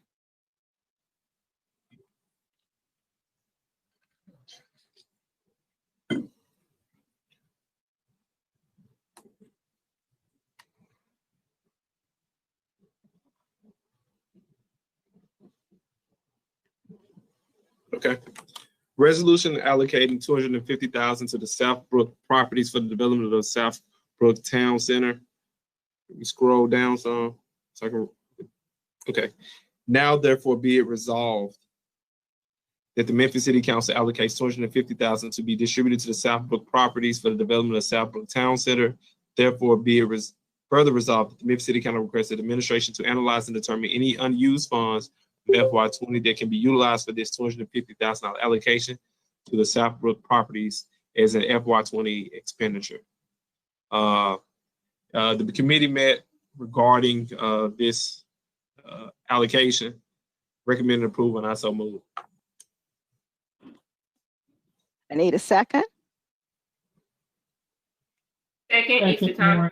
Okay. Resolution allocating $250,000 to the Southbrook Properties for the development of the Southbrook Town Center. Let me scroll down some so I can. Okay. Now, therefore, be it resolved that the Memphis City Council allocates $250,000 to be distributed to the Southbrook Properties for the development of Southbrook Town Center. Therefore, be it further resolved that the Memphis City Council requests the administration to analyze and determine any unused funds from FY20 that can be utilized for this $250,000 allocation to the Southbrook Properties as an FY20 expenditure. The committee met regarding this allocation, recommended approval, and I so move. I need a second. Second, Easter Thomas.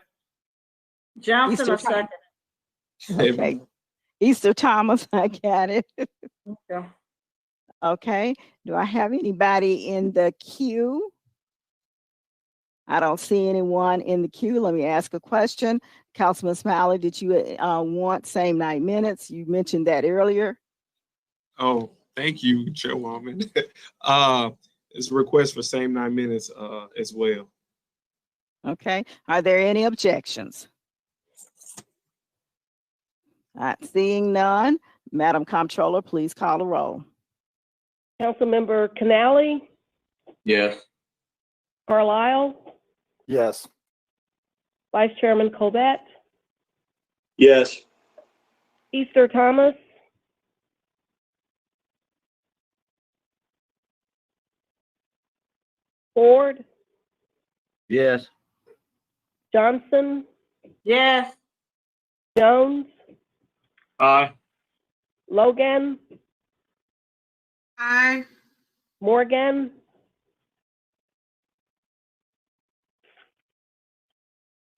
Johnson, Easter a second. Okay. Easter Thomas, I got it. Okay. Okay. Do I have anybody in the queue? I don't see anyone in the queue. Let me ask a question. Councilman Smiley, did you want same night minutes? You mentioned that earlier. Oh, thank you, Chairwoman. It's a request for same 9 minutes as well. Okay. Are there any objections? Seeing none, Madam Comptroller, please call the roll. Councilmember Canali, Yes. Carlisle, Yes. Vice Chairman Colbert, Yes. Easter Thomas, Ford, Yes. Johnson, Yes. Jones, Aye. Logan, Aye. Morgan,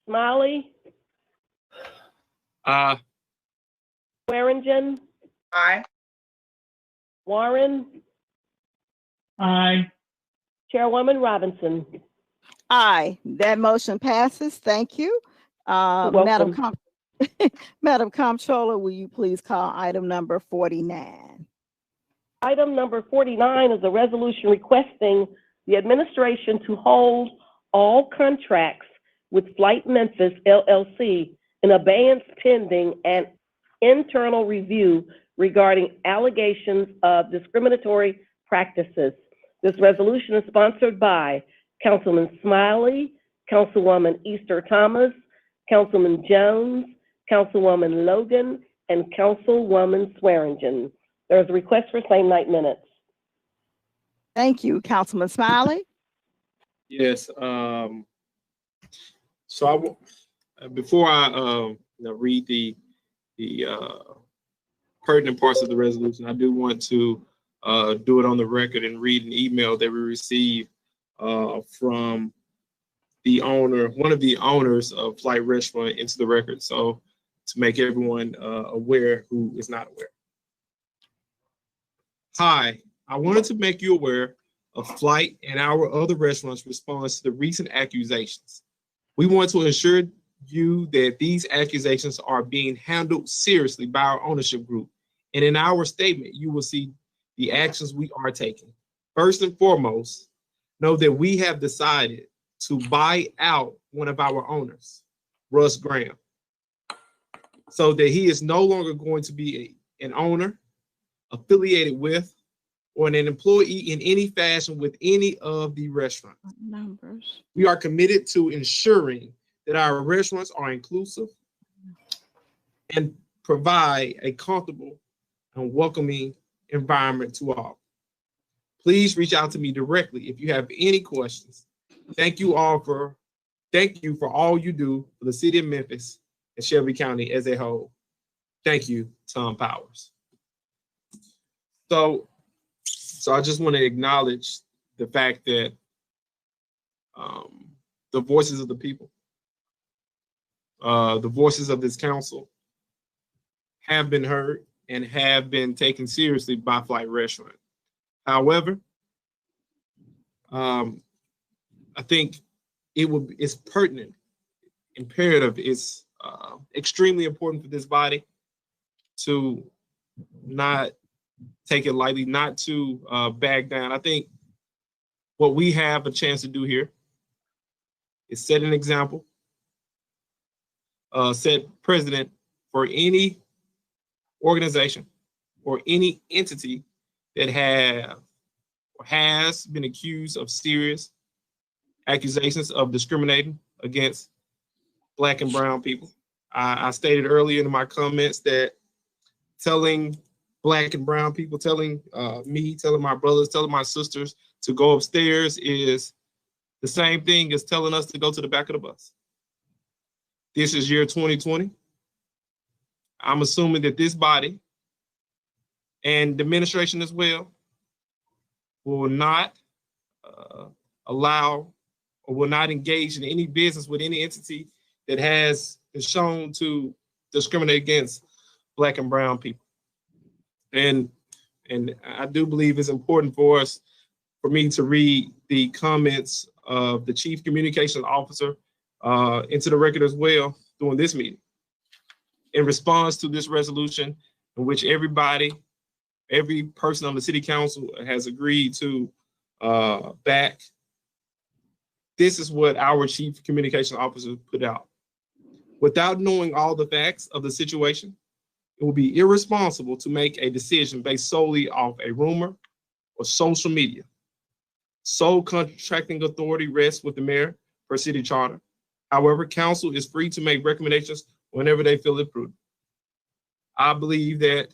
Smiley, Swearingen, Aye. Warren, Aye. Chairwoman Robinson. Aye, that motion passes. Thank you. You're Madam welcome. Madam Comptroller, will you please call item number 49? Item number 49 is a resolution requesting the administration to hold all contracts with Flight Memphis LLC in abeyance pending an internal review regarding allegations of discriminatory practices. This resolution is sponsored by Councilman Smiley, Councilwoman Easter Thomas, Councilman Jones, Councilwoman Logan, and Councilwoman Swearingen. There's a request for same night minutes. Thank you, Councilman Smiley. Yes. So before I read the pertinent parts of the resolution, I do want to do it on the record and read an email that we received from the owner, one of the owners of Flight Restaurant, into the record. So to make everyone aware who is not aware. Hi, I wanted to make you aware of Flight and our other restaurants' response to the recent accusations. We want to assure you that these accusations are being handled seriously by our ownership group. And in our statement, you will see the actions we are taking. First and foremost, know that we have decided to buy out one of our owners, Russ Graham, so that he is no longer going to be an owner, affiliated with, or an employee in any fashion with any of the restaurants. Numbers. We are committed to ensuring that our restaurants are inclusive and provide a comfortable and welcoming environment to all. Please reach out to me directly if you have any questions. Thank you for all you do for the city of Memphis and Shelby County as a whole. Thank you, Tom Powers. So I just want to acknowledge the fact that the voices of the people, the voices of this council have been heard and have been taken seriously by Flight Restaurant. However, I think it's pertinent, imperative, it's extremely important for this body to not take it lightly, not to back down. I think what we have a chance to do here is set an example, set precedent for any organization or any entity that has been accused of serious accusations of discriminating against Black and brown people. I stated earlier in my comments that telling Black and brown people, telling me, telling my brothers, telling my sisters to go upstairs is the same thing as telling us to go to the back of the bus. This is year 2020. I'm assuming that this body and the administration as well will not allow or will not engage in any business with any entity that has been shown to discriminate against Black and brown people. And I do believe it's important for me to read the comments of the Chief Communications Officer into the record as well during this meeting. In response to this resolution, in which every person on the city council has agreed to back, this is what our Chief Communications Officer put out. Without knowing all the facts of the situation, it will be irresponsible to make a decision based solely off a rumor or social media. Sole contracting authority rests with the mayor per city charter. However, council is free to make recommendations whenever they feel it prudent. I believe that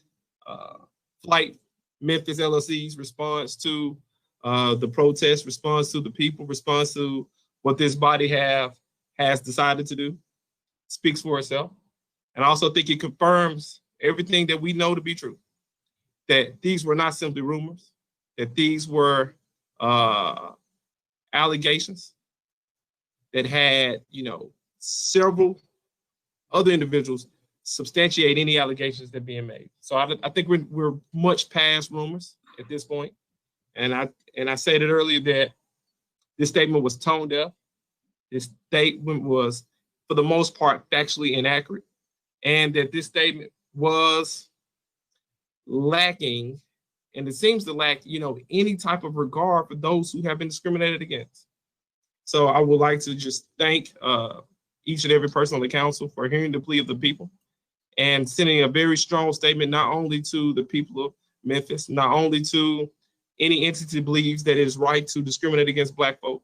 Flight Memphis LLC's response to the protest, response to the people, response to what this body has decided to do speaks for itself. And I also think it confirms everything that we know to be true, that these were not simply rumors, that these were allegations that had, several other individuals substantiate any allegations that are being made. So I think we're much past rumors at this point. And I said it earlier that this statement was tone deaf. This statement was, for the most part, factually inaccurate, and that this statement was lacking, and it seems to lack, any type of regard for those who have been discriminated against. So I would like to just thank each and every person on the council for hearing the plea of the people and sending a very strong statement, not only to the people of Memphis, not only to any entity believes that it is right to discriminate against Black folk,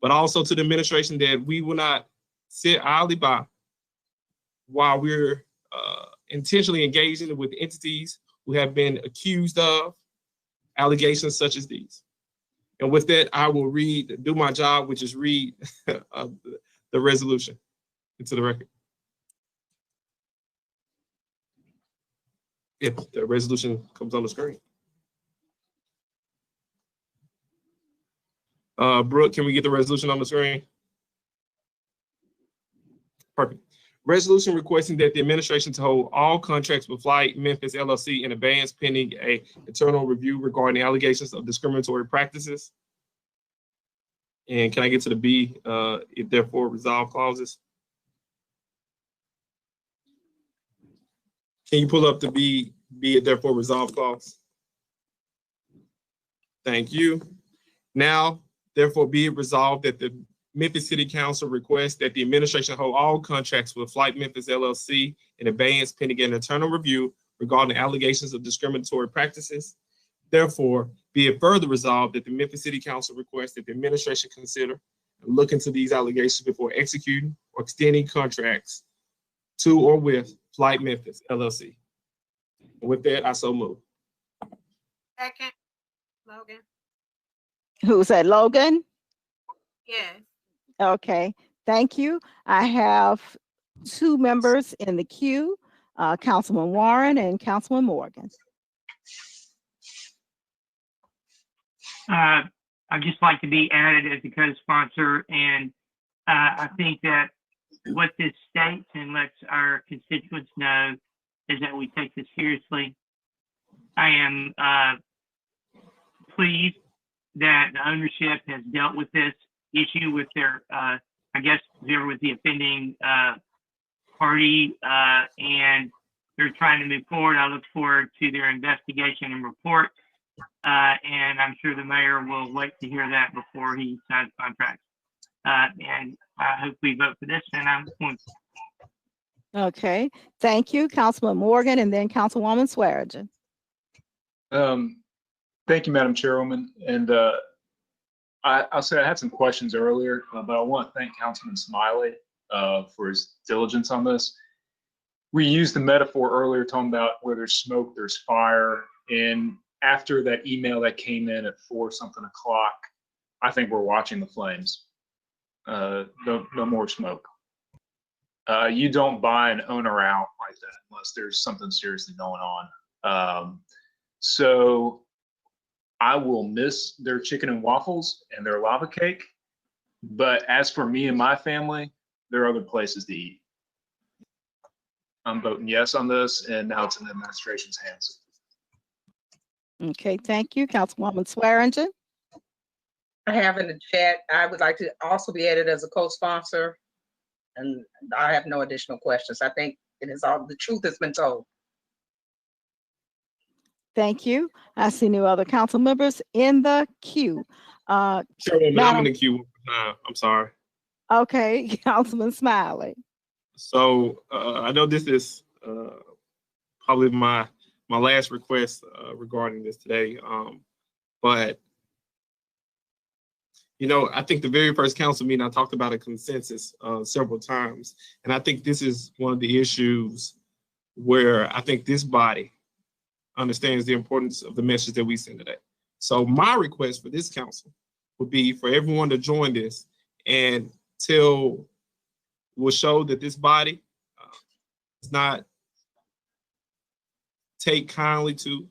but also to the administration that we will not sit idly by while we're intentionally engaging with entities who have been accused of allegations such as these. And with that, I will do my job, which is read the resolution into the record. If the resolution comes on the screen. Brooke, can we get the resolution on the screen? Perfect. Resolution requesting that the administration to hold all contracts with Flight Memphis LLC in advance pending a internal review regarding allegations of discriminatory practices. And can I get to the B, if therefore resolved clauses? Can you pull up the B it therefore resolved clause? Thank you. Now, therefore be it resolved that the Memphis City Council requests that the administration hold all contracts with Flight Memphis LLC in advance pending an internal review regarding allegations of discriminatory practices. Therefore, be it further resolved that the Memphis City Council requests that the administration consider and look into these allegations before executing or extending contracts to or with Flight Memphis LLC. And with that, I so move. Second, Logan. Who's that, Logan? Yes. Okay, thank you. I have two members in the queue, Councilman Warren and Councilman Morgan. I'd just like to be added as a co-sponsor, and I think that what this states and lets our constituents know is that we take this seriously. I am pleased that the ownership has dealt with this issue with their, I guess they're with the offending party, and they're trying to move forward. I look forward to their investigation and report, and I'm sure the mayor will wait to hear that before he signs contracts. And I hope we vote for this, and I'm going. Okay, thank you, Councilman Morgan, and then Councilwoman Swearengin. Thank you, Madam Chairwoman. And I'll say I had some questions earlier, but I want to thank Councilman Smiley for his diligence on this. We used the metaphor earlier talking about where there's smoke, there's fire. And after that email that came in at 4-something o'clock, I think we're watching the flames. No more smoke. You don't buy an owner out like that unless there's something seriously going on. So I will miss their chicken and waffles and their lava cake. But as for me and my family, there are other places to eat. I'm voting yes on this, and now it's in the administration's hands. Okay, thank you, Councilwoman Swearengin. I have in the chat, I would like to also be added as a co-sponsor, and I have no additional questions. I think it is all, the truth has been told. Thank you. I see no other council members in the queue. Chairwoman, I'm in the queue. I'm sorry. Okay, Councilman Smiley. So I know this is probably my last request regarding this today, but I think the very first council meeting I talked about a consensus several times, and I think this is one of the issues where I think this body understands the importance of the message that we send today. So my request for this council would be for everyone to join this and will show that this body does not take kindly to,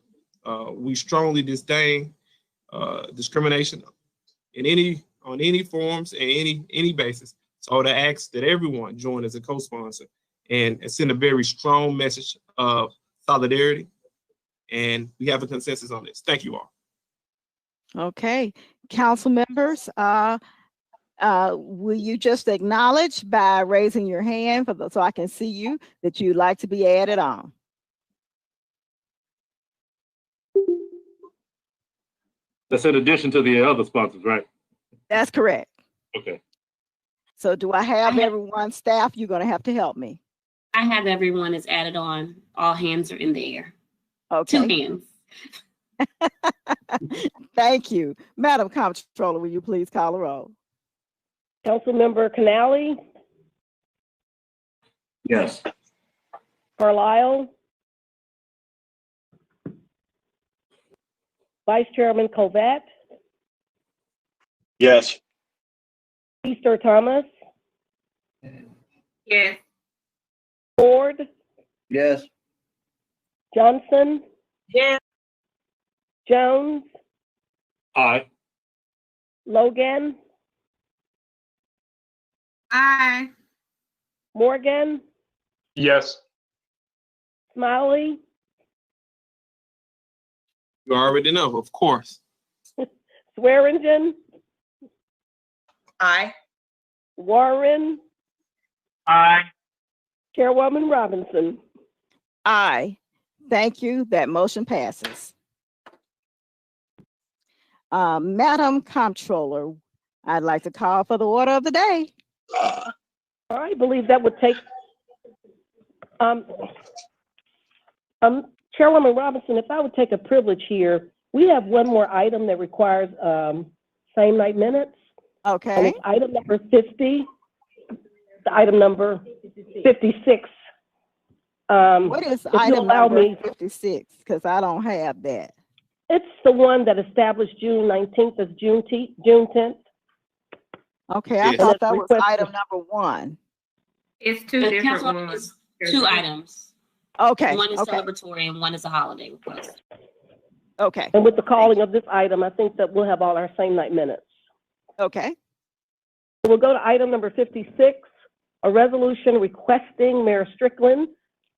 we strongly disdain discrimination on any forms and any basis So I would ask that everyone join as a co-sponsor and send a very strong message of solidarity. And we have a consensus on this. Thank you all. Okay, council members, will you just acknowledge by raising your hand so I can see you that you'd like to be added on? That's in addition to the other sponsors, right? That's correct. Okay. So do I have everyone, staff? You're going to have to help me. I have everyone is added on. All hands are in the air. Okay. 2 hands. Thank you. Madam Comptroller, will you please call the roll? Councilmember Canali, Yes. Carlisle, Vice Chairman Covett, Yes. Easter Thomas, Yes. Ford, Yes. Johnson, Yes. Jones, Aye. Logan, Aye. Morgan, Yes. Smiley, You already know, of course. Swearingen, Aye. Warren, Aye. Chairwoman Robinson. Aye. Thank you. That motion passes. Madam Comptroller, I'd like to call for the order of the day. I believe that would take, Chairwoman Robinson, if I would take a privilege here, we have one more item that requires same night minutes. And Okay. it's item number 50, the item number 56. What is if you item allow number me, 56? Because I don't have that. it's the one that established June 19th as Juneteenth. Okay, I And thought it's that was requested- item number 1. It's two The different council ones. is 2 items. Okay. One is Okay. celebratory and one is a holiday request. Okay. And with the calling of this item, I think that we'll have all our same night minutes. Okay. We'll go to item number 56, a resolution requesting Mayor Strickland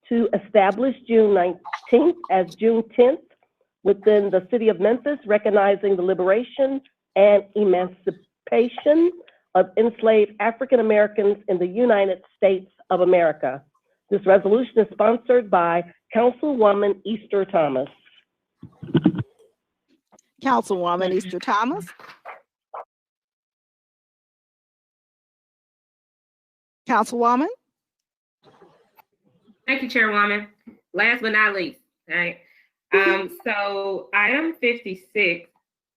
to establish June 19th as Juneteenth within the city of Memphis, recognizing the liberation and emancipation of enslaved African Americans in the United States of America. This resolution is sponsored by Councilwoman Easter Thomas. Councilwoman Easter Thomas. Councilwoman? Thank you, Chairwoman. Last but not least, all right. So item 56,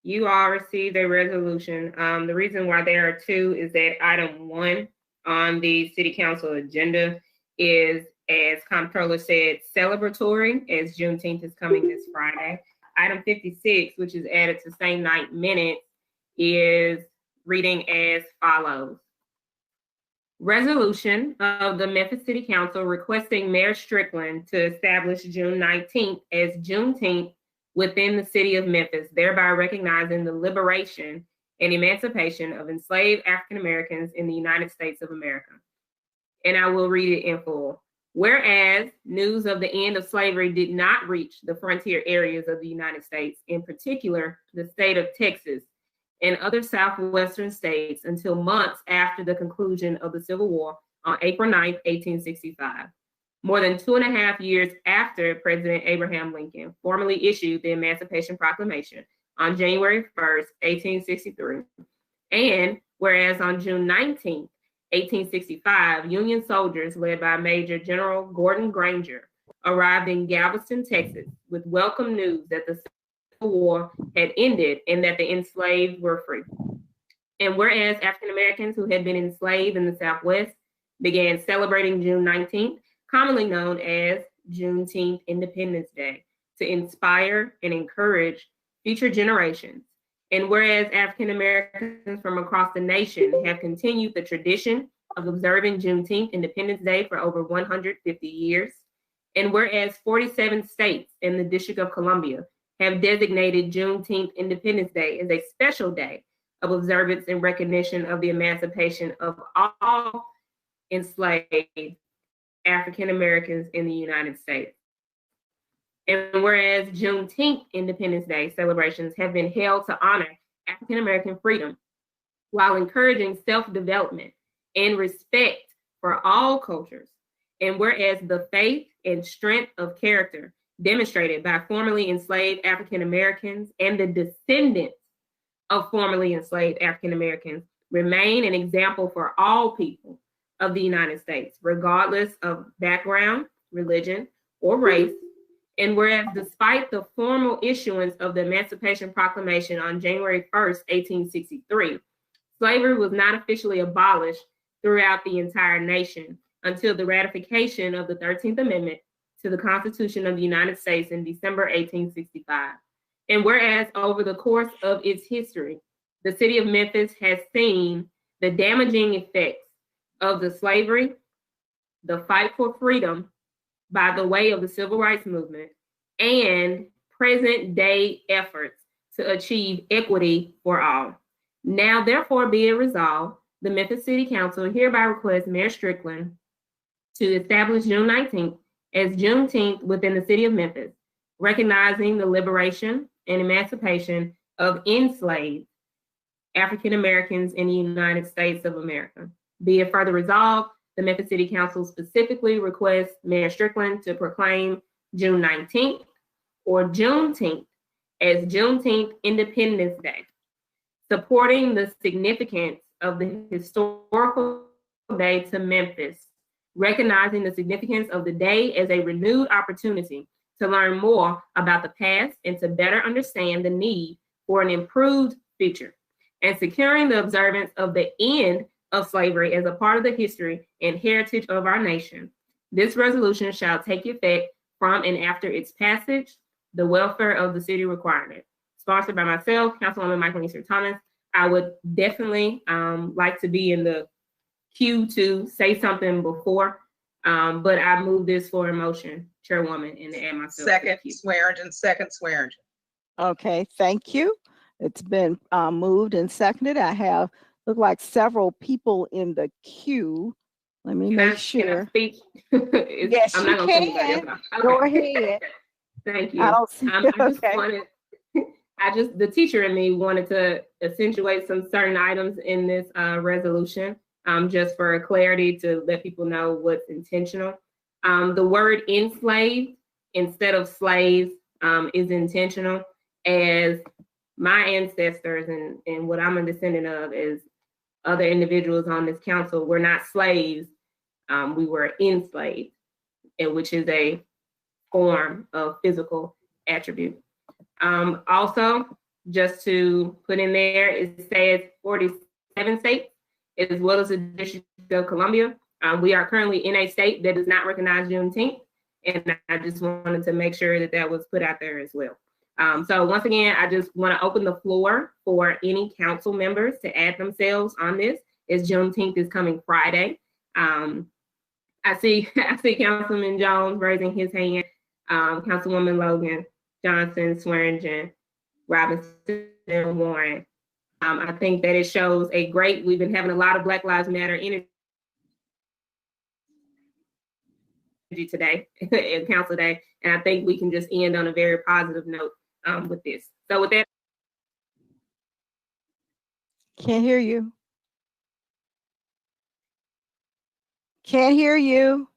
you all received a resolution. The reason why there are 2 is that item 1 on the city council agenda is, as Comptroller said, celebratory, as Juneteenth is coming this Friday. Item 56, which is added to same night minutes, is reading as follows. Resolution of the Memphis City Council requesting Mayor Strickland to establish June 19th as Juneteenth within the city of Memphis, thereby recognizing the liberation and emancipation of enslaved African Americans in the United States of America. And I will read it in full. Whereas news of the end of slavery did not reach the frontier areas of the United States, in particular the state of Texas and other southwestern states, until months after the conclusion of the Civil War on April 9th, 1865. More than 2.5 years after President Abraham Lincoln formally issued the Emancipation Proclamation on January 1st, 1863. And whereas on June 19th, 1865, Union soldiers led by Major General Gordon Granger arrived in Galveston, Texas, with welcome news that the Civil War had ended and that the enslaved were free. And whereas African Americans who had been enslaved in the Southwest began celebrating June 19th, commonly known as Juneteenth Independence Day, to inspire and encourage future generations. And whereas African Americans from across the nation have continued the tradition of observing Juneteenth Independence Day for over 150 years, and whereas 47 states and the District of Columbia have designated Juneteenth Independence Day as a special day of observance and recognition of the emancipation of all enslaved African Americans in the United States. And whereas Juneteenth Independence Day celebrations have been held to honor African American freedom while encouraging self-development and respect for all cultures, and whereas the faith and strength of character demonstrated by formerly enslaved African Americans and the descendants of formerly enslaved African Americans remain an example for all people of the United States, regardless of background, religion, or race. And whereas despite the formal issuance of the Emancipation Proclamation on January 1st, 1863, slavery was not officially abolished throughout the entire nation until the ratification of the 13th Amendment to the Constitution of the United States in December 1865. And whereas over the course of its history, the city of Memphis has seen the damaging effects of the slavery, the fight for freedom by the way of the civil rights movement, and present day efforts to achieve equity for all. Now, therefore, be it resolved, the Memphis City Council hereby requests Mayor Strickland to establish June 19th as Juneteenth within the city of Memphis, recognizing the liberation and emancipation of enslaved African Americans in the United States of America. Be it further resolved, the Memphis City Council specifically requests Mayor Strickland to proclaim June 19th or Juneteenth as Juneteenth Independence Day, supporting the significance of the historical day to Memphis, recognizing the significance of the day as a renewed opportunity to learn more about the past and to better understand the need for an improved future, and securing the observance of the end of slavery as a part of the history and heritage of our nation. This resolution shall take effect from and after its passage, the welfare of the city requirement. Sponsored by myself, Councilwoman Michael Easter Thomas. I would definitely like to be in the queue to say something before, but I move this for a motion, Chairwoman, and to add myself. Second Swearingen, second Swearingen. Okay, thank you. It's been moved and seconded. I have, look like several people in the queue. Let me make sure. Can I speak? Yes, I'm you not gonna say anybody can. else. Go Okay. ahead. Thank you. I don't see. I just Okay. wanted, the teacher in me wanted to accentuate some certain items in this resolution, just for clarity to let people know what's intentional. The word enslaved instead of slaves is intentional, as my ancestors and what I'm a descendant of is other individuals on this council were not slaves. We were enslaved, which is a form of physical attribute. Also, just to put in there, it says 47 states as well as the District of Columbia. We are currently in a state that does not recognize Juneteenth, and I just wanted to make sure that that was put out there as well. So once again, I just want to open the floor for any council members to add themselves on this, as Juneteenth is coming Friday. I see Councilman Jones raising his hand, Councilwoman Logan, Johnson, Swearingen, Robinson, and Warren. I think that it shows we've been having a lot of Black Lives Matter energy today in Council Day, and I think we can just end on a very positive note with this. So with that. Can't hear you. Can't hear you.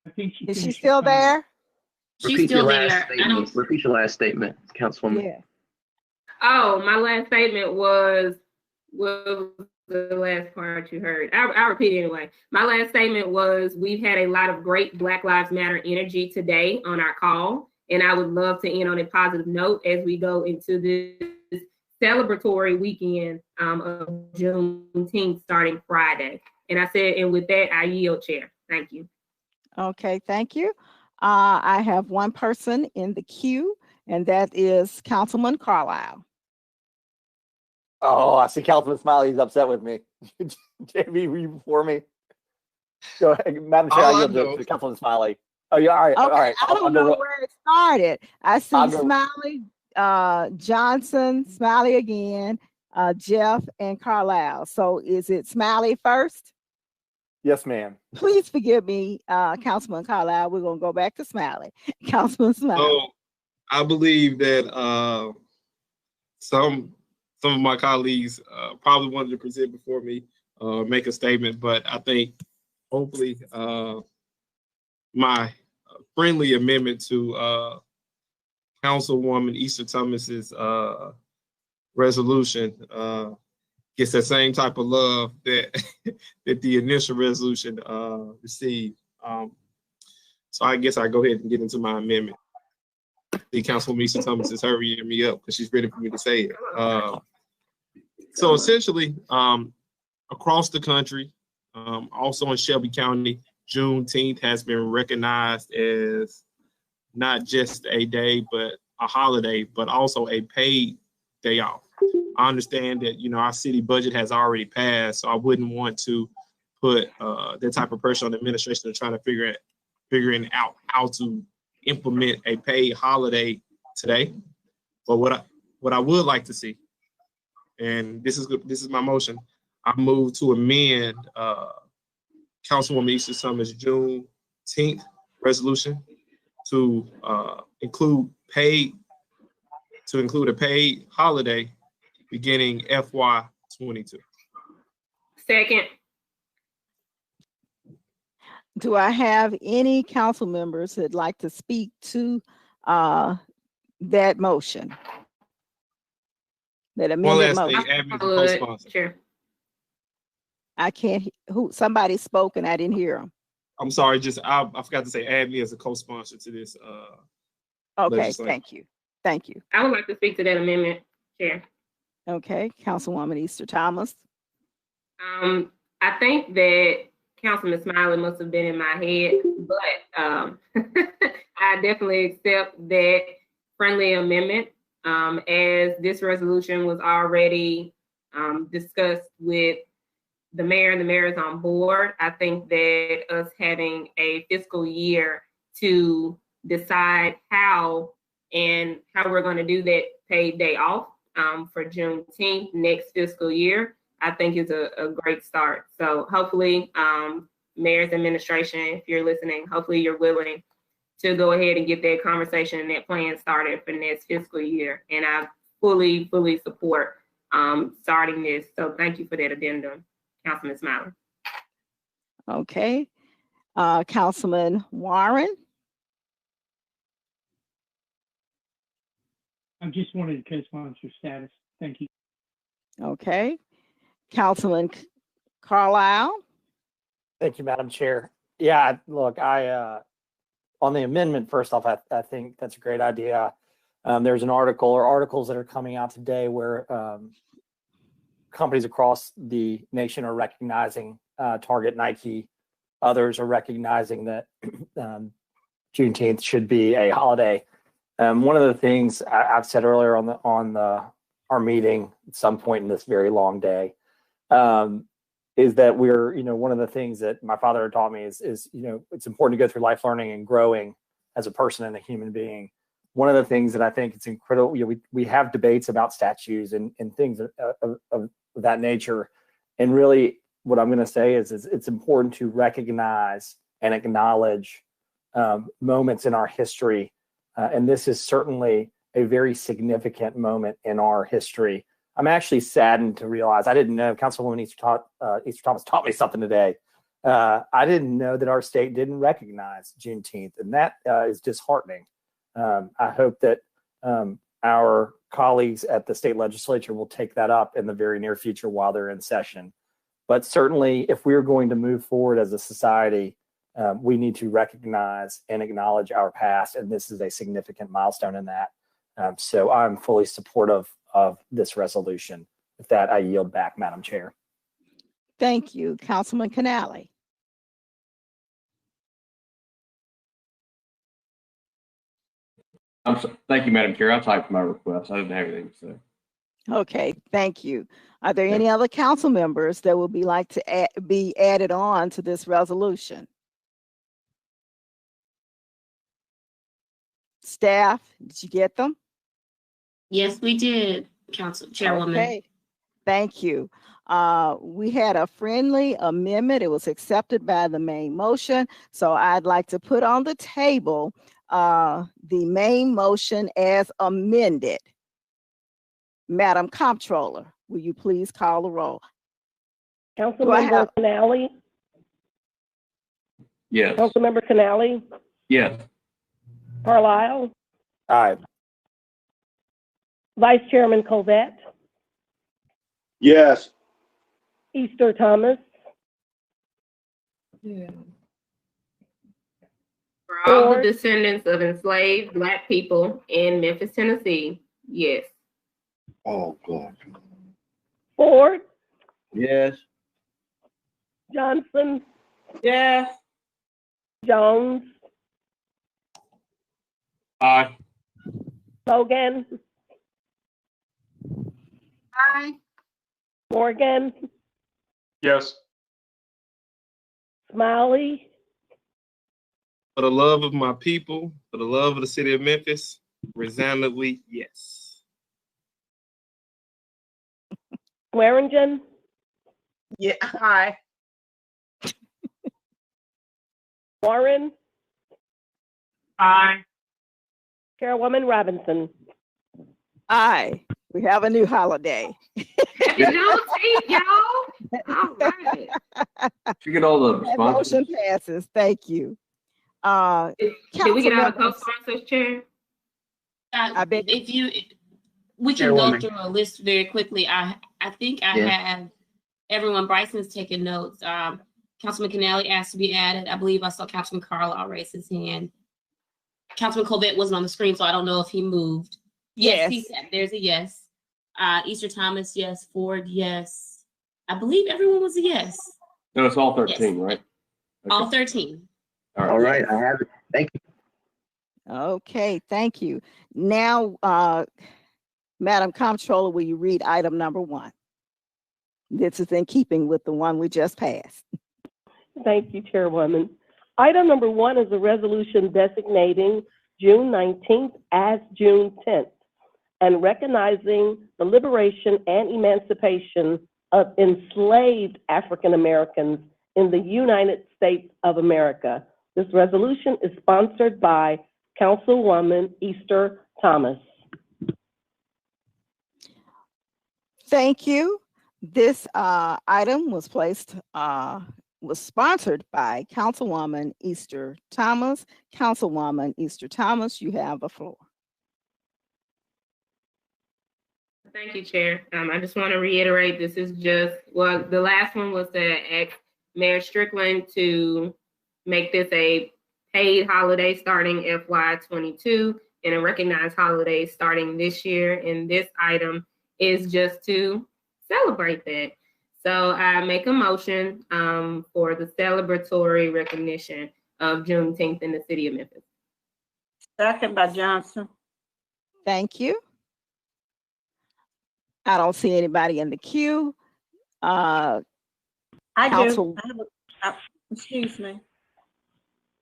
I think Is she still there? Repeat your last statement. Repeat your last statement, Councilwoman. Yeah. Oh, my last statement was the last part you heard. I'll repeat it anyway. My last statement was we've had a lot of great Black Lives Matter energy today on our call, and I would love to end on a positive note as we go into this celebratory weekend of Juneteenth starting Friday. And I said, and with that, I yield, Chair. Thank you. Okay, thank you. I have one person in the queue, and that is Councilman Carlisle. Oh, I see Councilman Smiley. He's upset with me. JB, were you before me? Go ahead, Madam Chair. I yield to Councilman Smiley. Oh, yeah, all right, all Okay, right. I don't know where it started. I see I'll go- Smiley, Johnson, Smiley again, Jeff, and Carlisle. So is it Smiley first? Yes, ma'am. Please forgive me, Councilman Carlisle. We're gonna go back to Smiley. Councilman Smiley. So I believe that some of my colleagues probably wanted to present before me, make a statement, but I think hopefully my friendly amendment to Councilwoman Easter Thomas's resolution gets that same type of love that that the initial resolution received. So I guess I go ahead and get into my amendment. The Councilwoman Easter Thomas is hurrying me up because she's ready for me to say it. So essentially, across the country, also in Shelby County, Juneteenth has been recognized as not just a day, but a holiday, but also a paid day off. I understand that, you know, our city budget has already passed, so I wouldn't want to put that type of pressure on the administration to try to figuring out how to implement a paid holiday today. But what I would like to see, and this is my motion, I move to amend Councilwoman Easter Summers' Juneteenth resolution to include a paid holiday beginning FY22. Second. Do I have any council members that'd like to speak to that motion? That amended motion? Sure. I can't, somebody spoke and I didn't hear them. I'm sorry, I forgot to say add me as a co-sponsor to this. Okay, thank you. Thank you. I would like to speak to that amendment, Chair. Okay, Councilwoman Easter Thomas. I think that Councilman Smiley must have been in my head, but I definitely accept that friendly amendment. As this resolution was already discussed with the mayor, and the mayor is on board. I think that us having a fiscal year to decide how we're going to do that paid day off for Juneteenth next fiscal year, I think is a great start. So hopefully, mayor's administration, if you're listening, hopefully you're willing to go ahead and get that conversation and that plan started for next fiscal year. And I fully support starting this. So thank you for that addendum, Councilman Smiley. Okay, Councilman Warren. I just wanted co-sponsor status. Thank you. Okay, Councilman Carlisle. Thank you, Madam Chair. Yeah, look, on the amendment, first off, I think that's a great idea. There's an article or articles that are coming out today where companies across the nation are recognizing Target, Nike, others are recognizing that Juneteenth should be a holiday. One of the things I've said earlier on our meeting at some point in this very long day is that one of the things that my father taught me is it's important to go through life learning and growing as a person and a human being. One of the things that I think it's incredible, we have debates about statues and things of that nature. And really what I'm going to say is it's important to recognize and acknowledge moments in our history. And this is certainly a very significant moment in our history. I'm actually saddened to realize, I didn't know, Councilwoman Easter Thomas taught me something today. I didn't know that our state didn't recognize Juneteenth, and that is disheartening. I hope that our colleagues at the state legislature will take that up in the very near future while they're in session. But certainly, if we're going to move forward as a society, we need to recognize and acknowledge our past, and this is a significant milestone in that. So I'm fully supportive of this resolution. With that, I yield back, Madam Chair. Thank you, Councilman Canale. Thank you, Madam Chair. I typed my request. I didn't have anything to say. Okay, thank you. Are there any other council members that would be like to be added on to this resolution? Staff, did you get them? Yes, we did, Council Chairwoman. Okay, thank you. We had a friendly amendment. It was accepted by the main motion. So I'd like to put on the table the main motion as amended. Madam Comptroller, will you please call the roll? Councilmember Canali? Yes. Councilmember Canali? Yes. Carlisle? Aye. Vice Chairman Covette? Yes. Easter Thomas? For all the descendants of enslaved Black people in Memphis, Tennessee, yes. Oh, God. Ford? Yes. Johnson? Yes. Jones? Aye. Logan? Aye. Morgan? Yes. Smiley? For the love of my people, for the love of the city of Memphis, resoundingly, yes. Swearingen? Yeah, aye. Warren? Aye. Chairwoman Robinson? Aye, we have a new holiday. Juneteenth, y'all. All right. You get all the That sponsors. motion passes. Thank you. Did we get all the Councilmembers- co-sponsors, Chair? I beg- If you, we can go Chairwoman. through a list very quickly. I think I Yeah. have everyone. Bryson's taking notes. Councilman Canali asked to be added. I believe I saw Councilman Carlisle raise his hand. Councilman Colbert wasn't on the screen, so I don't know if he moved. Yes, he Yes. said there's a yes. Easter Thomas, yes. Ford, yes. I believe everyone was a yes. No, it's all 13, right? All 13. All right, I have it. Thank you. Okay, thank you. Now, Madam Comptroller, will you read item number 1? This is in keeping with the one we just passed. Thank you, Chairwoman. Item number 1 is a resolution designating June 19th as June 10th and recognizing the liberation and emancipation of enslaved African Americans in the United States of America. This resolution is sponsored by Councilwoman Easter Thomas. Thank you. This item was sponsored by Councilwoman Easter Thomas. Councilwoman Easter Thomas, you have the floor. Thank you, Chair. I just want to reiterate, this is just, well, the last one was to ask Mayor Strickland to make this a paid holiday starting FY22 and a recognized holiday starting this year. And this item is just to celebrate that. So I make a motion for the celebratory recognition of Juneteenth in the city of Memphis. Second by Johnson. Thank you. I don't see anybody in the queue. I Council- do. Excuse me.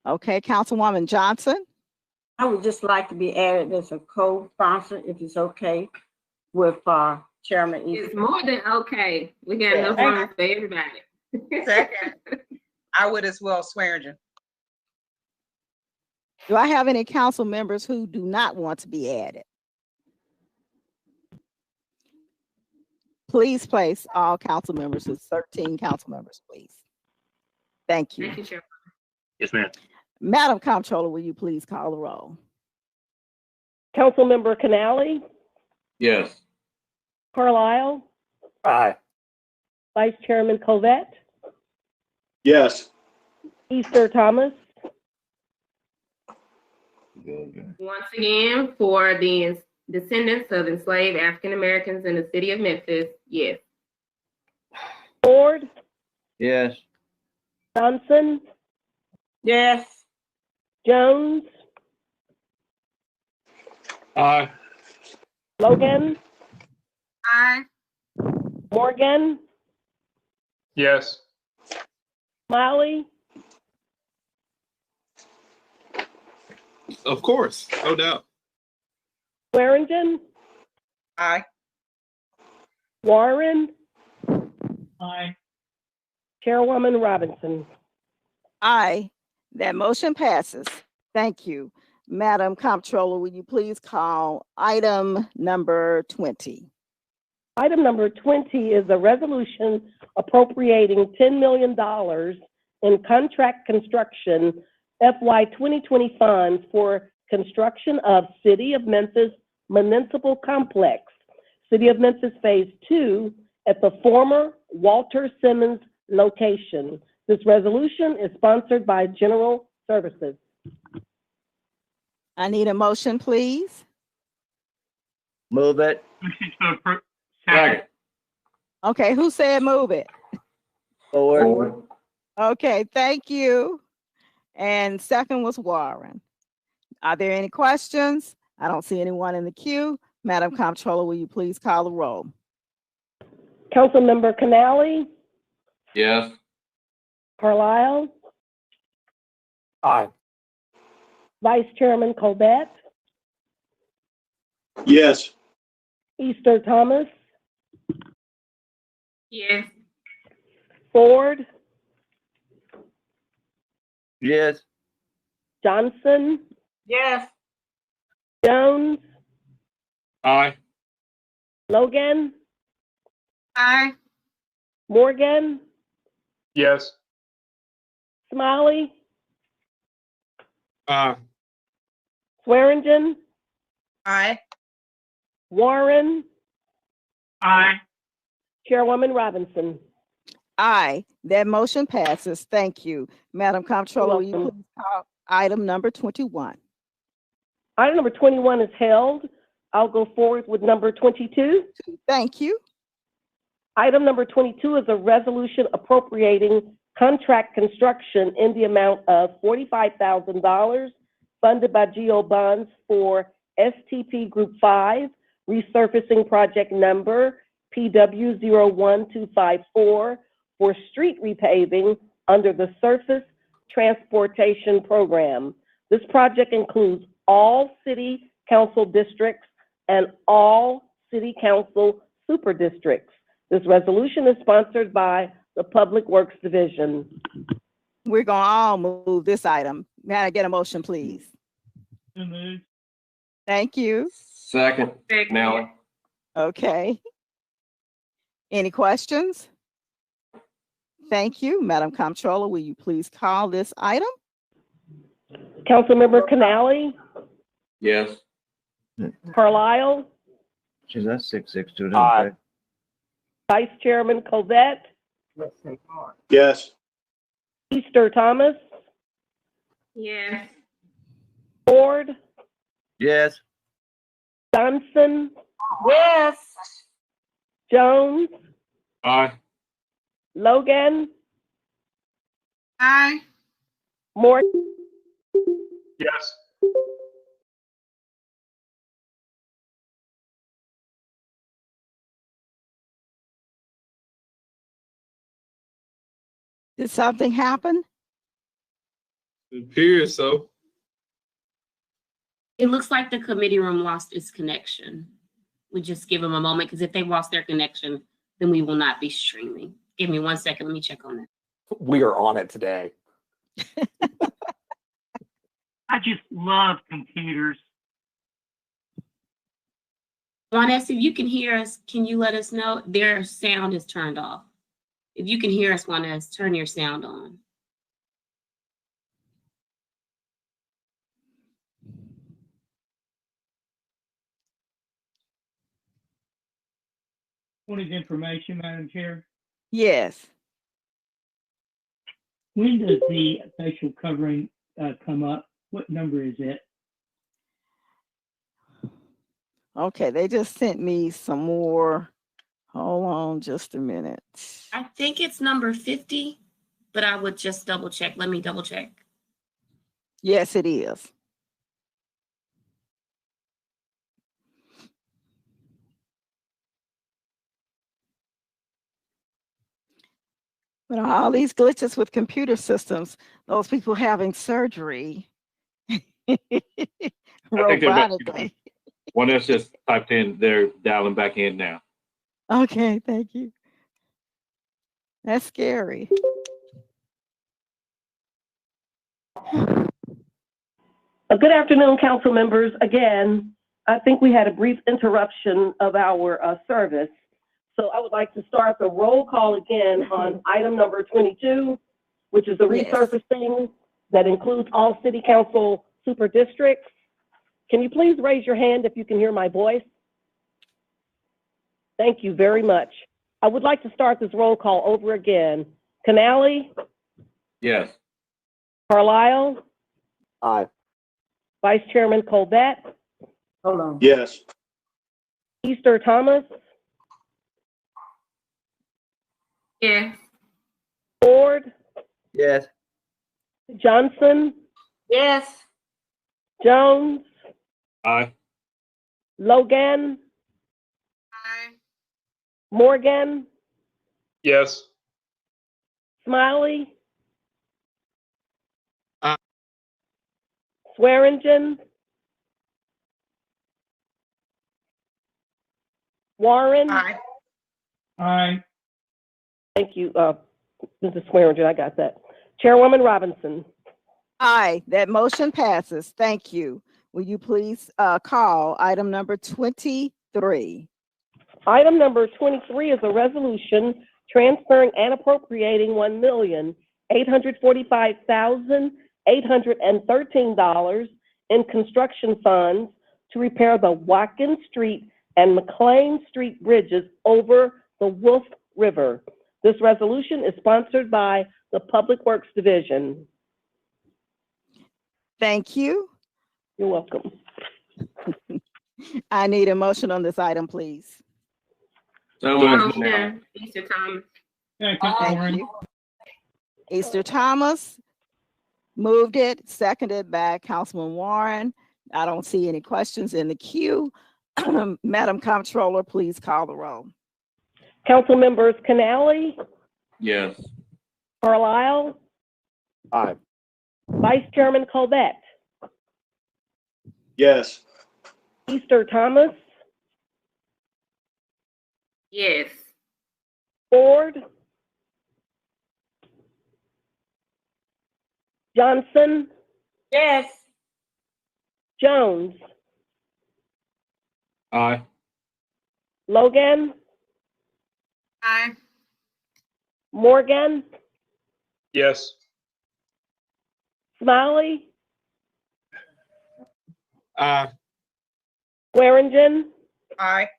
Okay, Councilwoman Johnson. I would just like to be added as a co-sponsor, if it's okay, with Chairman Easter. It's more than okay. We got enough room for everybody. Second. I would as well, Swearingen. Do I have any council members who do not want to be added? Please place all council members, it's 13 council members, please. Thank you. Thank you, Chair. Yes, ma'am. Madam Comptroller, will you please call the roll? Councilmember Canali? Yes. Carlisle? Aye. Vice Chairman Covette? Yes. Easter Thomas? Once again, for the descendants of enslaved African Americans in the city of Memphis, yes. Ford? Yes. Johnson? Yes. Jones? Aye. Logan? Aye. Morgan? Yes. Smiley? Of course, no doubt. Swearingen, Aye. Warren, Aye. Chairwoman Robinson. Aye. That motion passes. Thank you. Madam Comptroller, will you please call item number 20? Item number 20 is a resolution appropriating $10 million in contract construction FY 2020 funds for construction of City of Memphis Municipal Complex, City of Memphis Phase 2 at the former Walter Simmons location. This resolution is sponsored by General Services. I need a motion, please. Move it. Second. Okay, who said move it? Forward. Okay, thank you. And second was Warren. Are there any questions? I don't see anyone in the queue. Madam Comptroller, will you please call the roll? Councilmember Canali, Yes. Carlisle, Aye. Vice Chairman Colbert, Yes. Easter Thomas, Yes. Ford, Yes. Johnson, Yes. Jones, Aye. Logan, Aye. Morgan, Yes. Smiley, Aye. Swearingen, Aye. Warren, Aye. Chairwoman Robinson. Aye. That motion passes. Thank you. Madam Comptroller, will you welcome. please call item number 21? Item number 21 is held. I'll go forward with number 22. Thank you. Item number 22 is a resolution appropriating contract construction in the amount of $45,000 funded by GO bonds for STP Group 5 resurfacing project number PW01254 for street repaving under the Surface Transportation Program. This project includes all city council districts and all city council super districts. This resolution is sponsored by the Public Works Division. We're going to all move this item. May I get a motion, please? So moved. Thank you. Second. Now. Okay. Any questions? Thank you. Madam Comptroller, will you please call this item? Councilmember Canali, Yes. Carlisle, Geez, that's 662. Aye. Okay. Vice Chairman Covette, Yes. Easter Thomas, Yes. Ford, Yes. Johnson, Yes. Jones, Aye. Logan, Aye. Morgan, Yes. Did something happen? It appears so. It looks like the committee room lost its connection. We just give them a moment because if they lost their connection, then we will not be streaming. Give me 1 second. Let me check on that. We are on it today. I just love computers. Juanes, if you can hear us, can you let us know? Their sound is turned off. If you can hear us, Juanes, turn your sound on. Point of information, Madam Chair. Yes. When does the facial covering come up? What number is it? Okay, they just sent me some more. Hold on just a minute. I think it's number 50, but I would just double check. Let me double check. Yes, it is. But all these glitches with computer systems, those people having surgery, I think Robotically. one that's just typed in, they're dialing back in now. Okay, thank you. That's scary. Good afternoon, council members. Again, I think we had a brief interruption of our service. So I would like to start the roll call again on item number 22, which is the resurfacing that includes all city council super districts. Can you please raise your hand if you can hear my voice? Thank you very much. I would like to start this roll call over again. Canale? Yes. Carlisle? Aye. Vice Chairman Colbert? Hold on. Yes. Easter Thomas? Yes. Ford? Yes. Johnson? Yes. Jones? Aye. Logan? Aye. Morgan? Yes. Smiley? Aye. Swearingen? Warren? Aye. Aye. Thank you, Mrs. Swearingen, I got that. Chairwoman Robinson? Aye, that motion passes. Thank you. Will you please call item number 23? Item number 23 is a resolution transferring and appropriating $1,845,813 in construction funds to repair the Watkins Street and McLean Street bridges over the Wolf River. This resolution is sponsored by the Public Works Division. Thank you. You're welcome. I need a motion on this item, please. So Motion, Easter Thomas. Thank you. Easter Thomas moved it, seconded by Councilman Warren. I don't see any questions in the queue. Madam Comptroller, please call the roll. Council members Canale? Yes. Carlisle? Aye. Vice Chairman Colbert? Yes. Easter Thomas? Yes. Ford? Johnson? Yes. Jones? Aye. Logan? Aye. Morgan? Yes. Smiley? Aye. Swearingen? Aye.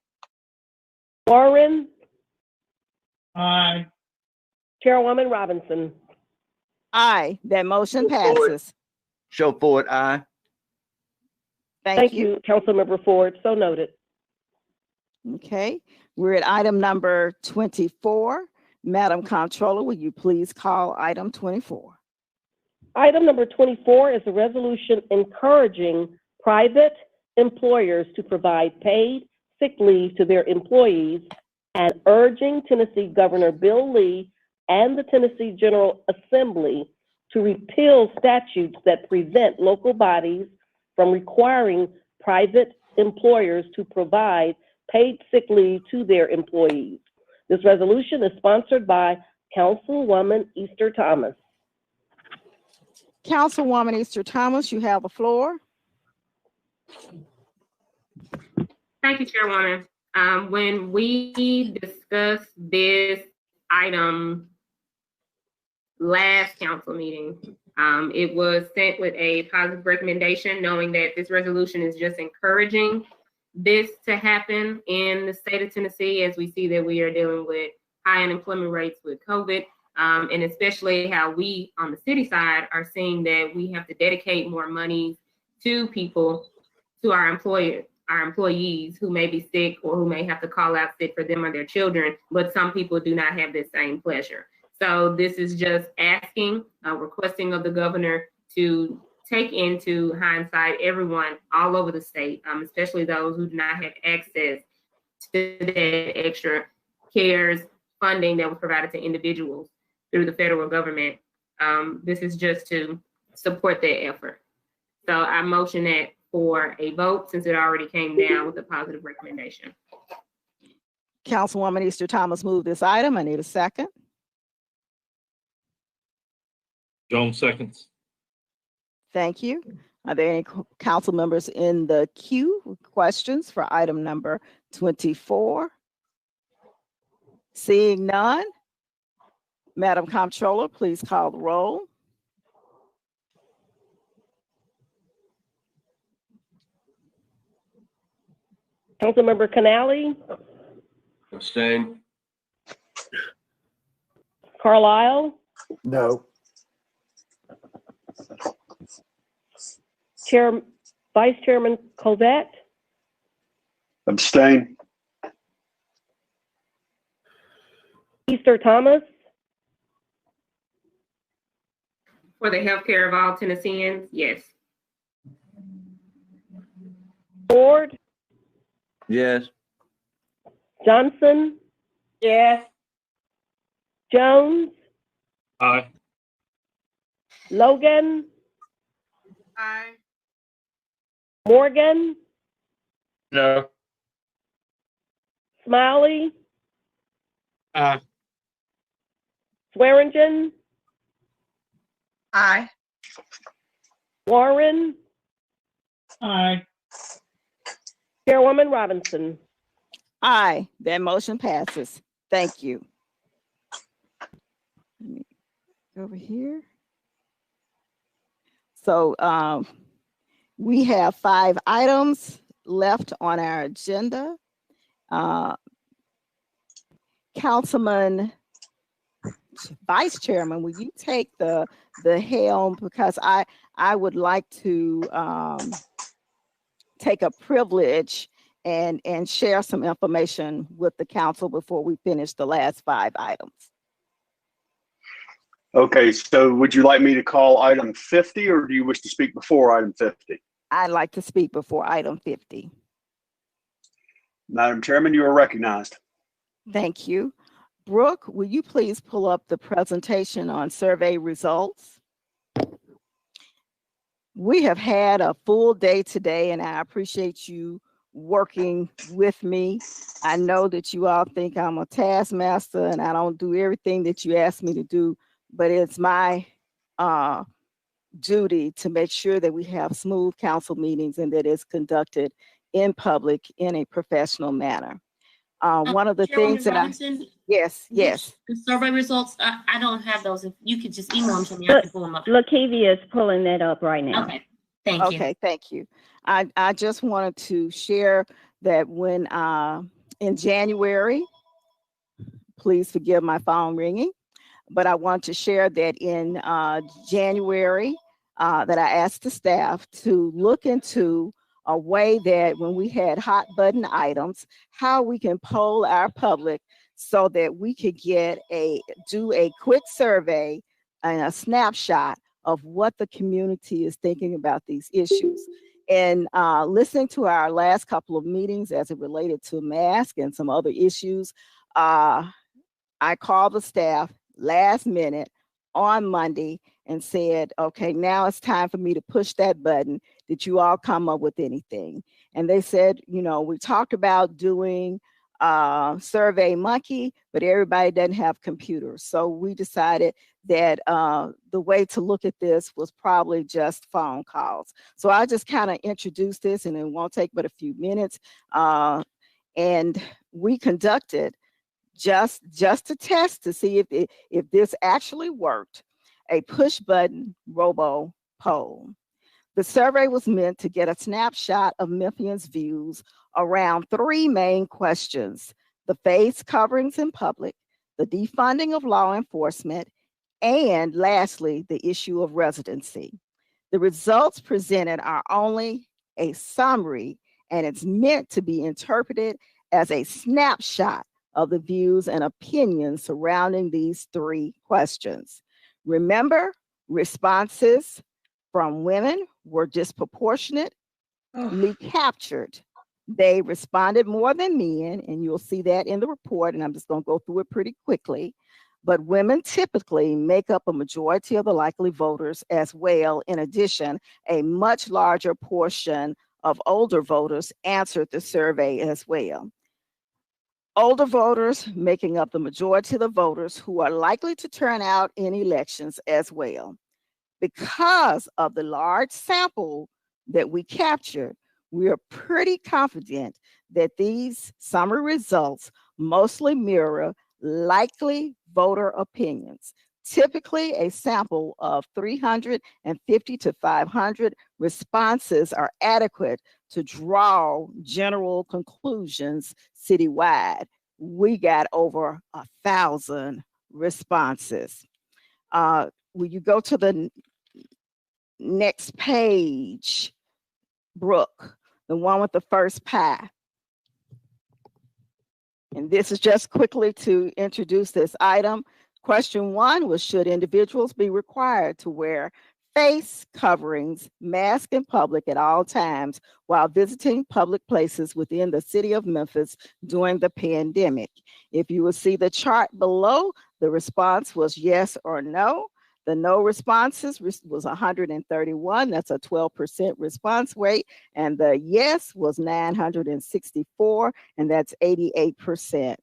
Warren? Aye. Chairwoman Robinson? Aye, that motion passes. Show forward, aye. Thank you, Councilmember Ford. So noted. Okay, we're at item number 24. Madam Comptroller, will you please call item 24? Item number 24 is a resolution encouraging private employers to provide paid sick leave to their employees and urging Tennessee Governor Bill Lee and the Tennessee General Assembly to repeal statutes that prevent local bodies from requiring private employers to provide paid sick leave to their employees. This resolution is sponsored by Councilwoman Easter Thomas. Councilwoman Easter Thomas, you have the floor. Thank you, Chairwoman. When we discussed this item last council meeting, it was sent with a positive recommendation, knowing that this resolution is just encouraging this to happen in the state of Tennessee, as we see that we are dealing with high unemployment rates with COVID, and especially how we on the city side are seeing that we have to dedicate more money to people, to our employees who may be sick or who may have to call out sick for them or their children, but some people do not have this same pleasure. So this is just asking, requesting of the governor to take into hindsight everyone all over the state, especially those who do not have access to that extra CARES funding that was provided to individuals through the federal government. This is just to support their effort. So I motion that for a vote since it already came down with a positive recommendation. Councilwoman Easter Thomas moved this item. I need a second. Jones seconds. Thank you. Are there any council members in the queue with questions for item number 24? Seeing none, Madam Comptroller, please call the roll. Councilmember Canali, Abstain. Carlisle, No. Vice Chairman Cosette, Abstain. Easter Thomas, For the healthcare of all Tennesseans, yes. Ford, Yes. Johnson, Yes. Jones, Aye. Logan, Aye. Morgan, No. Smiley, Aye. Swearingen, Aye. Warren, Aye. Chairwoman Robinson. Aye, that motion passes. Thank you. Let me go over here. So we have 5 items left on our agenda. Councilman Vice Chairman, will you take the helm, because I would like to take a privilege and share some information with the council before we finish the last 5 items. Okay, so would you like me to call item 50 or do you wish to speak before item 50? I'd like to speak before item 50. Madam Chairman, you are recognized. Thank you. Brooke, will you please pull up the presentation on survey results? We have had a full day today, and I appreciate you working with me. I know that you all think I'm a taskmaster and I don't do everything that you ask me to do, but it's my duty to make sure that we have smooth council meetings and that it's conducted in public in a professional manner. One of the things that yes. The survey results, I don't have those. If you could just email them to me, I can pull them up. Lakivia is pulling that up right now. Okay, thank you. Okay, thank you. I just wanted to share that when in January, please forgive my phone ringing, but I want to share that in January that I asked the staff to look into a way that when we had hot button items, how we can poll our public so that we could do a quick survey and a snapshot of what the community is thinking about these issues. And listening to our last couple of meetings as it related to masks and some other issues, I called the staff last minute on Monday and said, okay, now it's time for me to push that button. Did you all come up with anything? And they said, you know, we talked about doing Survey Monkey, but everybody doesn't have computers. So we decided that the way to look at this was probably just phone calls. So I just kind of introduced this, and it won't take but a few minutes. And we conducted just to test to see if this actually worked, a push button robo poll. The survey was meant to get a snapshot of Memphians' views around 3 main questions: the face coverings in public, the defunding of law enforcement, and lastly, the issue of residency. The results presented are only a summary, and it's meant to be interpreted as a snapshot of the views and opinions surrounding these 3 questions. Remember, responses from women were disproportionately captured. They responded more than men, and you'll see that in the report, and I'm just going to go through it pretty quickly. but women typically make up a majority of the likely voters as well. In addition, a much larger portion of older voters answered the survey as well. Older voters making up the majority of the voters who are likely to turn out in elections as well. Because of the large sample that we captured, we are pretty confident that these summary results mostly mirror likely voter opinions. Typically, a sample of 350 to 500 responses are adequate to draw general conclusions citywide. We got over 1,000 responses. Will you go to the next page, Brooke, the one with the first pie? And this is just quickly to introduce this item. Question 1 was, should individuals be required to wear face coverings, mask in public at all times while visiting public places within the city of Memphis during the pandemic? If you will see the chart below, the response was yes or no. The no responses was 131, that's a 12% response rate, and the yes was 964, and that's 88%.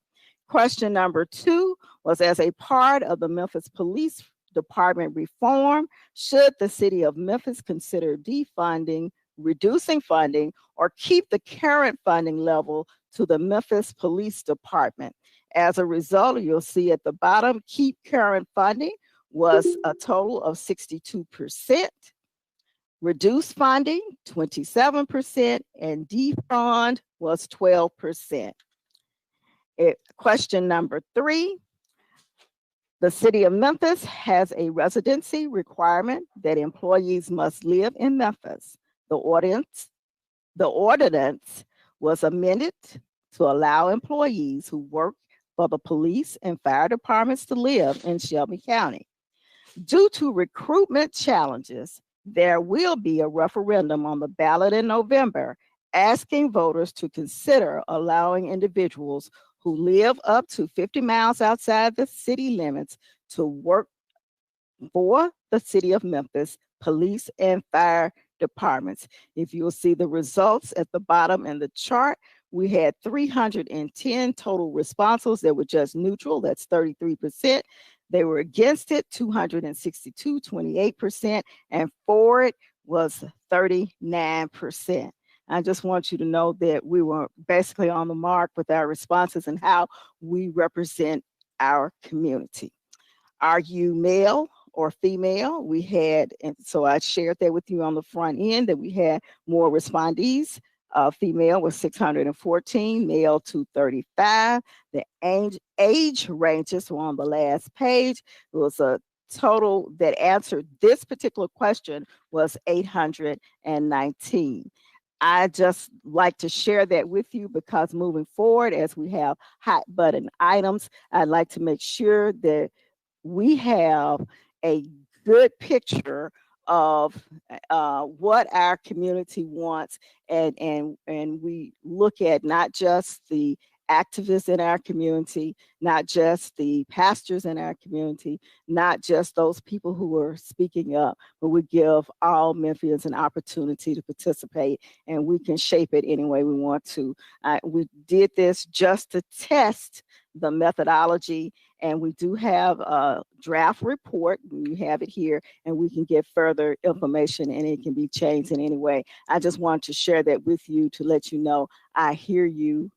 Question number 2 was, as a part of the Memphis Police Department reform, should the city of Memphis consider defunding, reducing funding, or keep the current funding level to the Memphis Police Department? As a result, you'll see at the bottom, keep current funding was a total of 62%, reduce funding 27%, and defund was 12%. Question number 3, the city of Memphis has a residency requirement that employees must live in Memphis. The ordinance was amended to allow employees who work for the police and fire departments to live in Shelby County. Due to recruitment challenges, there will be a referendum on the ballot in November asking voters to consider allowing individuals who live up to 50 miles outside the city limits to work for the city of Memphis police and fire departments. If you'll see the results at the bottom in the chart, we had 310 total responses that were just neutral, that's 33%. They were against it, 262, 28%, and for it was 39%. I just want you to know that we were basically on the mark with our responses and how we represent our community. Are you male or female? We had, and so I shared that with you on the front end, that we had more respondees. Female was 614, male 235. The age ranges were on the last page. It was a total that answered this particular question was 819. I just like to share that with you because moving forward, as we have hot button items, I'd like to make sure that we have a good picture of what our community wants, and we look at not just the activists in our community, not just the pastors in our community, not just those people who are speaking up, but we give all Memphians an opportunity to participate, and we can shape it any way we want to. We did this just to test the methodology, and we do have a draft report. You have it here, and we can get further information, and it can be changed in any way. I just want to share that with you to let you know I hear you.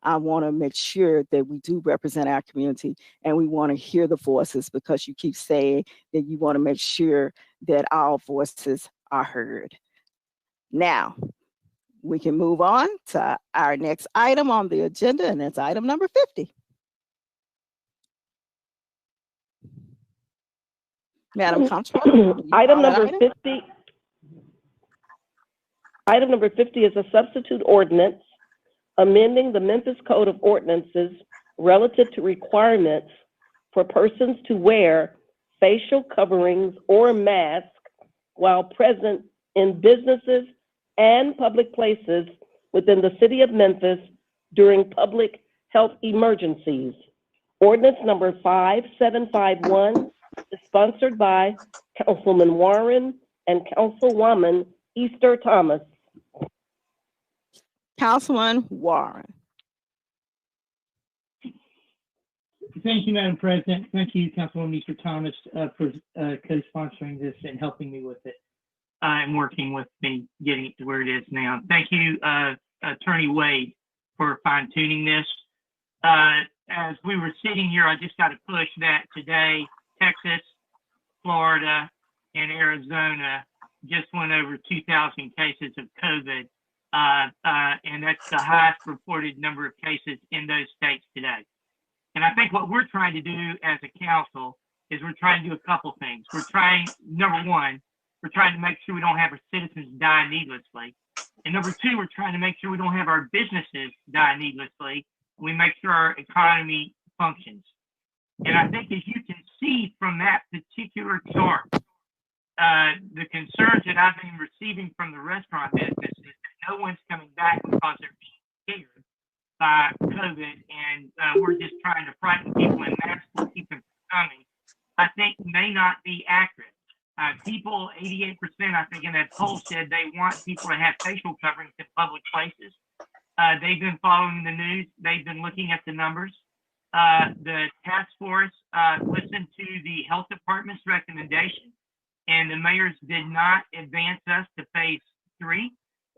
I want to make sure that we do represent our community, and we want to hear the voices, because you keep saying that you want to make sure that all voices are heard. Now, we can move on to our next item on the agenda, and that's item number 50. Madam Comptroller. Item number 50. Item number 50 is a substitute ordinance amending the Memphis Code of Ordinances relative to requirements for persons to wear facial coverings or masks while present in businesses and public places within the city of Memphis during public health emergencies. Ordinance number 5751 is sponsored by Councilman Warren and Councilwoman Easter Thomas. Councilman Warren. Thank you, Madam President. Thank you, Councilwoman Easter Thomas, for co-sponsoring this and helping me with it and working with me getting it to where it is now. Thank you, Attorney Wade, for fine-tuning this. As we were sitting here, I just got to push that today, Texas, Florida, and Arizona just went over 2,000 cases of COVID, and that's the highest reported number of cases in those states today. And I think what we're trying to do as a council is we're trying to do a couple things. We're trying, number one, we're trying to make sure we don't have our citizens die needlessly. And number two, we're trying to make sure we don't have our businesses die needlessly. We make sure our economy functions. And I think as you can see from that particular chart, the concerns that I've been receiving from the restaurant business is that no one's coming back because they're being scared by COVID, and we're just trying to frighten people and masks will keep them from coming, I think may not be accurate. People, 88%, I think, in that poll said they want people to have facial coverings in public places. They've been following the news. They've been looking at the numbers. The task force listened to the health department's recommendation, and the mayors did not advance us to phase 3.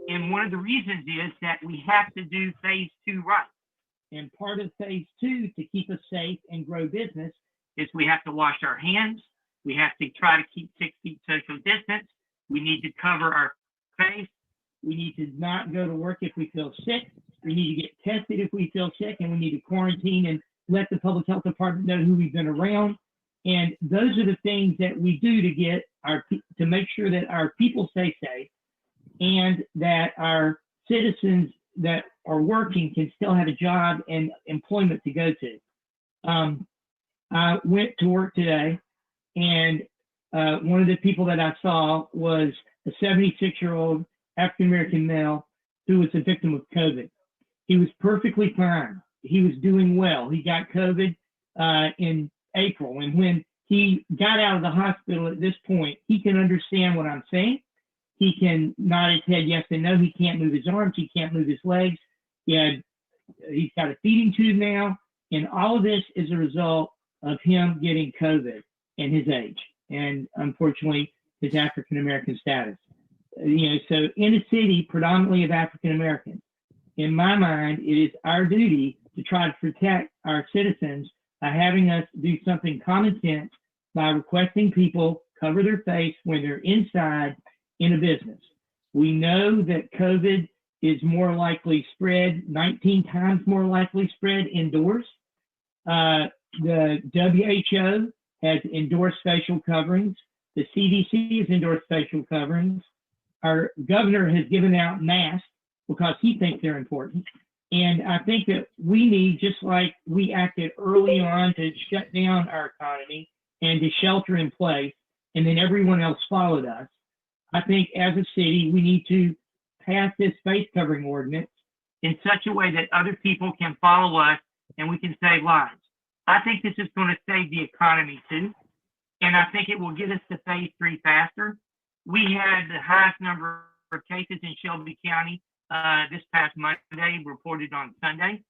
And one of the reasons is that we have to do phase 2 right. And part of phase 2 to keep us safe and grow business is we have to wash our hands. We have to try to keep 6 feet social distance. We need to cover our face. We need to not go to work if we feel sick. We need to get tested if we feel sick, and we need to quarantine and let the public health department know who we've been around. And those are the things that we do to get to make sure that our people stay safe and that our citizens that are working can still have a job and employment to go to. I went to work today, and one of the people that I saw was a 76-year-old African-American male who was a victim of COVID. He was perfectly fine. He was doing well. He got COVID in April. And when he got out of the hospital at this point, he can understand what I'm saying. He can nod his head yes and no. He can't move his arms. He can't move his legs. He's got a feeding tube now. And all of this is a result of him getting COVID and his age. And unfortunately, his African-American status. So in a city predominantly of African-Americans, in my mind, it is our duty to try to protect our citizens by having us do something common sense by requesting people cover their face when they're inside in a business. We know that COVID is more likely spread, 19 times more likely spread indoors. The WHO has endorsed facial coverings. The CDC has endorsed facial coverings. Our governor has given out masks because he thinks they're important. And I think that we need, just like we acted early on to shut down our economy and to shelter in place, and then everyone else followed us, I think as a city, we need to pass this face covering ordinance in such a way that other people can follow us and we can save lives. I think this is going to save the economy too. And I think it will get us to phase 3 faster. We had the highest number of cases in Shelby County this past Monday, reported on Sunday.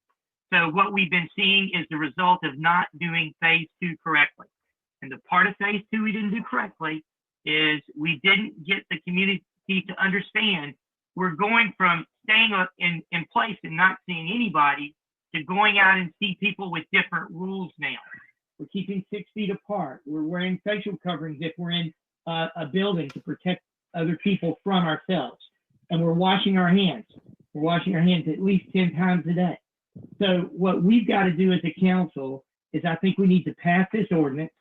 So what we've been seeing is the result of not doing phase 2 correctly. And the part of phase 2 we didn't do correctly is we didn't get the community to understand we're going from staying in place and not seeing anybody to going out and see people with different rules now. We're keeping 6 feet apart. We're wearing facial coverings if we're in a building to protect other people from ourselves. And we're washing our hands. We're washing our hands at least 10 times a day. So what we've got to do as a council is I think we need to pass this ordinance.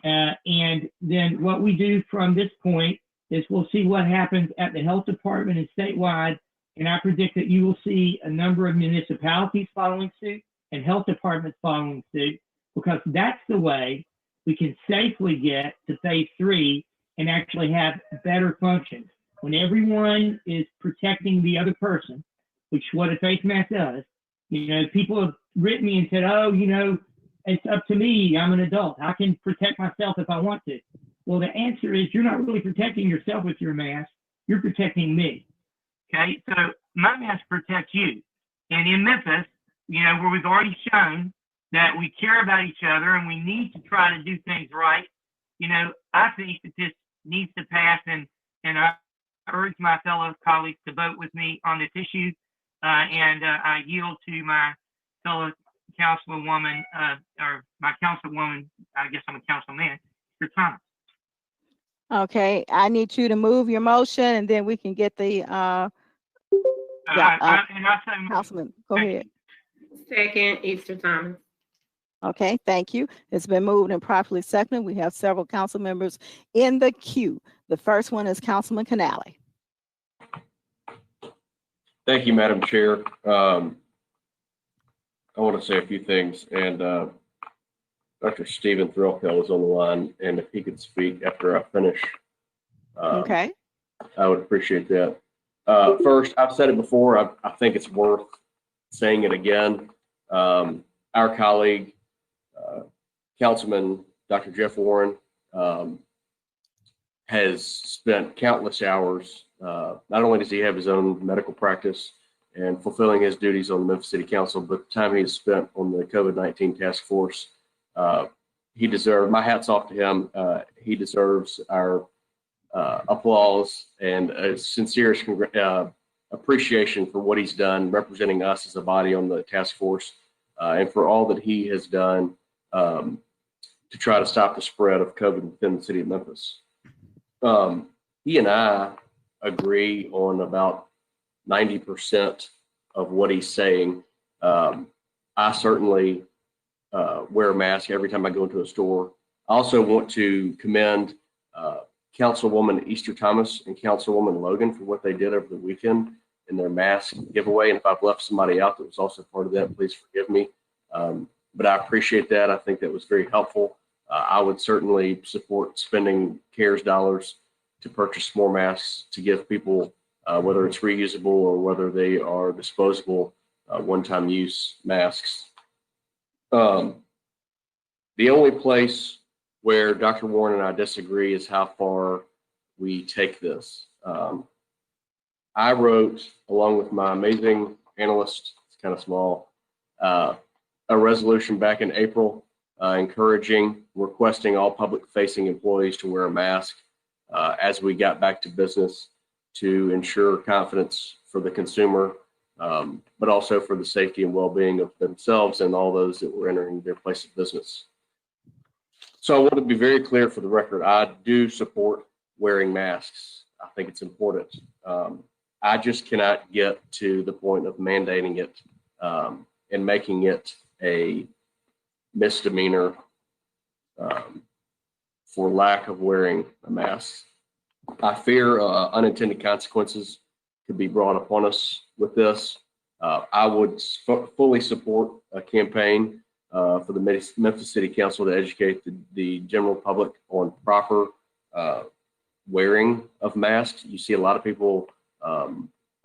And then what we do from this point is we'll see what happens at the health department and statewide. And I predict that you will see a number of municipalities following suit and health departments following suit, because that's the way we can safely get to phase 3 and actually have better functions. When everyone is protecting the other person, which what a face mask does, people have written me and said, it's up to me. I'm an adult. I can protect myself if I want to. Well, the answer is you're not really protecting yourself with your mask. You're protecting me. Okay, so my mask protects you. And in Memphis, where we've already shown that we care about each other and we need to try to do things right, I think that this needs to pass, and I urge my fellow colleagues to vote with me on this issue, and I yield to my fellow councilwoman, or my councilwoman, I guess I'm a councilman, Mr. Thomas. Okay, I need you to move your motion, and then we can get the Councilman, go ahead. Second, Easter Thomas. Okay, thank you. It's been moved and properly seconded. We have several council members in the queue. The first one is Councilman Canale. Thank you, Madam Chair. I want to say a few things, and Dr. Stephen Threlkel is on the line, and if he could speak after I finish, Okay. I would appreciate that. First, I've said it before. I think it's worth saying it again. Our colleague, Councilman Dr. Jeff Warren, has spent countless hours. Not only does he have his own medical practice and fulfilling his duties on the Memphis City Council, but the time he has spent on the COVID-19 task force, he deserves, my hat's off to him. He deserves our applause and a sincere appreciation for what he's done representing us as a body on the task force, and for all that he has done to try to stop the spread of COVID within the city of Memphis. He and I agree on about 90% of what he's saying. I certainly wear a mask every time I go into a store. I also want to commend Councilwoman Easter Thomas and Councilwoman Logan for what they did over the weekend in their mask giveaway. And if I've left somebody out that was also part of that, please forgive me. But I appreciate that. I think that was very helpful. I would certainly support spending CARES dollars to purchase more masks to give people, whether it's reusable or whether they are disposable, one-time use masks. The only place where Dr. Warren and I disagree is how far we take this. I wrote, along with my amazing analyst, it's kind of small, a resolution back in April requesting all public-facing employees to wear a mask as we got back to business to ensure confidence for the consumer, but also for the safety and well-being of themselves and all those that were entering their place of business. So I want to be very clear for the record, I do support wearing masks. I think it's important. I just cannot get to the point of mandating it and making it a misdemeanor for lack of wearing a mask. I fear unintended consequences could be brought upon us with this. I would fully support a campaign for the Memphis City Council to educate the general public on proper wearing of masks. You see a lot of people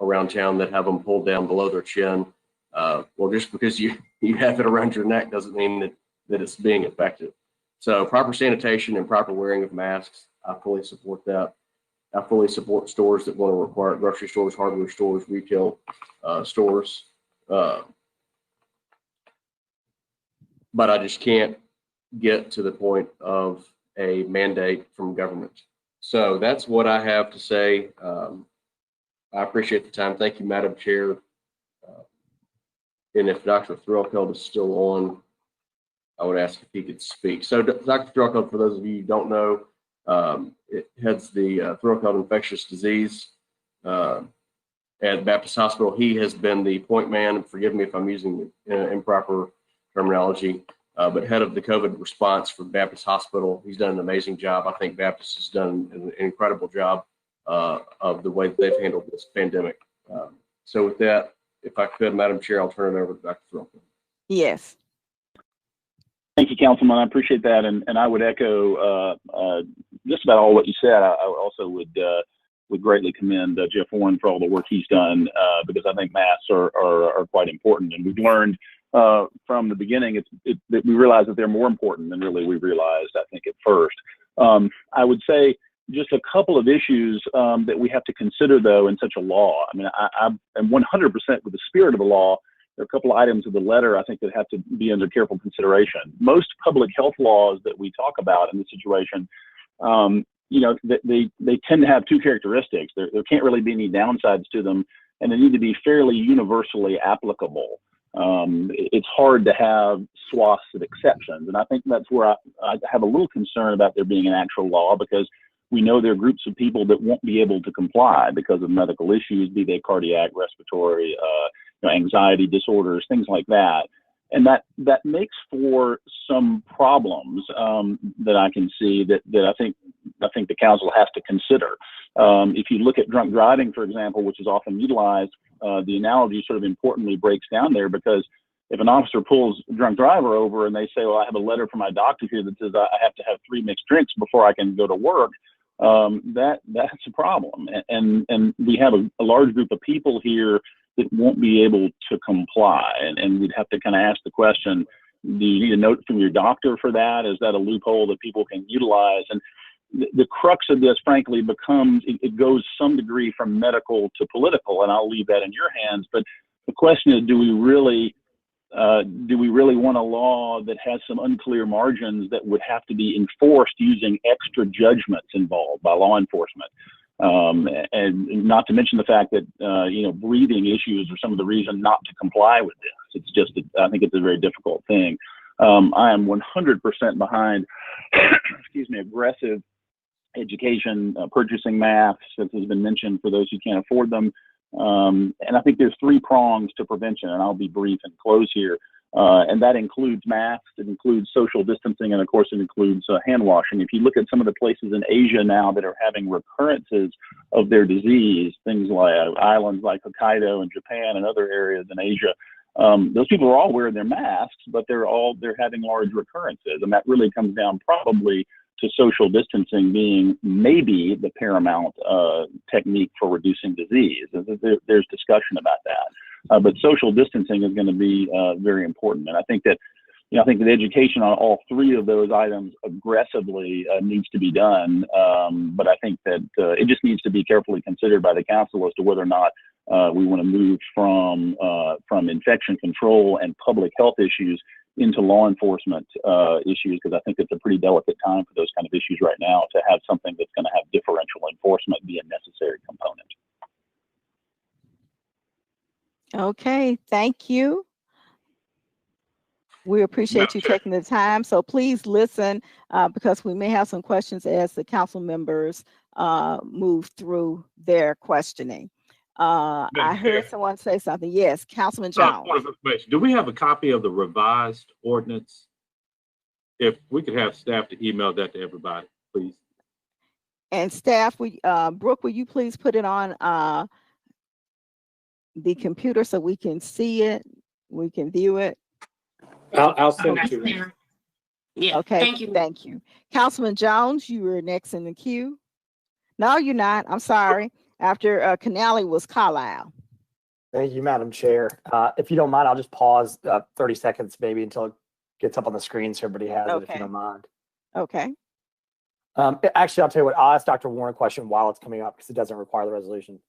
around town that have them pulled down below their chin. Well, just because you have it around your neck doesn't mean that it's being effective. So proper sanitation and proper wearing of masks, I fully support that. I fully support stores that want to require it, grocery stores, hardware stores, retail stores. But I just can't get to the point of a mandate from government. So that's what I have to say. I appreciate the time. Thank you, Madam Chair. And if Dr. Threlkel is still on, I would ask if he could speak. So Dr. Threlkel, for those of you who don't know, it heads the Threlkel Infectious Disease at Baptist Hospital. He has been the point man, and forgive me if I'm using improper terminology, but head of the COVID response for Baptist Hospital. He's done an amazing job. I think Baptist has done an incredible job of the way that they've handled this pandemic. So with that, if I could, Madam Chair, I'll turn it over to Dr. Threlkel. Yes. Thank you, Councilman. I appreciate that, and I would echo just about all what you said. I also would greatly commend Jeff Warren for all the work he's done because I think masks are quite important, and we've learned from the beginning, that we realize that they're more important than really we realized, I think, at first. I would say just a couple of issues that we have to consider, though, in such a law. I mean, I am 100% with the spirit of the law. There are a couple of items of the letter I think that have to be under careful consideration. Most public health laws that we talk about in this situation, you know, they tend to have two characteristics. There can't really be any downsides to them, and they need to be fairly universally applicable. It's hard to have swaths of exceptions, and I think that's where I have a little concern about there being an actual law, because we know there are groups of people that won't be able to comply because of medical issues, be they cardiac, respiratory, anxiety disorders, things like that. And that makes for some problems that I can see that I think the council has to consider. If you look at drunk driving, for example, which is often utilized, the analogy sort of importantly breaks down there, because if an officer pulls a drunk driver over and they say, well, I have a letter from my doctor here that says I have to have 3 mixed drinks before I can go to work, that's a problem. And we have a large group of people here that won't be able to comply. And we'd have to kind of ask the question, do you need a note from your doctor for that? Is that a loophole that people can utilize? And the crux of this, frankly, becomes, it goes some degree from medical to political, and I'll leave that in your hands. But the question is, do we really want a law that has some unclear margins that would have to be enforced using extra judgments involved by law enforcement? And not to mention the fact that, breathing issues are some of the reason not to comply with this. It's just, I think it's a very difficult thing. I am 100% behind, aggressive education, purchasing masks, as has been mentioned, for those who can't afford them. And I think there's 3 prongs to prevention, and I'll be brief and close here. And that includes masks, it includes social distancing, and of course it includes hand washing. If you look at some of the places in Asia now that are having recurrences of their disease, things like islands like Hokkaido and Japan and other areas in Asia, those people are all wearing their masks, but they're having large recurrences. And that really comes down probably to social distancing being maybe the paramount technique for reducing disease. There's discussion about that. But social distancing is going to be very important. And I think that, I think that education on all 3 of those items aggressively needs to be done. But I think that it just needs to be carefully considered by the council as to whether or not we want to move from infection control and public health issues into law enforcement issues, because I think it's a pretty delicate time for those kind of issues right now to have something that's going to have differential enforcement be a necessary component. Okay, thank you. We appreciate you taking the time. So please listen, because we may have some questions as the council members move through their questioning. I heard someone say something. Yes, Councilman Jones. Point of information. Do we have a copy of the revised ordinance? If we could have staff to email that to everybody, please. And staff, Brooke, will you please put it on the computer so we can see it, we can view it? I'll send it to you. Yeah. Okay. Thank you. Thank you. Councilman Jones, you were next in the queue. No, you're not. I'm sorry. After Canale was Carlisle. Thank you, Madam Chair. If you don't mind, I'll just pause 30 seconds maybe until it gets up on the screen so everybody has it, if you don't mind. Okay. Actually, I'll tell you what, I'll ask Dr. Warren a question while it's coming up because it doesn't require the resolution.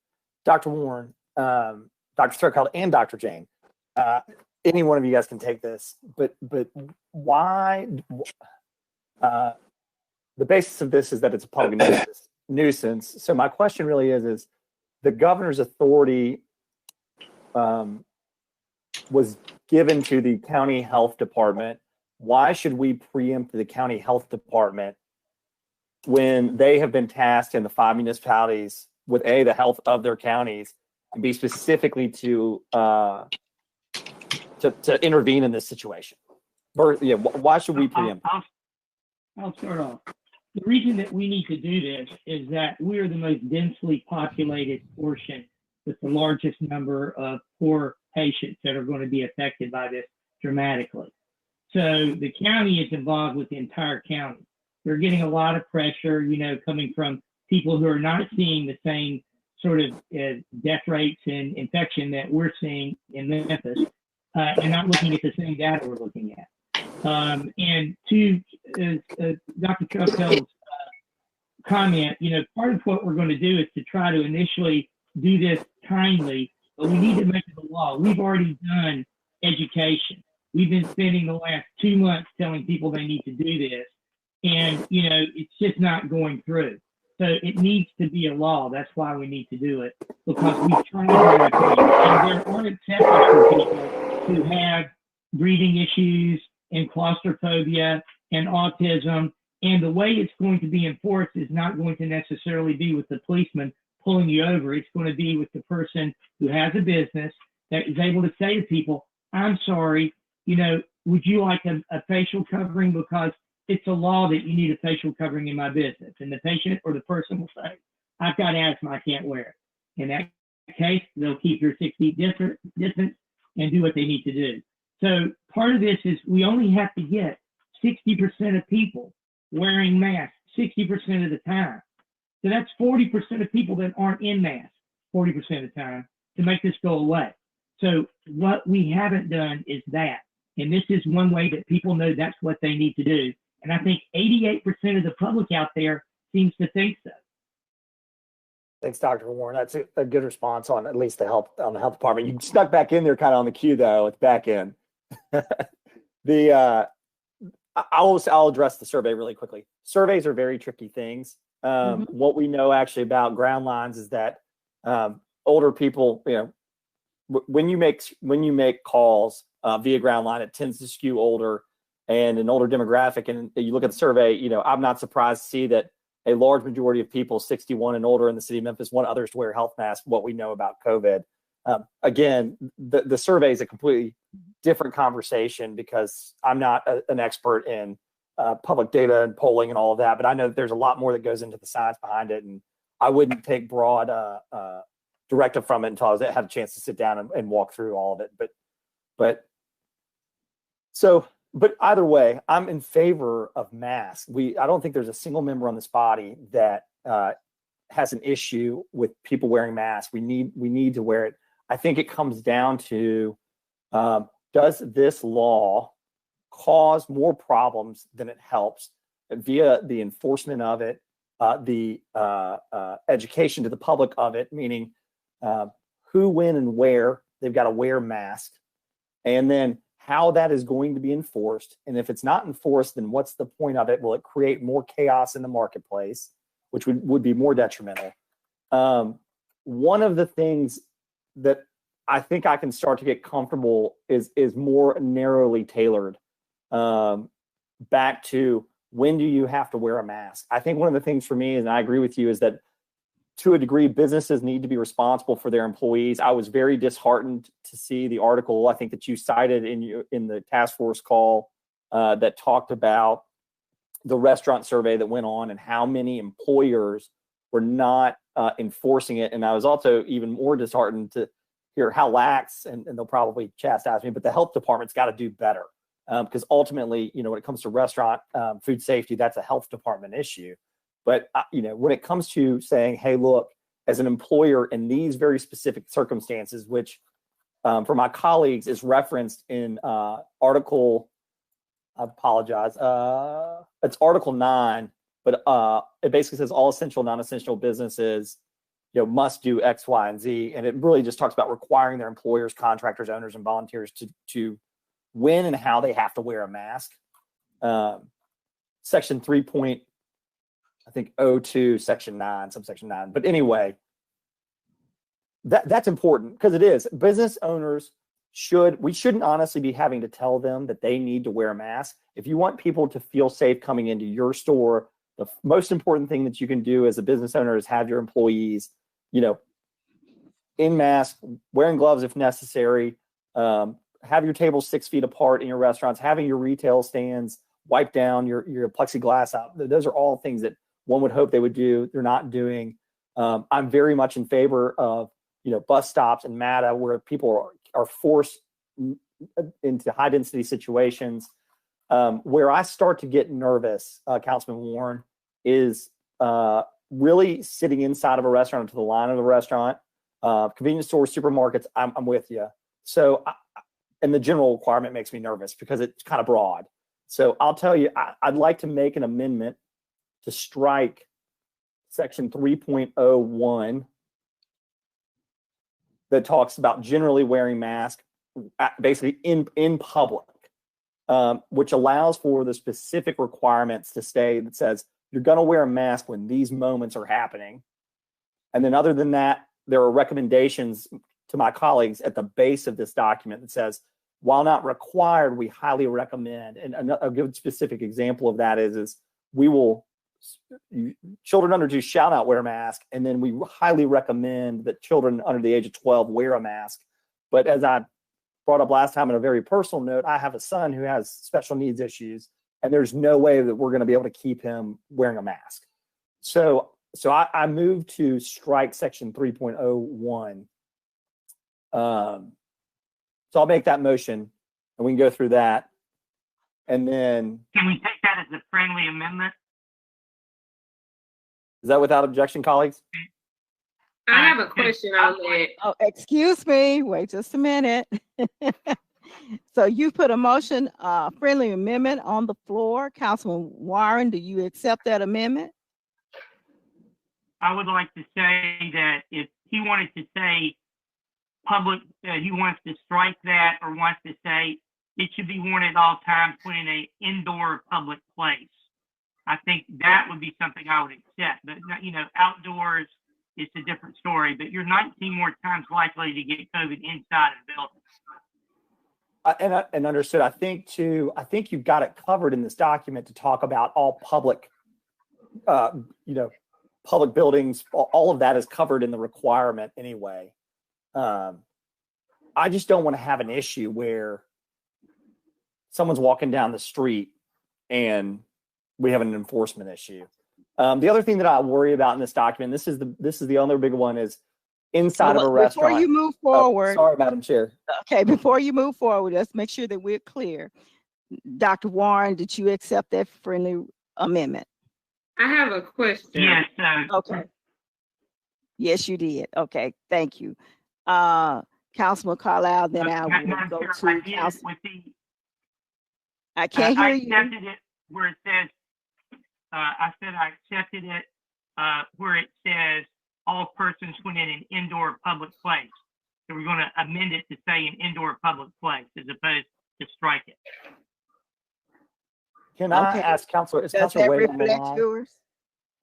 Dr. Warren, Dr. Strickhold, and Dr. Jane, any one of you guys can take this, but why? The basis of this is that it's a public nuisance. So my question really is the governor's authority was given to the county health department. Why should we preempt the county health department when they have been tasked in the 5 municipalities with the health of their counties, and be specifically to intervene in this situation? Why should we preempt? I'll start off. The reason that we need to do this is that we are the most densely populated portion with the largest number of poor patients that are going to be affected by this dramatically. So the county is involved with the entire county. They're getting a lot of pressure, coming from people who are not seeing the same sort of death rates and infection that we're seeing in Memphis. and not looking at the same data we're looking at. And to Dr. Covell's comment, part of what we're going to do is to try to initially do this kindly, but we need to make it a law. We've already done education. We've been spending the last 2 months telling people they need to do this, and it's just not going through. So it needs to be a law. That's why we need to do it, because we've tried to educate, and there aren't exceptions for people who have breathing issues and claustrophobia and autism. And the way it's going to be enforced is not going to necessarily be with the policeman pulling you over. It's going to be with the person who has a business that is able to say to people, I'm sorry, would you like a facial covering? Because it's a law that you need a facial covering in my business. And the patient or the person will say, I've got asthma, I can't wear it. In that case, they'll keep your 6 feet distance and do what they need to do. So part of this is we only have to get 60% of people wearing masks 60% of the time. So that's 40% of people that aren't in masks 40% of the time to make this go away. So what we haven't done is that. And this is one way that people know that's what they need to do. And I think 88% of the public out there seems to think so. Thanks, Dr. Warren. That's a good response on at least the health department. You snuck back in there kind of on the queue though at the back end. I'll address the survey really quickly. Surveys are very tricky things. What we know actually about ground lines is that older people, when you make calls via ground line, it tends to skew older and an older demographic. And you look at the survey, I'm not surprised to see that a large majority of people 61 and older in the city of Memphis want others to wear health masks. What we know about COVID. Again, the survey is a completely different conversation because I'm not an expert in public data and polling and all of that, but I know that there's a lot more that goes into the science behind it, and I wouldn't take broad directive from it until I had a chance to sit down and walk through all of it. But either way, I'm in favor of masks. I don't think there's a single member on this body that has an issue with people wearing masks. We need to wear it. I think it comes down to, does this law cause more problems than it helps via the enforcement of it, the education to the public of it, meaning who, when, and where they've got to wear masks, and then how that is going to be enforced. And if it's not enforced, then what's the point of it? Will it create more chaos in the marketplace, which would be more detrimental? One of the things that I think I can start to get comfortable is more narrowly tailored back to when do you have to wear a mask? I think one of the things for me, and I agree with you, is that to a degree, businesses need to be responsible for their employees. I was very disheartened to see the article I think that you cited in the task force call that talked about the restaurant survey that went on and how many employers were not enforcing it. And I was also even more disheartened to hear how lax, and they'll probably chastise me, but the health department's got to do better because ultimately, when it comes to restaurant food safety, that's a health department issue. But, when it comes to saying, hey, look, as an employer in these very specific circumstances, which for my colleagues is referenced in article, I apologize, it's Article 9, but it basically says all essential, non-essential businesses must do X, Y, and Z. And it really just talks about requiring their employers, contractors, owners, and volunteers to when and how they have to wear a mask. Section 3.02, Section 9, subsection 9. But anyway, that's important because it is. Business owners we shouldn't honestly be having to tell them that they need to wear a mask. If you want people to feel safe coming into your store, the most important thing that you can do as a business owner is have your employees, in mask, wearing gloves if necessary, have your tables 6 feet apart in your restaurants, having your retail stands wipe down your plexiglass out. Those are all things that one would hope they would do. They're not doing. I'm very much in favor of, bus stops and MATA where people are forced into high density situations. Where I start to get nervous, Councilman Warren, is really sitting inside of a restaurant to the line of the restaurant, convenience stores, supermarkets. I'm with you. So and the general requirement makes me nervous because it's kind of broad. So I'll tell you, I'd like to make an amendment to strike section 3.01 that talks about generally wearing masks, basically in public, which allows for the specific requirements to stay that says you're going to wear a mask when these moments are happening. And then other than that, there are recommendations to my colleagues at the base of this document that says, while not required, we highly recommend. And a good specific example of that is children under 2 shall not wear a mask. And then we highly recommend that children under the age of 12 wear a mask. But as I brought up last time in a very personal note, I have a son who has special needs issues, and there's no way that we're going to be able to keep him wearing a mask. So I moved to strike section 3.01. So I'll make that motion, and we can go through that. And then, Can we take that as a friendly amendment? is that without objection, colleagues? I have a question on that. Oh, excuse me, wait just a minute. So you put a motion, friendly amendment on the floor. Councilman Warren, do you accept that amendment? I would like to say that if he wanted to say public, he wants to strike that, or wants to say it should be worn at all times when in an indoor public place. I think that would be something I would accept. But, outdoors, it's a different story. But you're 19 more times likely to get COVID inside of the building. And understood. I think you've got it covered in this document to talk about all public, public buildings. All of that is covered in the requirement anyway. I just don't want to have an issue where someone's walking down the street and we have an enforcement issue. The other thing that I worry about in this document, this is the other big one, is inside of a restaurant. Before you move forward. Sorry, Madam Chair. Okay, before you move forward, let's make sure that we're clear. Dr. Warren, did you accept that friendly amendment? I have a question. Yes. Okay. Yes, you did. Okay, thank you. Councilman Carlisle, then I will go to Council. I can't hear you. I accepted it where it says, I said I accepted it where it says all persons when in an indoor public place. So we're going to amend it to say an indoor public place as opposed to strike it. Can I ask Councilor? Is Councilor Wade on the line? Yours?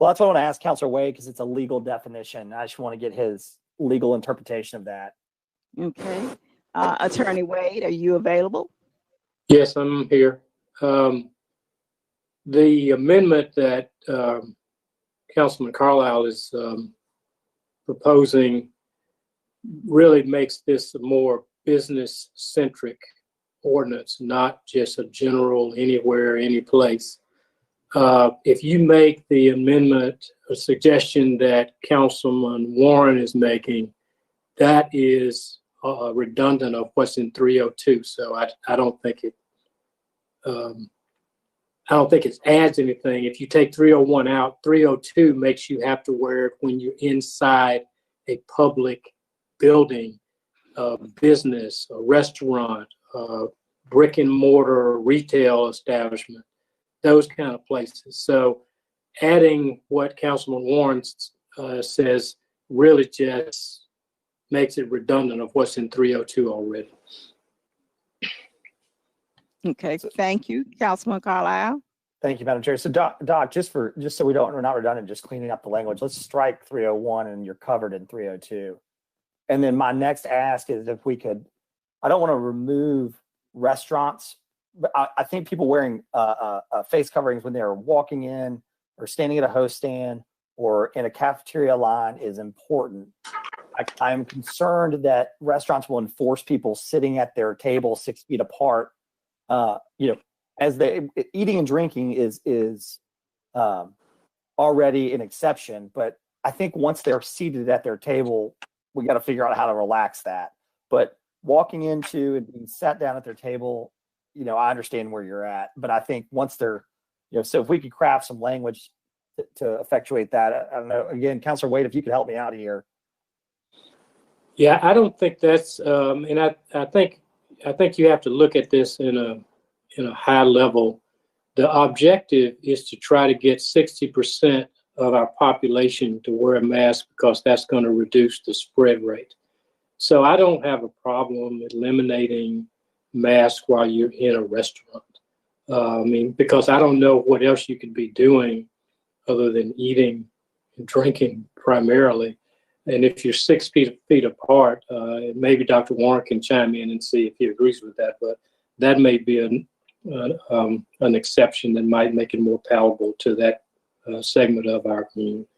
Well, that's what I want to ask Councilor Wade, because it's a legal definition. I just want to get his legal interpretation of that. Okay. Attorney Wade, are you available? Yes, I'm here. The amendment that Councilman Carlisle is proposing really makes this a more business-centric ordinance, not just a general anywhere, any place. If you make the amendment, a suggestion that Councilman Warren is making, that is redundant of what's in 302. So I don't think it adds anything. If you take 301 out, 302 makes you have to wear it when you're inside a public building, business, a restaurant, brick and mortar retail establishment, those kind of places. So adding what Councilman Warren says really just makes it redundant of what's in 302 already. Okay, thank you, Councilman Carlisle. Thank you, Madam Chair. So Doc, just so we're not redundant, just cleaning up the language, let's strike 301 and you're covered in 302. And then my next ask is if we could, I don't want to remove restaurants, but I think people wearing face coverings when they're walking in or standing at a host stand or in a cafeteria line is important. I am concerned that restaurants will enforce people sitting at their table 6 feet apart. As they eating and drinking is already an exception, but I think once they're seated at their table, we got to figure out how to relax that. But walking into and being sat down at their table, I understand where you're at, but I think once they're, so if we could craft some language to effectuate that, I don't know. Again, Councilor Wade, if you could help me out here. Yeah, I don't think that's, and I think I think you have to look at this in a high level. The objective is to try to get 60% of our population to wear a mask because that's going to reduce the spread rate. So I don't have a problem eliminating masks while you're in a restaurant. I mean, because I don't know what else you could be doing other than eating and drinking primarily. And if you're 6 feet apart, maybe Dr. Warren can chime in and see if he agrees with that, but that may be an exception that might make it more palatable to that segment of our community.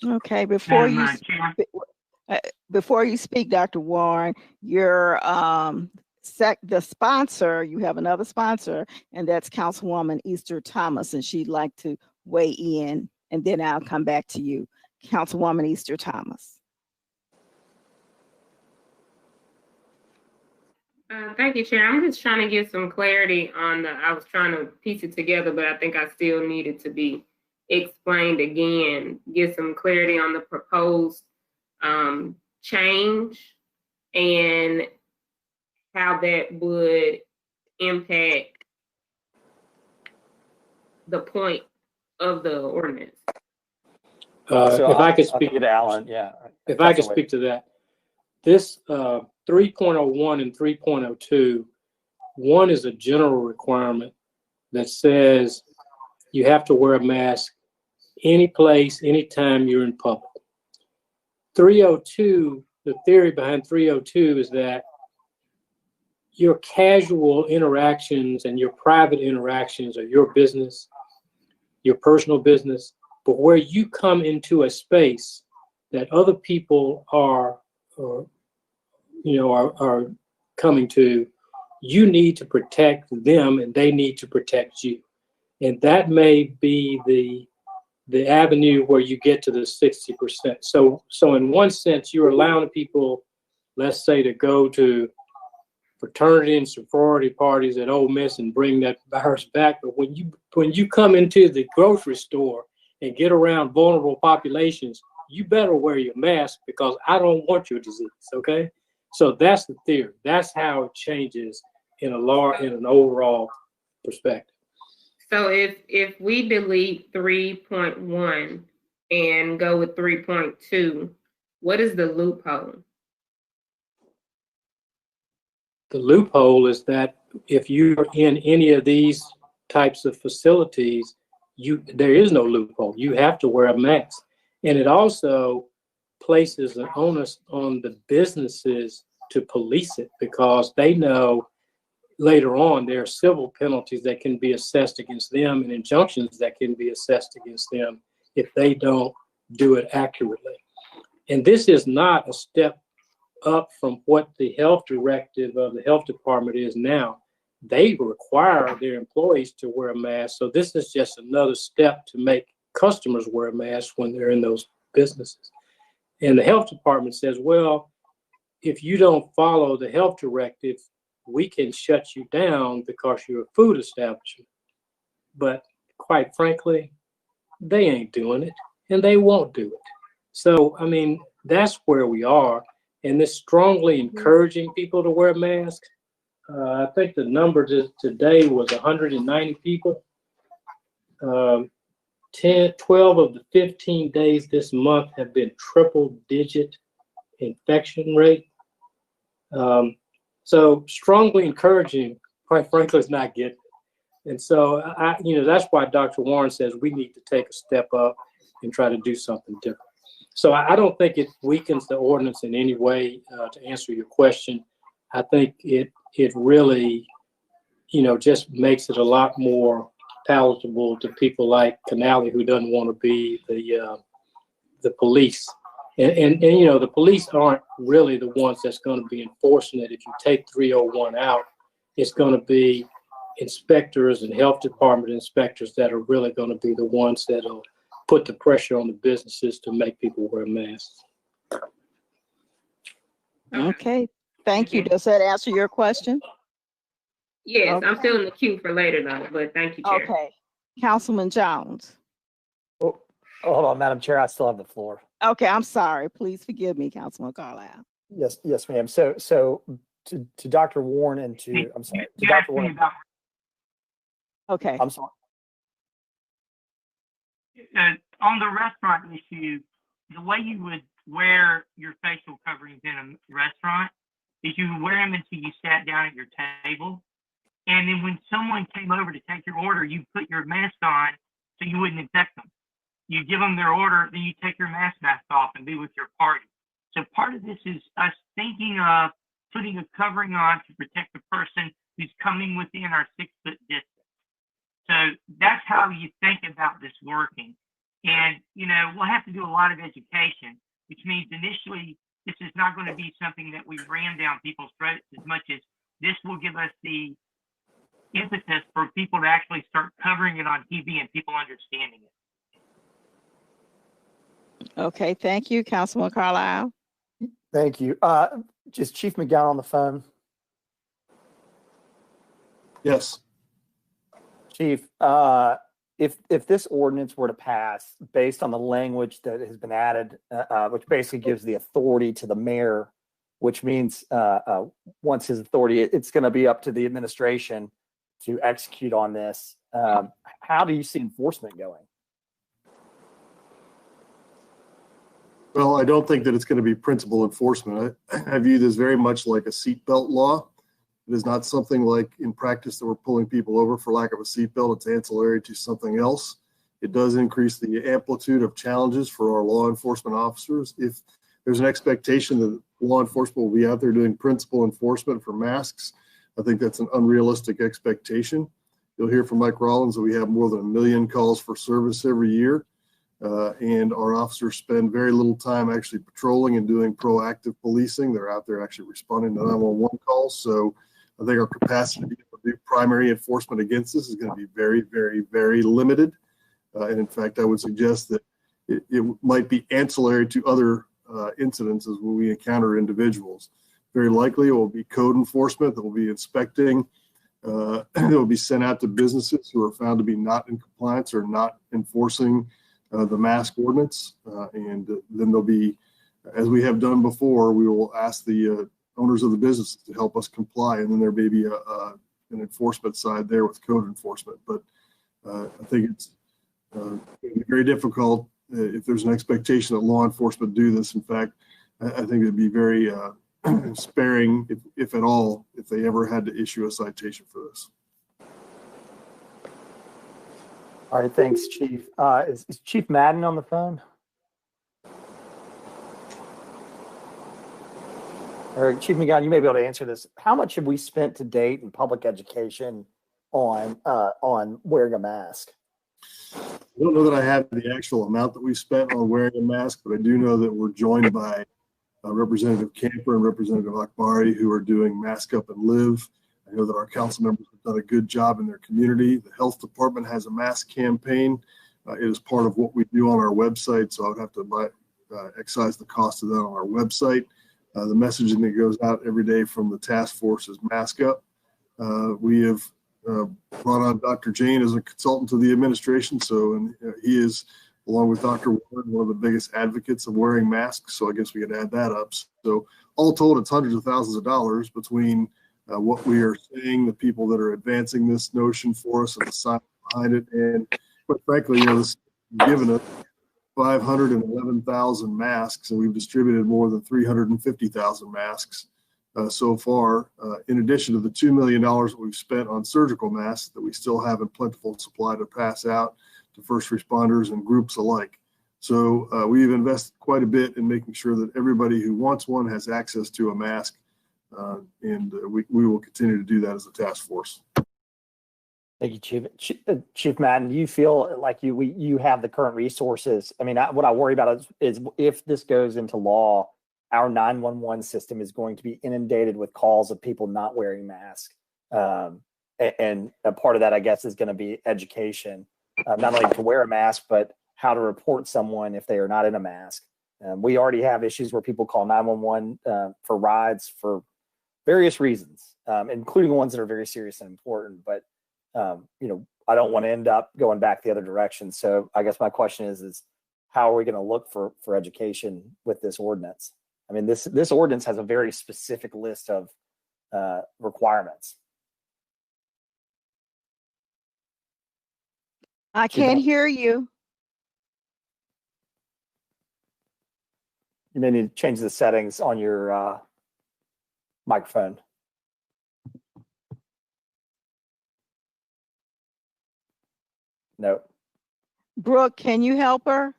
Okay, before you speak, Dr. Warren, your the sponsor, you have another sponsor, and that's Councilwoman Easter Thomas, and she'd like to weigh in, and then I'll come back to you. Councilwoman Easter Thomas. Thank you, Chair. I'm just trying to get some clarity on I was trying to piece it together, but I think I still needed to be explained again, get some clarity on the proposed change and how that would impact the point of the ordinance. If I could speak to Alan, yeah. If I could speak to that, this 3.01 and 3.02, one is a general requirement that says you have to wear a mask any place, anytime you're in public. 302, the theory behind 302 is that your casual interactions and your private interactions are your business, your personal business, but where you come into a space that other people are coming to, you need to protect them and they need to protect you. And that may be the avenue where you get to the 60%. So in one sense, you're allowing people, let's say, to go to fraternity and sorority parties at Ole Miss and bring that virus back. But when you come into the grocery store and get around vulnerable populations, you better wear your mask because I don't want your disease, okay? So that's the theory. That's how it changes in an overall perspective. So if we delete 3.1 and go with 3.2, what is the loophole? The loophole is that if you're in any of these types of facilities, there is no loophole. You have to wear a mask. And it also places an onus on the businesses to police it because they know later on there are civil penalties that can be assessed against them and injunctions that can be assessed against them if they don't do it accurately. And this is not a step up from what the health directive of the health department is now. They require their employees to wear a mask. So this is just another step to make customers wear a mask when they're in those businesses. And the health department says, well, if you don't follow the health directive, we can shut you down because you're a food establishment. But quite frankly, they ain't doing it and they won't do it. So, I mean, that's where we are. And this strongly encouraging people to wear masks. I think the number today was 190 people. 12 of the 15 days this month have been triple-digit infection rate. So strongly encouraging, quite frankly, is not getting it. And so, that's why Dr. Warren says we need to take a step up and try to do something different. So I don't think it weakens the ordinance in any way. To answer your question, I think it really, just makes it a lot more palatable to people like Canale who doesn't want to be the police. And the police aren't really the ones that's going to be enforcing it. If you take 301 out, it's going to be inspectors and health department inspectors that are really going to be the ones that'll put the pressure on the businesses to make people wear masks. Okay, thank you. Does that answer your question? Yes, Okay. I'm still in the queue for later though, but thank you, Chair. Okay, Councilman Jones. Oh, hold on, Madam Chair, I still have the floor. Okay, I'm sorry. Please forgive me, Councilman Carlisle. Yes, ma'am. So to Dr. Warren and to, I'm sorry, to Dr. Warren. Okay. I'm sorry. On the restaurant issue, the way you would wear your facial coverings in a restaurant is you would wear them until you sat down at your table. And then when someone came over to take your order, you put your mask on so you wouldn't infect them. You give them their order, then you take your mask back off and be with your party. So part of this is us thinking of putting a covering on to protect the person who's coming within our 6-foot distance. So that's how you think about this working. And, we'll have to do a lot of education, which means initially this is not going to be something that we ram down people's throats as much as this will give us the impetus for people to actually start covering it on TV and people understanding it. Okay, thank you, Councilman Carlisle. Thank you. Just Chief McGowan on the phone. Yes. Chief, if this ordinance were to pass based on the language that has been added, which basically gives the authority to the mayor, which means once his authority, it's going to be up to the administration to execute on this. How do you see enforcement going? Well, I don't think that it's going to be principal enforcement. I view this very much like a seatbelt law. It is not something like in practice that we're pulling people over for lack of a seatbelt. It's ancillary to something else. It does increase the amplitude of challenges for our law enforcement officers. If there's an expectation that law enforcement will be out there doing principal enforcement for masks, I think that's an unrealistic expectation. You'll hear from Mike Rollins that we have more than 1 million calls for service every year. And our officers spend very little time actually patrolling and doing proactive policing. They're out there actually responding to 911 calls. So I think our capacity to be able to do primary enforcement against this is going to be very, very, very limited. And in fact, I would suggest that it might be ancillary to other incidences when we encounter individuals. Very likely it will be code enforcement that will be inspecting, that will be sent out to businesses who are found to be not in compliance or not enforcing the mask ordinance. And then there'll be, as we have done before, we will ask the owners of the businesses to help us comply. And then there may be an enforcement side there with code enforcement. But I think it's very difficult if there's an expectation that law enforcement do this. In fact, I think it'd be very sparing, if at all, if they ever had to issue a citation for this. All right, thanks, Chief. Is Chief Madden on the phone? Or Chief McGowan, you may be able to answer this. How much have we spent to date in public education on wearing a mask? I don't know that I have the actual amount that we spent on wearing a mask, but I do know that we're joined by Representative Camper and Representative Akbari, who are doing Mask Up and Live. I know that our council members have done a good job in their community. The health department has a mask campaign. It is part of what we do on our website, so I would have to excise the cost of that on our website. The messaging that goes out every day from the task force is Mask Up. We have brought on Dr. Jane as a consultant to the administration, and he is, along with Dr. Warren, one of the biggest advocates of wearing masks, so I guess we could add that up. So all told, it's hundreds of thousands of dollars between what we are saying, the people that are advancing this notion for us and the science behind it, and quite frankly, this has given us 511,000 masks, and we've distributed more than 350,000 masks so far, in addition to the $2 million that we've spent on surgical masks that we still have in plentiful supply to pass out to first responders and groups alike. So we've invested quite a bit in making sure that everybody who wants one has access to a mask, and we will continue to do that as a task force. Thank you, Chief Madden. Do you feel like you have the current resources? I mean, what I worry about is if this goes into law, our 911 system is going to be inundated with calls of people not wearing masks. And a part of that, I guess, is going to be education, not only to wear a mask, but how to report someone if they are not in a mask. We already have issues where people call 911 for rides for various reasons, including ones that are very serious and important. But I don't want to end up going back the other direction. So I guess my question is how are we going to look for education with this ordinance? I mean, this ordinance has a very specific list of requirements. I can't hear you. You may need to change the settings on your microphone. No. Brooke, can you help her?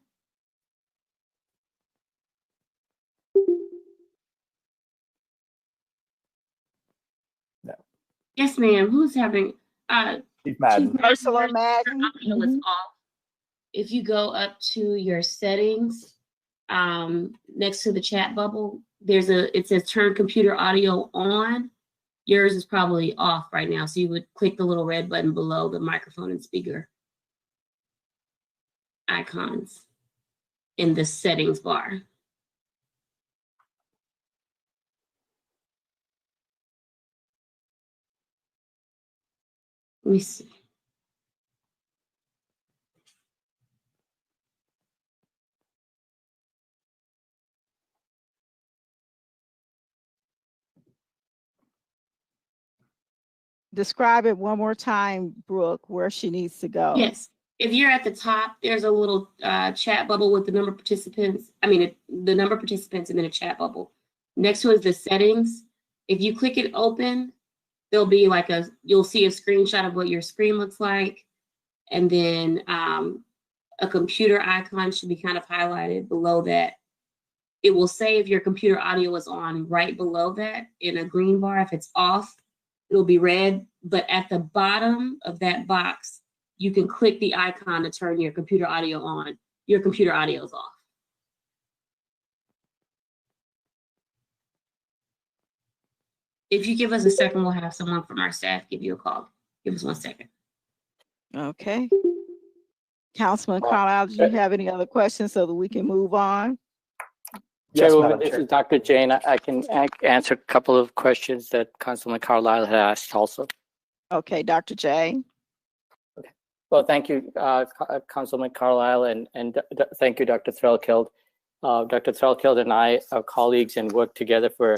No. Yes, ma'am. Who's having Chief Madden. Ursula Madden. Audio is off. If you go up to your settings, next to the chat bubble, it says turn computer audio on. Yours is probably off right now. So you would click the little red button below the microphone and speaker icons in the settings bar. Let me see. Describe it one more time, Brooke, where she needs to go. Yes. If you're at the top, there's a little chat bubble with the number of participants. I mean, the number of participants and then a chat bubble. Next to it is the settings. If you click it open, there'll be like you'll see a screenshot of what your screen looks like. And then a computer icon should be kind of highlighted below that. It will say if your computer audio is on right below that in a green bar. If it's off, it'll be red. But at the bottom of that box, you can click the icon to turn your computer audio on. Your computer audio is off. If you give us a second, we'll have someone from our staff give you a call. Give us 1 second. Okay. Councilman Carlisle, do you have any other questions so that we can move on? Yes, Chairwoman, Madam this Chair. is Dr. Jane. I can answer a couple of questions that Councilman Carlisle had asked also. Okay, Dr. J. Well, thank you, Councilman Carlisle, and thank you, Dr. Threlkeld. Dr. Threlkeld and I are colleagues and worked together for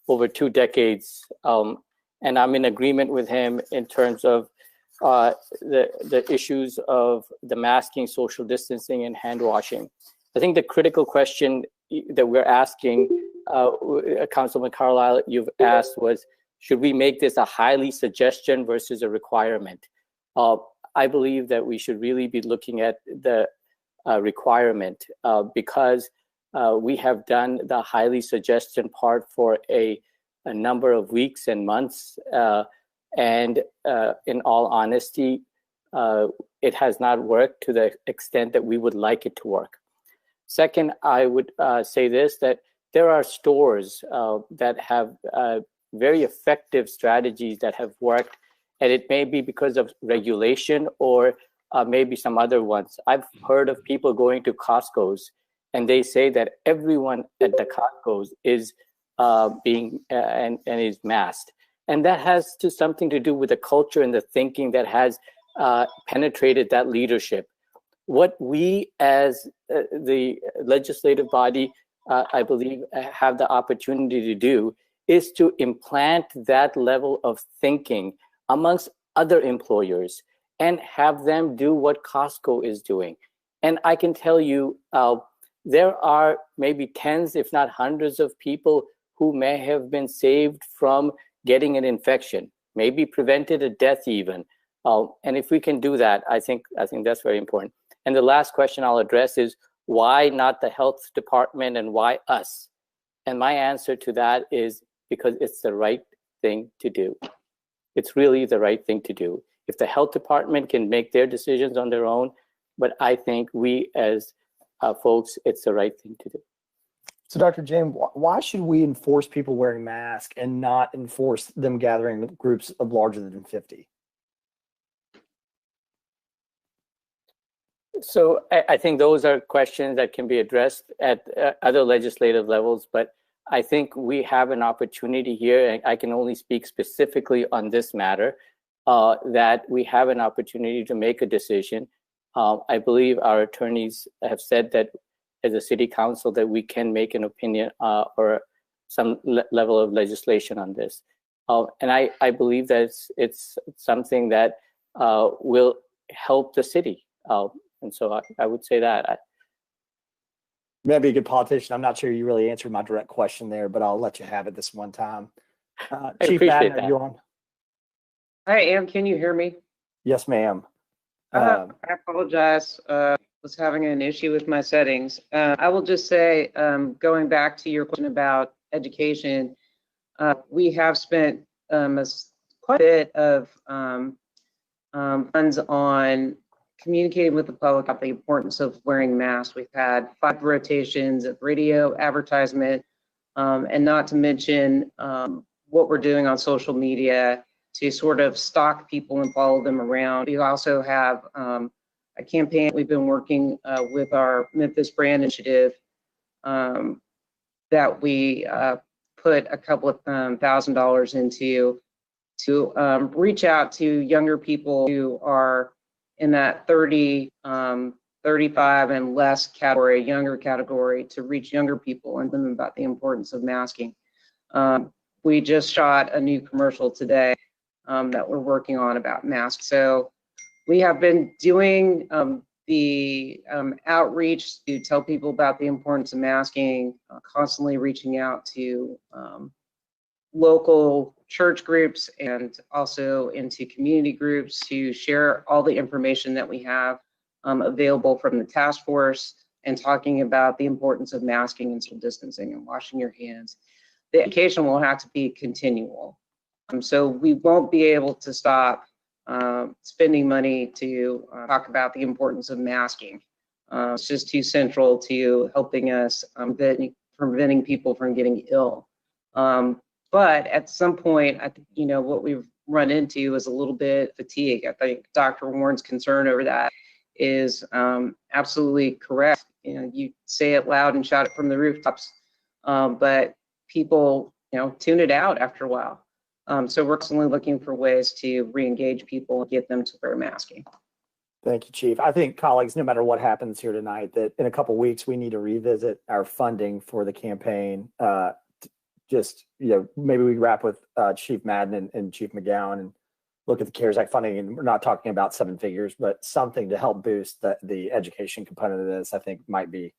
over 2 decades. And I'm in agreement with him in terms of the issues of the masking, social distancing, and hand washing. I think the critical question that we're asking, Councilman Carlisle, you've asked was, should we make this a highly suggestion versus a requirement? I believe that we should really be looking at the requirement because we have done the highly suggestion part for a number of weeks and months. And in all honesty, it has not worked to the extent that we would like it to work. Second, I would say this, that there are stores that have very effective strategies that have worked, and it may be because of regulation or maybe some other ones. I've heard of people going to Costco's and they say that everyone at the Costco's is being and is masked. And that has something to do with the culture and the thinking that has penetrated that leadership. What we as the legislative body, I believe, have the opportunity to do is to implant that level of thinking amongst other employers and have them do what Costco is doing. And I can tell you, there are maybe tens, if not hundreds of people who may have been saved from getting an infection, maybe prevented a death even. And if we can do that, I think that's very important. And the last question I'll address is, why not the health department and why us? And my answer to that is because it's the right thing to do. It's really the right thing to do. If the health department can make their decisions on their own, but I think we as folks, it's the right thing to do. So Dr. James, why should we enforce people wearing masks and not enforce them gathering groups of larger than 50? So I think those are questions that can be addressed at other legislative levels, but I think we have an opportunity here, and I can only speak specifically on this matter, that we have an opportunity to make a decision. I believe our attorneys have said that as a city council that we can make an opinion or some level of legislation on this. And I believe that it's something that will help the city. And so I would say that. Maybe a good politician. I'm not sure you really answered my direct question there, but I'll let you have it this one time. Chief Madden, are you on? I am. Can you hear me? Yes, ma'am. I apologize. Was having an issue with my settings. I will just say, going back to your question about education, we have spent quite a bit of funds on communicating with the public about the importance of wearing masks. We've had 5 rotations of radio advertisement, and not to mention what we're doing on social media to sort of stalk people and follow them around. We also have a campaign we've been working with our Memphis brand initiative that we put a couple of $1,000 into to reach out to younger people who are in that 30, 35 and less category, younger category, to reach younger people and them about the importance of masking. We just shot a new commercial today that we're working on about masks. So we have been doing the outreach to tell people about the importance of masking, constantly reaching out to local church groups and also into community groups to share all the information that we have available from the task force, and talking about the importance of masking and social distancing and washing your hands. The education will have to be continual. So we won't be able to stop spending money to talk about the importance of masking. It's just too central to helping us preventing people from getting ill. But at some point, I think, you know, what we've run into is a little bit fatigue. I think Dr. Warren's concern over that is absolutely correct. You know, you say it loud and shout it from the rooftops, but people, you know, tune it out after a while. So we're constantly looking for ways to re-engage people and get them to wear masking. Thank you, Chief. I think, colleagues, no matter what happens here tonight, that in a couple of weeks, we need to revisit our funding for the campaign. Just, you know, maybe we wrap with Chief Madden and Chief McGowan and look at the CARES Act funding. And we're not talking about 7 figures, but something to help boost the education component of this, I think, might be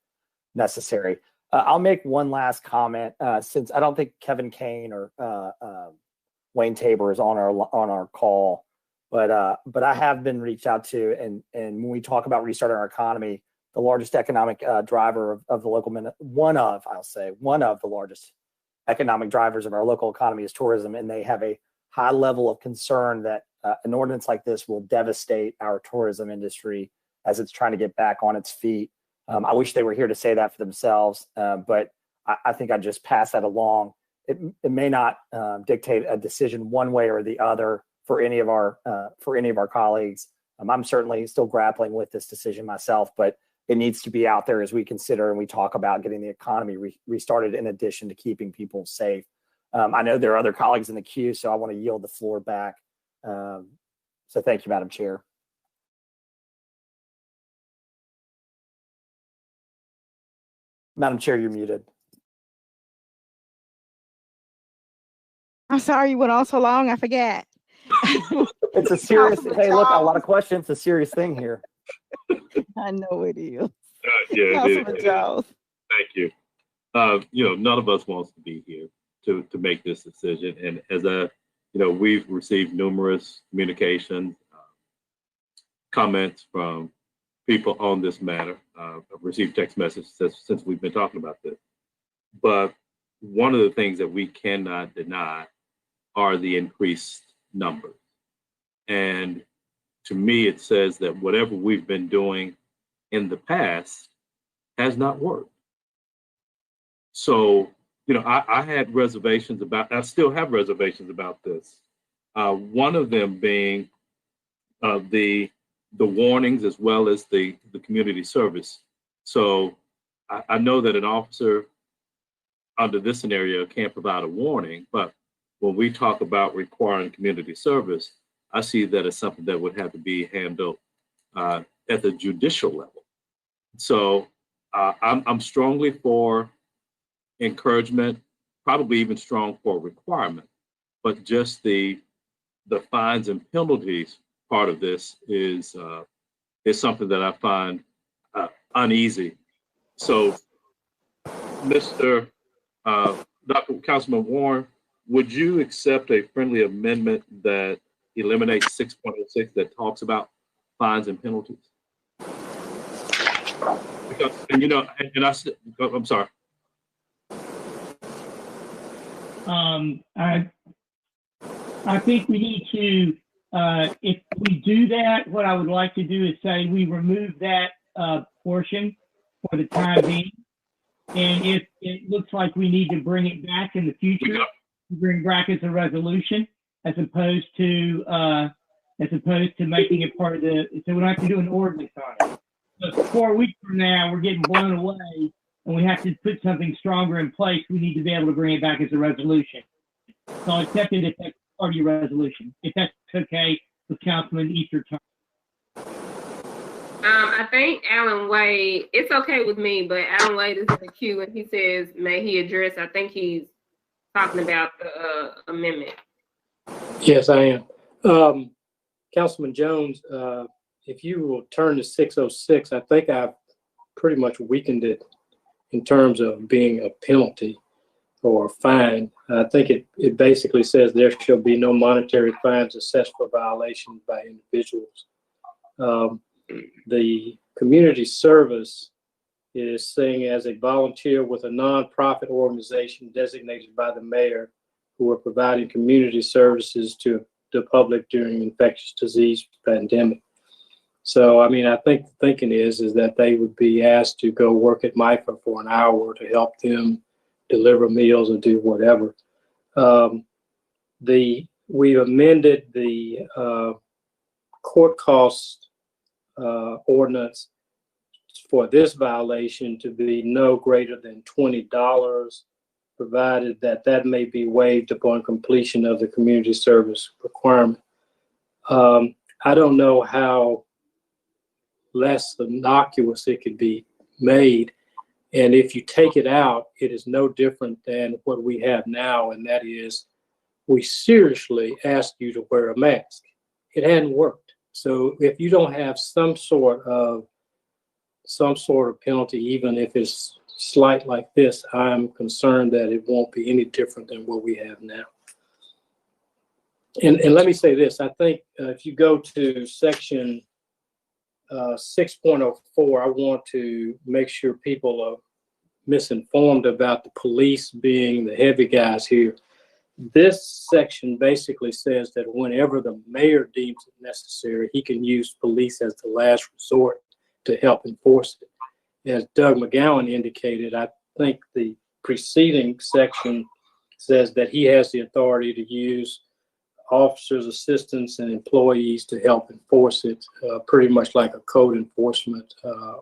necessary. I'll make one last comment, since I don't think Kevin Kane or Wayne Tabor is on our call, but I have been reached out to, and when we talk about restarting our economy, the largest economic driver of the local, one of the largest economic drivers of our local economy is tourism, and they have a high level of concern that an ordinance like this will devastate our tourism industry as it's trying to get back on its feet. I wish they were here to say that for themselves, but I think I'd just pass that along. It may not dictate a decision one way or the other for any of our colleagues. I'm certainly still grappling with this decision myself, but it needs to be out there as we consider and we talk about getting the economy restarted in addition to keeping people safe. I know there are other colleagues in the queue, so I want to yield the floor back. So thank you, Madam Chair. Madam Chair, you're muted. I'm sorry you went on so long, I forgot. It's a serious, hey, look, a lot of questions, it's a serious thing here. I know it is. Yeah, Councilman Jones. Thank you. You know, none of us wants to be here to make this decision. And as we've received numerous communication comments from people on this matter. I've received text messages since we've been talking about this. But one of the things that we cannot deny are the increased numbers. And to me, it says that whatever we've been doing in the past has not worked. So, you know, I had reservations about, I still have reservations about this. One of them being the warnings as well as the community service. So I know that an officer under this scenario can't provide a warning, but when we talk about requiring community service, I see that as something that would have to be handled at the judicial level. So I'm strongly for encouragement, probably even strong for requirement. but just the fines and penalties part of this is something that I find uneasy. So, Mr. Dr. Councilman Warren, would you accept a friendly amendment that eliminates 6.06 that talks about fines and penalties? Because, and you know, and I'm sorry. I think we need to, if we do that, what I would like to do is say we remove that portion for the time being. And if it looks like we need to bring it back in the future, bring back as a resolution, as opposed to making it part of the, so we don't have to do an ordinance on it. So 4 weeks from now, we're getting blown away and we have to put something stronger in place. We need to be able to bring it back as a resolution. So I'll accept it if that's part of your resolution, if that's okay with Councilman Easter. I think Alan Wade, it's okay with me, but Alan Wade is in the queue and he says, may he address, I think he's talking about the amendment. Yes, I am. Councilman Jones, if you will turn to 606, I think I've pretty much weakened it in terms of being a penalty or a fine. I think it basically says there shall be no monetary fines assessed for violations by individuals. The community service is saying as a volunteer with a nonprofit organization designated by the mayor who are providing community services to the public during infectious disease pandemic. So, I mean, I think the thinking is that they would be asked to go work at MIFA for an hour to help them deliver meals or do whatever. We amended the court cost ordinance for this violation to be no greater than $20, provided that may be waived upon completion of the community service requirement. I don't know how less innocuous it could be made. And if you take it out, it is no different than what we have now, and that is we seriously ask you to wear a mask. It hadn't worked. So if you don't have some sort of penalty, even if it's slight like this, I'm concerned that it won't be any different than what we have now. And let me say this, I think if you go to section 6.04, I want to make sure people are misinformed about the police being the heavy guys here. This section basically says that whenever the mayor deems it necessary, he can use police as the last resort to help enforce it. As Doug McGowan indicated, I think the preceding section says that he has the authority to use officers, assistants, and employees to help enforce it, pretty much like a code enforcement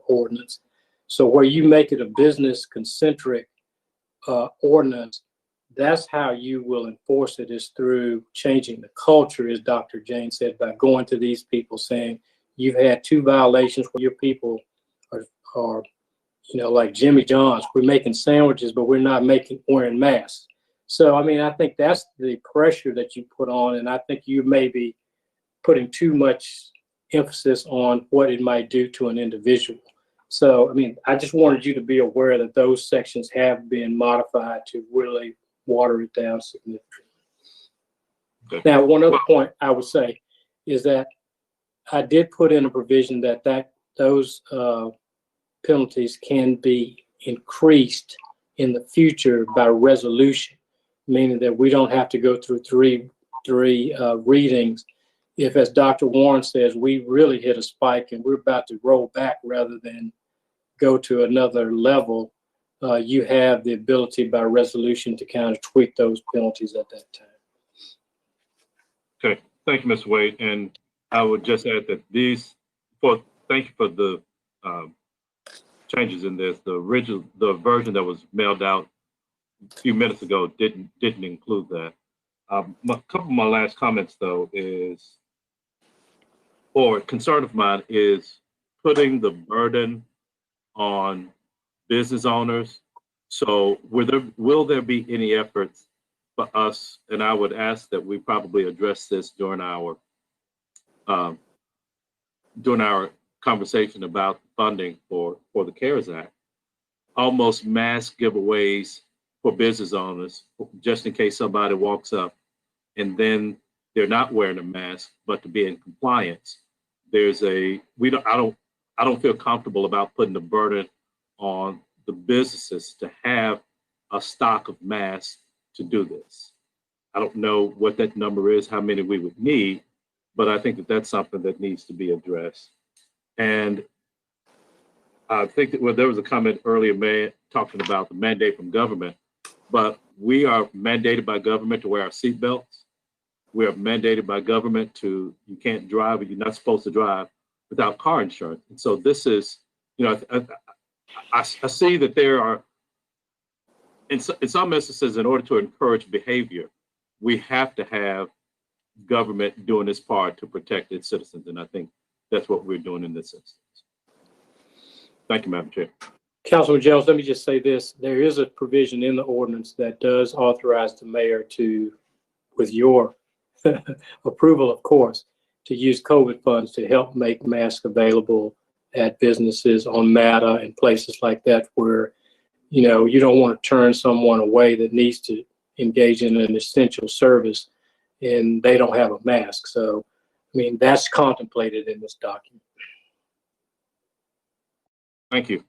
ordinance. So where you make it a business-concentric ordinance, that's how you will enforce it, is through changing the culture, as Dr. Jane said, by going to these people saying, you've had 2 violations where your people are like Jimmy John's. We're making sandwiches, but we're not wearing masks. So, I mean, I think that's the pressure that you put on, and I think you may be putting too much emphasis on what it might do to an individual. So, I mean, I just wanted you to be aware that those sections have been modified to really water it down significantly. Okay. Now, one other point I would say is that I did put in a provision that those penalties can be increased in the future by resolution, meaning that we don't have to go through three readings. If, as Dr. Warren says, we really hit a spike and we're about to roll back rather than go to another level, you have the ability by resolution to kind of tweak those penalties at that time. Okay, thank you, Mr. Wade. And I would just add that thank you for the changes in this. The version that was mailed out a few minutes ago didn't include that. A couple of my last comments, though, concern of mine is putting the burden on business owners. So will there be any efforts for us, and I would ask that we probably address this during our conversation about funding for the CARES Act. Almost mass giveaways for business owners, just in case somebody walks up and then they're not wearing a mask, but to be in compliance. I don't feel comfortable about putting the burden on the businesses to have a stock of masks to do this. I don't know what that number is, how many we would need, but I think that that's something that needs to be addressed. And I think that there was a comment earlier talking about the mandate from government, but we are mandated by government to wear our seatbelts. We are mandated by government you can't drive, or you're not supposed to drive without car insurance. And so this is, I see that there are, in some instances, in order to encourage behavior, we have to have government doing its part to protect its citizens. And I think that's what we're doing in this instance. Thank you, Madam Chair. Councilman Jones, let me just say this. There is a provision in the ordinance that does authorize the mayor to, with your approval, of course, to use COVID funds to help make masks available at businesses on MATA and places like that where, you don't want to turn someone away that needs to engage in an essential service and they don't have a mask. So, that's contemplated in this document. Thank you.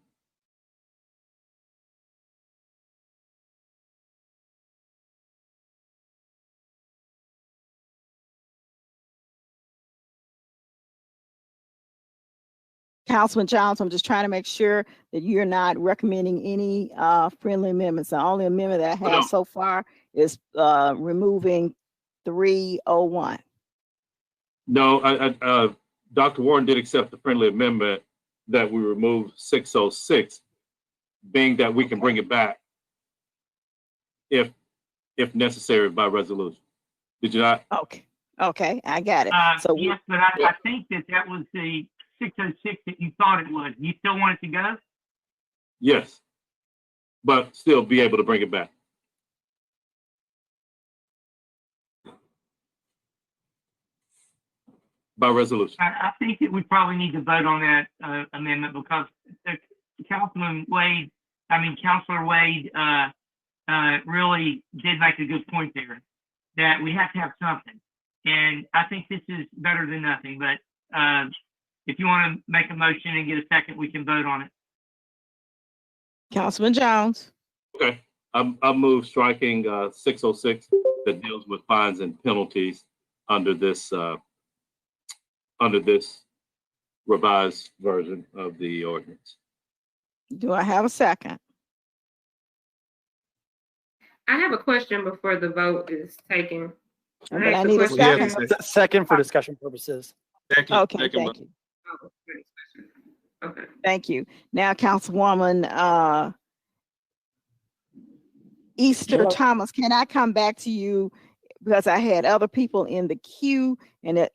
Councilman Jones, I'm just trying to make sure that you're not recommending any friendly amendments. The only amendment that I have so far is removing 301. No, Dr. Warren did accept the friendly amendment that we remove 606, being that we can bring it back if necessary by resolution. Did you not? Okay, I got it. So yes, but I think that was the 606 that you thought it was. You still want it to go? Yes, but still be able to bring it back. By resolution. I think that we probably need to vote on that amendment because Councilor Wade really did make a good point there, that we have to have something. And I think this is better than nothing, but if you want to make a motion and get a second, we can vote on it. Councilman Jones. Okay, I'll move striking 606 that deals with fines and penalties under this revised version of the ordinance. Do I have a second? I have a question before the vote is taken. But I need a second. Second for discussion purposes. Okay, thank you. Okay. Thank you. Now, Councilwoman Easter Thomas, can I come back to you because I had other people in the queue and it's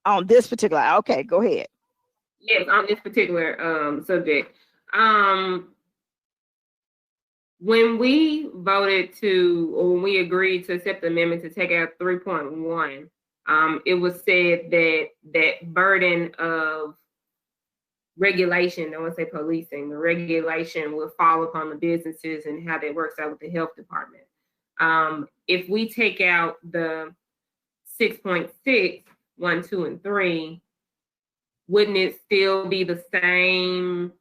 on this particular. Okay, go ahead. Yes, on this particular subject. When we voted or when we agreed to accept the amendment to take out 3.1, it was said that burden of regulation, I want to say policing, the regulation will fall upon the businesses and how that works out with the health department. If we take out the 6.6, 1, 2, and 3, wouldn't it still be the same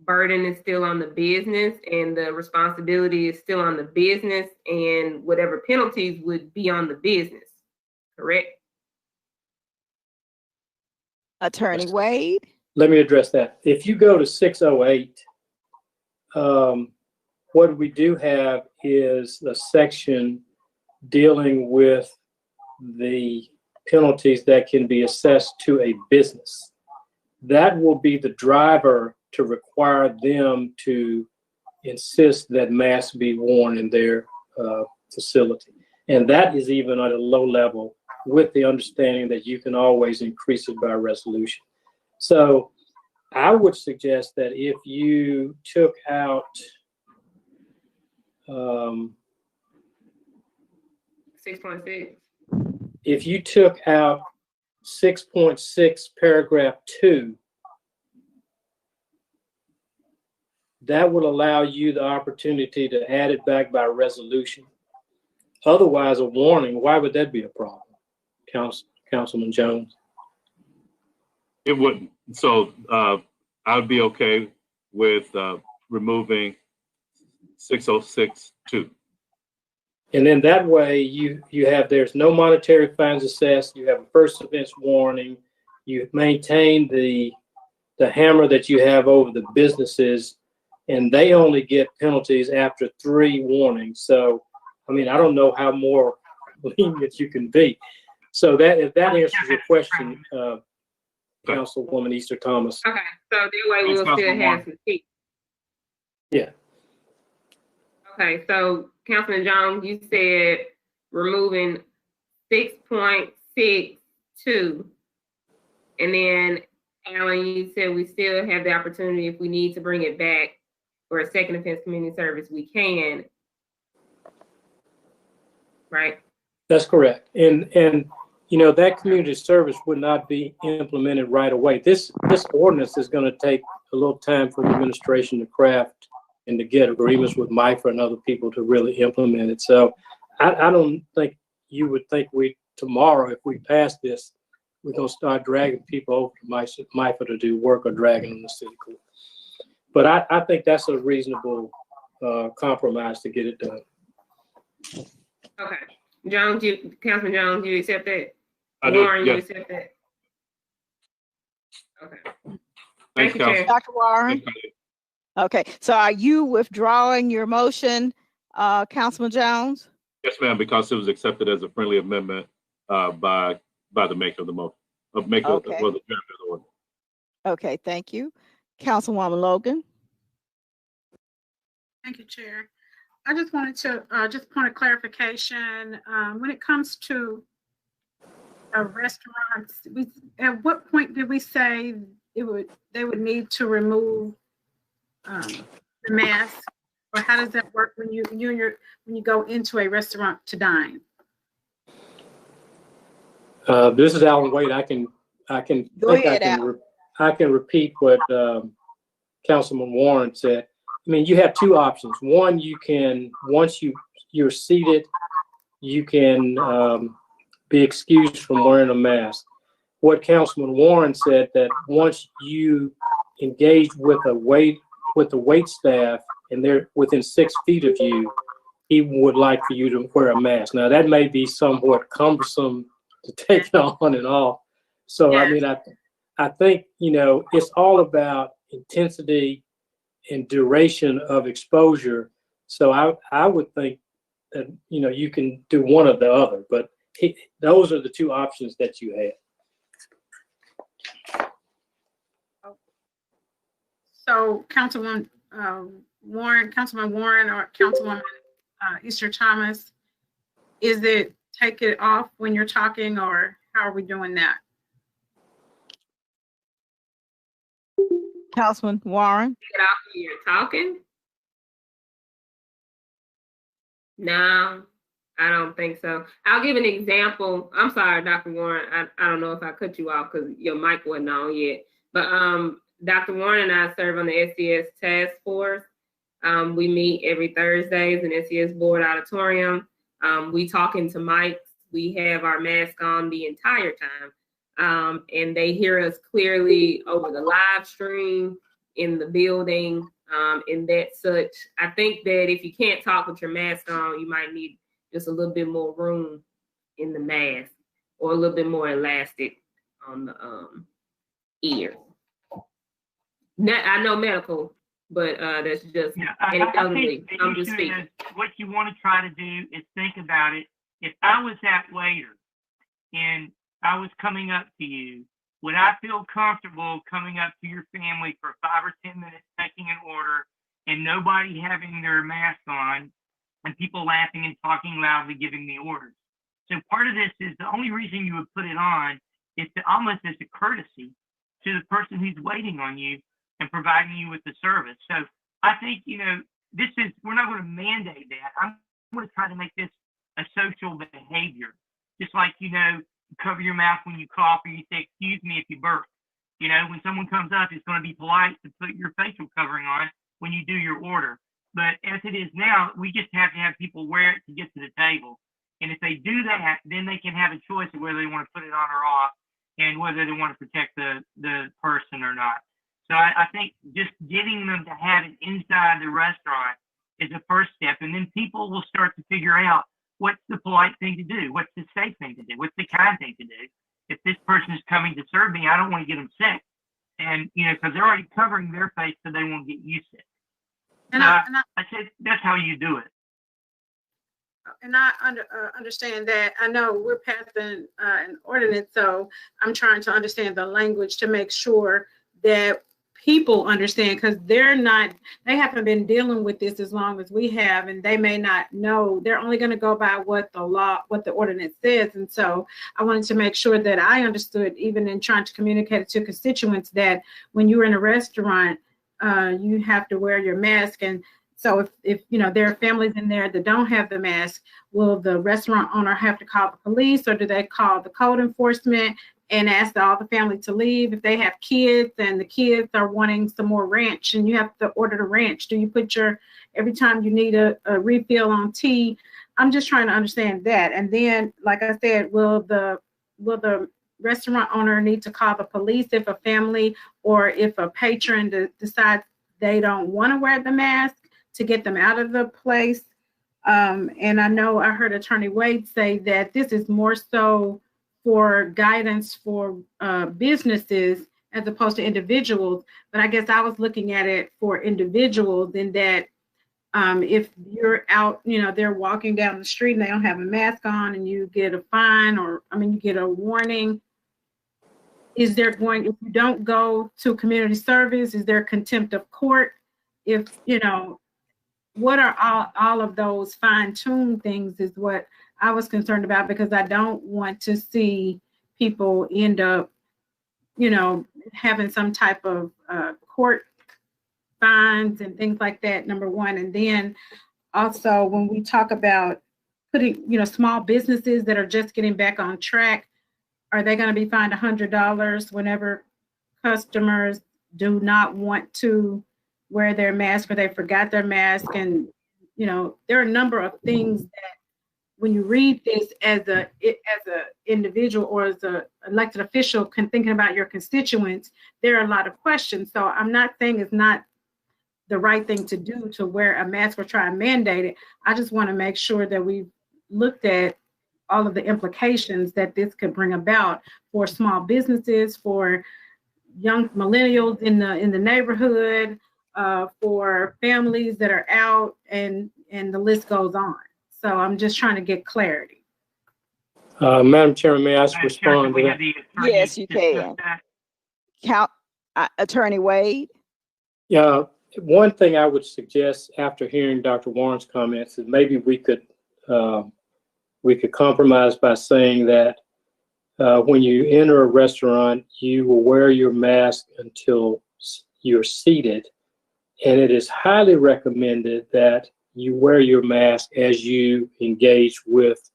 burden is still on the business and the responsibility is still on the business and whatever penalties would be on the business, correct? Attorney Wade? Let me address that. If you go to 608, what we do have is the section dealing with the penalties that can be assessed to a business. That will be the driver to require them to insist that masks be worn in their facility. And that is even at a low level with the understanding that you can always increase it by resolution. So I would suggest that if you took out 6.6. If you took out 6.6 paragraph 2, that would allow you the opportunity to add it back by resolution. Otherwise, a warning, why would that be a problem, Councilman Jones? It wouldn't. So I would be okay with removing 606.2. And then that way you have, there's no monetary fines assessed, you have a first offense warning, you maintain the hammer that you have over the businesses, and they only get penalties after 3 warnings. So, I mean, I don't know how more lenient you can be. So that, if that answers your question, Councilwoman Easter Thomas. Okay, so that way we'll still have some teeth. Yeah. Okay, so Councilman Jones, you said removing 6.62, and then Alan, you said we still have the opportunity if we need to bring it back for a second offense community service, we can, right? That's correct. And you know, that community service would not be implemented right away. This ordinance is going to take a little time for the administration to craft and to get agreements with MIFA and other people to really implement it. So I don't think you would think tomorrow, if we pass this, we're going to start dragging people over to MIFA to do work or dragging them to city court. But I think that's a reasonable compromise to get it done. Okay. Jones, Councilman Jones, you accept that? I do, Warren, yes. you accept that? Okay. Thanks, Thank you, Chair. Dr. Warren? Okay, so are you withdrawing your motion, Councilman Jones? Yes, ma'am, because it was accepted as a friendly amendment by the maker of the motion, well, the draft of the order. Okay, thank you. Councilwoman Logan? Thank you, Chair. I just wanted to just point of clarification. When it comes to restaurants, at what point did we say they would need to remove the mask, or how does that work when you go into a restaurant to dine? This is Alan Wade. I can repeat what Councilman Warren said. I mean, you have 2 options. One, you can, once you're seated, you can be excused from wearing a mask. What Councilman Warren said, that once you engage with the wait staff and they're within 6 feet of you, he would like for you to wear a mask. Now that may be somewhat cumbersome to take it on and off. So I mean, I think, you know, it's all about intensity and duration of exposure. So I would think that, you know, you can do one or the other, but those are the 2 options that you have. So Councilman Warren or Councilwoman Easter Thomas, is it take it off when you're talking, or how are we doing that? Councilman Warren? Take it off when you're talking? No, I don't think so. I'll give an example. I'm sorry, Dr. Warren. I don't know if I cut you off because your mic wasn't on yet. But Dr. Warren and I serve on the SCS task force. We meet every Thursdays in SCS board auditorium. We talk into mics. We have our mask on the entire time. And they hear us clearly over the live stream in the building, and that such. I think that if you can't talk with your mask on, you might need just a little bit more room in the mask, or a little bit more elastic on the ear. I know medical, but that's just anecdotally. I'm just speaking. What you want to try to do is think about it. If I was that waiter and I was coming up to you, would I feel comfortable coming up to your family for 5 or 10 minutes, taking an order, and nobody having their mask on, and people laughing and talking loudly, giving me orders? So part of this is the only reason you would put it on is to almost as a courtesy to the person who's waiting on you and providing you with the service. So I think, you know, we're not going to mandate that. I'm going to try to make this a social behavior. Just like, you cover your mouth when you cough, or you say, excuse me if you burp. When someone comes up, it's going to be polite to put your facial covering on when you do your order. But as it is now, we just have to have people wear it to get to the table. And if they do that, then they can have a choice of whether they want to put it on or off, and whether they want to protect the person or not. So I think just getting them to have it inside the restaurant is the first step. And then people will start to figure out what's the polite thing to do, what's the safe thing to do, what's the kind thing to do. If this person is coming to serve me, I don't want to get them sick. And, because they're already covering their face so they won't get you sick. And I said, that's how you do it. And I understand that. I know we're passing an ordinance, so I'm trying to understand the language to make sure that people understand, because they haven't been dealing with this as long as we have, and they may not know. They're only going to go by what the ordinance says. And so I wanted to make sure that I understood, even in trying to communicate it to constituents, that when you're in a restaurant, you have to wear your mask. And so if there are families in there that don't have the mask, will the restaurant owner have to call the police, or do they call the code enforcement and ask all the family to leave? If they have kids and the kids are wanting some more ranch and you have to order the ranch, do you put every time you need a refill on tea? I'm just trying to understand that. And then, like I said, will the restaurant owner need to call the police if a family or if a patron decides they don't want to wear the mask, to get them out of the place? And I know I heard Attorney Wade say that this is more so for guidance for businesses as opposed to individuals. But I guess I was looking at it for individuals, in that if you're out, they're walking down the street and they don't have a mask on, and you get a fine, you get a warning. If you don't go to community service, is there contempt of court? What are all of those fine-tuned things is what I was concerned about, because I don't want to see people end up, having some type of court fines and things like that, number one. And then also, when we talk about putting, small businesses that are just getting back on track, are they going to be fined $100 whenever customers do not want to wear their mask, or they forgot their mask? And, there are a number of things that, when you read this as a individual or as a elected official, thinking about your constituents, there are a lot of questions. So I'm not saying it's not the right thing to do to wear a mask or try and mandate it. I just want to make sure that we've looked at all of the implications that this could bring about for small businesses, for young millennials in the neighborhood, for families that are out, and the list goes on. So I'm just trying to get clarity. Madam Chairman, may I respond to that? Yes, you can. Attorney Wade? Yeah, one thing I would suggest after hearing Dr. Warren's comments is maybe we could compromise by saying that when you enter a restaurant, you will wear your mask until you're seated, and it is highly recommended that you wear your mask as you engage with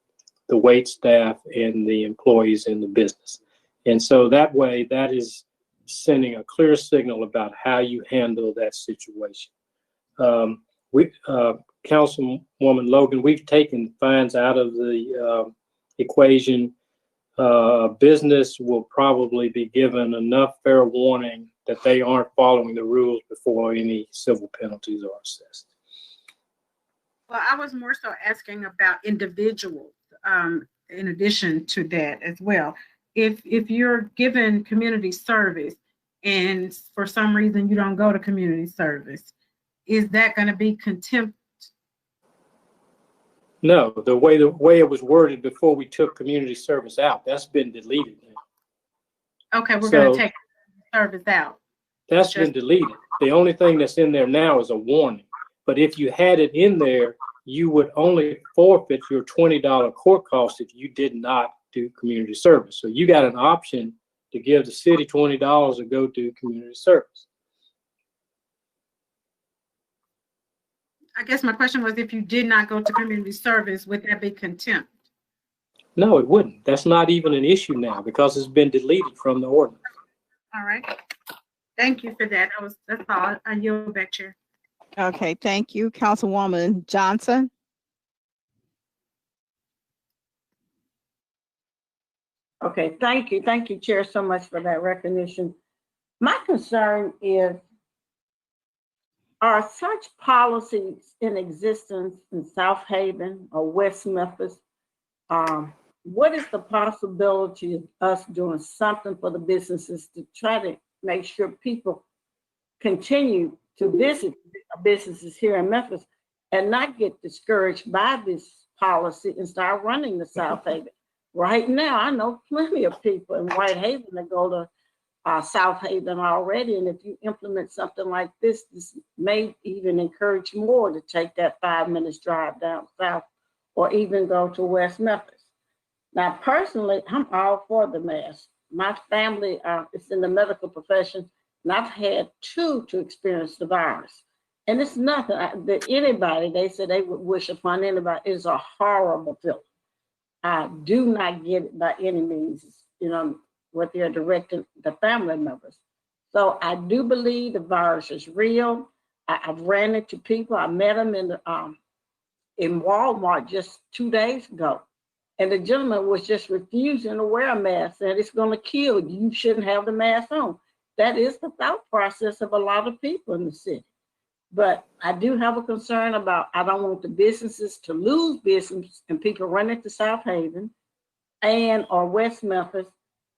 the wait staff and the employees in the business. And so that way, that is sending a clear signal about how you handle that situation. Councilwoman Logan, we've taken fines out of the equation. Business will probably be given enough fair warning that they aren't following the rules before any civil penalties are assessed. Well, I was more so asking about individuals, in addition to that as well. If you're given community service and for some reason you don't go to community service, is that going to be contempt? No, the way it was worded before we took community service out, that's been deleted now. Okay, we're going to take service out. That's been deleted. The only thing that's in there now is a warning. But if you had it in there, you would only forfeit your $20 court cost if you did not do community service. So you got an option to give the city $20 and go do community service. I guess my question was, if you did not go to community service, would that be contempt? No, it wouldn't. That's not even an issue now because it's been deleted from the ordinance. All right. Thank you for that. That's all. I yield back, Chair. Okay, thank you. Councilwoman Johnson. Okay, thank you. Thank you, Chair, so much for that recognition. My concern is, are such policies in existence in South Haven or West Memphis? What is the possibility of us doing something for the businesses to try to make sure people continue to visit businesses here in Memphis and not get discouraged by this policy and start running to South Haven? Right now, I know plenty of people in White Haven that go to South Haven already. And if you implement something like this, this may even encourage more to take that 5 minutes drive down south or even go to West Memphis. Now, personally, I'm all for the mask. My family is in the medical profession, and I've had 2 to experience the virus. And it's nothing that anybody, they said they would wish upon anybody. It's a horrible feeling. I do not get it by any means, you know, what they're directing the family members. So I do believe the virus is real. I've ran into people. I met them in Walmart just 2 days ago. And the gentleman was just refusing to wear a mask, and it's going to kill you. You shouldn't have the mask on. That is the thought process of a lot of people in the city. But I do have a concern about, I don't want the businesses to lose business and people running to South Haven or West Memphis.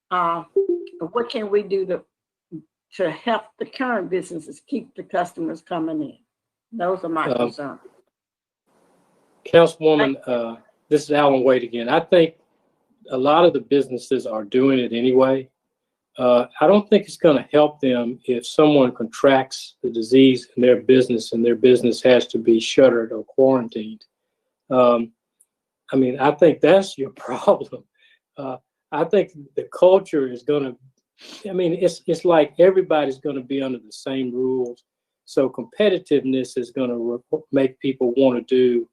What can we do to help the current businesses keep the customers coming in? Those are my concerns. Councilwoman, this is Alan Wade again. I think a lot of the businesses are doing it anyway. I don't think it's going to help them if someone contracts the disease in their business and their business has to be shuttered or quarantined. I mean, I think that's your problem. I think the culture is going to, I mean, it's like everybody's going to be under the same rules. So competitiveness is going to make people want to do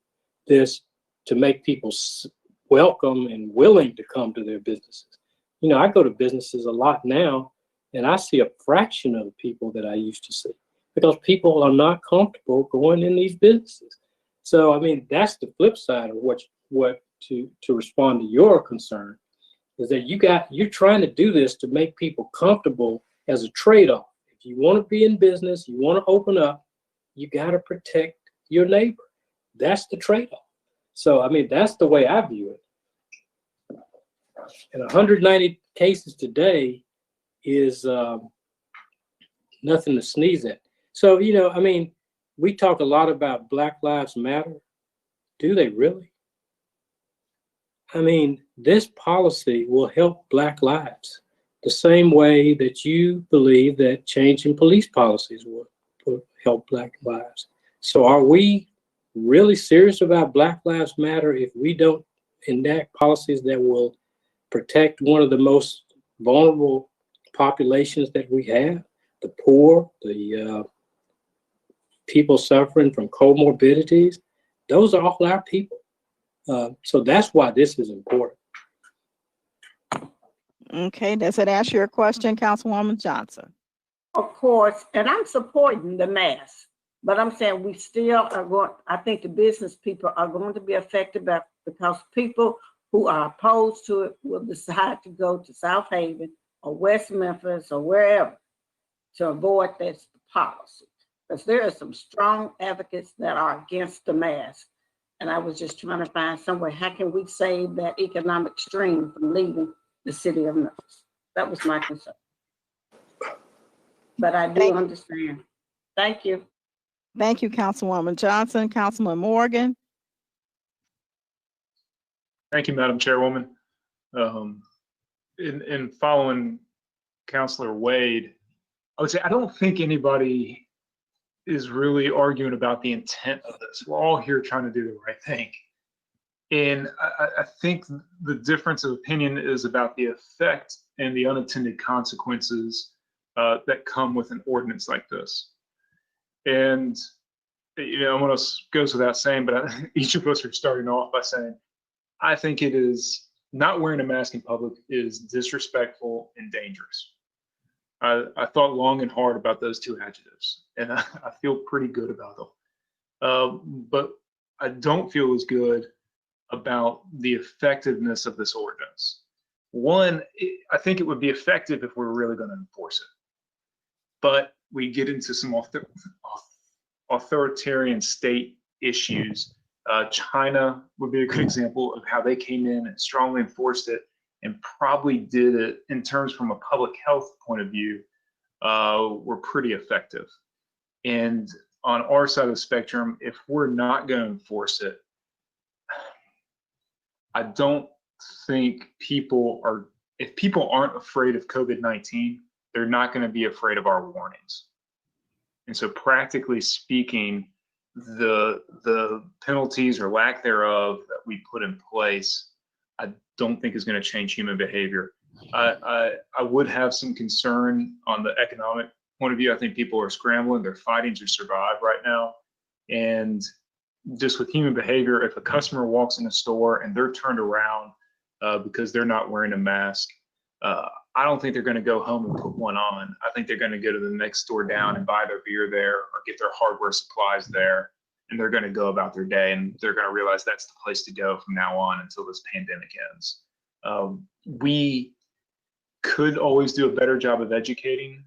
this to make people welcome and willing to come to their businesses. You know, I go to businesses a lot now, and I see a fraction of the people that I used to see because people are not comfortable going in these businesses. So, I mean, that's the flip side of what to respond to your concern is that you're trying to do this to make people comfortable as a trade-off. If you want to be in business, you want to open up, you got to protect your neighbor. That's the trade-off. So, I mean, that's the way I view it. And 190 cases today is nothing to sneeze at. So, you know, I mean, we talk a lot about Black Lives Matter. Do they really? I mean, this policy will help Black lives the same way that you believe that changing police policies will help Black lives. So are we really serious about Black Lives Matter if we don't enact policies that will protect one of the most vulnerable populations that we have, the poor, the people suffering from comorbidities? Those are all our people. So that's why this is important. Okay, does it answer your question, Councilwoman Johnson? Of course, and I'm supporting the mask, but I'm saying we still are going, I think the business people are going to be affected by, because people who are opposed to it will decide to go to South Haven or West Memphis or wherever to avoid this policy. Because there are some strong advocates that are against the mask. And I was just trying to find somewhere, how can we save that economic stream from leaving the city of Memphis? That was my concern. But I do understand. Thank you. Thank you, Councilwoman Johnson. Councilman Morgan. Thank you, Madam Chairwoman. In following Councilor Wade, I would say I don't think anybody is really arguing about the intent of this. We're all here trying to do the right thing. And I think the difference of opinion is about the effect and the unintended consequences that come with an ordinance like this. And almost goes without saying, but each of us are starting off by saying, I think it is not wearing a mask in public is disrespectful and dangerous. I thought long and hard about those two adjectives, and I feel pretty good about them. But I don't feel as good about the effectiveness of this ordinance. One, I think it would be effective if we were really going to enforce it. But we get into some authoritarian state issues. China would be a good example of how they came in and strongly enforced it, and probably did it in terms from a public health point of view, were pretty effective. And on our side of the spectrum, if we're not going to enforce it, I don't think if people aren't afraid of COVID-19, they're not going to be afraid of our warnings. And so practically speaking, the penalties or lack thereof that we put in place, I don't think is going to change human behavior. I would have some concern on the economic point of view. I think people are scrambling, they're fighting to survive right now. And just with human behavior, if a customer walks in a store and they're turned around because they're not wearing a mask, I don't think they're going to go home and put one on. I think they're going to go to the next store down and buy their beer there or get their hardware supplies there. And they're going to go about their day, and they're going to realize that's the place to go from now on until this pandemic ends. We could always do a better job of educating,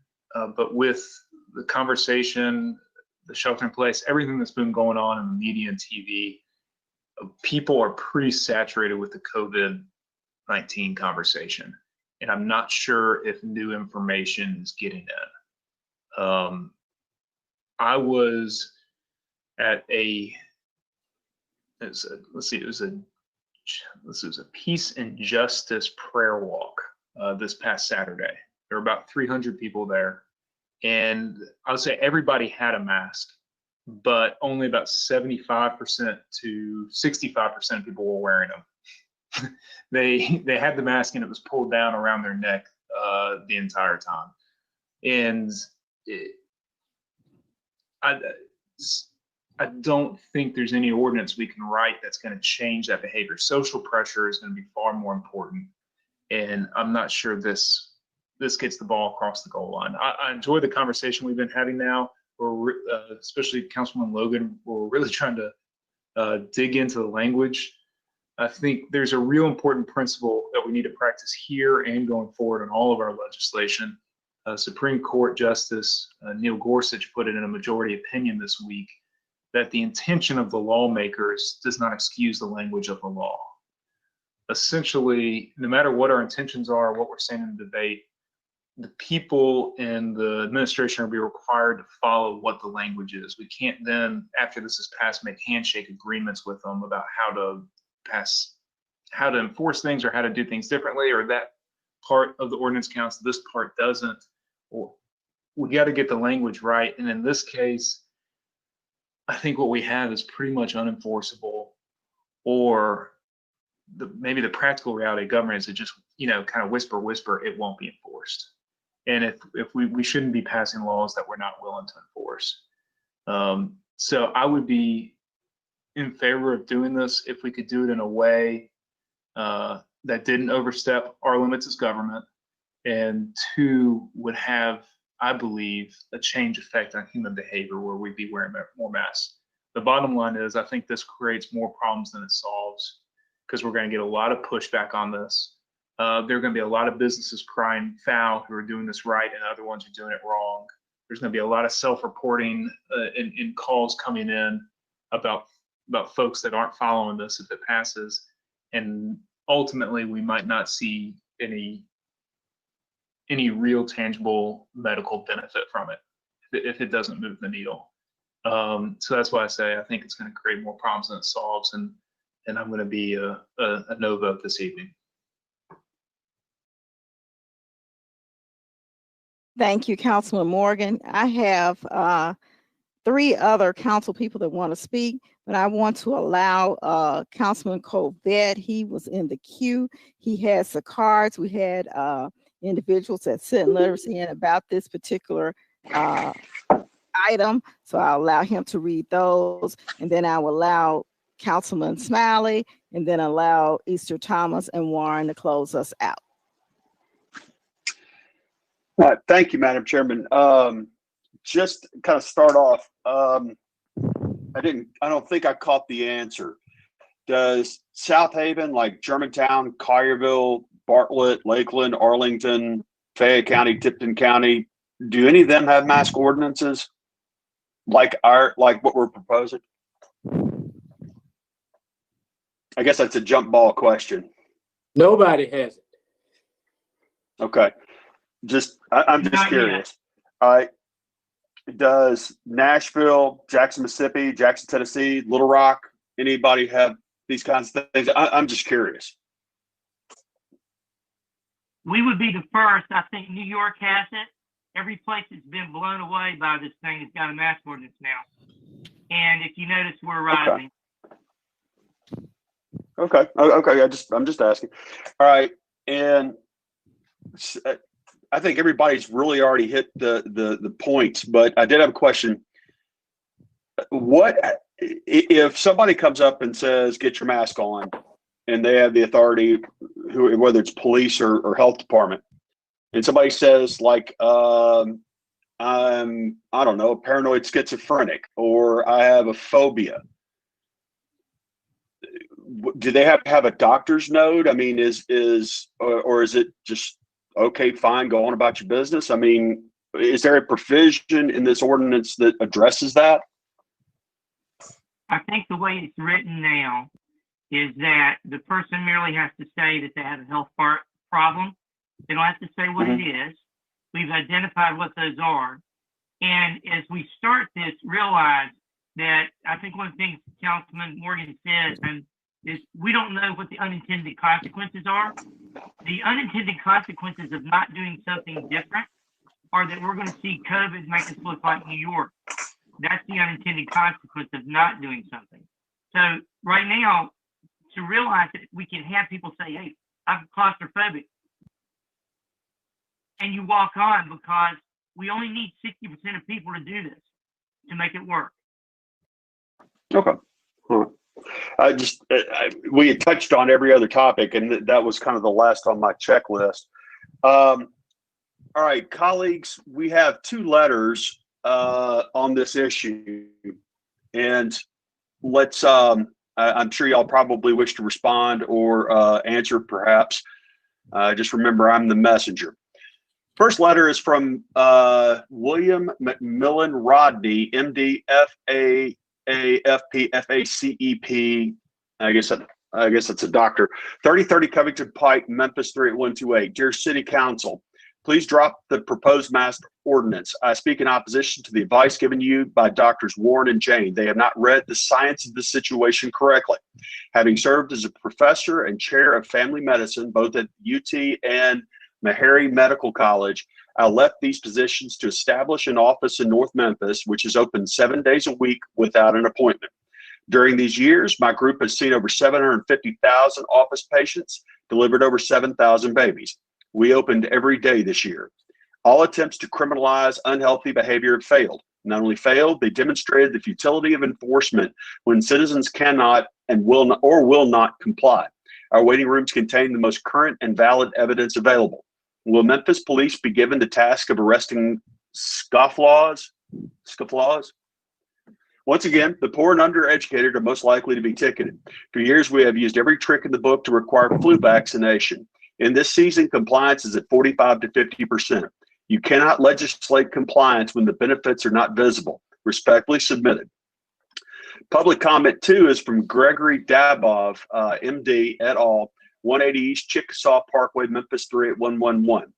but with the conversation, the shelter in place, everything that's been going on in the media and TV, people are pretty saturated with the COVID-19 conversation. And I'm not sure if new information is getting in. I was at it was a peace and justice prayer walk this past Saturday. There were about 300 people there, and I would say everybody had a mask, but only about 75% to 65% of people were wearing them. They had the mask and it was pulled down around their neck the entire time, and I don't think there's any ordinance we can write that's going to change that behavior. Social pressure is going to be far more important, and I'm not sure this gets the ball across the goal line. I enjoy the conversation we've been having now, especially Councilman Logan. We're really trying to dig into the language. I think there's a real important principle that we need to practice here and going forward in all of our legislation. Supreme Court Justice Neil Gorsuch put it in a majority opinion this week that the intention of the lawmakers does not excuse the language of the law. Essentially, no matter what our intentions are, what we're saying in the debate, the people in the administration will be required to follow what the language is. We can't then, after this is passed, make handshake agreements with them about how to enforce things or how to do things differently, or that part of the ordinance counts, this part doesn't. Or we got to get the language right. And in this case, I think what we have is pretty much unenforceable, or maybe the practical reality of government is to just, kind of whisper, it won't be enforced. And if we shouldn't be passing laws that we're not willing to enforce. So I would be in favor of doing this if we could do it in a way that didn't overstep our limits as government, and two, would have, I believe, a change effect on human behavior where we'd be wearing more masks. The bottom line is I think this creates more problems than it solves, because we're going to get a lot of pushback on this. There are going to be a lot of businesses crying foul who are doing this right and other ones who are doing it wrong. There's going to be a lot of self-reporting in calls coming in about folks that aren't following this if it passes. And ultimately, we might not see any real tangible medical benefit from it if it doesn't move the needle. So that's why I say I think it's going to create more problems than it solves, and I'm going to be a no vote this evening. Thank you, Councilman Morgan. I have 3 other council people that want to speak, but I want to allow Councilman Covet. He was in the queue. He has the cards. We had individuals that sent letters in about this particular item. So I'll allow him to read those, and then I will allow Councilman Smiley, and then allow Easter Thomas and Warren to close us out. All right, thank you, Madam Chairman. Just kind of start off, I don't think I caught the answer. Does South Haven, like Germantown, Collierville, Bartlett, Lakeland, Arlington, Fayette County, Tipton County, do any of them have mask ordinances like what we're proposing? I guess that's a jump ball question. Nobody has it. Okay. I'm just curious. All right. Does Nashville, Jackson, Mississippi, Jackson, Tennessee, Little Rock, anybody have these kinds of things? I'm just curious. We would be the first. I think New York has it. Every place that's been blown away by this thing has got a mask ordinance now. And if you notice, we're rising. Okay. I'm just asking. All right. And I think everybody's really already hit the points, but I did have a question. What if somebody comes up and says, "Get your mask on," and they have the authority, whether it's police or health department, and somebody says like, I'm, I don't know, paranoid schizophrenic, or I have a phobia. Do they have to have a doctor's note? I mean, or is it just, okay, fine, go on about your business? I mean, is there a provision in this ordinance that addresses that? I think the way it's written now is that the person merely has to say that they have a health problem. They don't have to say what it is. We've identified what those are. And as we start this, realize that I think one of the things Councilman Morgan said is we don't know what the unintended consequences are. The unintended consequences of not doing something different are that we're going to see COVID make us look like New York. That's the unintended consequence of not doing something. So right now, to realize that we can have people say, "Hey, I'm claustrophobic," and you walk on, because we only need 60% of people to do this to make it work. Okay. All right. We had touched on every other topic, and that was kind of the last on my checklist. All right, colleagues, we have 2 letters on this issue, and let's, I'm sure y'all probably wish to respond or answer perhaps. Just remember, I'm the messenger. First letter is from William McMillan Rodney, MD, FA, AFP, FACEP. I guess that's a doctor. 3030 Covington Pike, Memphis 38128. Dear City Council, please drop the proposed mask ordinance. I speak in opposition to the advice given you by Doctors Warren and Jane. They have not read the science of the situation correctly. Having served as a professor and chair of family medicine, both at UT and Meharry Medical College, I left these positions to establish an office in North Memphis, which is open 7 days a week without an appointment. During these years, my group has seen over 750,000 office patients, delivered over 7,000 babies. We opened every day this year. All attempts to criminalize unhealthy behavior have failed. Not only failed, they demonstrated the futility of enforcement when citizens cannot and will not comply. Our waiting rooms contain the most current and valid evidence available. Will Memphis police be given the task of arresting scofflaws? Once again, the poor and undereducated are most likely to be ticketed. For years, we have used every trick in the book to require flu vaccination. In this season, compliance is at 45 to 50%. You cannot legislate compliance when the benefits are not visible. Respectfully submitted. Public comment 2 is from Gregory Dabov, MD, et al., 180 East Chickasaw Parkway, Memphis 38111.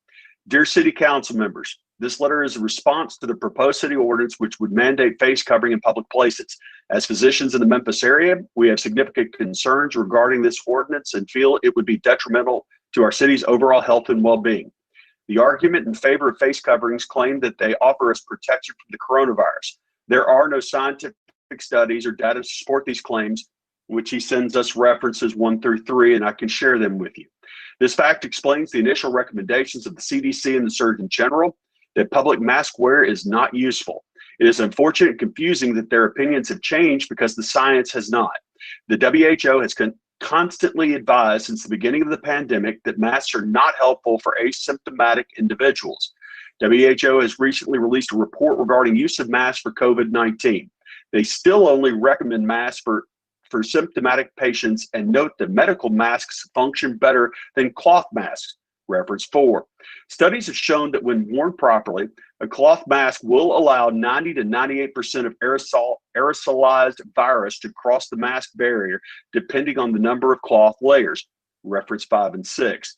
Dear City Council members, this letter is a response to the proposed city ordinance which would mandate face covering in public places. As physicians in the Memphis area, we have significant concerns regarding this ordinance and feel it would be detrimental to our city's overall health and well-being. The argument in favor of face coverings claim that they offer us protection from the coronavirus. There are no scientific studies or data to support these claims, which he sends us references 1 through 3, and I can share them with you. This fact explains the initial recommendations of the CDC and the Surgeon General that public mask wear is not useful. It is unfortunate and confusing that their opinions have changed because the science has not. The WHO has constantly advised since the beginning of the pandemic that masks are not helpful for asymptomatic individuals. WHO has recently released a report regarding use of masks for COVID-19. They still only recommend masks for symptomatic patients and note that medical masks function better than cloth masks. Reference 4. Studies have shown that when worn properly, a cloth mask will allow 90 to 98% of aerosolized virus to cross the mask barrier, depending on the number of cloth layers. Reference 5 and 6.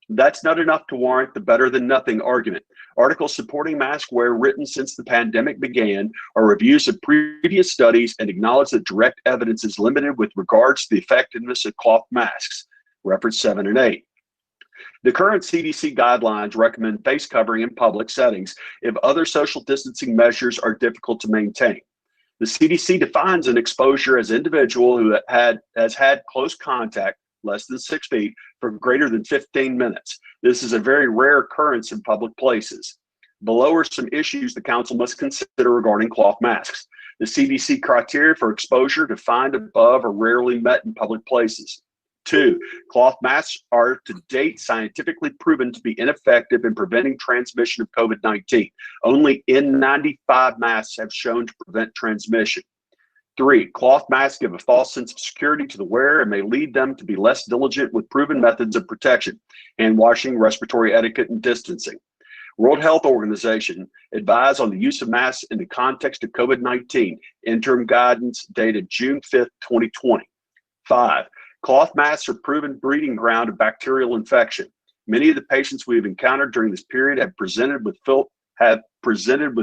That's not enough to warrant the better than nothing argument. Articles supporting mask wear written since the pandemic began are reviews of previous studies and acknowledge that direct evidence is limited with regards to the effectiveness of cloth masks. Reference 7 and 8. The current CDC guidelines recommend face covering in public settings if other social distancing measures are difficult to maintain. The CDC defines an exposure as an individual who has had close contact, less than 6 feet, for greater than 15 minutes. This is a very rare occurrence in public places. Below are some issues the council must consider regarding cloth masks. The CDC criteria for exposure defined above are rarely met in public places. 2, cloth masks are to date scientifically proven to be ineffective in preventing transmission of COVID-19. Only N95 masks have shown to prevent transmission. 3, cloth masks give a false sense of security to the wearer and may lead them to be less diligent with proven methods of protection, hand washing, respiratory etiquette, and distancing. World Health Organization advised on the use of masks in the context of COVID-19, interim guidance dated June 5th, 2020. 5, cloth masks are proven breeding ground of bacterial infection. Many of the patients we have encountered during this period have presented with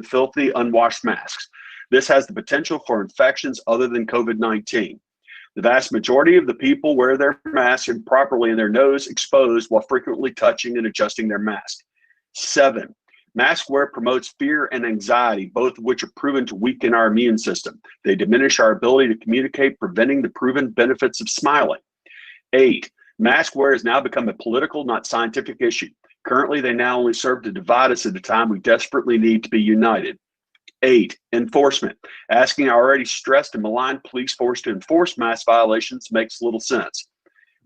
filthy, unwashed masks. This has the potential for infections other than COVID-19. The vast majority of the people wear their masks improperly and their nose exposed while frequently touching and adjusting their mask. 7, mask wear promotes fear and anxiety, both of which are proven to weaken our immune system. They diminish our ability to communicate, preventing the proven benefits of smiling. 8, mask wear has now become a political, not scientific issue. Currently, they now only serve to divide us at a time we desperately need to be united. 8, enforcement. Asking our already stressed and maligned police force to enforce mask violations makes little sense.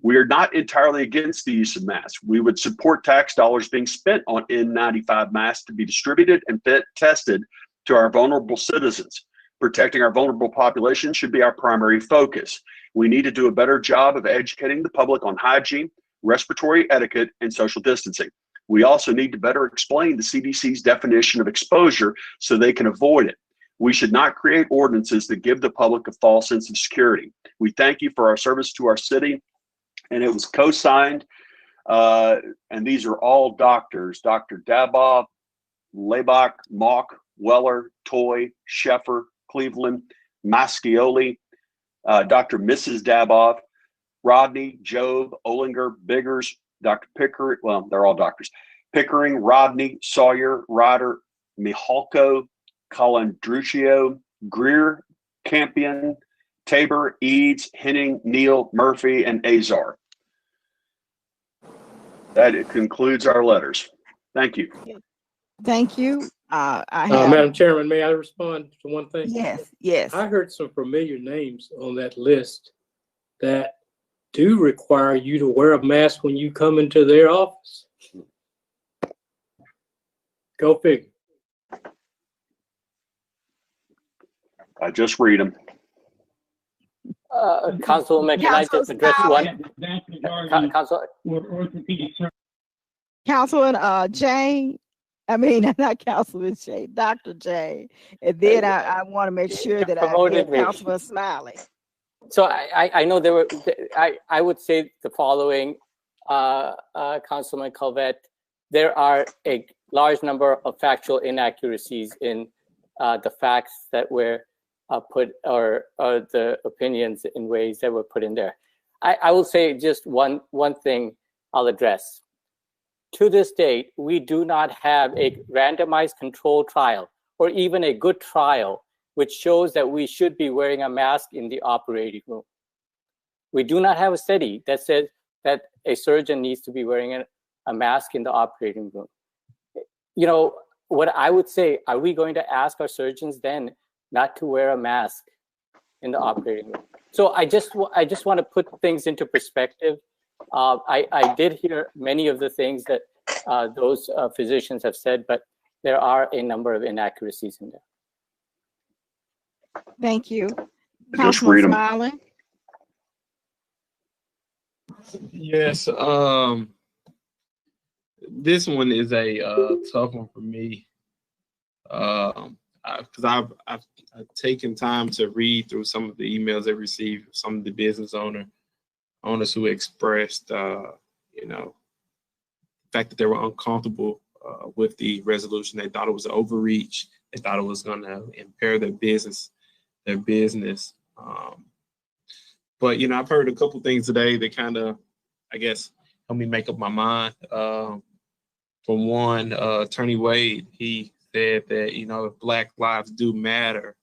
We are not entirely against the use of masks. We would support tax dollars being spent on N95 masks to be distributed and tested to our vulnerable citizens. Protecting our vulnerable population should be our primary focus. We need to do a better job of educating the public on hygiene, respiratory etiquette, and social distancing. We also need to better explain the CDC's definition of exposure so they can avoid it. We should not create ordinances that give the public a false sense of security. We thank you for our service to our city, and it was co-signed, and these are all doctors: Dr. Dabov, Labach, Mock, Weller, Toy, Sheffer, Cleveland, Mascioli, Dr. Mrs. Dabov, Rodney, Job, Olinger, Biggers, Dr. Pickering, well, they're all doctors: Pickering, Rodney, Sawyer, Ryder, Mihalko, Colandruccio, Greer, Campion, Tabor, Eads, Henning, Neal, Murphy, and Azar. That concludes our letters. Thank you. Thank you. I have, Madam Chairman, may I respond to one thing? yes, yes. I heard some familiar names on that list that do require you to wear a mask when you come into their office. Go figure. I just read them. Councilwoman, can I just address one? Councilman Jane, I mean, not Councilman Jane, Dr. Jane. And then I want to make sure that I get Councilman Smiley. So I know there were, I would say the following, Councilman Calvet: there are a large number of factual inaccuracies in the facts that were put, or the opinions in ways that were put in there. I will say just one thing I'll address. To this date, we do not have a randomized control trial or even a good trial which shows that we should be wearing a mask in the operating room. We do not have a study that says that a surgeon needs to be wearing a mask in the operating room. You know, what I would say, are we going to ask our surgeons then not to wear a mask in the operating room? So I just want to put things into perspective. I did hear many of the things that those physicians have said, but there are a number of inaccuracies in there. Thank you. Just read Councilman 'em. Smiley. Yes, this one is a tough one for me, because I've taken time to read through some of the emails I received from some of the business owners who expressed, you know, the fact that they were uncomfortable with the resolution. They thought it was overreach. They thought it was going to impair their business. But you know, I've heard a couple things today that kind of, I guess, help me make up my mind. From one, Attorney Wade, he said that, you know, if Black lives do matter,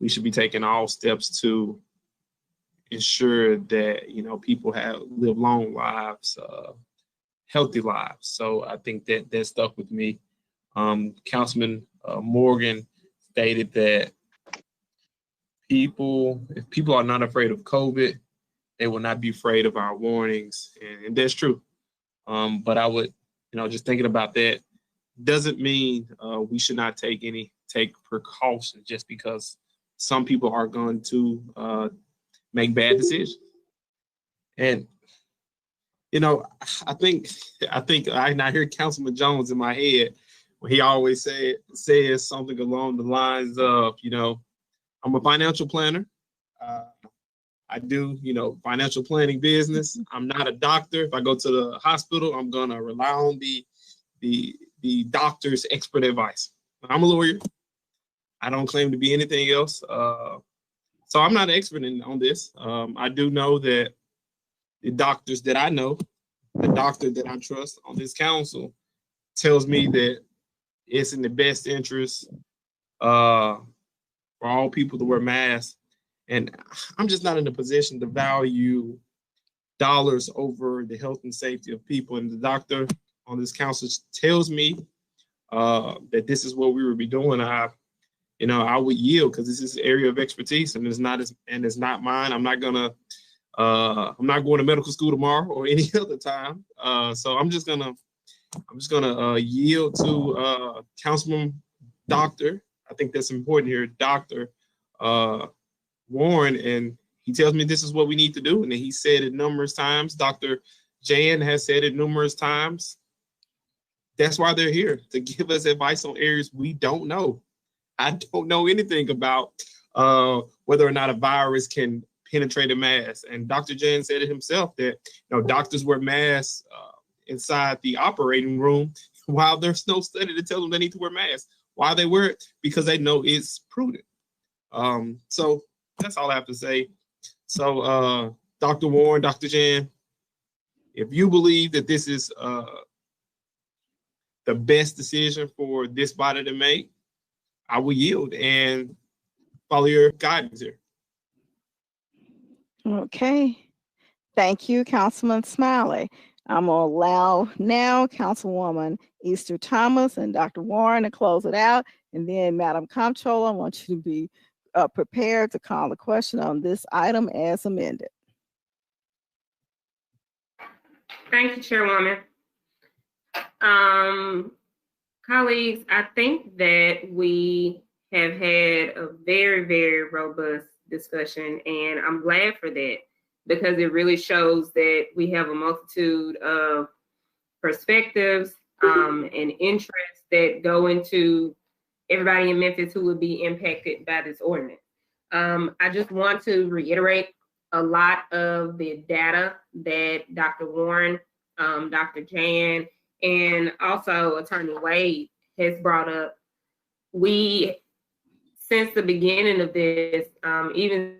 we should be taking all steps to ensure that, you know, people live long lives, healthy lives. So I think that stuck with me. Councilman Morgan stated that if people are not afraid of COVID, they will not be afraid of our warnings, and that's true. But I would, you know, just thinking about that doesn't mean we should not take precautions just because some people are going to make bad decisions. And you know, I think I hear Councilman Jones in my head when he always says something along the lines of, you know, I'm a financial planner. I do, you know, financial planning business. I'm not a doctor. If I go to the hospital, I'm gonna rely on the doctor's expert advice. I'm a lawyer. I don't claim to be anything else. So I'm not an expert on this. I do know that the doctors that I know, the doctor that I trust on this council, tells me that it's in the best interest for all people to wear masks. And I'm just not in a position to value dollars over the health and safety of people. And the doctor on this council tells me that this is what we would be doing. I would yield because this is an area of expertise and it's not mine. I'm not going to medical school tomorrow or any other time. So I'm just gonna yield to Councilman Doctor. I think that's important here, Dr. Warren, and he tells me this is what we need to do. And he said it numerous times. Dr. Jan has said it numerous times. That's why they're here, to give us advice on areas we don't know. I don't know anything about whether or not a virus can penetrate a mask. And Dr. Jan said it himself that, you know, doctors wear masks inside the operating room while there's no study to tell them they need to wear masks. Why they wear it? Because they know it's prudent. So that's all I have to say. So Dr. Warren, Dr. Jan, if you believe that this is the best decision for this body to make, I will yield and follow your guidance here. Okay. Thank you, Councilman Smiley. I'm going to allow now Councilwoman Easter Thomas and Dr. Warren to close it out. And then Madam Comptroller, I want you to be prepared to call the question on this item as amended. Thank you, Chairwoman. Colleagues, I think that we have had a very, very robust discussion, and I'm glad for that because it really shows that we have a multitude of perspectives and interests that go into everybody in Memphis who would be impacted by this ordinance. I just want to reiterate a lot of the data that Dr. Warren, Dr. Jan, and also Attorney Wade has brought up. We, since the beginning of this, even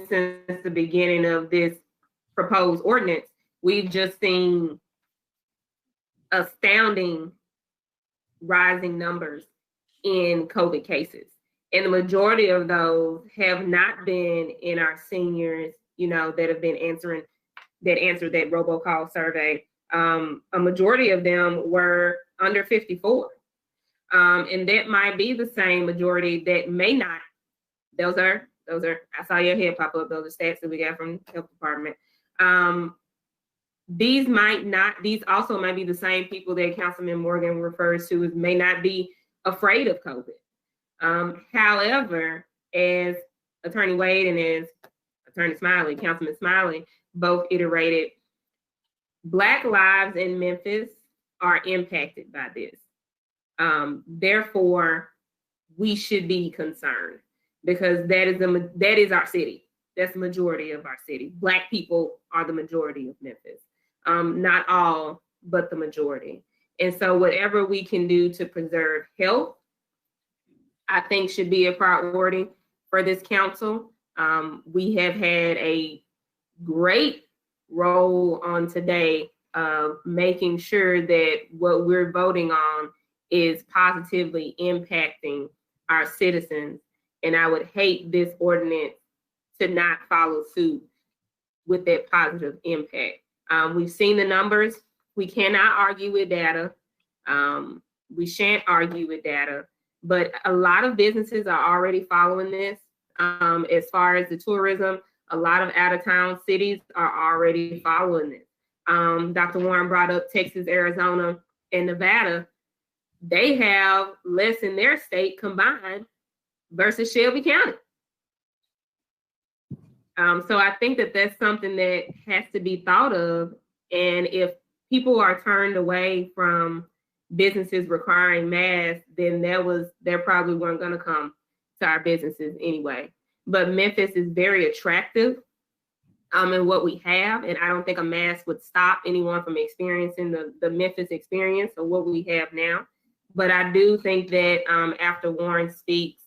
since the beginning of this proposed ordinance, we've just seen astounding rising numbers in COVID cases. And the majority of those have not been in our seniors, you know, that have been answered that robocall survey. A majority of them were under 54. And that might be the same majority that may not. Those are, I saw your head pop up, those are stats that we got from the health department. These also might be the same people that Councilman Morgan refers to as may not be afraid of COVID. However, as Attorney Wade and as Attorney Smiley, Councilman Smiley, both iterated, Black lives in Memphis are impacted by this. Therefore, we should be concerned because that is our city. That's the majority of our city. Black people are the majority of Memphis. Not all, but the majority. And so whatever we can do to preserve health, I think should be a priority for this council. We have had a great role on today of making sure that what we're voting on is positively impacting our citizens. And I would hate this ordinance to not follow suit with that positive impact. We've seen the numbers. We cannot argue with data. We shan't argue with data, but a lot of businesses are already following this. As far as the tourism, a lot of out-of-town cities are already following this. Dr. Warren brought up Texas, Arizona, and Nevada. They have less in their state combined versus Shelby County. So I think that that's something that has to be thought of. And if people are turned away from businesses requiring masks, then they probably weren't going to come to our businesses anyway. But Memphis is very attractive in what we have. And I don't think a mask would stop anyone from experiencing the Memphis experience or what we have now. But I do think that after Warren speaks,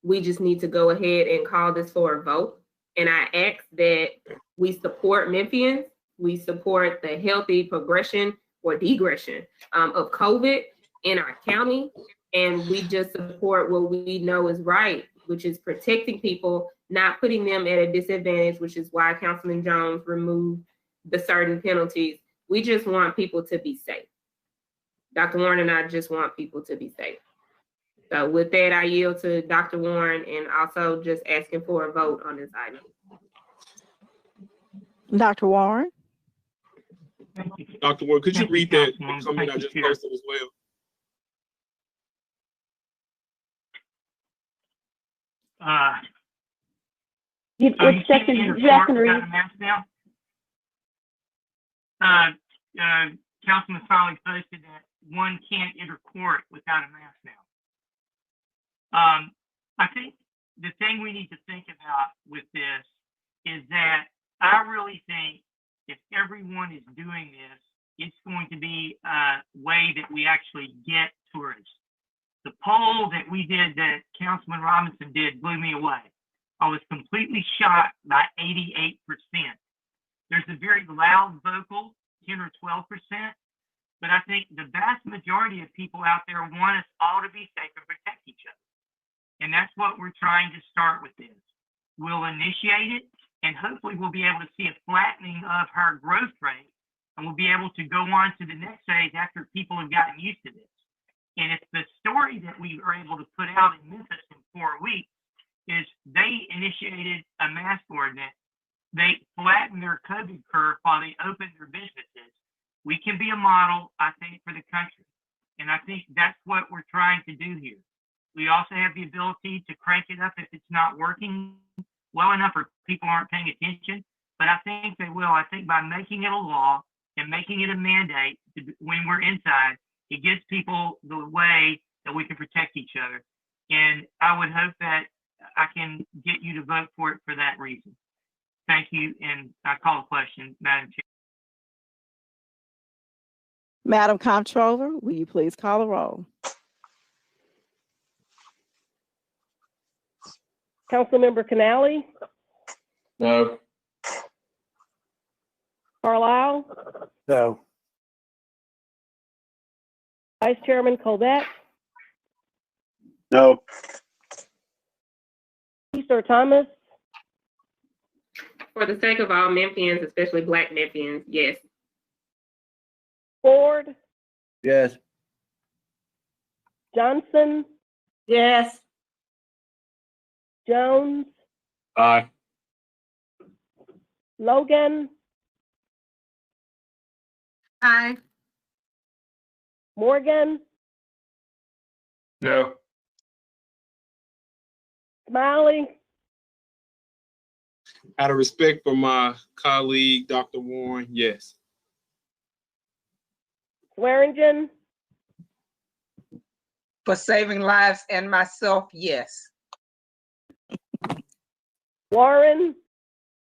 we just need to go ahead and call this for a vote. And I ask that we support Memphians, we support the healthy progression or degression of COVID in our county, and we just support what we know is right, which is protecting people, not putting them at a disadvantage, which is why Councilman Jones removed the certain penalties. We just want people to be safe. Dr. Warren and I just want people to be safe. So with that, I yield to Dr. Warren and also just asking for a vote on this item. Dr. Warren? Dr. Warren, could you read that comment I just posted as well? Which section did you have to read? Councilman Smiley posted that one can't enter court without a mask now. I think the thing we need to think about with this is that I really think if everyone is doing this, it's going to be a way that we actually get tourists. The poll that we did, that Councilman Robinson did, blew me away. I was completely shocked by 88%. There's a very loud vocal, 10 or 12%, but I think the vast majority of people out there want us all to be safe and protect each other. And that's what we're trying to start with this. We'll initiate it, and hopefully we'll be able to see a flattening of her growth rate, and we'll be able to go on to the next phase after people have gotten used to this. And if the story that we were able to put out in Memphis in 4 weeks is they initiated a mask ordinance, they flattened their COVID curve while they opened their businesses. We can be a model, I think, for the country. And I think that's what we're trying to do here. We also have the ability to crank it up if it's not working well enough or people aren't paying attention, but I think they will. I think by making it a law and making it a mandate when we're inside, it gives people the way that we can protect each other. And I would hope that I can get you to vote for it for that reason. Thank you, and I call the question, Madam Chair. Madam Comptroller, will you please call the roll? Councilmember Canali? No. Carlisle? No. Vice Chairman Colbert? No. Sir Thomas? For the sake of all Memphians, especially Black Memphians, yes. Ford, Yes. Johnson, Yes. Jones, Aye. Logan, Aye. Morgan, No. Smiley, Out of respect for my colleague, Dr. Warren, yes. Swearingen, For saving lives and myself, yes. Warren,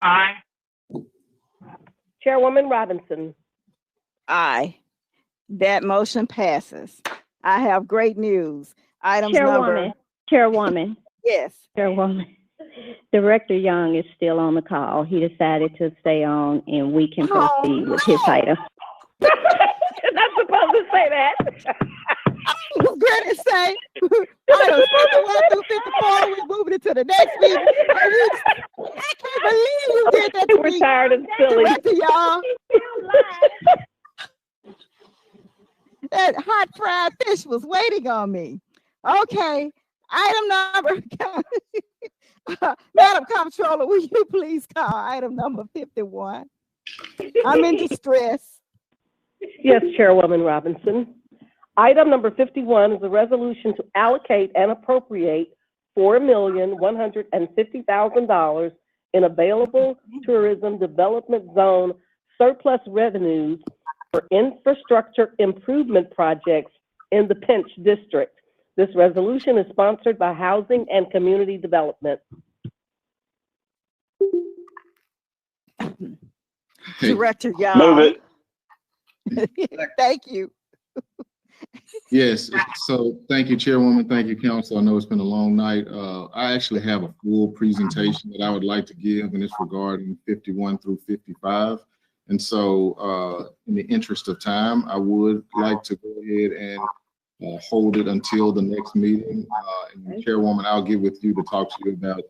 Aye. Chairwoman Robinson. Aye. That motion passes. I have great news. Items number. Chairwoman, Yes. Chairwoman. Director Young is still on the call. He decided to stay on and we can proceed with his item. You're not supposed to say that. I was going to say, items 51 through 54, we're moving it to the next meeting. I can't believe you did that to me. We're tired and silly. Director Young. That hot fried fish was waiting on me. Okay, item number, Madam Comptroller, will you please call item number 51? I'm in distress. Yes, Chairwoman Robinson. Item number 51 is a resolution to allocate and appropriate $4,150,000 in available tourism development zone surplus revenues for infrastructure improvement projects in the Pinch District. This resolution is sponsored by Housing and Community Development. Director Young. Move it. Thank you. Yes, so thank you, Chairwoman. Thank you, Council. I know it's been a long night. I actually have a full presentation that I would like to give, and it's regarding 51 through 55. And so in the interest of time, I would like to go ahead and hold it until the next meeting. And Chairwoman, I'll get with you to talk to you about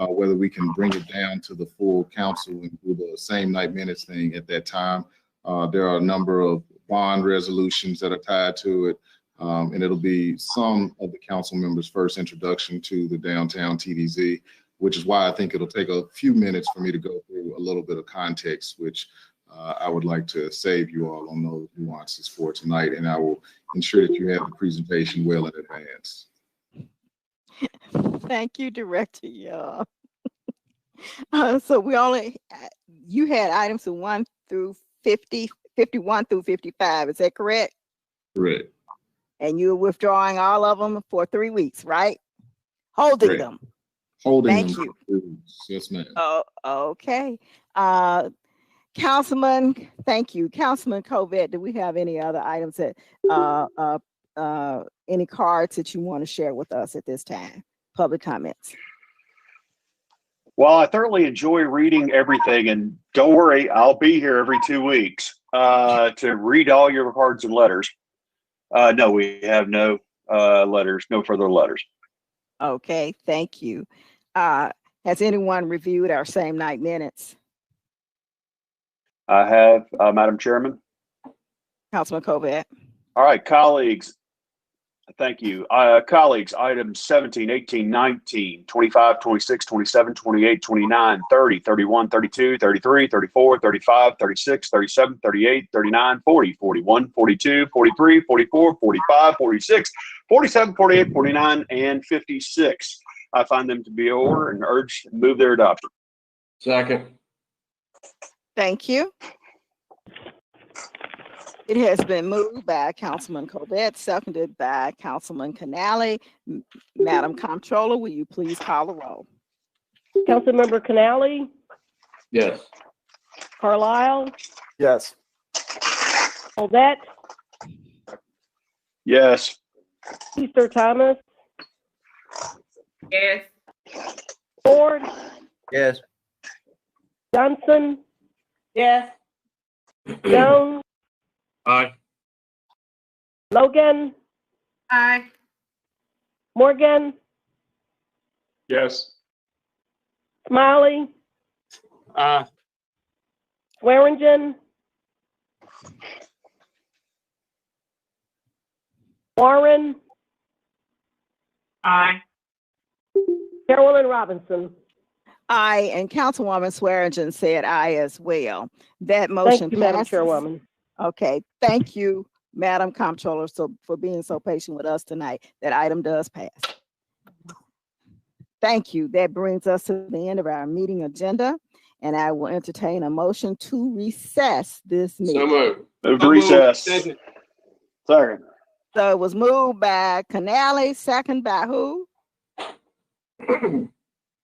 whether we can bring it down to the full council and do the same night minutes thing at that time. There are a number of bond resolutions that are tied to it. And it'll be some of the council members' first introduction to the downtown TDZ, which is why I think it'll take a few minutes for me to go through a little bit of context, which I would like to save you all on those nuances for tonight. And I will ensure that you have the presentation well in advance. Thank you, Director Young. So you had items of 1 through 50, 51 through 55, is that correct? Correct. And you're withdrawing all of them for 3 weeks, right? Holding Correct. them. Holding Thank them. you. Yes, ma'am. Oh, okay. Councilman, thank you. Councilman Covett, do we have any other items that, any cards that you want to share with us at this time? Public comments. Well, I thoroughly enjoy reading everything, and don't worry, I'll be here every 2 weeks to read all your cards and letters. No, we have no letters, no further letters. Okay, thank you. Has anyone reviewed our same night minutes? I have, Madam Chairman. Councilman Covett. All right, colleagues. Thank you. Colleagues, items 17, 18, 19, 25, 26, 27, 28, 29, 30, 31, 32, 33, 34, 35, 36, 37, 38, 39, 40, 41, 42, 43, 44, 45, 46, 47, 48, 49, and 56. I find them to be in order and urge and move their adoption. Second. Thank you. It has been moved by Councilman Covett, seconded by Councilman Canale. Madam Comptroller, will you please call the roll? Councilmember Canale, Yes. Carlisle, Yes. Odette, Yes. Easter Thomas, Yes. Ford, Yes. Johnson, Yes. Jones, Aye. Logan, Aye. Morgan, Yes. Smiley, Aye. Swearingen, Warren, Aye. Carolyn Robinson. Aye, and Councilwoman Swearingen said aye as well. That motion Thank you, Madam passes. Chairwoman. Okay, thank you, Madam Comptroller, for being so patient with us tonight. That item does pass. Thank you. That brings us to the end of our meeting agenda, and I will entertain a motion to recess this meeting. So moved. Move to recess. Second. So it was moved by Canale, second by who?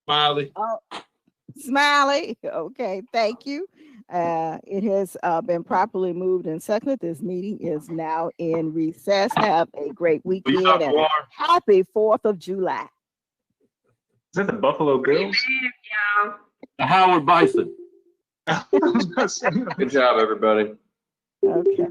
Smiley. Oh, Smiley. Okay, thank you. It has been properly moved and seconded. This meeting is now in recess. Have a great weekend and happy 4th of July. Is that the Buffalo Bills? The Howard Bison. Good job, everybody. Okay.